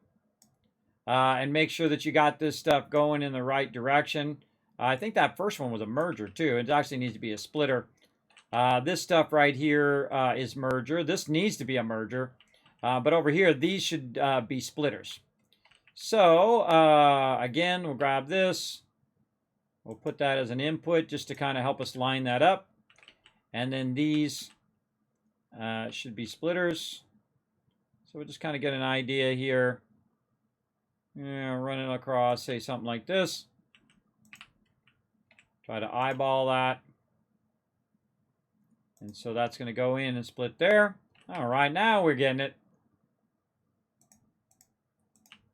and make sure that you got this stuff going in the right direction. I think that first one was a merger too. It actually needs to be a splitter. This stuff right here is merger. This needs to be a merger. But over here, these should be splitters. So, again, we'll grab this. We'll put that as an input just to kind of help us line that up. And then these should be splitters. So we'll just kind of get an idea here. Yeah, run it across, say something like this. Try to eyeball that. And so that's going to go in and split there. All right, now we're getting it.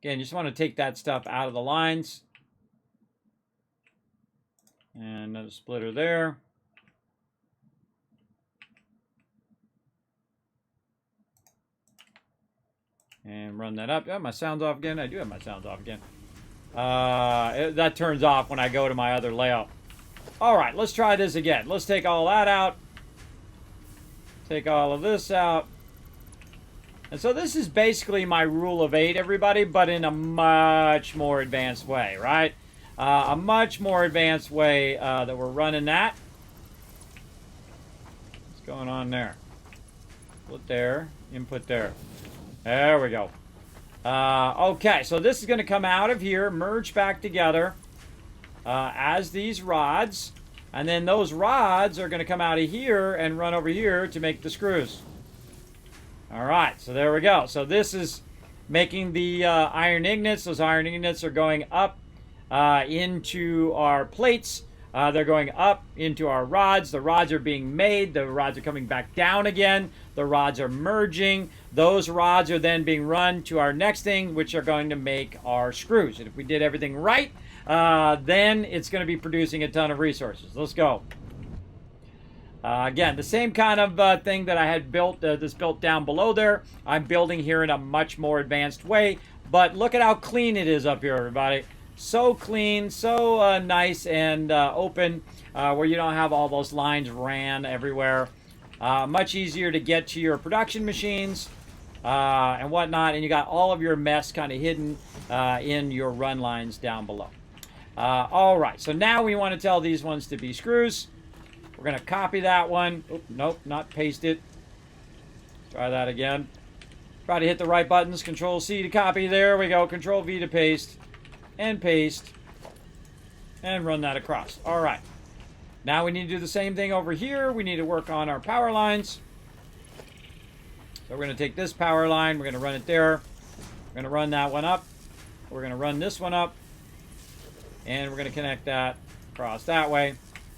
Again, you just want to take that stuff out of the lines. And another splitter there. And run that up. Oh, my sound's off again. I do have my sounds off again. That turns off when I go to my other layout. All right, let's try this again. Let's take all that out. Take all of this out. And so this is basically my rule of 8, everybody, but in a much more advanced way, right? A much more advanced way that we're running that. What's going on there? Put there, input there. There we go. Okay, so this is going to come out of here, merge back together as these rods. And then those rods are going to come out of here and run over here to make the screws. All right, so there we go. So this is making the iron ingots. Those iron ingots are going up into our plates. They're going up into our rods. The rods are being made. The rods are coming back down again. The rods are merging. Those rods are then being run to our next thing, which are going to make our screws. And if we did everything right, then it's going to be producing a ton of resources. Let's go. Again, the same kind of thing that I had built, that's built down below there, I'm building here in a much more advanced way. But look at how clean it is up here, everybody. So clean, so nice and open, where you don't have all those lines ran everywhere. Much easier to get to your production machines and whatnot, and you got all of your mess kind of hidden in your run lines down below. All right, so now we want to tell these ones to be screws. We're going to copy that one. Oop, nope, not paste it. Try that again. Try to hit the right buttons. Control C to copy. There we go. Control V to paste. And paste. And run that across. All right. Now we need to do the same thing over here. We need to work on our power lines. So we're going to take this power line. We're going to run it there. We're going to run that one up. We're going to run this one up. And we're going to connect that across that way.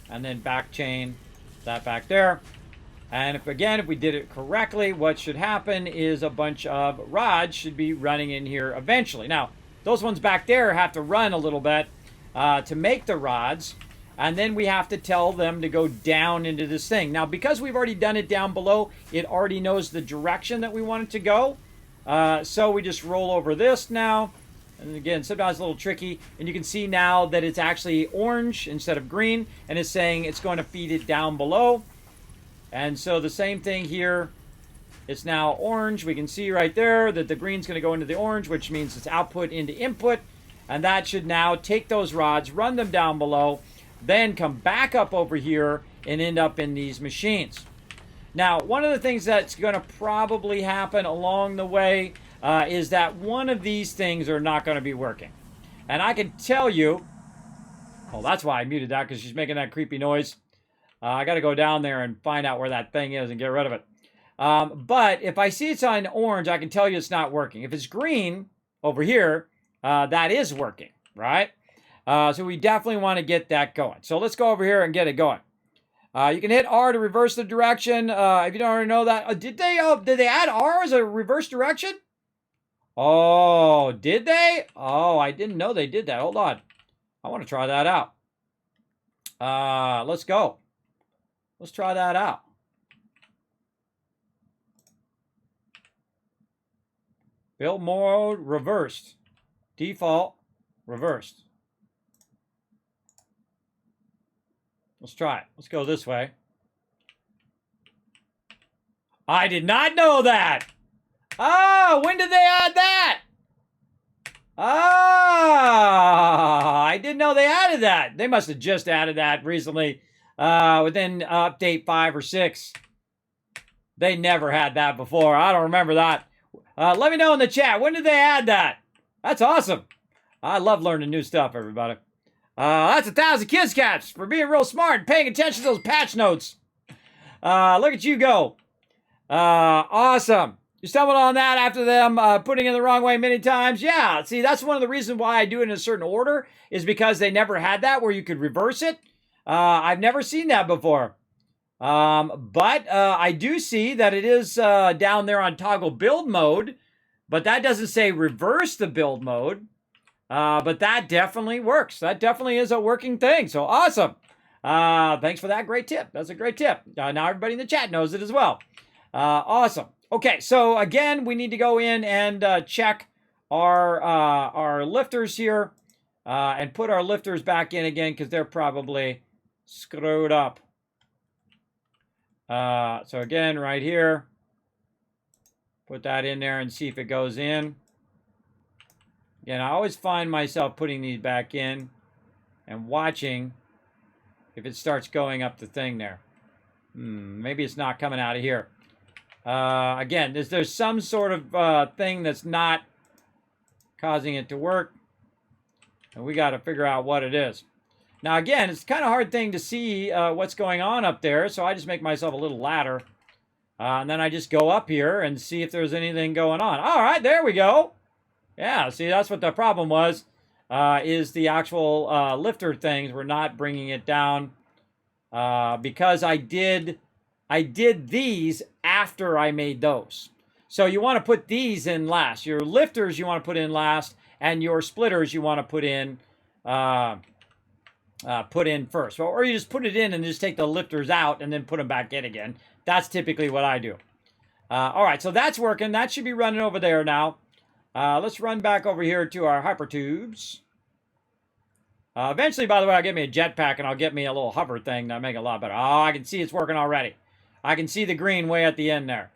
And then back chain that back there. And if we did it correctly, what should happen is a bunch of rods should be running in here eventually. Now, those ones back there have to run a little bit to make the rods. And then we have to tell them to go down into this thing. Now, because we've already done it down below, it already knows the direction that we want it to go. So we just roll over this now. And again, sometimes a little tricky. And you can see now that it's actually orange instead of green. And it's saying it's going to feed it down below. And so the same thing here. It's now orange. We can see right there that the green's going to go into the orange, which means it's output into input. And that should now take those rods, run them down below, then come back up over here and end up in these machines. Now, one of the things that's going to probably happen along the way is that one of these things are not going to be working. And I can tell you, oh, that's why I muted that, because she's making that creepy noise. I got to go down there and find out where that thing is and get rid of it. But if I see it's on orange, I can tell you it's not working. If it's green over here, that is working, right? So we definitely want to get that going. So let's go over here and get it going. You can hit R to reverse the direction. If you don't already know that, did they add R as a reverse direction? Oh, did they? Oh, I didn't know they did that. Hold on, I want to try that out. Let's go. Let's try that out. Build mode reversed. Default reversed. Let's try it. Let's go this way. I did not know that. Oh, when did they add that? I didn't know they added that. They must have just added that recently within update 5 or 6. They never had that before. I don't remember that. Let me know in the chat. When did they add that? That's awesome. I love learning new stuff, everybody. That's 1,000 kids caps for being real smart and paying attention to those patch notes. Look at you go. Awesome. You stumbled on that after them putting it in the wrong way many times. Yeah, see, that's one of the reasons why I do it in a certain order is because they never had that where you could reverse it. I've never seen that before. But I do see that it is down there on toggle build mode, but that doesn't say reverse the build mode. But that definitely works. That definitely is a working thing. So awesome. Thanks for that great tip. That's a great tip. Now everybody in the chat knows it as well. Awesome. Okay, so again, we need to go in and check our lifters here and put our lifters back in again because they're probably screwed up. So again, right here, put that in there and see if it goes in. Again, I always find myself putting these back in and watching if it starts going up the thing there. Maybe it's not coming out of here. Again, there's some sort of thing that's not causing it to work. And we got to figure out what it is. Now, again, it's kind of hard thing to see what's going on up there. So I just make myself a little ladder. And then I just go up here and see if there's anything going on. All right, there we go. Yeah, see, that's what the problem was, is the actual lifter things were not bringing it down because I did these after I made those. So you want to put these in last. Your lifters you want to put in last, and your splitters you want to put in first. Or you just put it in and just take the lifters out and then put them back in again. That's typically what I do. All right, so that's working. That should be running over there now. Let's run back over here to our hypertubes. Eventually, by the way, I'll get me a jetpack and I'll get me a little hover thing that'll make it a lot better. Oh, I can see it's working already. I can see the green way at the end there.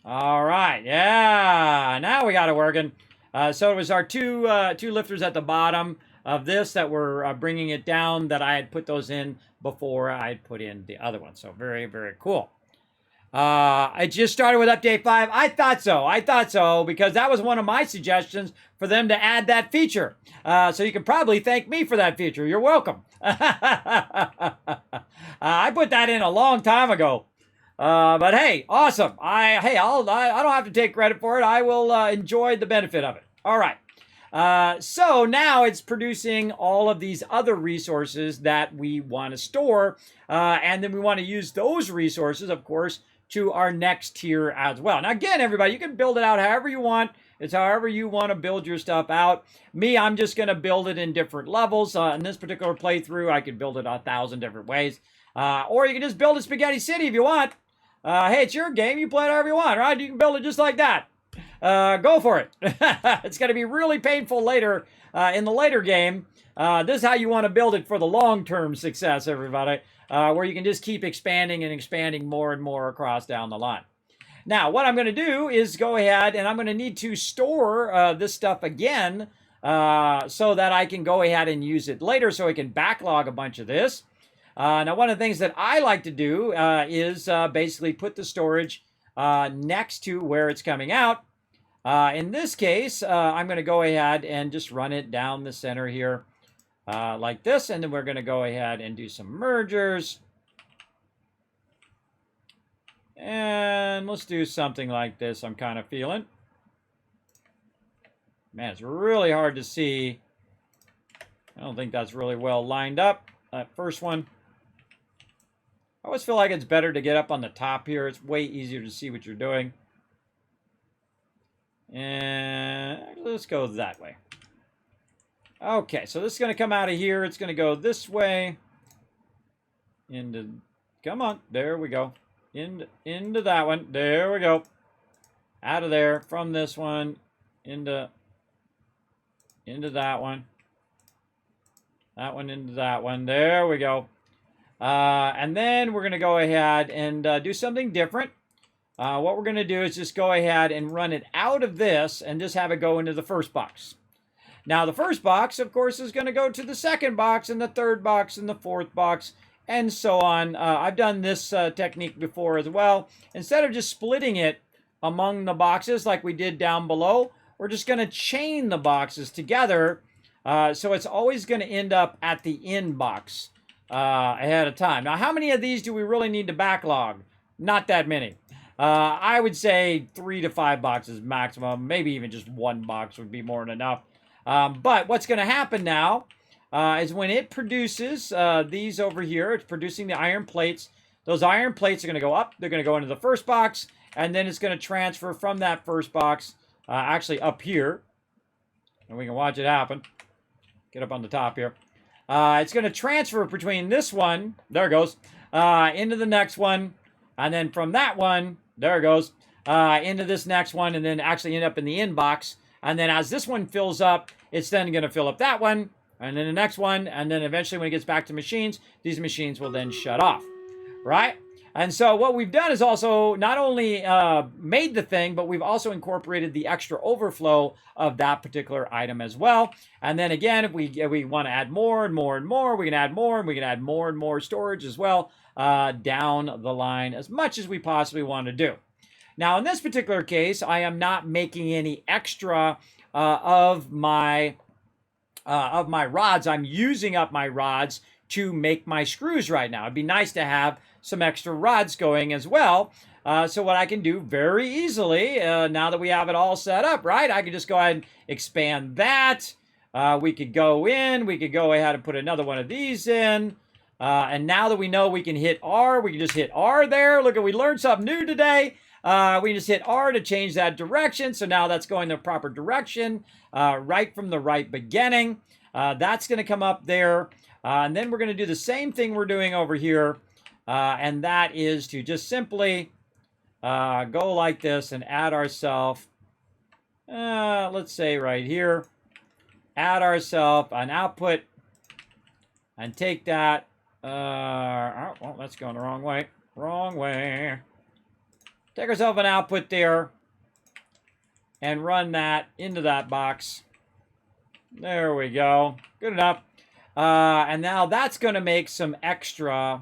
All right, yeah, now we got it working. So it was our two lifters at the bottom of this that were bringing it down that I had put those in before I had put in the other one. So very, very cool. I just started with update 5. I thought so, because that was one of my suggestions for them to add that feature. So you can probably thank me for that feature. You're welcome. I put that in a long time ago. But hey, awesome. I don't have to take credit for it. I will enjoy the benefit of it. All right. So now it's producing all of these other resources that we want to store. And then we want to use those resources, of course, to our next tier as well. Now, again, everybody, you can build it out however you want. It's however you want to build your stuff out. Me, I'm just going to build it in different levels. In this particular playthrough, I could build it 1,000 different ways. Or you can just build a Spaghetti City if you want. Hey, it's your game. You play it however you want, right? You can build it just like that. Go for it. It's going to be really painful later in the later game. This is how you want to build it for the long-term success, everybody, where you can just keep expanding and expanding more and more across down the line. Now, what I'm going to do is go ahead and I'm going to need to store this stuff again so that I can go ahead and use it later, so I can backlog a bunch of this. Now, one of the things that I like to do is basically put the storage next to where it's coming out. In this case, I'm going to go ahead and just run it down the center here like this, and then we're going to go ahead and do some mergers. And let's do something like this, I'm kind of feeling. Man, it's really hard to see. I don't think that's really well lined up, that first one. I always feel like it's better to get up on the top here. It's way easier to see what you're doing. And let's go that way. Okay, so this is going to come out of here. It's going to go this way. Come on, there we go. Into that one. There we go. Out of there. From this one. Into that one. That one into that one. There we go. And then we're going to go ahead and do something different. What we're going to do is just go ahead and run it out of this and just have it go into the first box. Now, the first box, of course, is going to go to the second box and the third box and the fourth box, and so on. I've done this technique before as well. Instead of just splitting it among the boxes like we did down below, we're just going to chain the boxes together, so it's always going to end up at the end box ahead of time. Now, how many of these do we really need to backlog? Not that many. I would say 3 to 5 boxes maximum. Maybe even just one box would be more than enough. But what's going to happen now is when it produces these over here, it's producing the iron plates. Those iron plates are going to go up. They're going to go into the first box, and then it's going to transfer from that first box actually up here. And we can watch it happen. Get up on the top here. It's going to transfer between this one, there it goes, into the next one. And then from that one, there it goes, into this next one, and then actually end up in the inbox. And then as this one fills up, it's then going to fill up that one, and then the next one, and then eventually when it gets back to machines, these machines will then shut off, right? And so what we've done is also not only made the thing, but we've also incorporated the extra overflow of that particular item as well. And then again, if we want to add more and more and more, we can add more, and we can add more and more storage as well down the line as much as we possibly want to do. Now, in this particular case, I am not making any extra of my rods. I'm using up my rods to make my screws right now. It'd be nice to have some extra rods going as well. So what I can do very easily, now that we have it all set up, right? I can just go ahead and expand that. We could go in. We could go ahead and put another one of these in. And now that we know we can hit R, we can just hit R there. Look, we learned something new today. We just hit R to change that direction. So now that's going the proper direction, right from the right beginning. That's going to come up there. And then we're going to do the same thing we're doing over here. And that is to just simply go like this and add ourselves, let's say right here, add ourselves an output and take that. Oh, well, that's going the wrong way. Wrong way. Take ourselves an output there and run that into that box. There we go. Good enough. And now that's going to make some extra.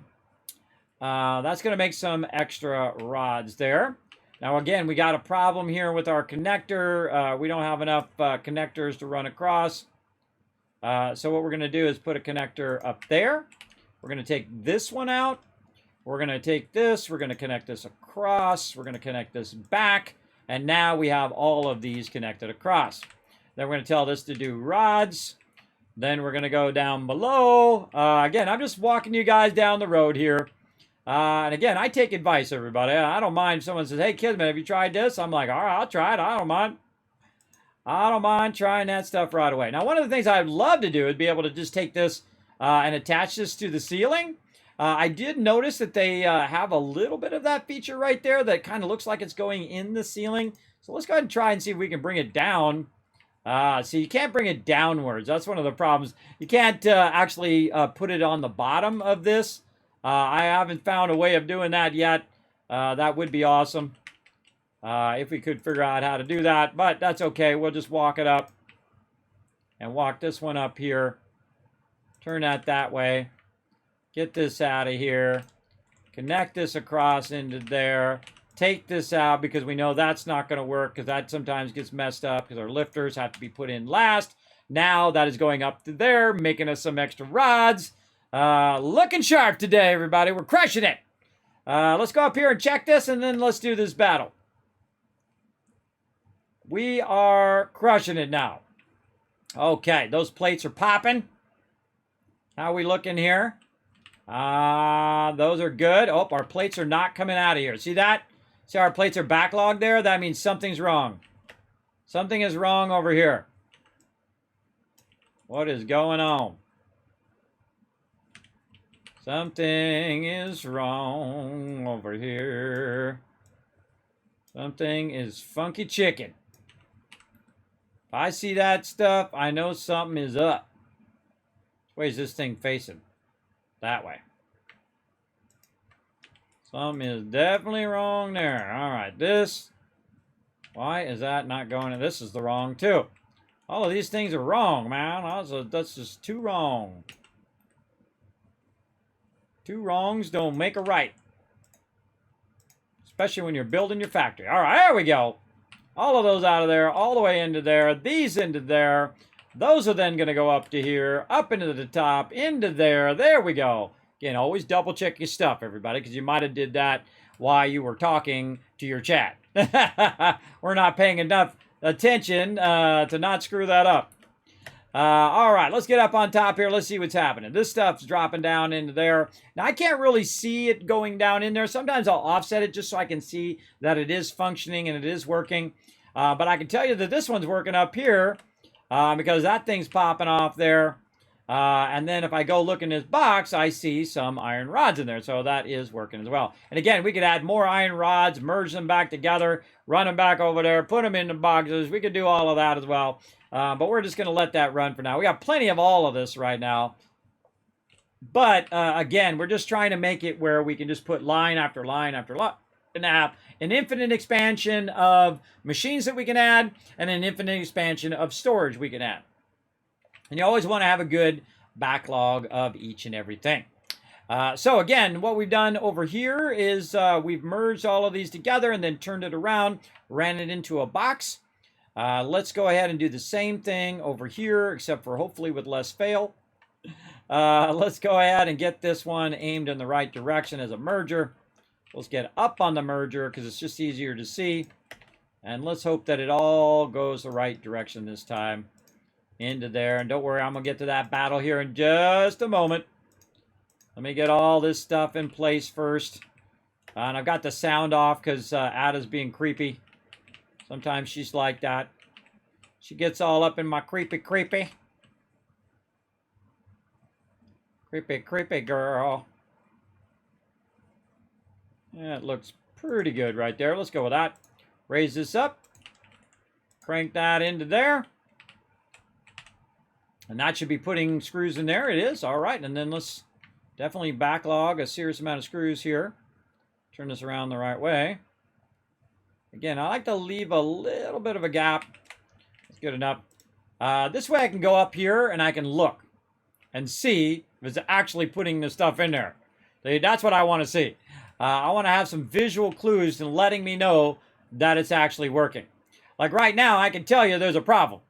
That's going to make some extra rods there. Now again, we got a problem here with our connector. We don't have enough connectors to run across. So what we're going to do is put a connector up there. We're going to take this one out. We're going to take this. We're going to connect this across. We're going to connect this back. And now we have all of these connected across. Then we're going to tell this to do rods. Then we're going to go down below. Again, I'm just walking you guys down the road here. And again, I take advice, everybody. I don't mind if someone says, hey, Kismet, have you tried this? I'm like, all right, I'll try it. I don't mind. I don't mind trying that stuff right away. Now, one of the things I'd love to do is be able to just take this and attach this to the ceiling. I did notice that they have a little bit of that feature right there that kind of looks like it's going in the ceiling. So let's go ahead and try and see if we can bring it down. So you can't bring it downwards. That's one of the problems. You can't actually put it on the bottom of this. I haven't found a way of doing that yet. That would be awesome if we could figure out how to do that. But that's okay. We'll just walk it up and walk this one up here. Turn that way. Get this out of here. Connect this across into there. Take this out because we know that's not going to work because that sometimes gets messed up because our lifters have to be put in last. Now that is going up to there, making us some extra rods. Looking sharp today, everybody. We're crushing it. Let's go up here and check this, and then let's do this battle. We are crushing it now. Okay, those plates are popping. How are we looking here? Those are good. Oh, our plates are not coming out of here. See that? See our plates are backlogged there? That means something's wrong. Something is wrong over here. What is going on? Something is wrong over here. Something is funky chicken. If I see that stuff, I know something is up. Which way is this thing facing? That way. Something is definitely wrong there. All right, this. Why is that not going in? This is the wrong too. All of these things are wrong, man. That's just too wrong. Two wrongs don't make a right. Especially when you're building your factory. All right, there we go. All of those out of there, all the way into there, these into there. Those are then going to go up to here, up into the top, into there. There we go. Again, always double check your stuff, everybody, because you might have did that while you were talking to your chat. We're not paying enough attention to not screw that up. All right, let's get up on top here. Let's see what's happening. This stuff's dropping down into there. Now, I can't really see it going down in there. Sometimes I'll offset it just so I can see that it is functioning and it is working. But I can tell you that this one's working up here because that thing's popping off there. And then if I go look in this box, I see some iron rods in there. So that is working as well. And again, we could add more iron rods, merge them back together, run them back over there, put them in the boxes. We could do all of that as well. But we're just going to let that run for now. We got plenty of all of this right now. But again, we're just trying to make it where we can just put line after line after line. Now, an infinite expansion of machines that we can add and an infinite expansion of storage we can add. And you always want to have a good backlog of each and everything. So again, what we've done over here is we've merged all of these together and then turned it around, ran it into a box. Let's go ahead and do the same thing over here, except for hopefully with less fail. Let's go ahead and get this one aimed in the right direction as a merger. Let's get up on the merger because it's just easier to see. And let's hope that it all goes the right direction this time. Into there. And don't worry, I'm going to get to that battle here in just a moment. Let me get all this stuff in place first. And I've got the sound off because Ada's being creepy. Sometimes she's like that. She gets all up in my creepy. Creepy girl. Yeah, it looks pretty good right there. Let's go with that. Raise this up. Crank that into there. And that should be putting screws in there. It is. All right. And then let's definitely backlog a serious amount of screws here. Turn this around the right way. Again, I like to leave a little bit of a gap. That's good enough. This way I can go up here and I can look and see if it's actually putting the stuff in there. See, that's what I want to see. I want to have some visual clues and letting me know that it's actually working. Like right now, I can tell you there's a problem.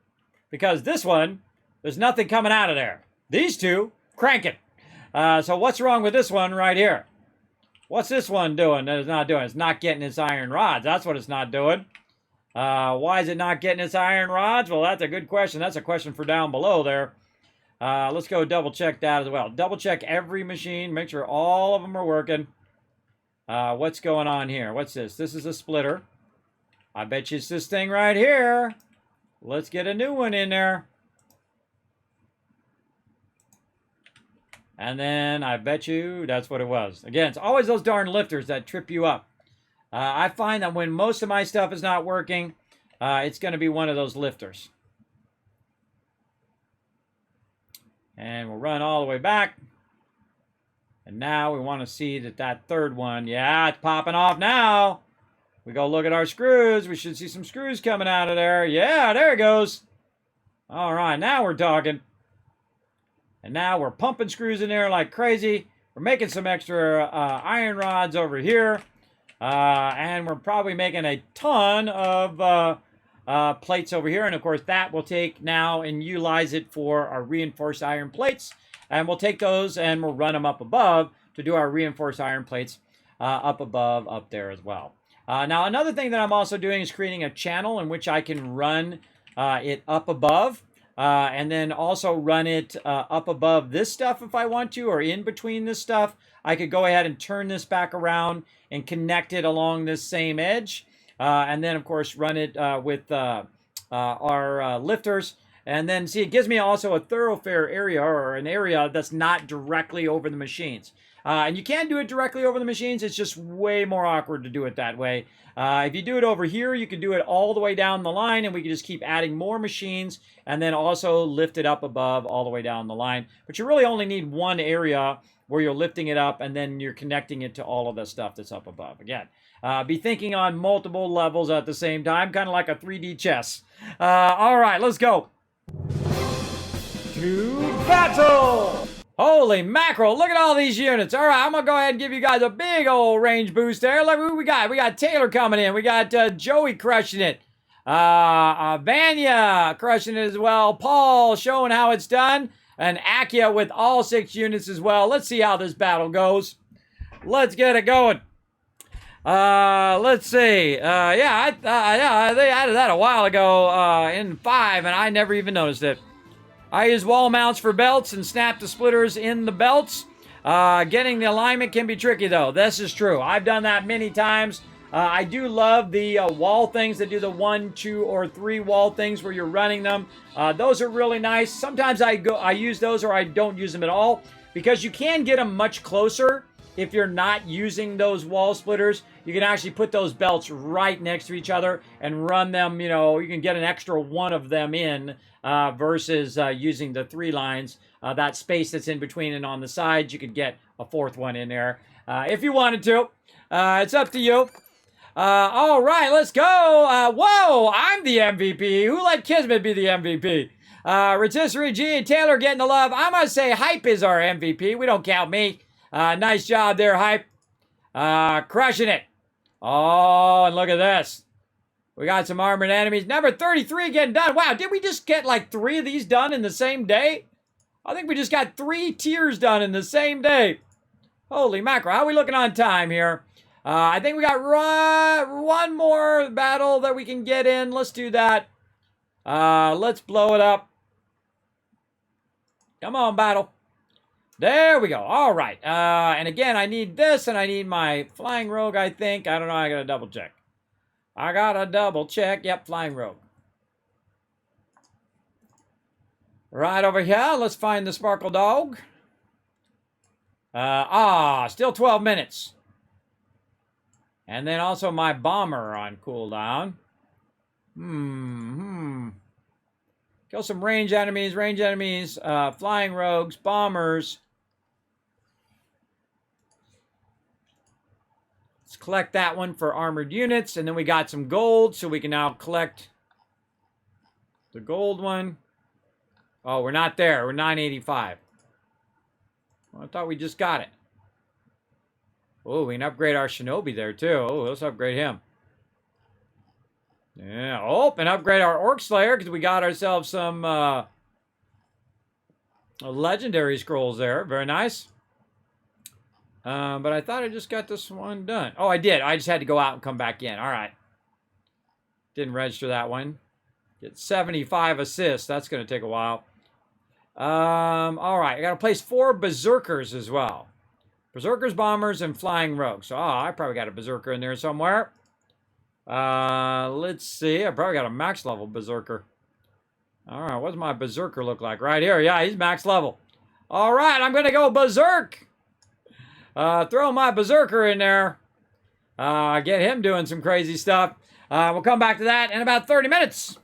Because this one, there's nothing coming out of there. These two, cranking. So what's wrong with this one right here? What's this one doing that it's not doing? It's not getting its iron rods. That's what it's not doing. Why is it not getting its iron rods? Well, that's a good question. That's a question for down below there. Let's go double check that as well. Double check every machine. Make sure all of them are working. What's going on here? What's this? This is a splitter. I bet you it's this thing right here. Let's get a new one in there. And then I bet you that's what it was. Again, it's always those darn lifters that trip you up. I find that when most of my stuff is not working, it's going to be one of those lifters. And we'll run all the way back. And now we want to see that third one, yeah, it's popping off now. We go look at our screws. We should see some screws coming out of there. Yeah, there it goes. All right, now we're talking. And now we're pumping screws in there like crazy. We're making some extra iron rods over here. And we're probably making a ton of plates over here. And of course, that we'll take now and utilize it for our reinforced iron plates. And we'll take those and we'll run them up above to do our reinforced iron plates up above, up there as well. Now, another thing that I'm also doing is creating a channel in which I can run it up above. And then also run it up above this stuff if I want to, or in between this stuff. I could go ahead and turn this back around and connect it along this same edge. And then, of course, run it with our lifters. And then, see, it gives me also a thoroughfare area, or an area that's not directly over the machines. And you can do it directly over the machines. It's just way more awkward to do it that way. If you do it over here, you can do it all the way down the line, and we can just keep adding more machines and then also lift it up above all the way down the line. But you really only need one area where you're lifting it up and then you're connecting it to all of the stuff that's up above. Again, be thinking on multiple levels at the same time, kind of like a 3D chess. All right, let's go. To battle! Holy mackerel, look at all these units. All right, I'm going to go ahead and give you guys a big old range boost there. Look who we got. We got Taylor coming in. We got Joey crushing it. Vanya crushing it as well. Paul showing how it's done. And Akia with all 6 units as well. Let's see how this battle goes. Let's get it going. Let's see. Yeah, they added that a while ago in 5, and I never even noticed it. I use wall mounts for belts and snap the splitters in the belts. Getting the alignment can be tricky, though. This is true. I've done that many times. I do love the wall things that do the 1, 2, or 3 wall things where you're running them. Those are really nice. Sometimes I use those, or I don't use them at all, because you can get them much closer if you're not using those wall splitters. You can actually put those belts right next to each other and run them. You know, you can get an extra one of them in versus using the 3 lines. That space that's in between and on the sides, you could get a 4th one in there if you wanted to. It's up to you. All right, let's go. Whoa, I'm the MVP. Who let Kismet be the MVP? Rotisserie G and Taylor getting the love. I'm going to say Hype is our MVP. We don't count me. Nice job there, Hype. Crushing it. Oh, and look at this. We got some armored enemies. Number 33 getting done. Wow, did we just get like 3 of these done in the same day? I think we just got 3 tiers done in the same day. Holy mackerel. How are we looking on time here? I think we got one more battle that we can get in. Let's do that. Let's blow it up. Come on, battle. There we go. All right. And again, I need this, and I need my flying rogue, I think. I don't know. I got to double check. Yep, flying rogue. Right over here. Let's find the sparkle dog. Still 12 minutes. And then also my bomber on cooldown. Kill some range enemies, flying rogues, bombers. Let's collect that one for armored units. And then we got some gold, so we can now collect the gold one. Oh, we're not there. We're 985. Well, I thought we just got it. Oh, we can upgrade our shinobi there, too. Oh, let's upgrade him. Yeah. Oh, and upgrade our Orc Slayer, because we got ourselves some legendary scrolls there. Very nice. But I thought I just got this one done. Oh, I did. I just had to go out and come back in. All right. Didn't register that one. Get 75 assists. That's going to take a while. All right. I got to place 4 berserkers as well. Berserkers, bombers, and flying rogues. So, I probably got a berserker in there somewhere. Let's see. I probably got a max level berserker. All right. What's my berserker look like? Right here. Yeah, he's max level. All right. I'm going to go berserk. Throw my berserker in there. Get him doing some crazy stuff. We'll come back to that in about 30 minutes.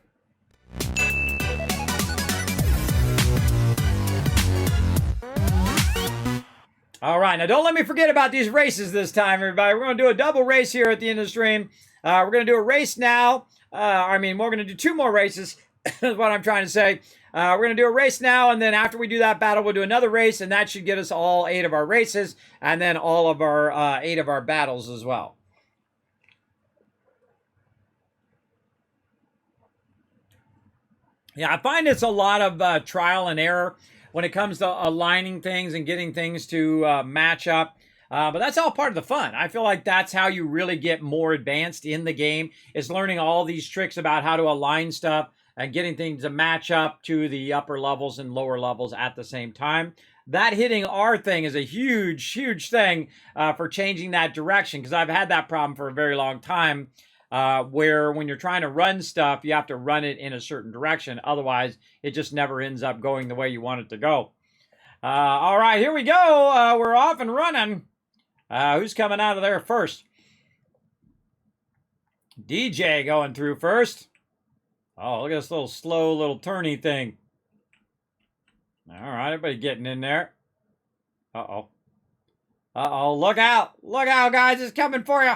All right, now don't let me forget about these races this time, everybody. We're going to do a double race here at the end of the stream. We're going to do a race now. We're going to do 2 more races. is what I'm trying to say. We're going to do a race now, and then after we do that battle, we'll do another race, and that should get us all 8 of our races, and then all of our 8 of our battles as well. Yeah, I find it's a lot of trial and error when it comes to aligning things and getting things to match up. But that's all part of the fun. I feel like that's how you really get more advanced in the game, is learning all these tricks about how to align stuff and getting things to match up to the upper levels and lower levels at the same time. That hitting R thing is a huge, huge thing for changing that direction, because I've had that problem for a very long time. Where when you're trying to run stuff, you have to run it in a certain direction. Otherwise, it just never ends up going the way you want it to go. All right, here we go. We're off and running. Who's coming out of there first? DJ going through first. Oh, look at this little slow little turny thing. All right, everybody getting in there. Uh-oh. Uh-oh, look out. Look out, guys. It's coming for you.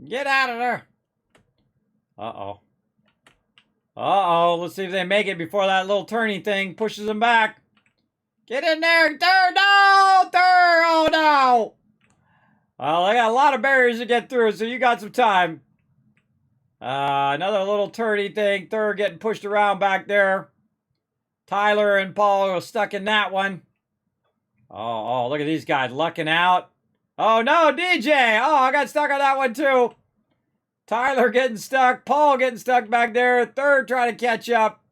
Get out of there. Uh-oh. Uh-oh. Let's see if they make it before that little turny thing pushes them back. Get in there. Third. No. Third. Oh, no. Well, they got a lot of barriers to get through, so you got some time. Another little turny thing. Third getting pushed around back there. Tyler and Paul are stuck in that one. Oh, look at these guys lucking out. Oh, no, DJ. Oh, I got stuck on that one, too. Tyler getting stuck. Paul getting stuck back there. Third trying to catch up.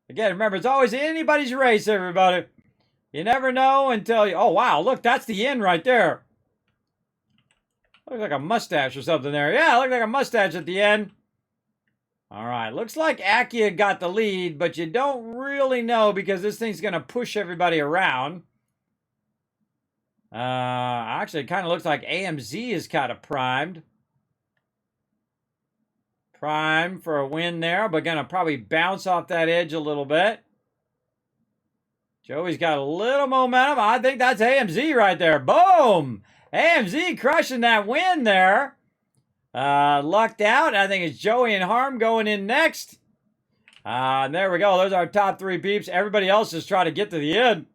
Again, remember, it's always anybody's race, everybody. You never know until you... Oh, wow, look, that's the end right there. Looks like a mustache or something there. Yeah, looks like a mustache at the end. All right, looks like Akia got the lead, but you don't really know because this thing's going to push everybody around. Actually, it kind of looks like AMZ is kind of primed. Primed for a win there, but going to probably bounce off that edge a little bit. Joey's got a little momentum. I think that's AMZ right there. Boom! AMZ crushing that win there. Lucked out. I think it's Joey and Harm going in next. And there we go. Those are our top 3 peeps. Everybody else is trying to get to the end.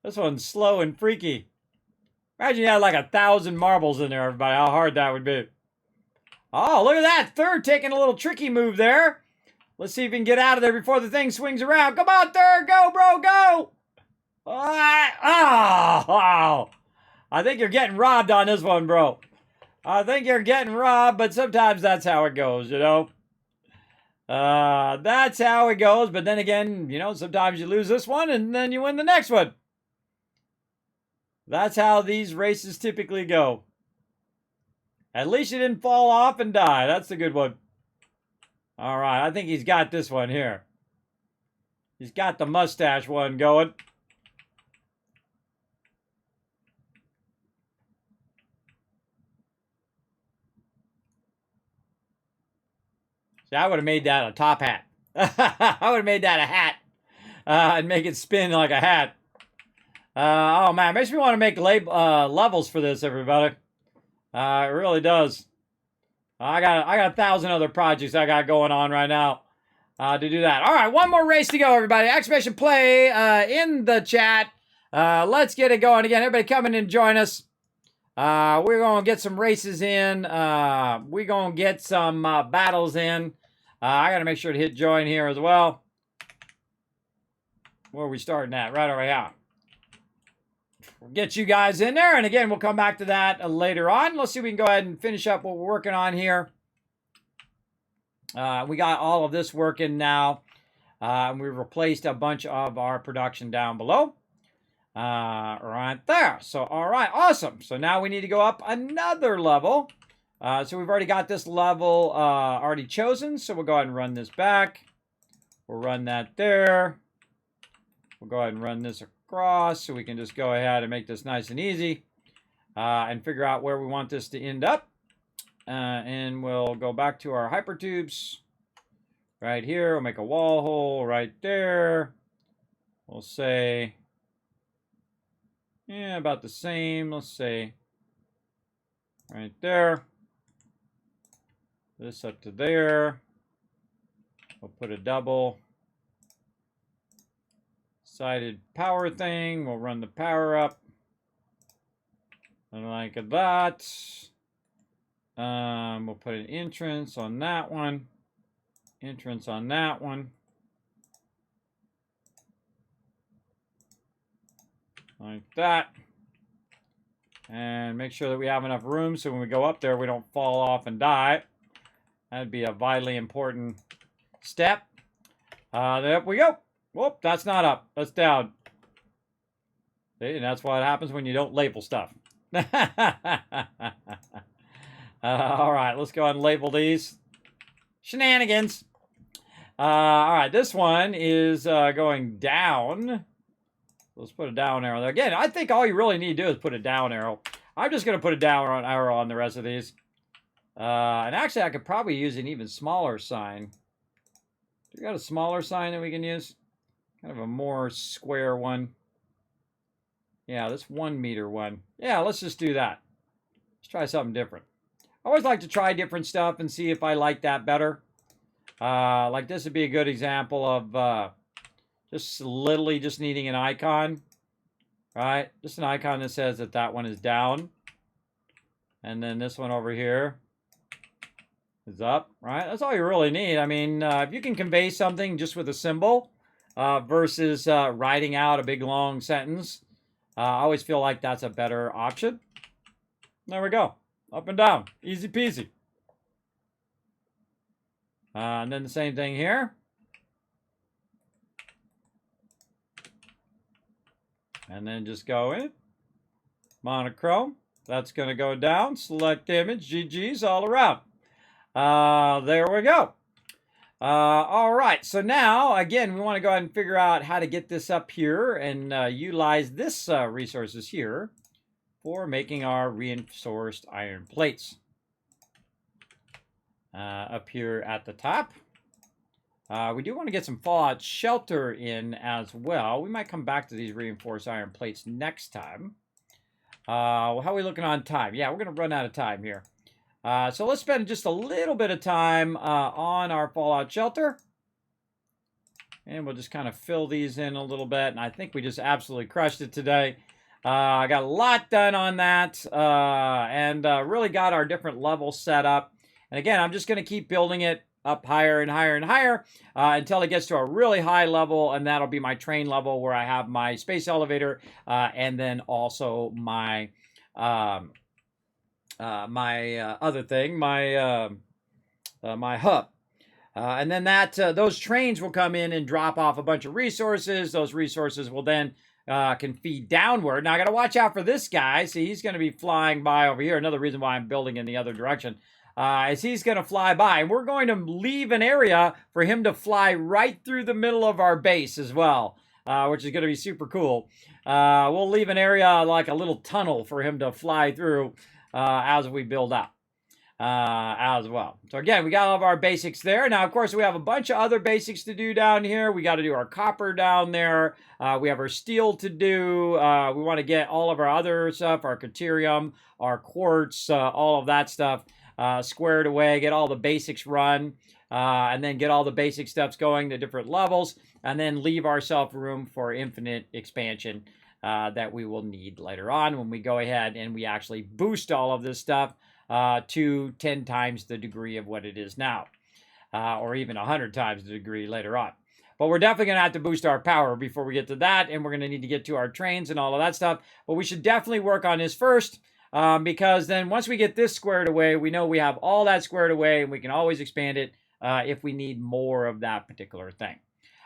This one's slow and freaky. Imagine you had like 1,000 marbles in there, everybody. How hard that would be. Oh, look at that. Third taking a little tricky move there. Let's see if we can get out of there before the thing swings around. Come on, Third. Go, bro. Go. Oh. I think you're getting robbed on this one, bro. I think you're getting robbed, but sometimes that's how it goes, you know. That's how it goes. But then again, you know, sometimes you lose this one and then you win the next one. That's how these races typically go. At least you didn't fall off and die. That's the good one. All right, I think he's got this one here. He's got the mustache one going. See, I would have made that a top hat. I would have made that a hat. And make it spin like a hat. Oh, man. It makes me want to make levels for this, everybody. It really does. I got 1,000 other projects I got going on right now to do that. All right, one more race to go, everybody. Exclamation play in the chat. Let's get it going again. Everybody come in and join us. We're going to get some races in. We're going to get some battles in. I got to make sure to hit join here as well. Where are we starting at? Right over here. We'll get you guys in there. And again, we'll come back to that later on. Let's see if we can go ahead and finish up what we're working on here. We got all of this working now. We've replaced a bunch of our production down below. Right there. So, all right, awesome. So now we need to go up another level. So we've already got this level already chosen. So we'll go ahead and run this back. We'll run that there. We'll go ahead and run this across so we can just go ahead and make this nice and easy and figure out where we want this to end up. And we'll go back to our hypertubes right here. We'll make a wall hole right there. We'll say, yeah, about the same. Let's say right there. This up to there. We'll put a double sided power thing. We'll run the power up. And like that. We'll put an entrance on that one. Entrance on that one. Like that. And make sure that we have enough room so when we go up there, we don't fall off and die. That'd be a vitally important step. There we go. Whoop, that's not up. That's down. See, and that's what happens when you don't label stuff. All right, let's go ahead and label these. Shenanigans. All right, this one is going down. Let's put a down arrow there. Again, I think all you really need to do is put a down arrow. I'm just going to put a down arrow on the rest of these. And actually, I could probably use an even smaller sign. Do we got a smaller sign that we can use? Kind of a more square one. Yeah, this 1 meter one. Yeah, let's just do that. Let's try something different. I always like to try different stuff and see if I like that better. Like this would be a good example of just literally just needing an icon, right? Just an icon that says that that one is down. And then this one over here is up, right? That's all you really need. I mean, if you can convey something just with a symbol versus writing out a big long sentence, I always feel like that's a better option. There we go. Up and down. Easy peasy. And then the same thing here. And then just go in. Monochrome. That's going to go down. Select image. GG's all around. There we go. All right. So now, again, we want to go ahead and figure out how to get this up here and utilize this resources here for making our reinforced iron plates. Up here at the top. We do want to get some fallout shelter in as well. We might come back to these reinforced iron plates next time. How are we looking on time? Yeah, we're going to run out of time here. So let's spend just a little bit of time on our fallout shelter. And we'll just kind of fill these in a little bit. And I think we just absolutely crushed it today. I got a lot done on that. And really got our different levels set up. And again, I'm just going to keep building it up higher and higher and higher until it gets to a really high level, and that'll be my train level where I have my space elevator and then also my other thing, my hub. And then those trains will come in and drop off a bunch of resources. Those resources will then can feed downward. Now I got to watch out for this guy. See, he's going to be flying by over here. Another reason why I'm building in the other direction. Is he's going to fly by. And we're going to leave an area for him to fly right through the middle of our base as well, which is going to be super cool. We'll leave an area like a little tunnel for him to fly through as we build up as well. So again, we got all of our basics there. Now, of course, we have a bunch of other basics to do down here. We got to do our copper down there. We have our steel to do. We want to get all of our other stuff, our deuterium, our quartz, all of that stuff. Squared away, get all the basics run, and then get all the basic steps going to different levels, and then leave ourselves room for infinite expansion that we will need later on when we go ahead and we actually boost all of this stuff to 10 times the degree of what it is now, or even 100 times the degree later on. But we're definitely going to have to boost our power before we get to that, and we're going to need to get to our trains and all of that stuff. But we should definitely work on this first. Because then once we get this squared away, we know we have all that squared away and we can always expand it if we need more of that particular thing.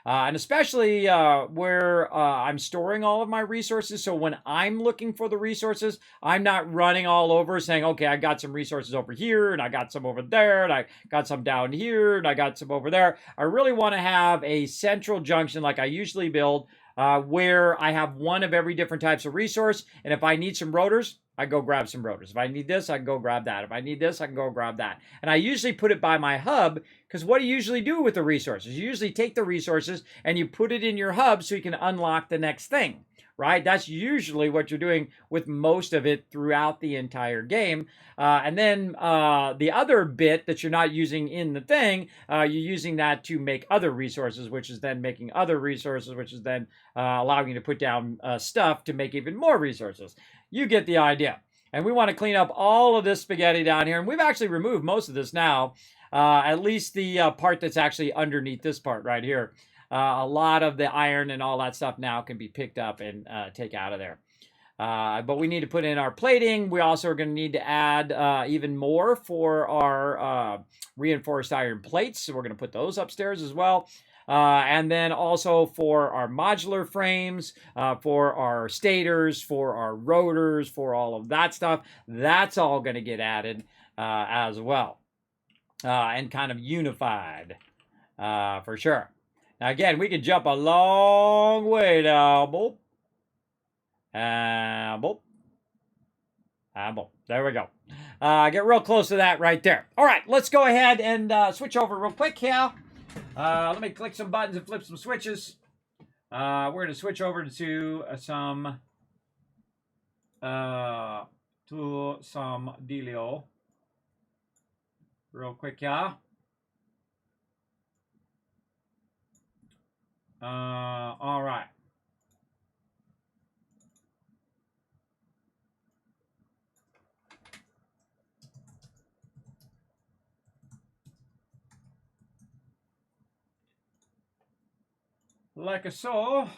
And especially where I'm storing all of my resources. So when I'm looking for the resources, I'm not running all over saying, okay, I got some resources over here and I got some over there and I got some down here and I got some over there. I really want to have a central junction like I usually build where I have one of every different types of resource. And if I need some rotors, I go grab some rotors. If I need this, I can go grab that. If I need this, I can go grab that. And I usually put it by my hub because what do you usually do with the resources? You usually take the resources and you put it in your hub so you can unlock the next thing, right? That's usually what you're doing with most of it throughout the entire game. And then the other bit that you're not using in the thing, you're using that to make other resources, which is then making other resources, which is then allowing you to put down stuff to make even more resources. You get the idea. And we want to clean up all of this spaghetti down here. And we've actually removed most of this now, at least the part that's actually underneath this part right here. A lot of the iron and all that stuff now can be picked up and take out of there. But we need to put in our plating. We also are going to need to add even more for our reinforced iron plates. So we're going to put those upstairs as well. And then also for our modular frames, for our stators, for our rotors, for all of that stuff, that's all going to get added as well. And kind of unified for sure. Now again, we can jump a long way now. Boop. Boop. Boop. There we go. Get real close to that right there. All right, let's go ahead and switch over real quick here. Let me click some buttons and flip some switches. We're going to switch over to some dealio. Real quick, yeah. All right. Like so. All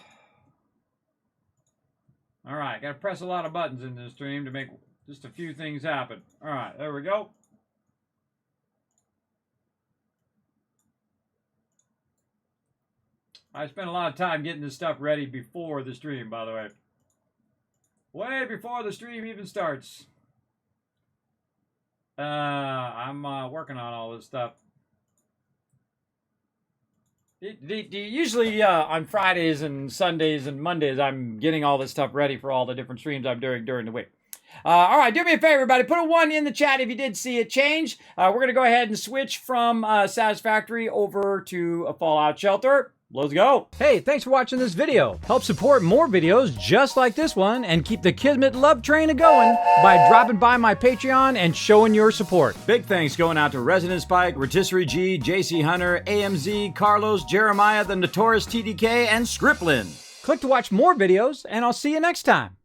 right, got to press a lot of buttons in this stream to make just a few things happen. All right, there we go. I spent a lot of time getting this stuff ready before the stream, by the way. Way before the stream even starts. I'm working on all this stuff. Usually on Fridays and Sundays and Mondays, I'm getting all this stuff ready for all the different streams I'm doing during the week. All right, do me a favor, everybody. Put a 1 in the chat if you did see it change. We're going to go ahead and switch from Satisfactory over to a Fallout Shelter. Let's go. Hey, thanks for watching this video. Help support more videos just like this one and keep the Kismet love train a-going by dropping by my Patreon and showing your support. Big thanks going out to Resident Spike, Rotisserie G, JC Hunter, AMZ, Carlos, Jeremiah, the Notorious TDK, and Scriplin. Click to watch more videos, and I'll see you next time.